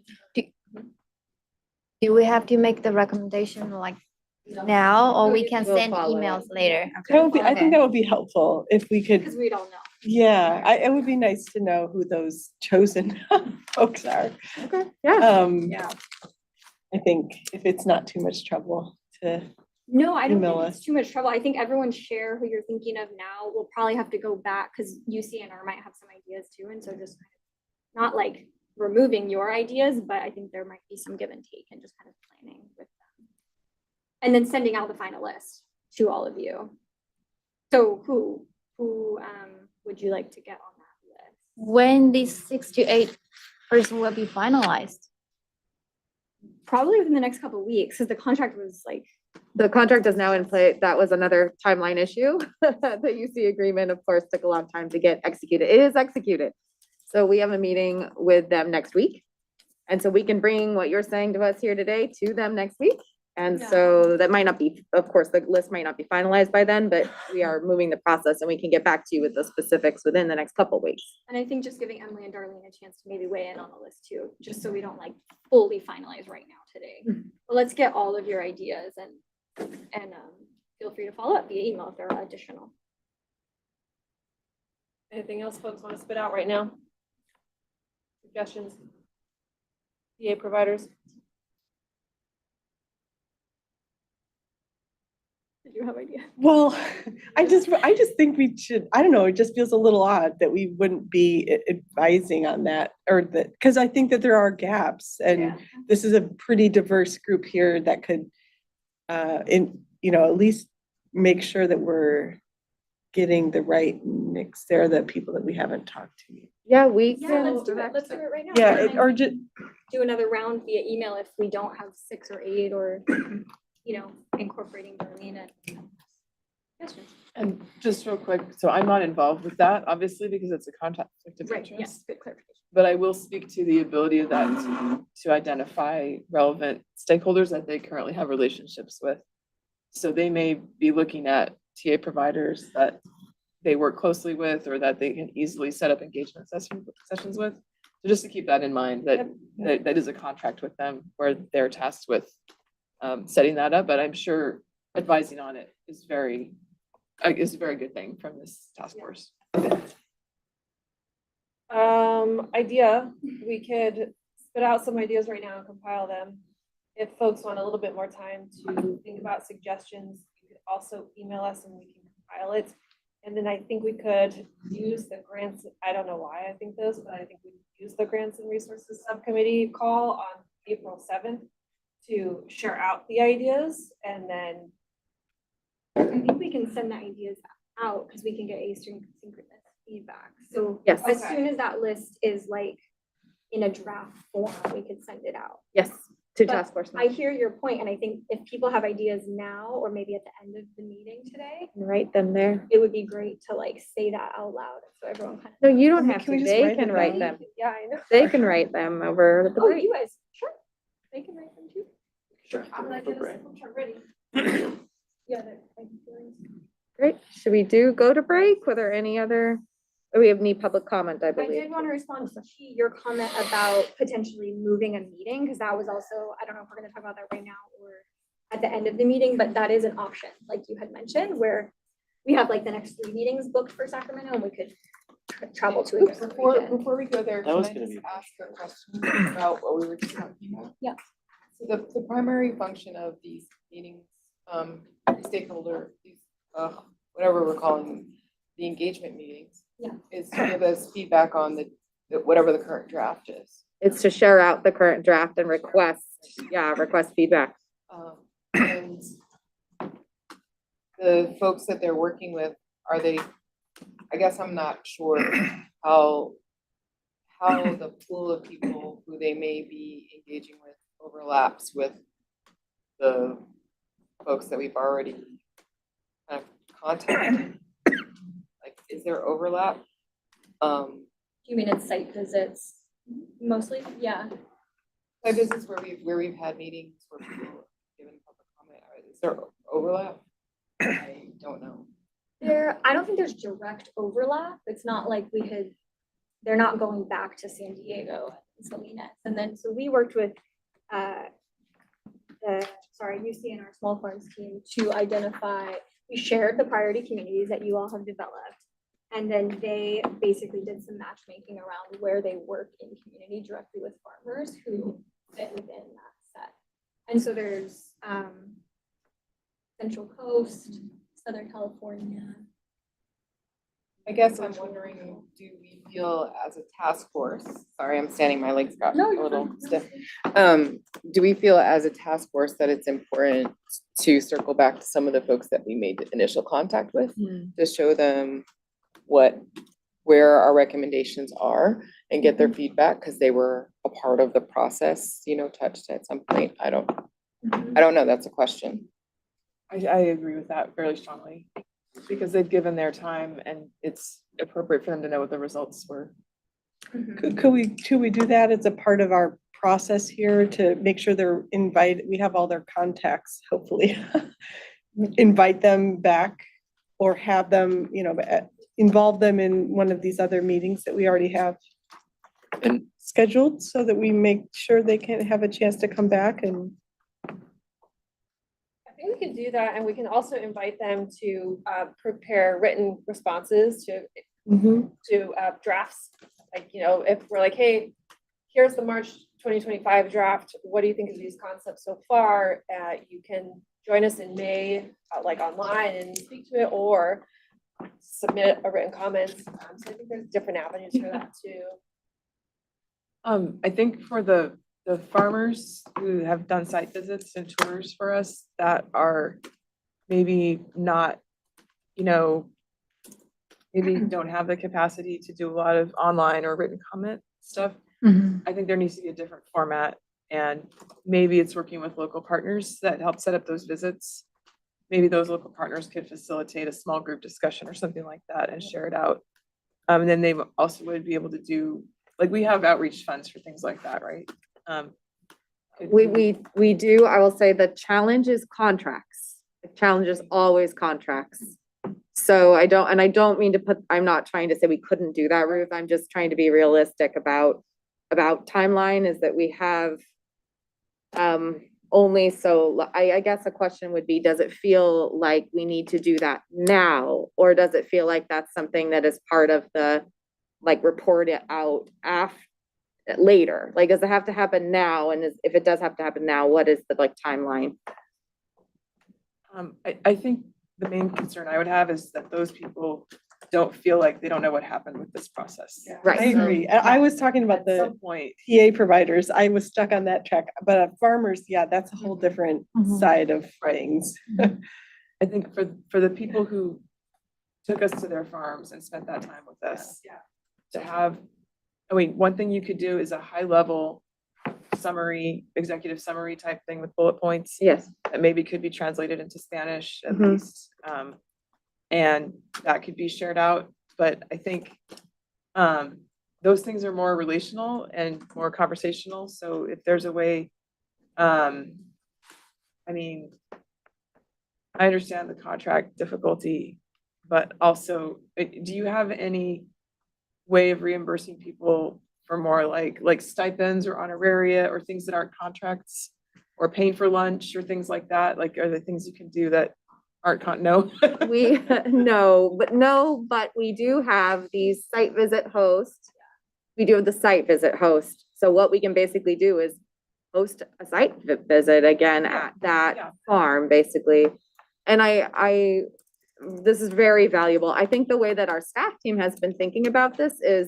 [SPEAKER 13] Do we have to make the recommendation like now, or we can
[SPEAKER 6] We'll
[SPEAKER 13] send
[SPEAKER 6] follow up.
[SPEAKER 13] emails later?
[SPEAKER 3] That would be, I
[SPEAKER 13] Okay.
[SPEAKER 3] think that would be helpful if we could,
[SPEAKER 10] Because we don't know.
[SPEAKER 3] yeah, it would be nice to know who those chosen folks are.
[SPEAKER 6] Okay, yeah.
[SPEAKER 3] Yeah. I think if it's not too much trouble to,
[SPEAKER 10] No, I don't
[SPEAKER 3] Email
[SPEAKER 10] think it's
[SPEAKER 3] us.
[SPEAKER 10] too much trouble. I think everyone share who you're thinking of now. We'll probably have to go back because UCNR might have some ideas too. And so just kind of not like removing your ideas, but I think there might be some give and take and just kind of planning with them. And then sending out the final list to all of you. So who would you like to get on that list?
[SPEAKER 13] When these 6 to 8 person will be finalized?
[SPEAKER 10] Probably within the next couple of weeks, because the contract was like,
[SPEAKER 6] The contract is now in play. That was another timeline issue. The UC agreement, of course, took a long time to get executed. It is executed. So we have a meeting with them next week. And so we can bring what you're saying to us here today to them next week. And so that might not be, of course, the list might not be finalized by then, but we are moving the process and we can get back to you with the specifics within the next couple of weeks.
[SPEAKER 10] and I think just giving Emily and Darlene a chance to maybe weigh in on the list too, just so we don't like fully finalize right now today. But let's get all of your ideas and feel free to follow up via email if there are additional.
[SPEAKER 1] Anything else folks want to spit out right now? Suggestions? PA providers?
[SPEAKER 10] Did you have ideas?
[SPEAKER 3] well, I just think we should, I don't know, it just feels a little odd that we wouldn't be advising on that or that, because I think that there are gaps and this is a pretty diverse group here that could at least make sure that we're getting the right mix there, the people that we haven't talked to.
[SPEAKER 6] Yeah, we
[SPEAKER 10] Yeah,
[SPEAKER 6] can.
[SPEAKER 10] let's do it. Let's do it right now.
[SPEAKER 3] Yeah,
[SPEAKER 10] And
[SPEAKER 3] or
[SPEAKER 10] then
[SPEAKER 3] just,
[SPEAKER 10] do another round via email if we don't have 6 or 8 or, incorporating Darlene and suggestions.
[SPEAKER 9] And just real quick, so I'm not involved with that, obviously, because it's a conflict of
[SPEAKER 10] Right,
[SPEAKER 9] interest.
[SPEAKER 10] yes, good clarification.
[SPEAKER 9] But I will speak to the ability of that to identify relevant stakeholders that they currently have relationships with. So they may be looking at TA providers that they work closely with or that they can easily set up engagement sessions with. So just to keep that in mind, that is a contract with them where they're tasked with setting that up, but I'm sure advising on it is a very good thing from this task force.
[SPEAKER 1] Idea, we could spit out some ideas right now and compile them. If folks want a little bit more time to think about suggestions, you could also email us and we can compile it. And then I think we could use the grants, I don't know why I think this, but I think we could use the Grants and Resources Subcommittee call on April 7th to share out the ideas and then.
[SPEAKER 10] I think we can send the ideas out because we can get asynchronous feedback. So
[SPEAKER 6] Yes.
[SPEAKER 10] as soon as that list is like in a draft form, we could send it out.
[SPEAKER 6] Yes, to
[SPEAKER 10] But
[SPEAKER 6] task force.
[SPEAKER 10] I hear your point, and I think if people have ideas now or maybe at the end of the meeting today,
[SPEAKER 6] Write them there.
[SPEAKER 10] it would be great to like say that out loud so everyone kind of.
[SPEAKER 6] No, you don't
[SPEAKER 3] Well,
[SPEAKER 6] have
[SPEAKER 3] can we
[SPEAKER 6] to.
[SPEAKER 3] just
[SPEAKER 6] They
[SPEAKER 3] write
[SPEAKER 6] can
[SPEAKER 3] it
[SPEAKER 6] write
[SPEAKER 3] down?
[SPEAKER 6] them.
[SPEAKER 1] Yeah, I know.
[SPEAKER 6] They can write them over the
[SPEAKER 10] Oh,
[SPEAKER 6] break.
[SPEAKER 10] you guys, sure. They can write them too.
[SPEAKER 2] Sure.
[SPEAKER 1] I'm gonna get a simple chart ready. Yeah.
[SPEAKER 6] Great. Should we go to break? Were there any other, we have any public comment, I
[SPEAKER 10] I
[SPEAKER 6] believe.
[SPEAKER 10] did want to respond to your comment about potentially moving a meeting, because that was also, I don't know if we're gonna talk about that right now or at the end of the meeting, but that is an option, like you had mentioned, where we have like the next 3 meetings booked for Sacramento and we could travel to a different region.
[SPEAKER 8] Before we go there,
[SPEAKER 4] That
[SPEAKER 8] can
[SPEAKER 4] was
[SPEAKER 8] I
[SPEAKER 4] gonna
[SPEAKER 8] just
[SPEAKER 4] be-
[SPEAKER 8] ask a question about what we were just talking about?
[SPEAKER 10] Yeah.
[SPEAKER 8] So the primary function of these meetings, stakeholder, whatever we're calling them, the engagement meetings.
[SPEAKER 10] Yeah.
[SPEAKER 8] Is to give us feedback on the whatever the current draft is.
[SPEAKER 6] It's to share out the current draft and request feedback.
[SPEAKER 8] And the folks that they're working with, are they, I guess I'm not sure how the pool of people who they may be engaging with overlaps with the folks that we've already kind of contacted. Like, is there overlap?
[SPEAKER 10] You mean it's site visits mostly? Yeah.
[SPEAKER 8] Like, this is where we've had meetings where people have given public comment. Is there overlap? I don't know.
[SPEAKER 10] I don't think there's direct overlap. It's not like we had they're not going back to San Diego and Salinas. And then, so we worked with UC and our small farms team to identify, we shared the priority communities that you all have developed. And then they basically did some matchmaking around where they work in community directly with farmers who fit within that set. And so there's Central Coast, Southern California.
[SPEAKER 8] I guess I'm wondering, do we feel as a task force, sorry, I'm standing, my legs got a
[SPEAKER 10] No, you're
[SPEAKER 8] little
[SPEAKER 10] fine.
[SPEAKER 8] stiff. Do we feel as a task force that it's important to circle back to some of the folks that we made the initial contact with? To show them where our recommendations are and get their feedback, because they were a part of the process, you know, touched at some point. I don't know, that's a question.
[SPEAKER 9] I agree with that fairly strongly, because they've given their time and it's appropriate for them to know what the results were.
[SPEAKER 3] Could we do that as a part of our process here to make sure they're invited, we have all their contacts, hopefully. Invite them back or have them, you know, involve them in one of these other meetings that we already have
[SPEAKER 5] And
[SPEAKER 3] scheduled so that we make sure they can have a chance to come back and.
[SPEAKER 1] I think we can do that, and we can also invite them to prepare written responses to drafts. Like, you know, if we're like, hey, here's the March 2025 draft, what do you think of these concepts so far? You can join us in May, like online and speak to it, or submit a written comment. So I think there's different avenues for that too.
[SPEAKER 9] I think for the farmers who have done site visits and tours for us that are maybe not, you know, maybe don't have the capacity to do a lot of online or written comment stuff. I think there needs to be a different format, and maybe it's working with local partners that help set up those visits. Maybe those local partners could facilitate a small group discussion or something like that and share it out. And then they also would be able to do, like, we have outreach funds for things like that, right?
[SPEAKER 6] We do, I will say the challenge is contracts. The challenge is always contracts. So I don't mean to I'm not trying to say we couldn't do that, Ruth. I'm just trying to be realistic about timeline, is that we have only, so I guess a question would be, does it feel like we need to do that now? Or does it feel like that's something that is part of the, like, report it out later? Like, does it have to happen now? And if it does have to happen now, what is the, like, timeline?
[SPEAKER 9] I think the main concern I would have is that those people don't feel like they don't know what happened with this process.
[SPEAKER 6] Right.
[SPEAKER 3] I agree. I was talking about
[SPEAKER 9] At
[SPEAKER 3] the
[SPEAKER 9] some point,
[SPEAKER 3] PA providers. I was stuck on that track, but farmers, yeah, that's a whole different side of things.
[SPEAKER 9] I think for the people who took us to their farms and spent that time with us, to have, I mean, one thing you could do is a high level summary, executive summary type thing with bullet points.
[SPEAKER 6] Yes.
[SPEAKER 9] That maybe could be translated into Spanish at
[SPEAKER 6] Mhm.
[SPEAKER 9] least. And that could be shared out, but I think those things are more relational and more conversational. So if there's a way, I mean, I understand the contract difficulty, but also, do you have any way of reimbursing people for more like stipends or honoraria or things that aren't contracts, or paying for lunch or things like that? Like, are there things you can do that aren't no?
[SPEAKER 6] But we do have these site visit hosts. We do have the site visit host. So what we can basically do is host a site visit again at that farm, basically. And this is very valuable. I think the way that our staff team has been thinking about this is,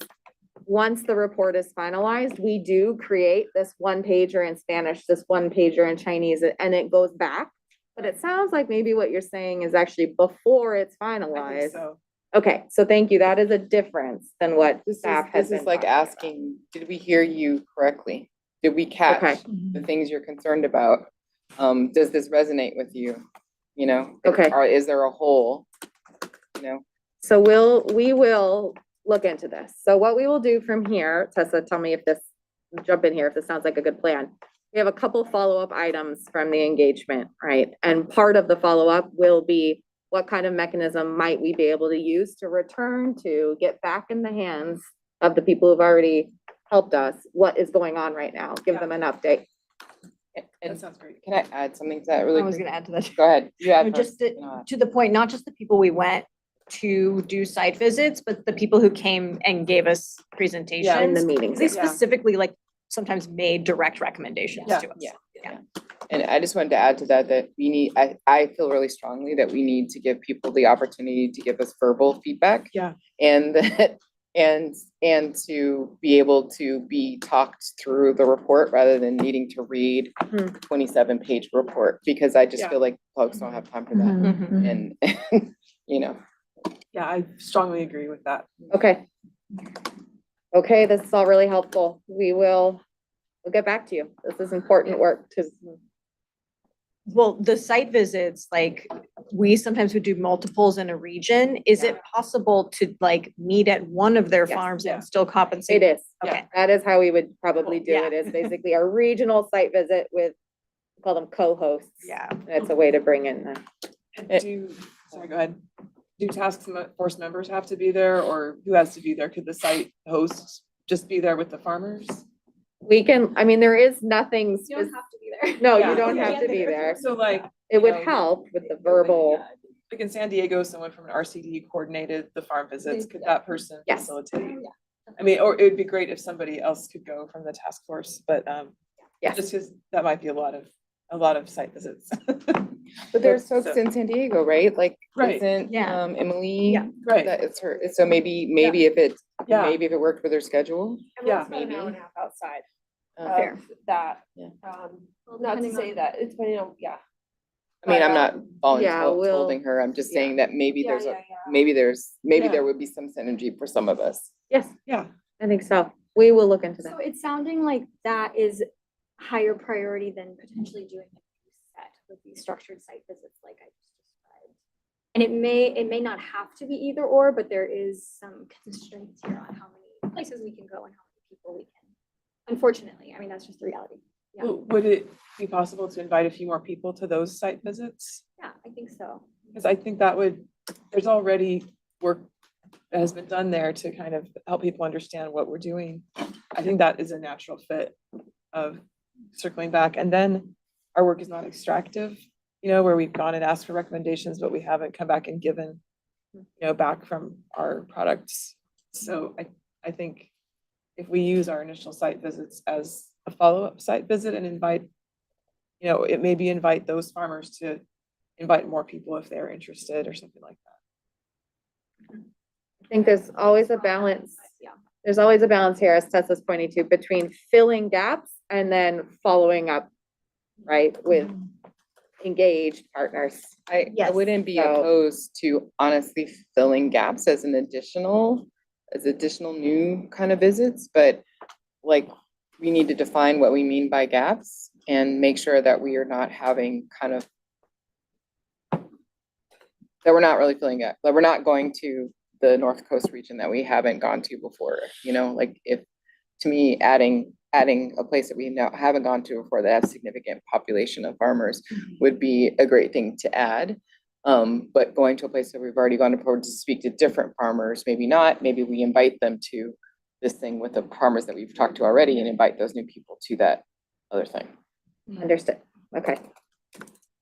[SPEAKER 6] once the report is finalized, we do create this one pager in Spanish, this one pager in Chinese, and it goes back. But it sounds like maybe what you're saying is actually before it's finalized.
[SPEAKER 9] So
[SPEAKER 6] Okay, so thank you. That is a difference than what staff has
[SPEAKER 8] This
[SPEAKER 6] been
[SPEAKER 8] is like
[SPEAKER 6] talking about.
[SPEAKER 8] asking, did we hear you correctly? Did we
[SPEAKER 6] Okay.
[SPEAKER 8] catch the things you're concerned about? Does this resonate with you? You know?
[SPEAKER 6] Okay.
[SPEAKER 8] Or is there a hole? You know?
[SPEAKER 6] So we will look into this. So what we will do from here, Tessa, tell me if this, jump in here if this sounds like a good plan. We have a couple follow-up items from the engagement, right? And part of the follow-up will be, what kind of mechanism might we be able to use to return to, get back in the hands of the people who've already helped us, what is going on right now, give them an update.
[SPEAKER 9] That
[SPEAKER 8] And
[SPEAKER 9] sounds great.
[SPEAKER 8] can I add something to that really
[SPEAKER 7] I was
[SPEAKER 8] quick?
[SPEAKER 7] gonna add to that.
[SPEAKER 8] Go ahead. You add
[SPEAKER 7] No, just
[SPEAKER 8] first, and I'll add.
[SPEAKER 7] to the point, not just the people we went to do site visits, but the people who came and gave us
[SPEAKER 6] In the
[SPEAKER 7] presentations.
[SPEAKER 6] meetings.
[SPEAKER 7] They
[SPEAKER 9] Yeah.
[SPEAKER 7] specifically like sometimes made direct recommendations
[SPEAKER 9] Yeah.
[SPEAKER 7] to us.
[SPEAKER 8] Yeah. And I just wanted to add to that, that we need, I feel really strongly that we need to give people the opportunity to give us verbal feedback.
[SPEAKER 9] Yeah.
[SPEAKER 8] And that, and to be able to be talked through the report rather than needing to read
[SPEAKER 6] Mhm.
[SPEAKER 8] 27-page report, because I just
[SPEAKER 9] Yeah.
[SPEAKER 8] feel like folks don't have time for that.
[SPEAKER 6] Mhm.
[SPEAKER 8] And, you know,
[SPEAKER 9] Yeah, I strongly agree with that.
[SPEAKER 6] Okay. Okay, this is all really helpful. We'll get back to you. This is important work to.
[SPEAKER 7] Well, the site visits, like, we sometimes would do multiples in a region. Is it possible to like meet at one of their
[SPEAKER 6] Yes.
[SPEAKER 7] farms
[SPEAKER 9] Yeah.
[SPEAKER 7] and still compensate?
[SPEAKER 6] It is.
[SPEAKER 7] Okay.
[SPEAKER 6] That is how we would probably do
[SPEAKER 7] Yeah.
[SPEAKER 6] it, is basically a regional site visit with, we call them co-hosts.
[SPEAKER 7] Yeah.
[SPEAKER 6] And it's a way to bring in the.
[SPEAKER 9] And sorry, go ahead. Do task force members have to be there, or who has to be there? Could the site host just be there with the farmers?
[SPEAKER 6] We can, I mean, there is nothing.
[SPEAKER 10] You don't have to be there.
[SPEAKER 6] No,
[SPEAKER 9] Yeah.
[SPEAKER 6] you don't have to be there.
[SPEAKER 9] So like,
[SPEAKER 6] It would
[SPEAKER 9] know,
[SPEAKER 6] help with the verbal.
[SPEAKER 9] like in San Diego, someone from an RCD coordinated the farm visits. Could that person
[SPEAKER 6] Yes.
[SPEAKER 9] facilitate? I mean, or it would be great if somebody else could go from the task force, but
[SPEAKER 6] Yes.
[SPEAKER 9] just because that might be a lot of site visits.
[SPEAKER 8] but there's folks
[SPEAKER 9] So-
[SPEAKER 8] in San Diego, right? Like,
[SPEAKER 9] Right.
[SPEAKER 8] isn't,
[SPEAKER 7] Yeah.
[SPEAKER 8] Emily?
[SPEAKER 7] Yeah.
[SPEAKER 9] Right.
[SPEAKER 8] That it's her, so maybe if it,
[SPEAKER 9] Yeah.
[SPEAKER 8] maybe if it worked with her schedule.
[SPEAKER 9] Yeah.
[SPEAKER 1] About an hour and a half outside
[SPEAKER 8] uh,
[SPEAKER 1] of that.
[SPEAKER 8] Yeah.
[SPEAKER 1] Not to
[SPEAKER 10] depending
[SPEAKER 1] say
[SPEAKER 10] on-
[SPEAKER 1] that, it's depending on, yeah.
[SPEAKER 8] I mean, I'm not
[SPEAKER 6] Yeah, we'll-
[SPEAKER 8] holding her, I'm just saying that maybe
[SPEAKER 1] Yeah,
[SPEAKER 8] there's
[SPEAKER 1] yeah,
[SPEAKER 8] a,
[SPEAKER 1] yeah.
[SPEAKER 8] maybe
[SPEAKER 9] Yeah.
[SPEAKER 8] there would be some synergy for some of us.
[SPEAKER 6] Yes,
[SPEAKER 9] Yeah.
[SPEAKER 6] I think so. We will look into
[SPEAKER 10] So
[SPEAKER 6] that.
[SPEAKER 10] it's sounding like that is higher priority than potentially doing a new set with these structured site visits like I just described. And it may not have to be either or, but there is some constraints here on how many places we can go and how many people we can. Unfortunately, I mean, that's just the reality. Yeah,
[SPEAKER 9] Would it be possible to invite a few more people to those site visits?
[SPEAKER 10] yeah, I think so.
[SPEAKER 9] Because I think that would, there's already work that has been done there to kind of help people understand what we're doing. I think that is a natural fit of circling back. And then our work is not extractive, where we've gone and asked for recommendations, but we haven't come back and given, back from our products. So I think if we use our initial site visits as a follow-up site visit and invite, it maybe invite those farmers to invite more people if they're interested or something like that.
[SPEAKER 6] I think there's always a balance.
[SPEAKER 10] Yeah.
[SPEAKER 6] There's always a balance here, as Tessa's pointing to, between filling gaps and then following up, right, with engaged partners.
[SPEAKER 8] I
[SPEAKER 6] Yes.
[SPEAKER 8] wouldn't be
[SPEAKER 6] So-
[SPEAKER 8] opposed to honestly filling gaps as additional new kind of visits, but like, we need to define what we mean by gaps and make sure that we are not having kind of that we're not really filling up, that we're not going to the North Coast region that we haven't gone to before, like if, to me, adding a place that we now haven't gone to before that has significant population of farmers would be a great thing to add. But going to a place that we've already gone before to speak to different farmers, maybe not, maybe we invite them to this thing with the farmers that we've talked to already and invite those new people to that other thing.
[SPEAKER 6] Understood. Okay.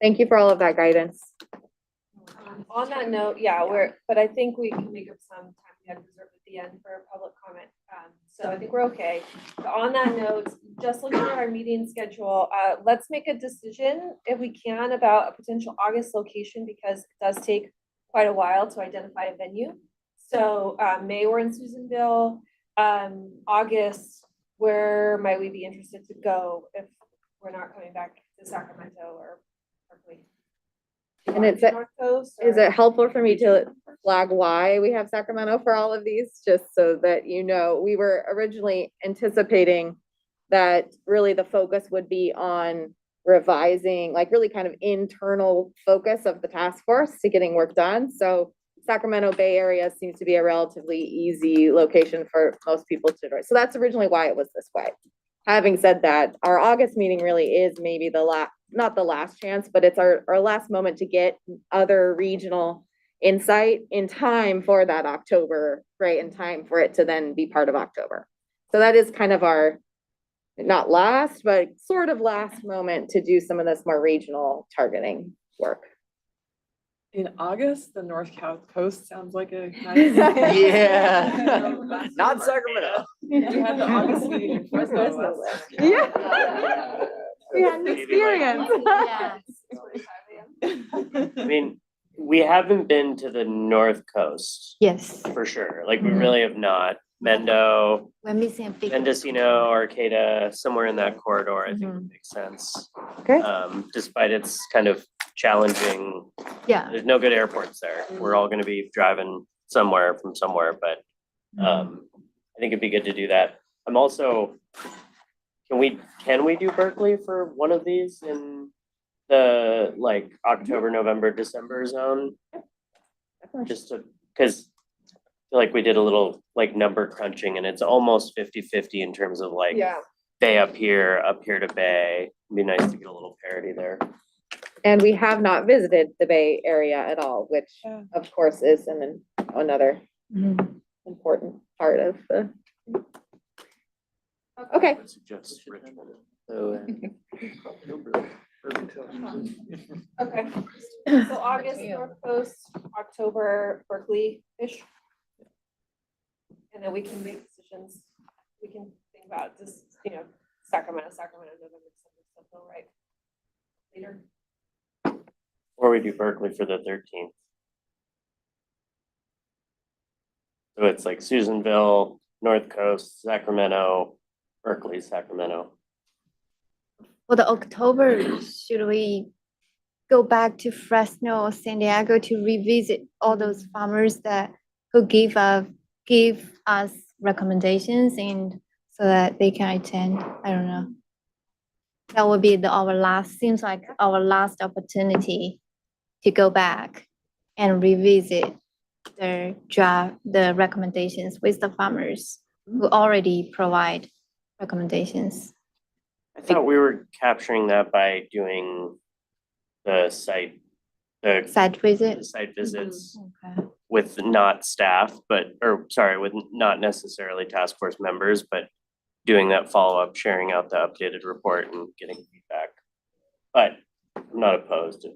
[SPEAKER 6] Thank you for all of that guidance.
[SPEAKER 1] On that note, but I think we can make up some time we had reserved at the end for public comment. So I think we're okay. But on that note, just looking at our meeting schedule, let's make a decision if we can about a potential August location, because it does take quite a while to identify a venue. So May, we're in Susanville. August, where might we be interested to go if we're not coming back to Sacramento or Berkeley?
[SPEAKER 6] And it's,
[SPEAKER 1] North Coast,
[SPEAKER 6] is
[SPEAKER 1] or-
[SPEAKER 6] it helpful for me to flag why we have Sacramento for all of these? Just so that we were originally anticipating that really the focus would be on revising, like really kind of internal focus of the task force to getting work done. So Sacramento Bay Area seems to be a relatively easy location for most people to do. So that's originally why it was this way. Having said that, our August meeting really is maybe not the last chance, but it's our last moment to get other regional insight in time for that October, right, in time for it to then be part of October. So that is kind of our, not last, but sort of last moment to do some of this more regional targeting work.
[SPEAKER 9] In August, the North Coast sounds like a nice.
[SPEAKER 5] Yeah. Not Sacramento.
[SPEAKER 9] We had the August meeting in Fresno last year.
[SPEAKER 6] Yeah. We had an experience.
[SPEAKER 4] I mean, we haven't been to the North Coast
[SPEAKER 13] Yes,
[SPEAKER 4] for sure. Like, we
[SPEAKER 13] Mhm.
[SPEAKER 4] really have not. Mendo,
[SPEAKER 13] we're missing a big.
[SPEAKER 4] Mendocino, Arcata, somewhere in that corridor, I think
[SPEAKER 13] Mhm.
[SPEAKER 4] makes sense.
[SPEAKER 6] Okay.
[SPEAKER 4] Despite its kind of challenging,
[SPEAKER 13] Yeah.
[SPEAKER 4] there's no good airports there. We're all gonna be driving somewhere from somewhere, but I think it'd be good to do that. I'm also, can we do Berkeley for one of these in the like October, November, December zone? Just to, cause I feel like we did a little like number crunching and it's almost 50-50 in terms of like
[SPEAKER 1] Yeah.
[SPEAKER 4] Bay up here to Bay. It'd be nice to get a little parity there.
[SPEAKER 6] And we have not visited the Bay Area at all, which
[SPEAKER 9] Yeah.
[SPEAKER 6] of course is another
[SPEAKER 13] Mhm.
[SPEAKER 6] important part of the. Okay.
[SPEAKER 4] I would suggest Richmond.
[SPEAKER 5] So,
[SPEAKER 1] Okay. So August, North Coast, October, Berkeley-ish. And then we can make decisions. We can think about this, Sacramento, November, December, stuff, right? Later.
[SPEAKER 4] Or we do Berkeley for the 13th. So it's like Susanville, North Coast, Sacramento, Berkeley, Sacramento.
[SPEAKER 13] For the October, should we go back to Fresno or San Diego to revisit all those farmers who give us recommendations and so that they can attend? I don't know. That would be seems like our last opportunity to go back and revisit the recommendations with the farmers who already provide recommendations.
[SPEAKER 4] I thought we were capturing that by doing the site
[SPEAKER 13] Site visit?
[SPEAKER 4] visits
[SPEAKER 13] Okay.
[SPEAKER 4] with not staff, with not necessarily task force members, but doing that follow-up, sharing out the updated report and getting feedback. But I'm not opposed to.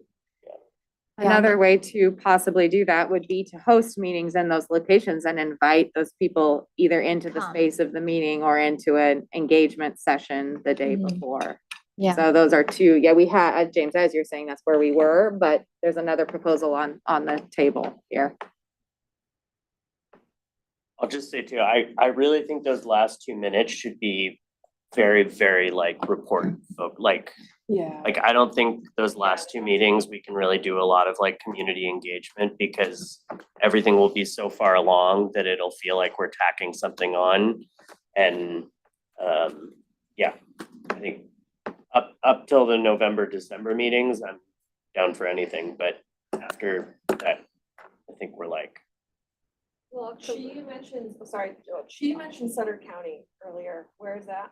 [SPEAKER 6] Another way to possibly do that would be to host meetings in those locations and invite those people either into the
[SPEAKER 13] Come.
[SPEAKER 6] space of the meeting or into an engagement session the day
[SPEAKER 13] Mhm.
[SPEAKER 6] before.
[SPEAKER 13] Yeah.
[SPEAKER 6] So those are two, we had, James, as you're saying, that's where we were, but there's another proposal on the table here.
[SPEAKER 4] I'll just say too, I really think those last 2 minutes should be very, very report,
[SPEAKER 9] Yeah.
[SPEAKER 4] I don't think those last 2 meetings, we can really do a lot of community engagement because everything will be so far along that it'll feel like we're tacking something on. And I think up till the November, December meetings, I'm down for anything, but after that, I think we're
[SPEAKER 1] Well, she mentioned, she mentioned Sutter County earlier. Where is that?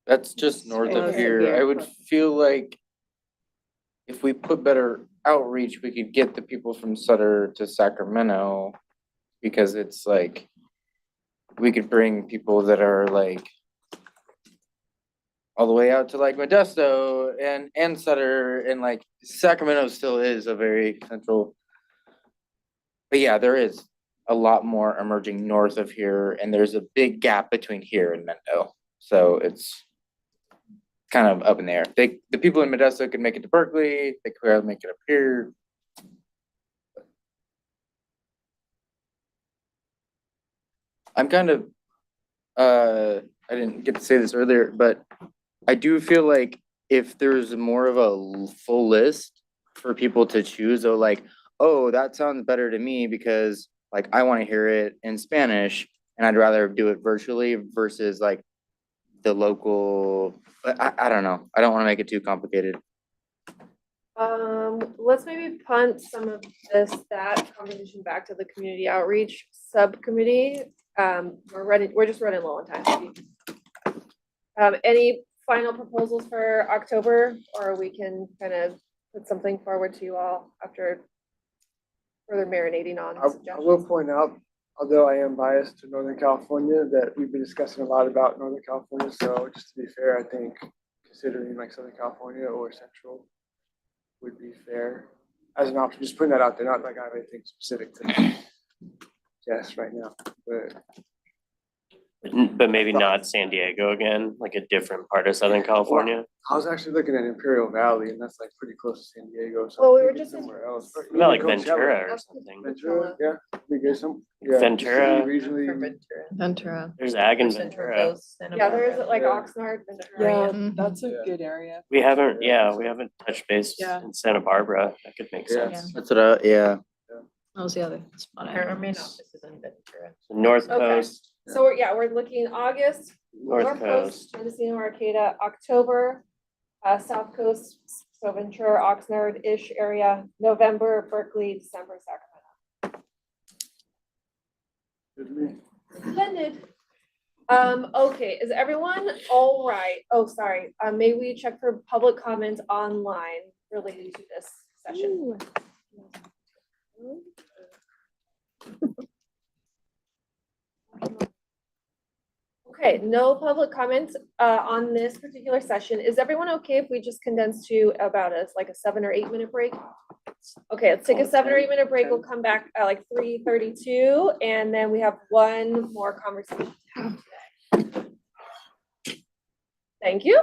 [SPEAKER 5] that's just north
[SPEAKER 6] Oh,
[SPEAKER 5] of
[SPEAKER 6] it's
[SPEAKER 5] here.
[SPEAKER 6] severe.
[SPEAKER 5] I would feel like if we put better outreach, we could get the people from Sutter to Sacramento. Because it's we could bring people that are all the way out to Modesto and Sutter and Sacramento still is a very central. But yeah, there is a lot more emerging north of here and there's a big gap between here and Mendo. So it's kind of up in the air. The people in Modesto could make it to Berkeley, they could make it up here. I'm kind of, I didn't get to say this earlier, but I do feel like if there's more of a full list for people to choose, oh, that sounds better to me because I want to hear it in Spanish and I'd rather do it virtually versus the local, but I don't know. I don't want to make it too complicated.
[SPEAKER 1] Let's maybe punt some of that conversation back to the community outreach subcommittee. We're just running low on time. Any final proposals for October, or we can kind of put something forward to you all after further marinating on
[SPEAKER 2] I will
[SPEAKER 1] suggestions.
[SPEAKER 2] point out, although I am biased to Northern California, that we've been discussing a lot about Northern California, so just to be fair, I think considering like Southern California or Central would be fair as an option, just putting that out there, not like I have anything specific to guess right now, but
[SPEAKER 4] But maybe not San Diego again, like a different part of Southern California.
[SPEAKER 2] I was actually looking at Imperial Valley and that's like pretty close to San Diego, so.
[SPEAKER 1] Well, we
[SPEAKER 2] I'm
[SPEAKER 1] were
[SPEAKER 2] thinking
[SPEAKER 1] just in-
[SPEAKER 2] somewhere else.
[SPEAKER 4] What about like
[SPEAKER 2] Maybe Coachella.
[SPEAKER 4] Ventura or something?
[SPEAKER 2] Ventura, yeah, we get some. yeah, just
[SPEAKER 4] Ventura.
[SPEAKER 2] Regionally,
[SPEAKER 7] Ventura.
[SPEAKER 4] There's ag in Ventura.
[SPEAKER 1] Yeah, there is like
[SPEAKER 2] Yeah.
[SPEAKER 1] Oxnard, Ventura.
[SPEAKER 9] Yeah,
[SPEAKER 7] Mhm.
[SPEAKER 9] that's a
[SPEAKER 2] Yeah.
[SPEAKER 9] good area.
[SPEAKER 4] We haven't touched base
[SPEAKER 9] Yeah.
[SPEAKER 4] in Santa Barbara. That could make
[SPEAKER 2] Yeah.
[SPEAKER 4] sense.
[SPEAKER 5] That's what I, yeah.
[SPEAKER 7] That was the other spot.
[SPEAKER 4] The North
[SPEAKER 1] Okay.
[SPEAKER 4] Coast,
[SPEAKER 1] So we're looking August,
[SPEAKER 4] North Coast.
[SPEAKER 1] Mendocino, Arcata, October, South Coast, so Ventura, Oxnard-ish area, November, Berkeley, December, Sacramento.
[SPEAKER 2] good to me.
[SPEAKER 1] Splendid. Okay, is everyone all right? Oh, sorry, may we check for public comments online related to this session? Okay, no public comments on this particular session. Is everyone okay if we just condense to about like a 7 or 8 minute break? Okay, let's take a 7 or 8 minute break. We'll come back at like 3:32 and then we have one more conversation to have today. Thank you.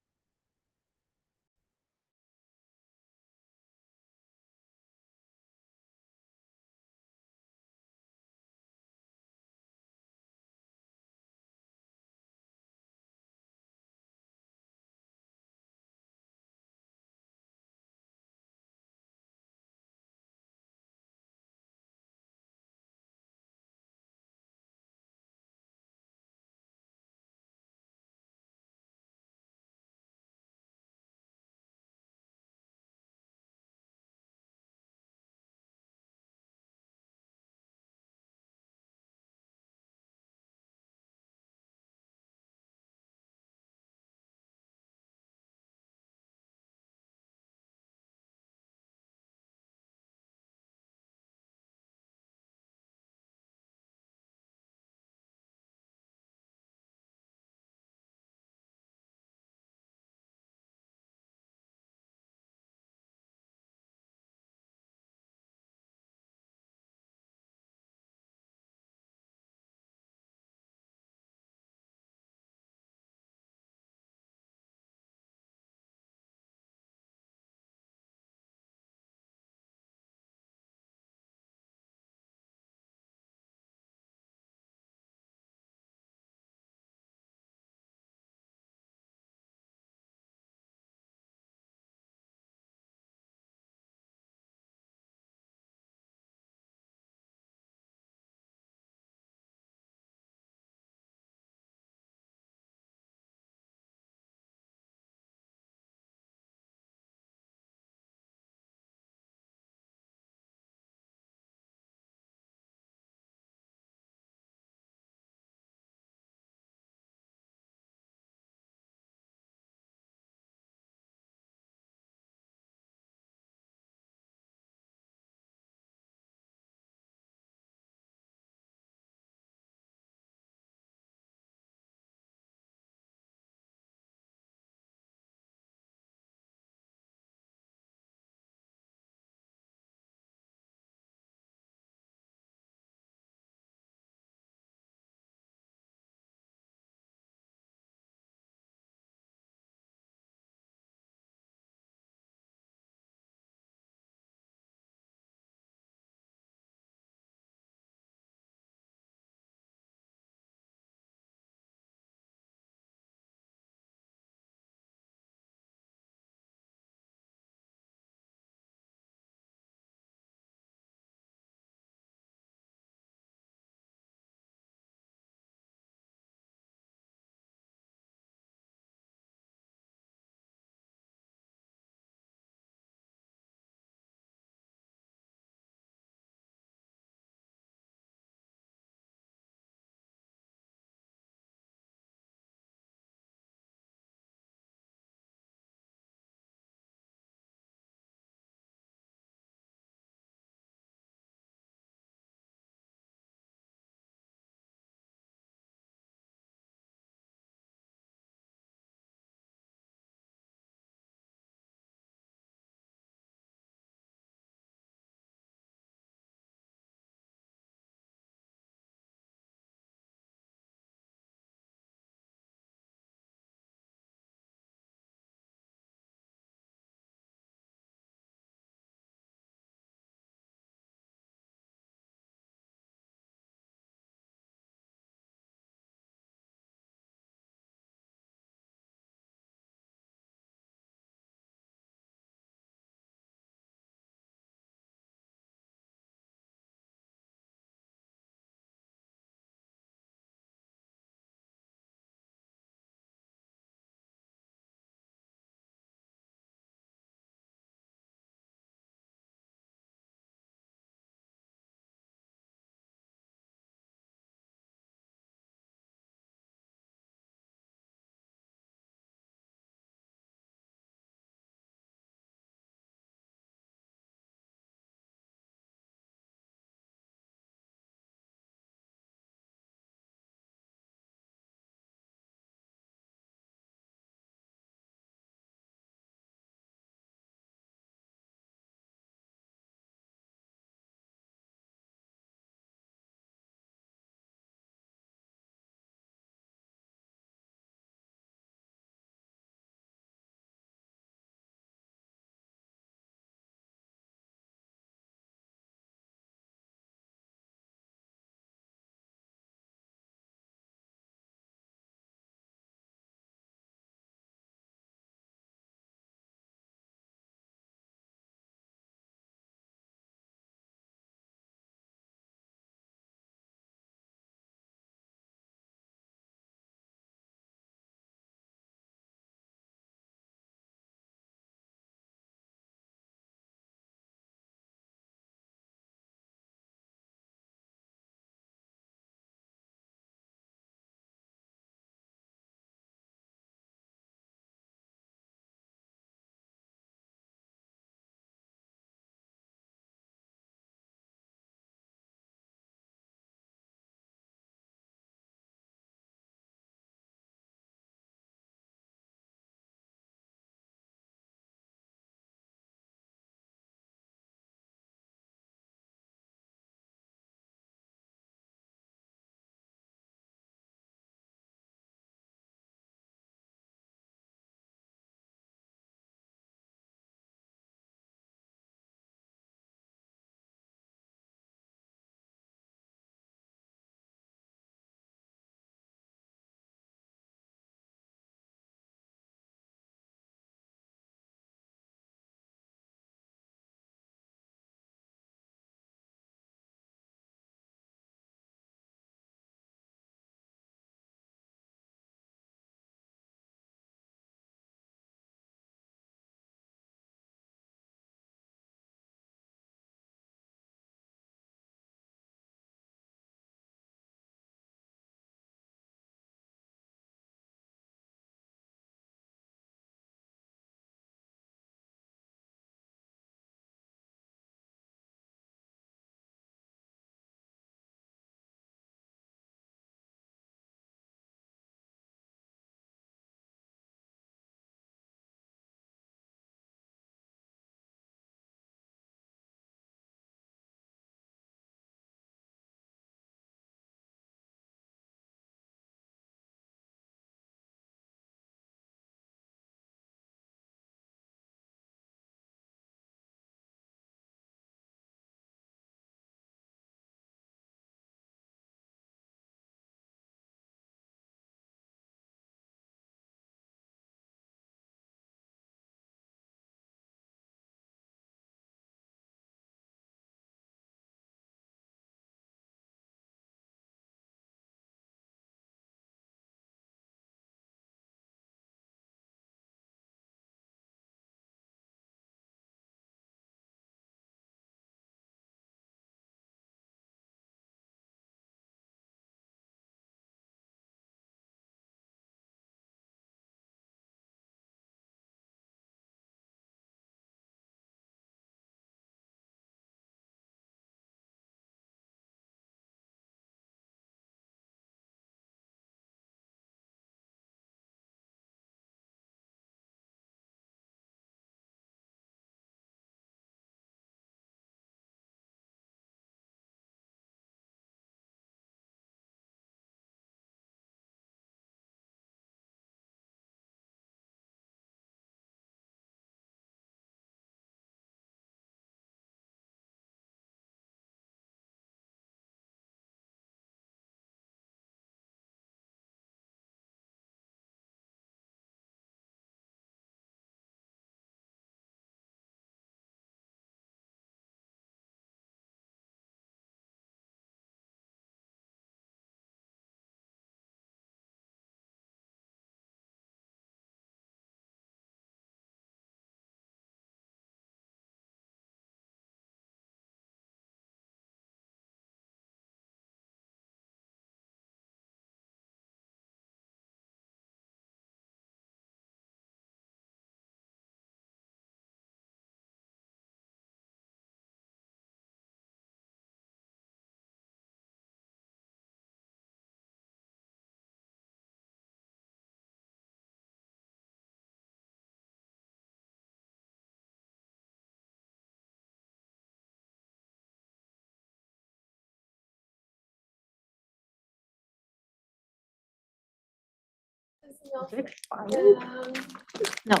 [SPEAKER 13] No.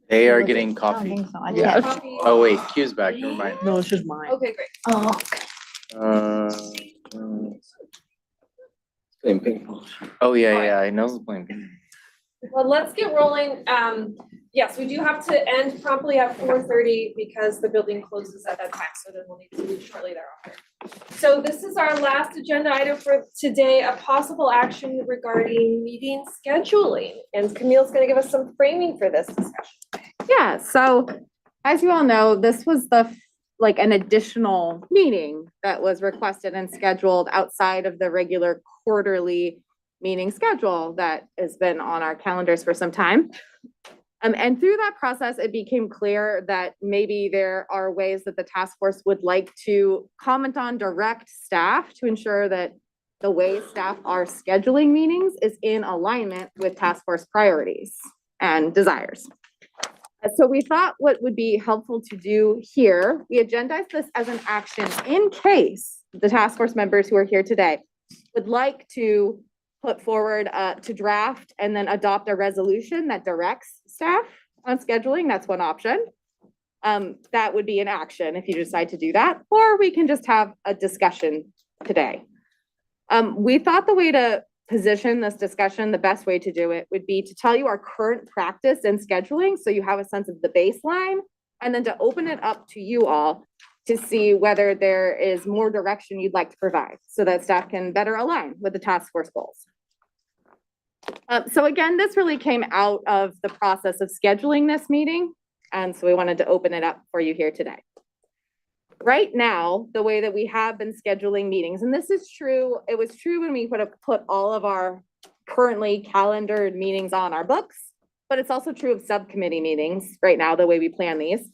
[SPEAKER 5] They are getting
[SPEAKER 13] I don't
[SPEAKER 5] coffee.
[SPEAKER 13] think so. I
[SPEAKER 9] Yeah.
[SPEAKER 13] checked.
[SPEAKER 5] Oh, wait, Q's back, never mind.
[SPEAKER 9] No, it's just mine.
[SPEAKER 1] Okay, great.
[SPEAKER 13] Oh,
[SPEAKER 12] Plain pink.
[SPEAKER 5] Oh, yeah, I know. Blame.
[SPEAKER 1] Well, let's get rolling. Yes, we do have to end promptly at 4:30 because the building closes at that time, so then we'll need to leave shortly thereafter. So this is our last agenda item for today, a possible action regarding meeting scheduling. And Camille's gonna give us some framing for this discussion.
[SPEAKER 6] Yeah, so as you all know, this was like an additional meeting that was requested and scheduled outside of the regular quarterly meeting schedule that has been on our calendars for some time. And through that process, it became clear that maybe there are ways that the task force would like to comment on direct staff to ensure that the way staff are scheduling meetings is in alignment with task force priorities and desires. So we thought what would be helpful to do here, we agendized this as an action in case the task force members who are here today would like to put forward to draft and then adopt a resolution that directs staff on scheduling. That's one option. That would be an action if you decide to do that, or we can just have a discussion today. We thought the way to position this discussion, the best way to do it would be to tell you our current practice in scheduling, so you have a sense of the baseline, and then to open it up to you all to see whether there is more direction you'd like to provide so that staff can better align with the task force goals. So again, this really came out of the process of scheduling this meeting, and so we wanted to open it up for you here today. Right now, the way that we have been scheduling meetings, and this is true, it was true when we put all of our currently calendared meetings on our books, but it's also true of subcommittee meetings right now, the way we plan these.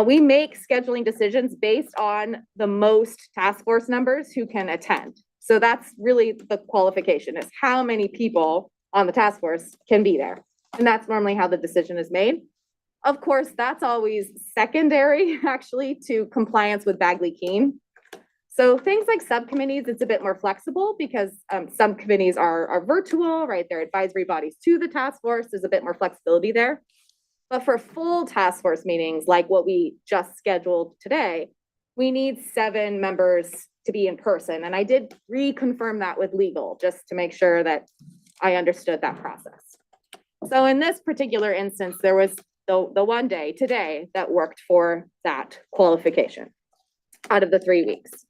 [SPEAKER 6] We make scheduling decisions based on the most task force members who can attend. So that's really the qualification, is how many people on the task force can be there. And that's normally how the decision is made. Of course, that's always secondary, actually, to compliance with Bagley-Keene. So things like subcommittees, it's a bit more flexible because subcommittees are virtual, right? They're advisory bodies to the task force. There's a bit more flexibility there. But for full task force meetings, like what we just scheduled today, we need 7 members to be in person. And I did reconfirm that with legal, just to make sure that I understood that process. So in this particular instance, there was the one day today that worked for that qualification out of the 3 weeks.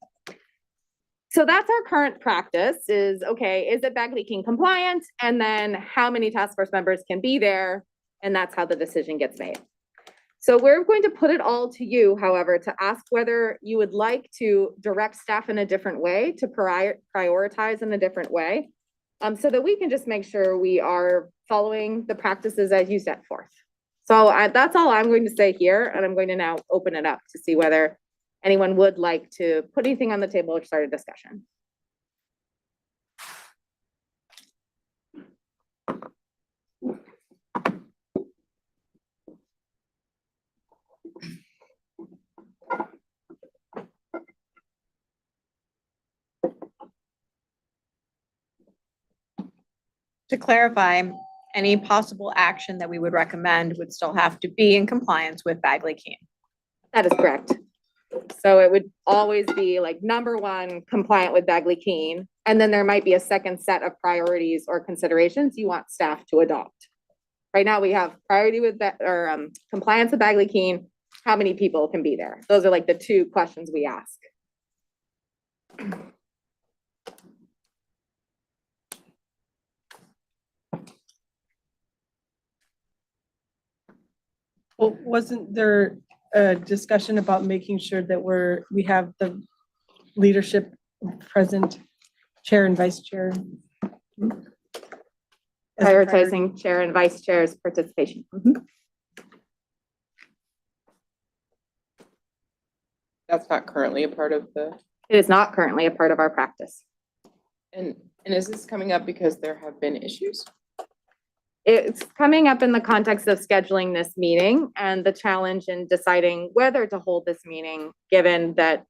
[SPEAKER 6] So that's our current practice is, okay, is it Bagley-Keene compliant? And then how many task force members can be there? And that's how the decision gets made. So we're going to put it all to you, however, to ask whether you would like to direct staff in a different way, to prioritize in a different way, so that we can just make sure we are following the practices as you set forth. So that's all I'm going to say here, and I'm going to now open it up to see whether anyone would like to put anything on the table or start a discussion.
[SPEAKER 7] To clarify, any possible action that we would recommend would still have to be in compliance with Bagley-Keene.
[SPEAKER 6] That is correct. So it would always be like number 1, compliant with Bagley-Keene, and then there might be a second set of priorities or considerations you want staff to adopt. Right now we have priority with compliance with Bagley-Keene. How many people can be there? Those are like the 2 questions we ask.
[SPEAKER 3] Well, wasn't there a discussion about making sure that we have the leadership present, chair and vice chair?
[SPEAKER 6] Prioritizing chair and vice chair's participation.
[SPEAKER 8] That's not currently a part of the,
[SPEAKER 6] It is not currently a part of our practice.
[SPEAKER 8] and is this coming up because there have been issues?
[SPEAKER 6] It's coming up in the context of scheduling this meeting and the challenge in deciding whether to hold this meeting, given that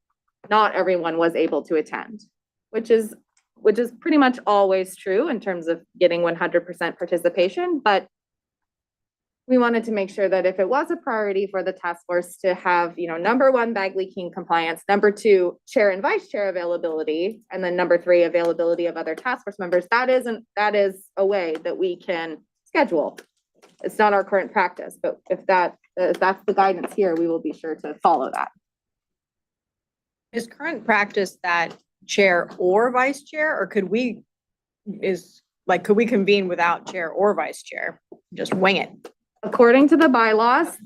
[SPEAKER 6] not everyone was able to attend, which is which is pretty much always true in terms of getting 100% participation, but we wanted to make sure that if it was a priority for the task force to have, number one, Bagley-King compliance, number two, chair and vice chair availability, and then number three, availability of other task force members, that is a way that we can schedule. It's not our current practice, but if that's the guidance here, we will be sure to follow that.
[SPEAKER 7] Is current practice that chair or vice chair, or could we convene without chair or vice chair? Just wing it.
[SPEAKER 6] According to the bylaws,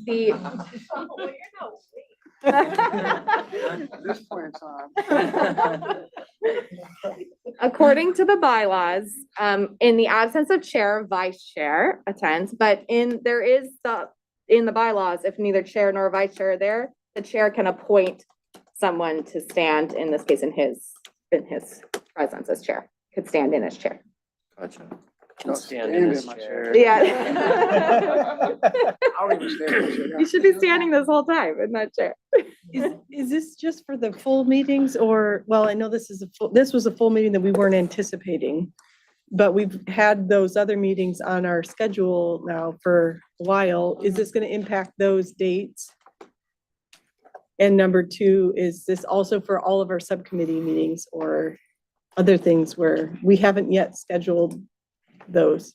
[SPEAKER 6] according to the bylaws, in the absence of chair, vice chair attends, but in the bylaws, if neither chair nor vice chair are there, the chair can appoint someone to stand, in this case, in his presence as chair, could stand in as chair.
[SPEAKER 5] Gotcha.
[SPEAKER 4] Can stand in this chair.
[SPEAKER 6] Yeah.
[SPEAKER 2] I'll even stand in the chair.
[SPEAKER 6] You should be standing this whole time in that chair.
[SPEAKER 3] Is this just for the full meetings or, well, I know this was a full meeting that we weren't anticipating, but we've had those other meetings on our schedule now for a while. Is this gonna impact those dates? And number two, is this also for all of our subcommittee meetings or other things where we haven't yet scheduled those?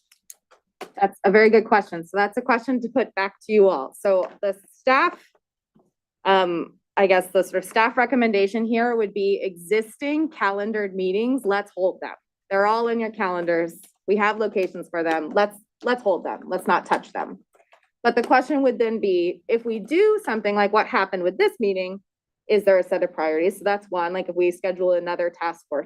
[SPEAKER 6] That's a very good question. So that's a question to put back to you all. So the staff, I guess the sort of staff recommendation here would be existing calendared meetings. Let's hold them. They're all in your calendars. We have locations for them. Let's hold them. Let's not touch them. But the question would then be, if we do something like what happened with this meeting, is there a set of priorities? So that's one, like if we schedule another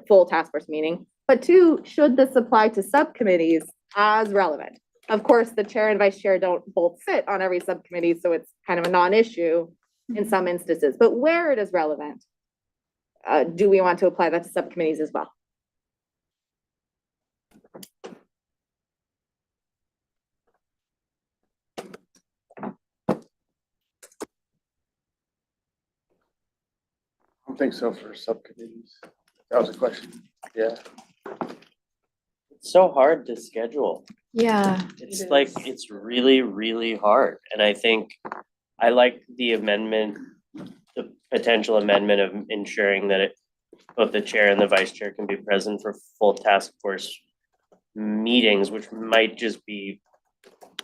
[SPEAKER 6] full task force meeting. But two, should this apply to subcommittees as relevant? Of course, the chair and vice chair don't both sit on every subcommittee, so it's kind of a non-issue in some instances. But where it is relevant, do we want to apply that to subcommittees as well?
[SPEAKER 2] I don't think so for subcommittees. That was a question. Yeah.
[SPEAKER 4] It's so hard to schedule.
[SPEAKER 13] Yeah.
[SPEAKER 4] It's like, it's really, really hard. And I think I like the amendment, the potential amendment of ensuring that both the chair and the vice chair can be present for full task force meetings, which might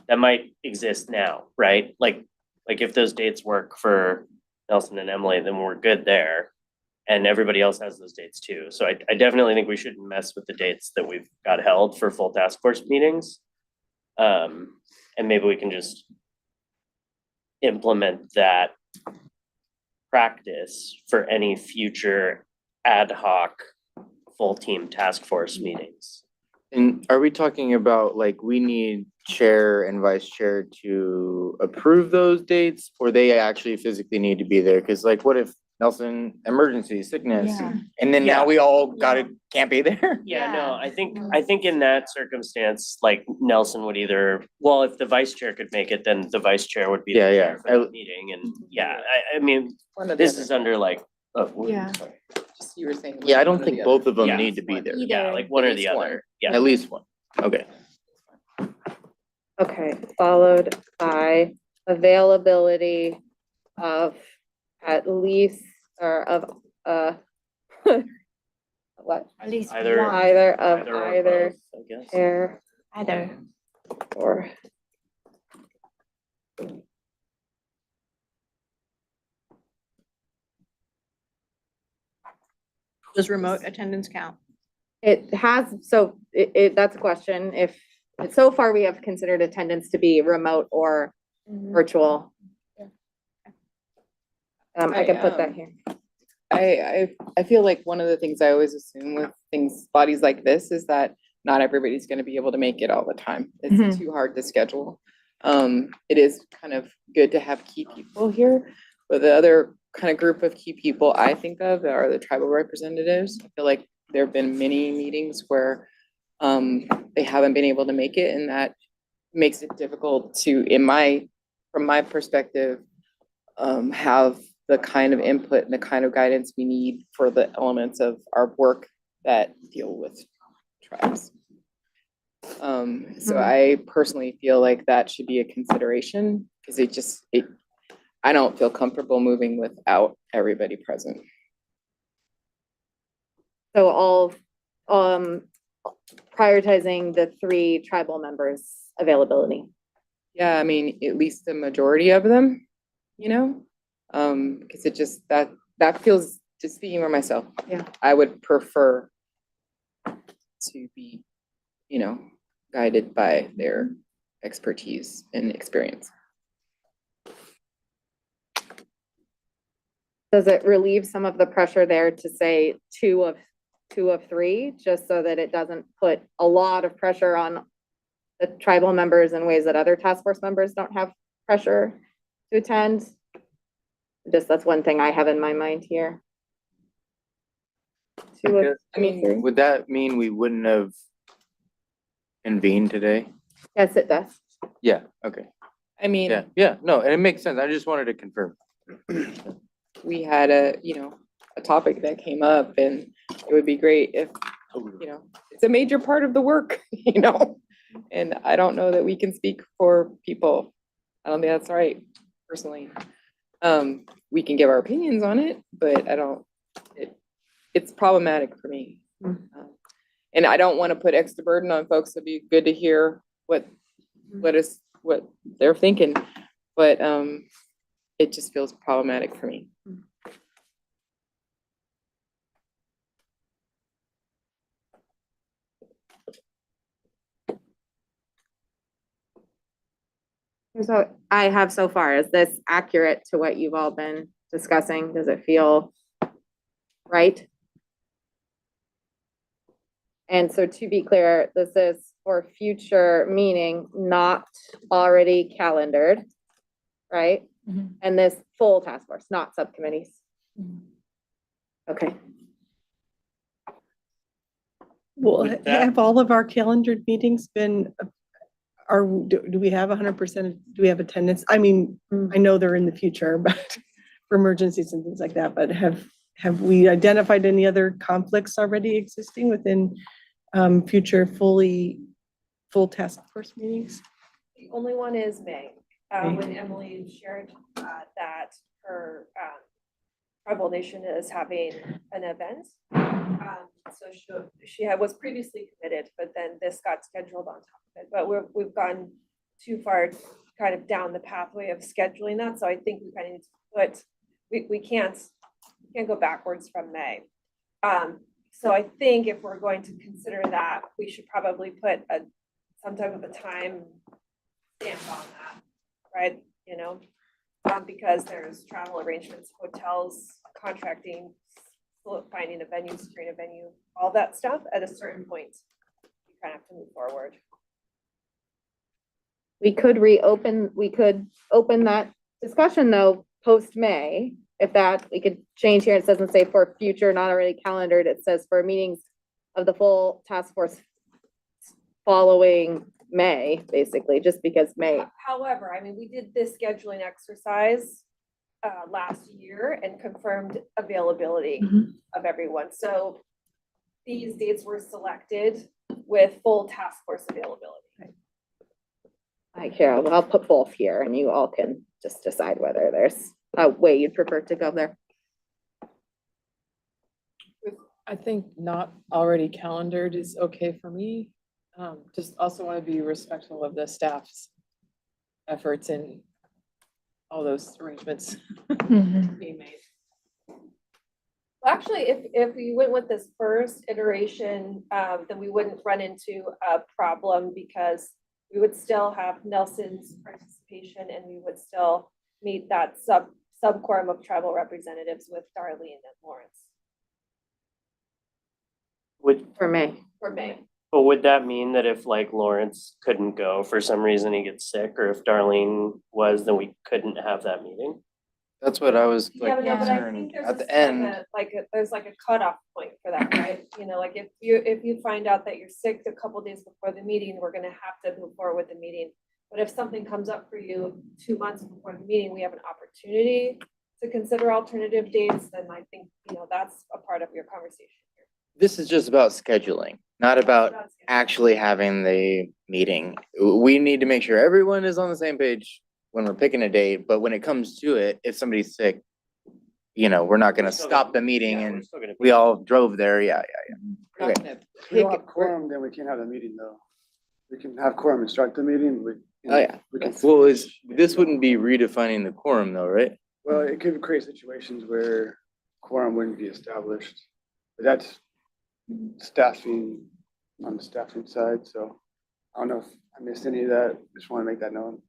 [SPEAKER 4] that might exist now, right? Like if those dates work for Nelson and Emily, then we're good there. And everybody else has those dates too. So I definitely think we shouldn't mess with the dates that we've got held for full task force meetings. And maybe we can just implement that practice for any future ad hoc full team task force meetings.
[SPEAKER 5] And are we talking about like we need chair and vice chair to approve those dates, or they actually physically need to be there? Cause like, what if Nelson emergency sickness,
[SPEAKER 13] Yeah.
[SPEAKER 5] and then now we all can't be there?
[SPEAKER 4] Yeah, no, I think in that circumstance, like Nelson would either, well, if the vice chair could make it, then the vice chair would be the
[SPEAKER 5] Yeah,
[SPEAKER 4] chair
[SPEAKER 5] yeah.
[SPEAKER 4] for the meeting. And I mean, this is under like,
[SPEAKER 13] Yeah.
[SPEAKER 8] Just you were saying.
[SPEAKER 5] Yeah, I don't
[SPEAKER 8] one or
[SPEAKER 5] think
[SPEAKER 8] the
[SPEAKER 5] both
[SPEAKER 8] other.
[SPEAKER 5] of them
[SPEAKER 4] Yeah.
[SPEAKER 5] need to be there.
[SPEAKER 4] yeah, like one or the
[SPEAKER 8] At least one.
[SPEAKER 4] other. Yeah.
[SPEAKER 5] At least one. Okay.
[SPEAKER 6] Okay, followed by availability of at least, or of, what?
[SPEAKER 13] At least
[SPEAKER 4] Either-
[SPEAKER 13] one.
[SPEAKER 6] Either of
[SPEAKER 4] or
[SPEAKER 6] either
[SPEAKER 4] both, I guess.
[SPEAKER 6] chair
[SPEAKER 13] Either.
[SPEAKER 6] or.
[SPEAKER 7] Does remote attendance count?
[SPEAKER 6] It has, so that's a question. If, so far we have considered attendance to be remote or virtual. I can put that here.
[SPEAKER 8] I feel like one of the things I always assume with bodies like this is that not everybody's gonna be able to make it all the time. It's too hard to schedule. It is kind of good to have key people here, but the other kind of group of key people I think of are the tribal representatives. I feel like there have been many meetings where they haven't been able to make it, and that makes it difficult to, from my perspective, have the kind of input and the kind of guidance we need for the elements of our work that deal with tribes. So I personally feel like that should be a consideration, because I don't feel comfortable moving without everybody present.
[SPEAKER 6] So all, prioritizing the 3 tribal members' availability.
[SPEAKER 8] Yeah, I mean, at least the majority of them, because it just, that feels, just speaking for myself.
[SPEAKER 6] Yeah.
[SPEAKER 8] I would prefer to be, guided by their expertise and experience.
[SPEAKER 6] Does it relieve some of the pressure there to say 2 of 3, just so that it doesn't put a lot of pressure on the tribal members in ways that other task force members don't have pressure to attend? Just, that's one thing I have in my mind here. 2 of,
[SPEAKER 8] I mean,
[SPEAKER 6] 3.
[SPEAKER 5] Would that mean we wouldn't have convened today?
[SPEAKER 6] Yes, it does.
[SPEAKER 5] Yeah, okay.
[SPEAKER 8] I mean,
[SPEAKER 5] Yeah, no, and it makes sense. I just wanted to confirm.
[SPEAKER 8] we had a topic that came up, and it would be great if, it's a major part of the work, and I don't know that we can speak for people. I don't think that's right, personally. We can give our opinions on it, but it's problematic for me. And I don't want to put extra burden on folks. It'd be good to hear what they're thinking, but it just feels problematic for me.
[SPEAKER 6] Here's what I have so far. Is this accurate to what you've all been discussing? Does it feel right? And so, to be clear, this is for future, meaning not already calendared, right? And this full task force, not subcommittees. Okay.
[SPEAKER 3] Well,
[SPEAKER 4] With that-
[SPEAKER 3] have all of our calendared meetings been, do we have 100%, do we have attendance? I mean, I know they're in the future, but for emergencies and things like that, but have we identified any other conflicts already existing within future full task force meetings?
[SPEAKER 1] The only one is May, when Emily shared that her tribal nation is having an event. So she was previously committed, but then this got scheduled on top of it. But we've gone too far kind of down the pathway of scheduling that. So I think we kind of need to put, we can't go backwards from May. So I think if we're going to consider that, we should probably put some type of a time stamp on that, right? Because there's travel arrangements, hotels, contracting, finding a venue, securing a venue, all that stuff. At a certain point, you kind of have to move forward.
[SPEAKER 6] We could open that discussion though, post-May. If we could change here, it doesn't say for future, not already calendared, it says for meetings of the full task force following May, basically, just because May.
[SPEAKER 1] However, I mean, we did this scheduling exercise last year and confirmed availability of everyone. So these dates were selected with full task force availability.
[SPEAKER 6] All right, Carol, I'll put both here and you all can just decide whether there's a way you'd prefer to go there.
[SPEAKER 9] I think not already calendared is okay for me. Just also want to be respectful of the staff's efforts in all those arrangements being made.
[SPEAKER 1] Well, actually, if we went with this first iteration, then we wouldn't run into a problem because we would still have Nelson's participation and we would still meet that sub-quorum of tribal representatives with Darlene and Lawrence
[SPEAKER 6] For May.
[SPEAKER 1] for May.
[SPEAKER 4] But would that mean that if like Lawrence couldn't go for some reason, he gets sick, or if Darlene was, then we couldn't have that meeting?
[SPEAKER 5] That's what I was
[SPEAKER 1] Yeah,
[SPEAKER 5] like
[SPEAKER 1] but I think
[SPEAKER 5] concerned
[SPEAKER 1] there's
[SPEAKER 5] at the
[SPEAKER 1] just
[SPEAKER 5] end.
[SPEAKER 1] there's like a cutoff point for that, right? Like if you find out that you're sick a couple days before the meeting, we're gonna have to move forward with the meeting. But if something comes up for you 2 months before the meeting, we have an opportunity to consider alternative dates, then I think, that's a part of your conversation here.
[SPEAKER 5] this is just about scheduling, not about actually having the meeting. We need to make sure everyone is on the same page when we're picking a date, but when it comes to it, if somebody's sick, you know, we're not gonna stop the meeting and we all drove there. Yeah. Okay.
[SPEAKER 2] If we don't have quorum, then we can't have the meeting though. We can have quorum and start the meeting,
[SPEAKER 8] Oh, yeah.
[SPEAKER 2] we can.
[SPEAKER 5] Well, this wouldn't be redefining the quorum though, right?
[SPEAKER 2] Well, it could create situations where quorum wouldn't be established, but that's staffing, on the staffing side, so I don't know if I missed any of that, just want to make that known.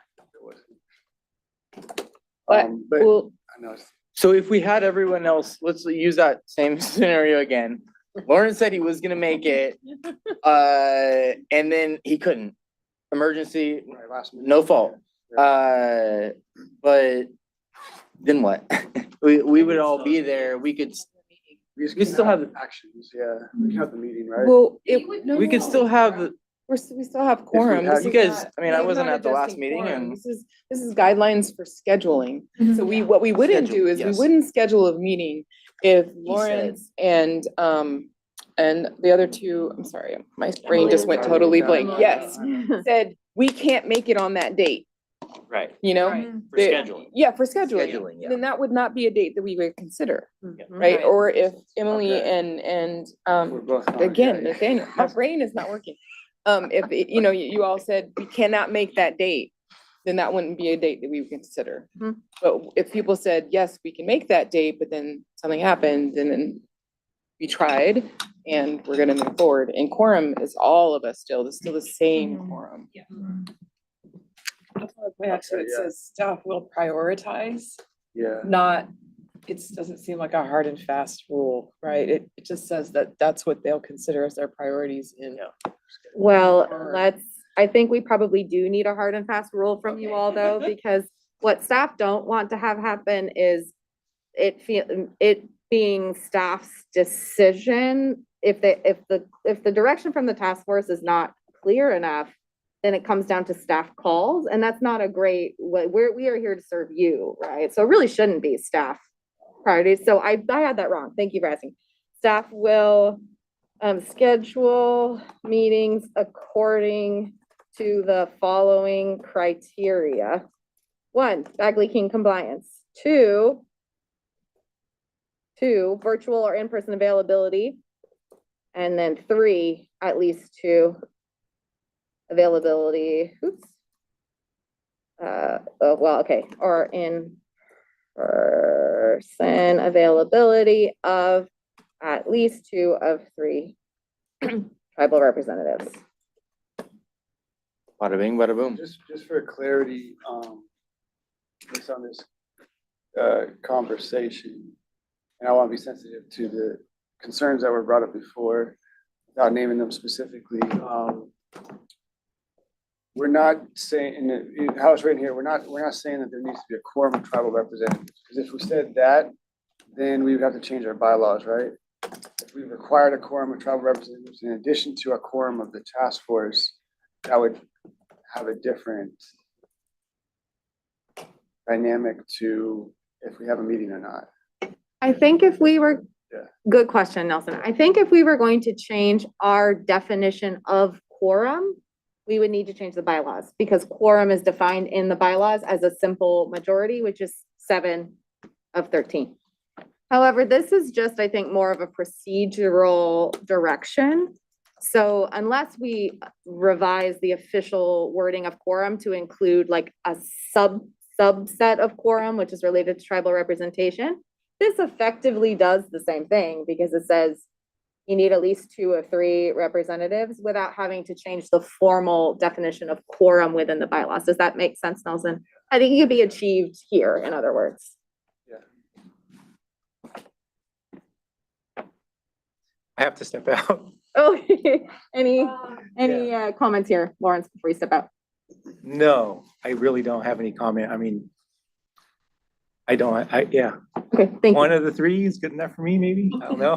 [SPEAKER 8] But,
[SPEAKER 2] But
[SPEAKER 8] well,
[SPEAKER 2] I know,
[SPEAKER 5] So if we had everyone else, let's use that same scenario again. Lauren said he was gonna make it, and then he couldn't. Emergency,
[SPEAKER 2] right, last minute.
[SPEAKER 5] no fault. But then what? We would all be there. We could
[SPEAKER 2] We just
[SPEAKER 5] we
[SPEAKER 2] can
[SPEAKER 5] still have-
[SPEAKER 2] actions, yeah, we can have the meeting, right?
[SPEAKER 8] well,
[SPEAKER 5] we could still have the,
[SPEAKER 8] we still have quorum.
[SPEAKER 2] had-
[SPEAKER 8] This
[SPEAKER 5] you
[SPEAKER 8] is
[SPEAKER 5] guys,
[SPEAKER 8] not-
[SPEAKER 5] I mean, I
[SPEAKER 8] this is
[SPEAKER 5] wasn't
[SPEAKER 8] not
[SPEAKER 5] at the last
[SPEAKER 8] adjusting
[SPEAKER 5] meeting
[SPEAKER 8] quorum.
[SPEAKER 5] and
[SPEAKER 8] This is guidelines for scheduling. So what we wouldn't do
[SPEAKER 5] Schedule,
[SPEAKER 8] is we
[SPEAKER 5] yes.
[SPEAKER 8] wouldn't schedule a meeting if Lawrence and the other two, I'm sorry, my brain just went totally blank. Yes, said, we can't make it on that date,
[SPEAKER 4] Right,
[SPEAKER 8] you know?
[SPEAKER 4] for
[SPEAKER 8] They-
[SPEAKER 4] scheduling.
[SPEAKER 8] Yeah, for scheduling.
[SPEAKER 5] scheduling, yeah.
[SPEAKER 8] Then that would not be a date that we would consider,
[SPEAKER 4] Yeah.
[SPEAKER 8] right? Or if Emily
[SPEAKER 2] Okay.
[SPEAKER 8] and
[SPEAKER 2] We're both on it,
[SPEAKER 8] again,
[SPEAKER 2] yeah.
[SPEAKER 8] Nathaniel, my brain is not working. If, you know, you all said we cannot make that date, then that wouldn't be a date that we would consider.
[SPEAKER 6] Mhm.
[SPEAKER 8] But if people said, yes, we can make that date, but then something happened and then we tried and we're gonna move forward. And quorum is all of us still, it's still the same quorum.
[SPEAKER 9] Actually, it
[SPEAKER 2] yeah.
[SPEAKER 9] says staff will prioritize,
[SPEAKER 2] Yeah,
[SPEAKER 9] not, it doesn't seem like a hard and fast rule, right? It just says that that's what they'll consider as their priorities in.
[SPEAKER 6] Well,
[SPEAKER 9] Or-
[SPEAKER 6] I think we probably do need a hard and fast rule from you all though, because what staff don't want to have happen is it being staff's decision. If the direction from the task force is not clear enough, then it comes down to staff calls, and that's not a great, we are here to serve you, right? So it really shouldn't be staff priorities. So I had that wrong. Thank you for asking. Staff will schedule meetings according to the following criteria. 1, bag leaking compliance. 2, virtual or in-person availability. And then 3, at least 2, availability, or in person availability of at least 2 of 3 tribal representatives.
[SPEAKER 5] bada bing, bada boom.
[SPEAKER 2] just for clarity, based on this conversation, and I want to be sensitive to the concerns that were brought up before, without naming them specifically. We're not saying, how it's written here, we're not saying that there needs to be a quorum of tribal representatives, because if we said that, then we would have to change our bylaws, right? If we required a quorum of tribal representatives in addition to a quorum of the task force, that would have a different dynamic to if we have a meeting or not.
[SPEAKER 6] I think if we were,
[SPEAKER 2] Yeah.
[SPEAKER 6] good question, Nelson. I think if we were going to change our definition of quorum, we would need to change the bylaws, because quorum is defined in the bylaws as a simple majority, which is 7 of 13. However, this is just, I think, more of a procedural direction. So unless we revise the official wording of quorum to include like a subset of quorum, which is related to tribal representation, this effectively does the same thing, because it says you need at least 2 of 3 representatives without having to change the formal definition of quorum within the bylaws. Does that make sense, Nelson? I think it could be achieved here, in other words.
[SPEAKER 11] I have to step out.
[SPEAKER 6] Oh, any comments here, Lawrence, before you step out?
[SPEAKER 11] No, I really don't have any comment. I mean, yeah,
[SPEAKER 6] Okay, thank you.
[SPEAKER 11] one of the 3 is good enough for me, maybe. I don't know.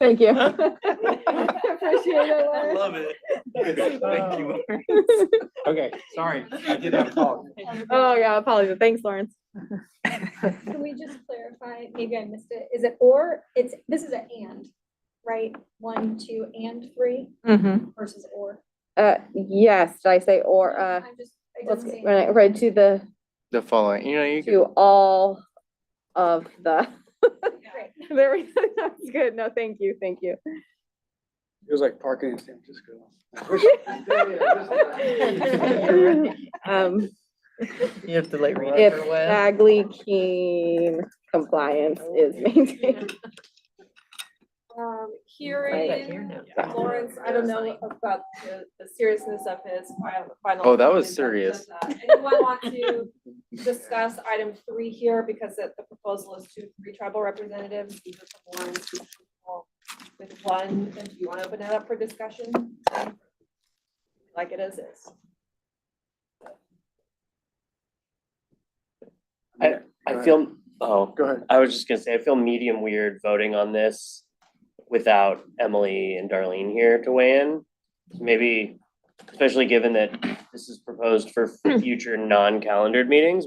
[SPEAKER 6] Thank you. Appreciate it, Lawrence.
[SPEAKER 11] Love it. Thank you. Okay, sorry. I did have a call.
[SPEAKER 6] Oh, yeah, apologies. Thanks, Lawrence.
[SPEAKER 10] Can we just clarify, maybe I missed it, is it or, this is an and? right? 1, 2, and 3 versus or.
[SPEAKER 6] Yes, did I say or,
[SPEAKER 10] I'm just, it
[SPEAKER 6] let's
[SPEAKER 10] doesn't say.
[SPEAKER 6] right to
[SPEAKER 5] The following, you
[SPEAKER 6] to all of the.
[SPEAKER 10] Great.
[SPEAKER 6] There we go. That's good. No, thank you, thank you.
[SPEAKER 2] It was like parking in San Francisco.
[SPEAKER 3] You have to like read
[SPEAKER 6] If Bagley Keene compliance is maintained.
[SPEAKER 1] Hearing Lawrence, I don't know about the seriousness of his final.
[SPEAKER 5] Oh, that was
[SPEAKER 1] comment,
[SPEAKER 5] serious.
[SPEAKER 1] but, anyone want to discuss item 3 here, because the proposal is 3 tribal representatives, these are some ones who people with one, and do you want to open it up for discussion? Like it as is.
[SPEAKER 4] I feel,
[SPEAKER 2] Go ahead.
[SPEAKER 4] I was just gonna say, I feel medium weird voting on this without Emily and Darlene here to weigh in. Maybe, especially given that this is proposed for future non-calendared meetings,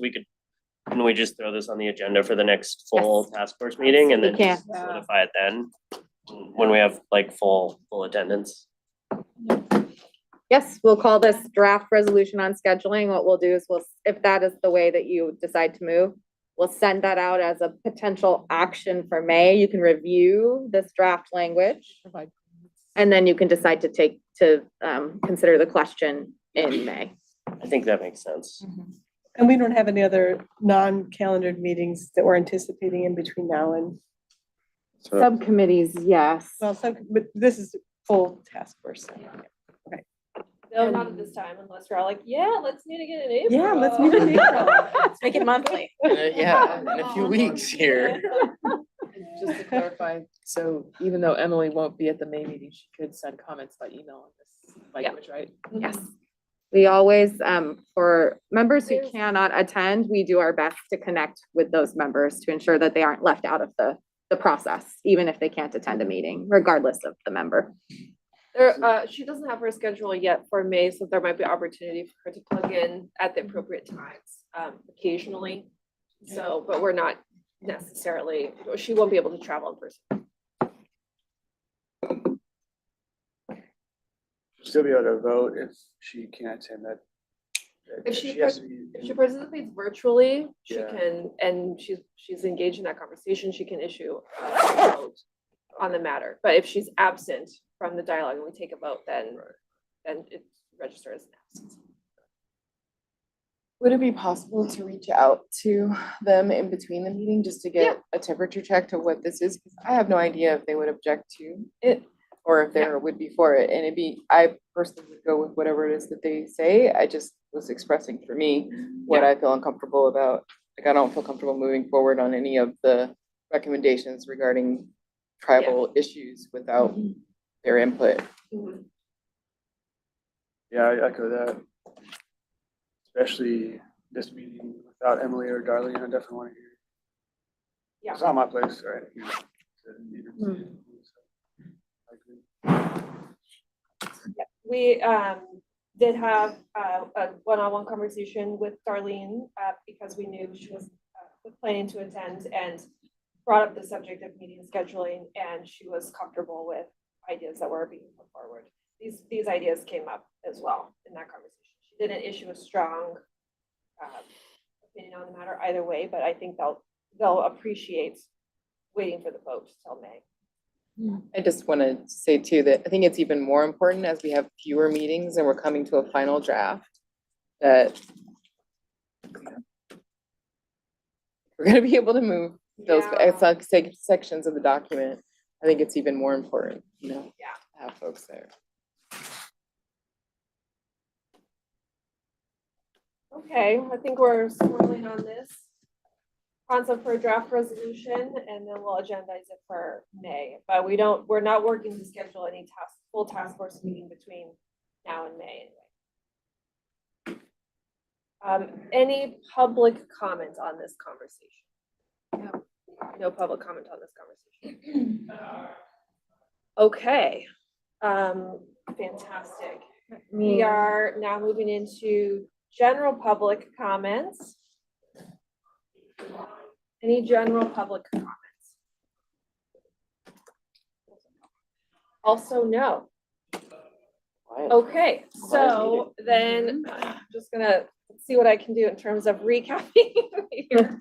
[SPEAKER 4] can we just throw this on the agenda for the next full task force meeting and then
[SPEAKER 6] We can.
[SPEAKER 4] just solidify it then? When we have like full attendance?
[SPEAKER 6] Yes, we'll call this draft resolution on scheduling. What we'll do is if that is the way that you decide to move, we'll send that out as a potential action for May. You can review this draft language. And then you can decide to consider the question in May.
[SPEAKER 4] I think that makes sense.
[SPEAKER 3] And we don't have any other non-calendared meetings that we're anticipating in between now and,
[SPEAKER 6] Subcommittees, yes.
[SPEAKER 3] well, but this is full task force.
[SPEAKER 1] No, not at this time, unless you're all like, yeah, let's meet again in April.
[SPEAKER 3] Yeah, let's meet in April.
[SPEAKER 7] Let's make it monthly.
[SPEAKER 5] Yeah, in a few weeks here.
[SPEAKER 9] Just to clarify, so even though Emily won't be at the May meeting, she could send comments by email on this language, right?
[SPEAKER 6] Yes. We always, for members who cannot attend, we do our best to connect with those members to ensure that they aren't left out of the process, even if they can't attend a meeting, regardless of the member.
[SPEAKER 1] She doesn't have her schedule yet for May, so there might be opportunity for her to plug in at the appropriate times, occasionally. So, but we're not necessarily, she won't be able to travel in person.
[SPEAKER 2] She'll still be able to vote if she can't attend that.
[SPEAKER 1] If she
[SPEAKER 2] has to be.
[SPEAKER 1] If she participates virtually, she
[SPEAKER 2] Yeah.
[SPEAKER 1] can, and she's engaged in that conversation, she can issue a vote on the matter. But if she's absent from the dialogue and we take a vote, then it's registered as an absence.
[SPEAKER 8] Would it be possible to reach out to them in between the meeting just to get a temperature check to what this is? 'Cause I have no idea if they would object to it or if there would be for it. And I personally would go with whatever it is that they say. I just was expressing for me what I feel uncomfortable about. Like, I don't feel comfortable moving forward on any of the recommendations regarding tribal issues without their input.
[SPEAKER 2] Yeah, I echo that. Especially this meeting without Emily or Darlene, I definitely want to hear.
[SPEAKER 1] Yeah.
[SPEAKER 2] It's not my place, right?
[SPEAKER 1] We did have a one-on-one conversation with Darlene because we knew she was planning to attend and brought up the subject of meeting scheduling, and she was comfortable with ideas that were being put forward. These ideas came up as well in that conversation. She didn't issue a strong opinion on the matter either way, but I think they'll appreciate waiting for the vote till May.
[SPEAKER 8] I just want to say too, that I think it's even more important as we have fewer meetings and we're coming to a final draft, that we're going to be able to move those sections of the document. I think it's even more important, to have folks there.
[SPEAKER 1] Okay, I think we're swirling on this concept for a draft resolution, and then we'll agendize it for May. But we're not working to schedule any full task force meeting between now and May anyway. Any public comment on this conversation? No public comment on this conversation. Okay, fantastic. We are now moving into general public comments. Any general public comments? Also no.
[SPEAKER 4] Quiet.
[SPEAKER 1] Okay,
[SPEAKER 4] Quiet
[SPEAKER 1] so then just gonna see what I can do in terms of recapping here.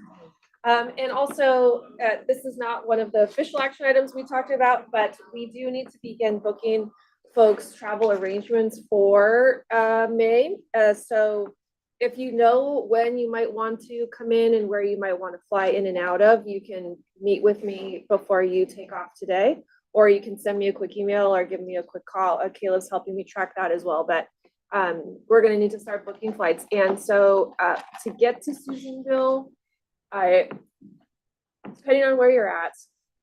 [SPEAKER 1] And also, this is not one of the official action items we talked about, but we do need to begin booking folks' travel arrangements for May. So if you know when you might want to come in and where you might want to fly in and out of, you can meet with me before you take off today. Or you can send me a quick email or give me a quick call. Caleb's helping me track that as well, but we're gonna need to start booking flights. And so to get to Susanville, depending on where you're at,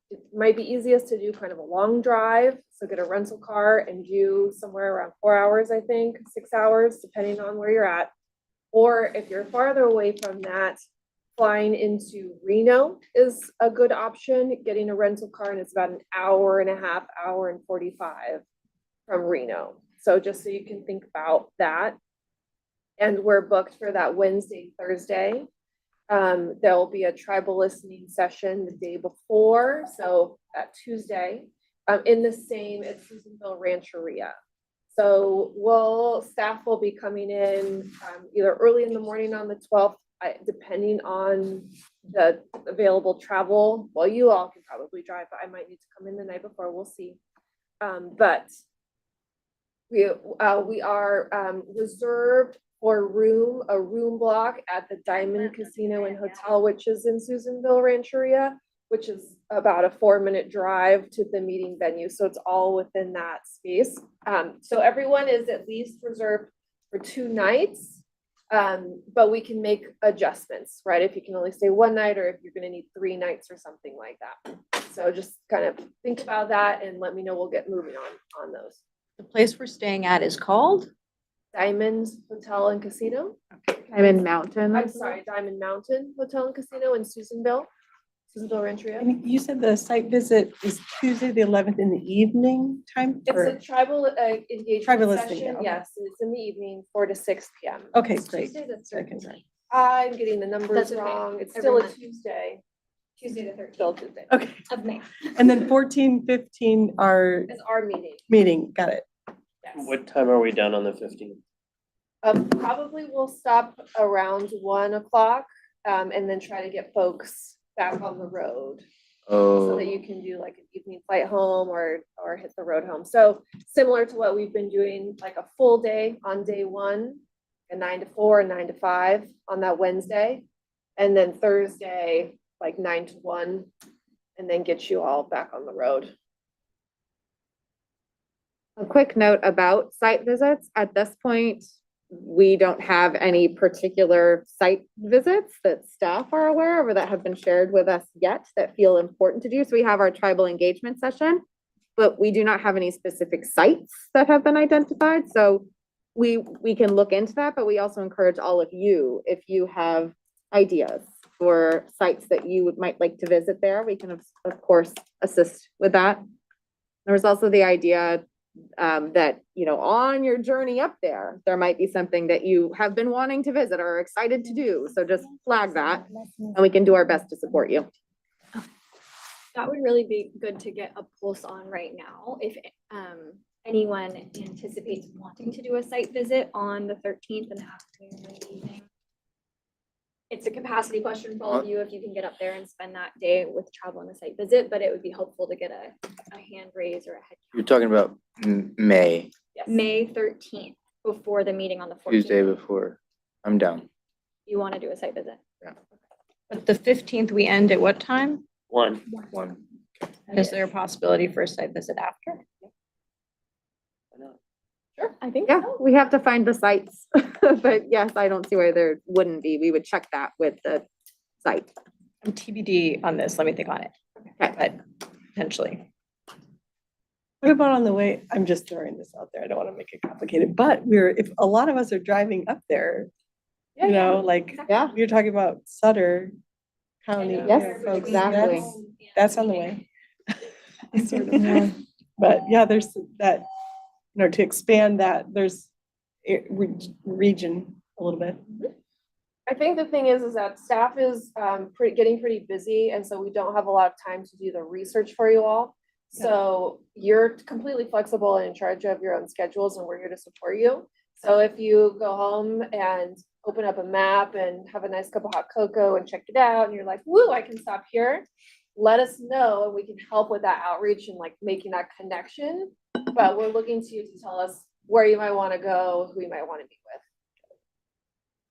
[SPEAKER 1] it might be easiest to do kind of a long drive. So get a rental car and do somewhere around 4 hours, I think, 6 hours, depending on where you're at. Or if you're farther away from that, flying into Reno is a good option. Getting a rental car, and it's about an hour and a half, hour and 45 from Reno. So just so you can think about that. And we're booked for that Wednesday, Thursday. There'll be a tribal listening session the day before, so that Tuesday, in the same at Susanville Rancheria. So staff will be coming in either early in the morning on the 12th, depending on the available travel. Well, you all can probably drive, but I might need to come in the night before, we'll see. But we are reserved for a room block at the Diamond Casino and Hotel, which is in Susanville Rancheria, which is about a 4-minute drive to the meeting venue. So it's all within that space. So everyone is at least reserved for 2 nights, but we can make adjustments, right? If you can only stay 1 night, or if you're gonna need 3 nights or something like that. So just kind of think about that and let me know, we'll get moving on those.
[SPEAKER 7] The place we're staying at is called?
[SPEAKER 1] Diamond Hotel and Casino.
[SPEAKER 6] Diamond Mountain.
[SPEAKER 1] I'm sorry, Diamond Mountain Hotel and Casino in Susanville Rancheria.
[SPEAKER 3] And you said the site visit is Tuesday, the 11th in the evening time?
[SPEAKER 1] It's
[SPEAKER 3] or-
[SPEAKER 1] a tribal engagement
[SPEAKER 3] Tribal listening,
[SPEAKER 1] session,
[SPEAKER 3] okay.
[SPEAKER 1] yes, and it's in the evening, 4 to 6 p.m.
[SPEAKER 3] Okay, great.
[SPEAKER 10] Tuesday the
[SPEAKER 3] So I can
[SPEAKER 10] 13th.
[SPEAKER 1] I'm getting the numbers
[SPEAKER 10] That's okay.
[SPEAKER 1] wrong. It's
[SPEAKER 10] Every
[SPEAKER 1] still a
[SPEAKER 10] month.
[SPEAKER 1] Tuesday.
[SPEAKER 10] Tuesday the 13th
[SPEAKER 1] Still Tuesday.
[SPEAKER 3] Okay,
[SPEAKER 10] of May.
[SPEAKER 3] and then 14, 15 are
[SPEAKER 1] It's our meeting.
[SPEAKER 3] meeting, got it.
[SPEAKER 1] Yes.
[SPEAKER 4] What time are we done on the 15th?
[SPEAKER 1] Probably we'll stop around 1 o'clock, and then try to get folks back on the road. So that you can do like an evening flight home or hit the road home. So similar to what we've been doing, like a full day on day 1, a 9 to 4 and 9 to 5 on that Wednesday. And then Thursday, like 9 to 1, and then get you all back on the road.
[SPEAKER 6] A quick note about site visits. At this point, we don't have any particular site visits that staff are aware of or that have been shared with us yet that feel important to do. So we have our tribal engagement session, but we do not have any specific sites that have been identified. So we can look into that, but we also encourage all of you, if you have ideas for sites that you might like to visit there, we can of course assist with that. There was also the idea that, you know, on your journey up there, there might be something that you have been wanting to visit or are excited to do. So just flag that and we can do our best to support you.
[SPEAKER 10] That would really be good to get a pulse on right now. If anyone anticipates wanting to do a site visit on the 13th in the afternoon and evening. It's a capacity question for all of you, if you can get up there and spend that day with travel and a site visit, but it would be helpful to get a hand raise or a head
[SPEAKER 5] You're talking about May,
[SPEAKER 10] count. May 13th, before the meeting on the 14th.
[SPEAKER 5] Tuesday before. I'm down.
[SPEAKER 10] You want to do a site visit?
[SPEAKER 7] But the 15th, we end at what time?
[SPEAKER 4] 1.
[SPEAKER 5] One.
[SPEAKER 7] And is there a possibility for a site visit after?
[SPEAKER 10] Sure, I think.
[SPEAKER 6] Yeah, we have to find the sites, but yes, I don't see why there wouldn't be. We would check that with the site.
[SPEAKER 7] I'm TBD on this. Let me think on it.
[SPEAKER 6] Okay.
[SPEAKER 7] But potentially.
[SPEAKER 3] What about on the way, I'm just throwing this out there, I don't want to make it complicated, but if a lot of us are driving up there, you know, like,
[SPEAKER 6] Yeah.
[SPEAKER 3] you're talking about Sutter County.
[SPEAKER 10] And
[SPEAKER 6] Yes,
[SPEAKER 3] you know, folks,
[SPEAKER 6] exactly.
[SPEAKER 3] That's on the way. Sort of. But yeah, there's that, you know, to expand that, there's region a little bit.
[SPEAKER 1] I think the thing is that staff is getting pretty busy, and so we don't have a lot of time to do the research for you all. So you're completely flexible and in charge of your own schedules, and we're here to support you. So if you go home and open up a map and have a nice cup of hot cocoa and check it out, and you're like, woo, I can stop here, let us know and we can help with that outreach and like making that connection. But we're looking to you to tell us where you might want to go, who you might want to meet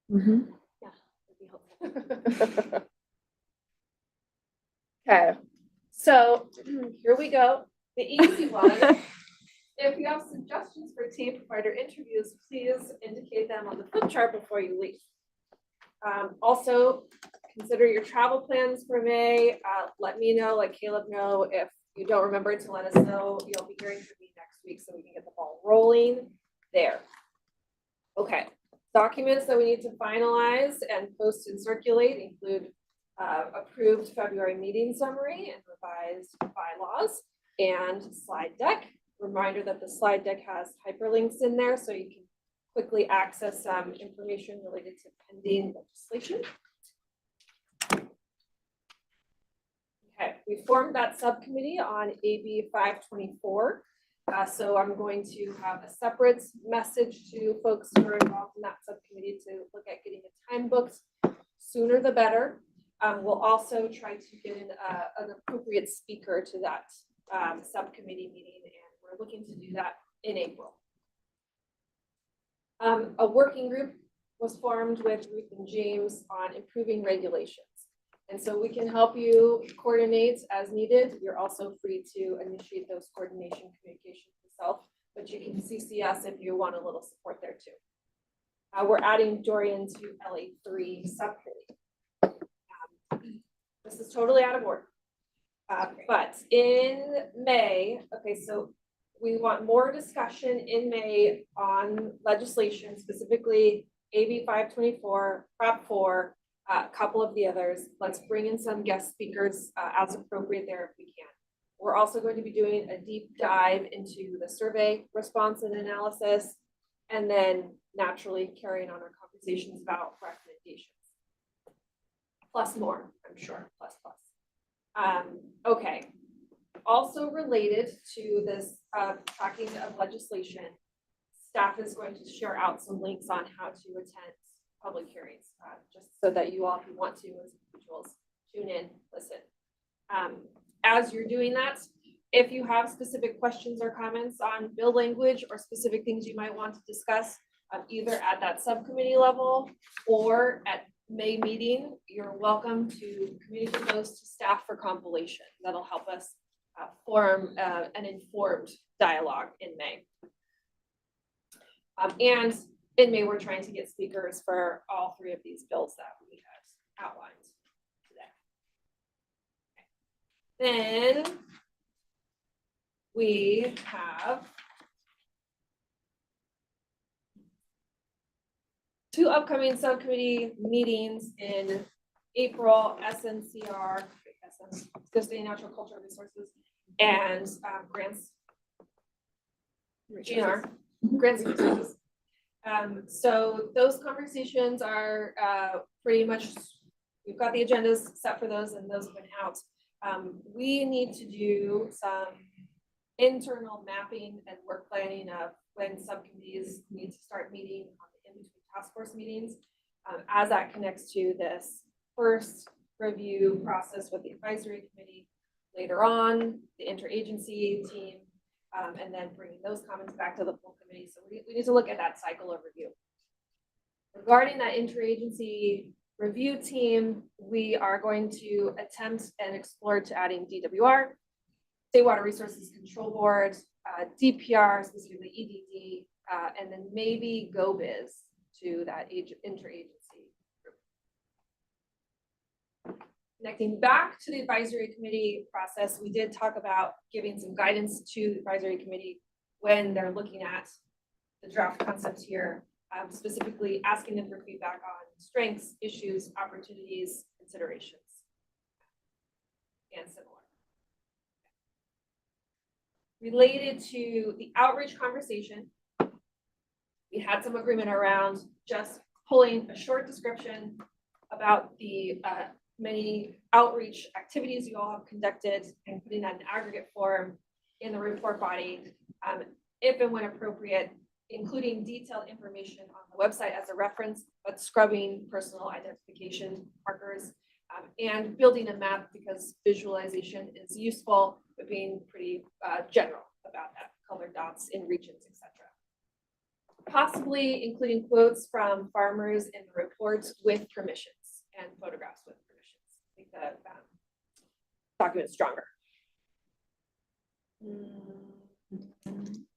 [SPEAKER 1] with. That'd be helpful. Okay, so here we go. The easy one. If you have suggestions for team provider interviews, please indicate them on the flip chart before you leave. Also, consider your travel plans for May. Let me know, let Caleb know. If you don't remember to let us know, you'll be hearing from me next week so we can get the ball rolling there. Okay, documents that we need to finalize and post and circulate include approved February meeting summary and revised bylaws and slide deck. Reminder that the slide deck has hyperlinks in there so you can quickly access some information related to pending legislation. Okay, we formed that subcommittee on AB 524. So I'm going to have a separate message to folks who are involved in that subcommittee to look at getting a time booked sooner the better. We'll also try to get in an appropriate speaker to that subcommittee meeting, and we're looking to do that in April. A working group was formed with Ruth and James on improving regulations. And so we can help you coordinate as needed. You're also free to initiate those coordination communications yourself, but you can CC us if you want a little support there too. We're adding Dorian to LA3 subcommittee. This is totally out of order. But in May, okay, so we want more discussion in May on legislation, specifically AB 524, Prop 4, a couple of the others. Let's bring in some guest speakers as appropriate there if we can. We're also going to be doing a deep dive into the survey response and analysis, and then naturally carrying on our conversations about recommendations. Plus more, I'm sure, plus. Okay, also related to this tracking of legislation, staff is going to share out some links on how to attend public hearings, just so that you all, if you want to, as individuals, tune in, listen. As you're doing that, if you have specific questions or comments on bill language or specific things you might want to discuss, either at that subcommittee level or at May meeting, you're welcome to communicate those to staff for compilation. That'll help us form an informed dialogue in May. And in May, we're trying to get speakers for all three of these bills that we had outlined today. Then we have two upcoming subcommittee meetings in April, SNCR, Sustaining Natural Cultural Resources, and grants, GNR, grants and resources. So those conversations are pretty much, we've got the agendas set for those, and those have been out. We need to do some internal mapping and work planning of when subcommittees need to start meeting on the in-between task force meetings, as that connects to this first review process with the advisory committee, later on the interagency team, and then bringing those comments back to the full committee. So we need to look at that cycle of review. Regarding that interagency review team, we are going to attempt and explore to adding DWR, State Water Resources Control Board, DPR, specifically EDD, and then maybe GoBiz to that interagency group. Connecting back to the advisory committee process, we did talk about giving some guidance to the advisory committee when they're looking at the draft concepts here, specifically asking them for feedback on strengths, issues, opportunities, considerations, and similar. Related to the outreach conversation, we had some agreement around just pulling a short description about the many outreach activities you all have conducted and putting that in aggregate form in the report body, if and when appropriate, including detailed information on the website as a reference, but scrubbing personal identification markers, and building a map because visualization is useful, but being pretty general about that, colored dots in regions, etc. Possibly including quotes from farmers in the reports with permissions and photographs with permissions. I think that document's stronger.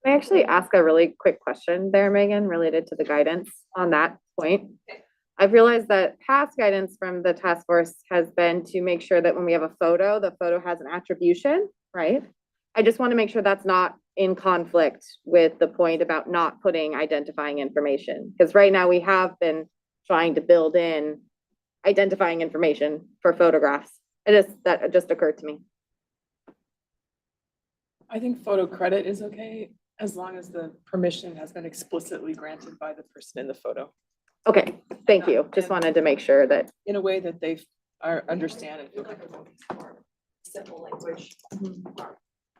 [SPEAKER 6] May I actually ask a really quick question there, Megan, related to the guidance on that point? I've realized that past guidance from the task force has been to make sure that when we have a photo, the photo has an attribution, right? I just want to make sure that's not in conflict with the point about not putting identifying information. Because right now we have been trying to build in identifying information for photographs. That just occurred to me.
[SPEAKER 9] I think photo credit is okay as long as the permission has been explicitly granted by the person in the photo
[SPEAKER 6] Okay, thank you. Just wanted to make sure that,
[SPEAKER 9] in a way that they understand and feel comfortable.
[SPEAKER 1] Simple language.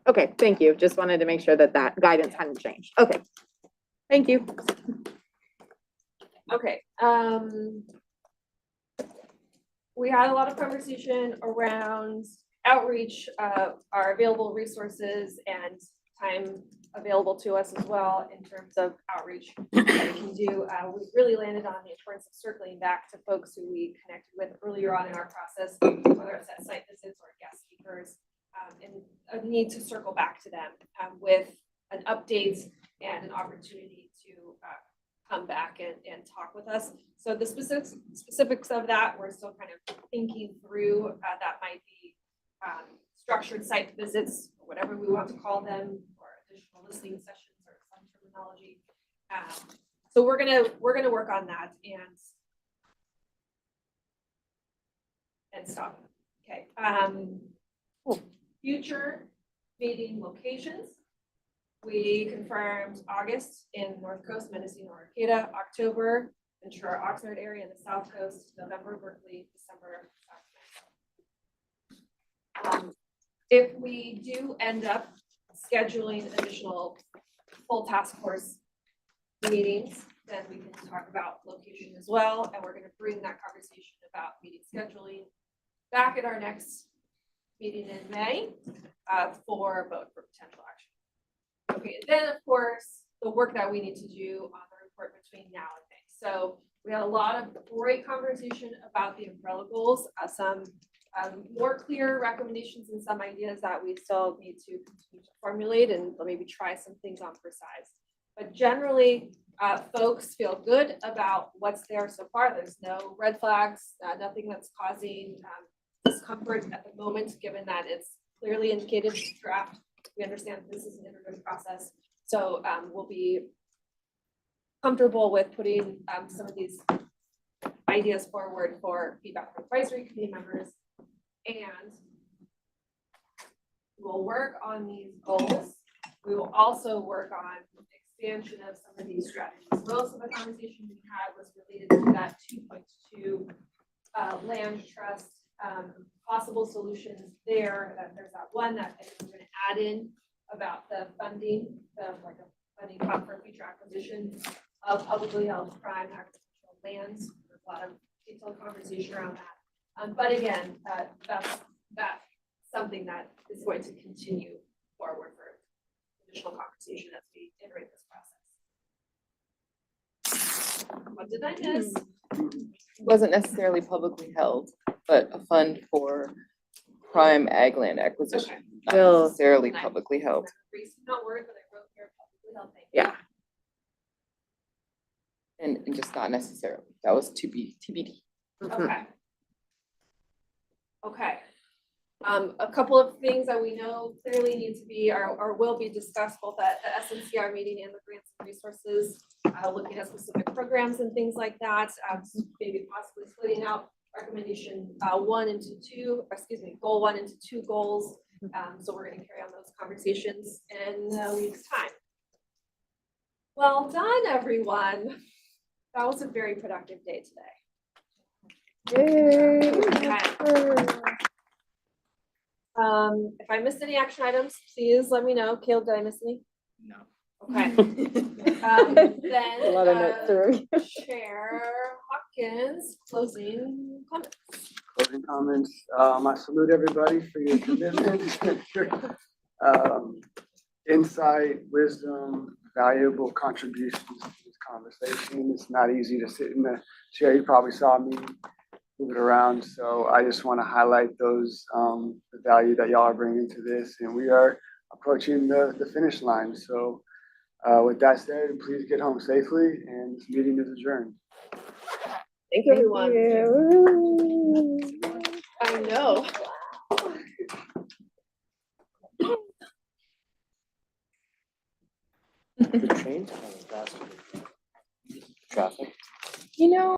[SPEAKER 6] okay, thank you. Just wanted to make sure that that guidance hadn't changed. Okay. Thank you.
[SPEAKER 1] Okay, we had a lot of conversation around outreach, our available resources and time available to us as well in terms of outreach that we can do. We really landed on the importance of circling back to folks who we connected with earlier on in our process, whether it's at site visits or guest speakers, and a need to circle back to them with an update and an opportunity to come back and talk with us. So the specifics of that, we're still kind of thinking through. That might be structured site visits, or whatever we want to call them, or additional listening sessions or some terminology. So we're gonna work on that and stop. Okay. Future meeting locations. We confirmed August in North Coast, Mendocino, Arcata, October, Ventura, Oxnard area in the South Coast, November, Berkeley, December, Sacramento. If we do end up scheduling additional full task force meetings, then we can talk about location as well. And we're going to bring that conversation about meeting scheduling back at our next meeting in May for a vote for potential action. Okay, and then of course, the work that we need to do on the report between now and May. So we had a lot of great conversation about the umbrella goals, some more clear recommendations and some ideas that we still need to continue to formulate and maybe try some things on for size. But generally, folks feel good about what's there so far. There's no red flags, nothing that's causing discomfort at the moment, given that it's clearly indicated draft. We understand this is an iterative process. So we'll be comfortable with putting some of these ideas forward for feedback from advisory committee members. And we'll work on these goals. We will also work on expansion of some of these strategies. Most of the conversation we had was related to that 2.2 land trust, possible solutions there. There's that one that I think we're going to add in about the funding, like a funding prop for future acquisition of publicly held prime agricultural lands. There's a lot of detailed conversation around that. But again, that's something that is going to continue forward for additional conversation as we iterate this process. What did I miss?
[SPEAKER 8] Wasn't necessarily publicly held, but a fund for prime ag land acquisition, not necessarily publicly held.
[SPEAKER 1] Not word, but I wrote here publicly held.
[SPEAKER 8] Yeah. And just not necessarily. That was to be TBD.
[SPEAKER 1] Okay. Okay. A couple of things that we know clearly need to be or will be discussed both at the SNCR meeting and the grants and resources, looking at specific programs and things like that, maybe possibly splitting out recommendation goal 1 into 2 goals. So we're going to carry on those conversations in a week's time. Well done, everyone. That was a very productive day today.
[SPEAKER 6] Yay.
[SPEAKER 1] Okay. If I missed any action items, please let me know. Caleb, did I miss any?
[SPEAKER 5] No.
[SPEAKER 1] Okay.
[SPEAKER 6] A lot of notes to review.
[SPEAKER 1] Chair Hopkins, closing comments.
[SPEAKER 2] Closing comments. I salute everybody for your commitment, your insight, wisdom, valuable contributions to this conversation. It's not easy to sit in the chair. You probably saw me move it around. So I just want to highlight those, the value that y'all are bringing to this. And we are approaching the finish line. So with that said, please get home safely, and this meeting is adjourned.
[SPEAKER 1] Thank you, everyone. I know.
[SPEAKER 12] The train's coming faster. Traffic.
[SPEAKER 6] You know,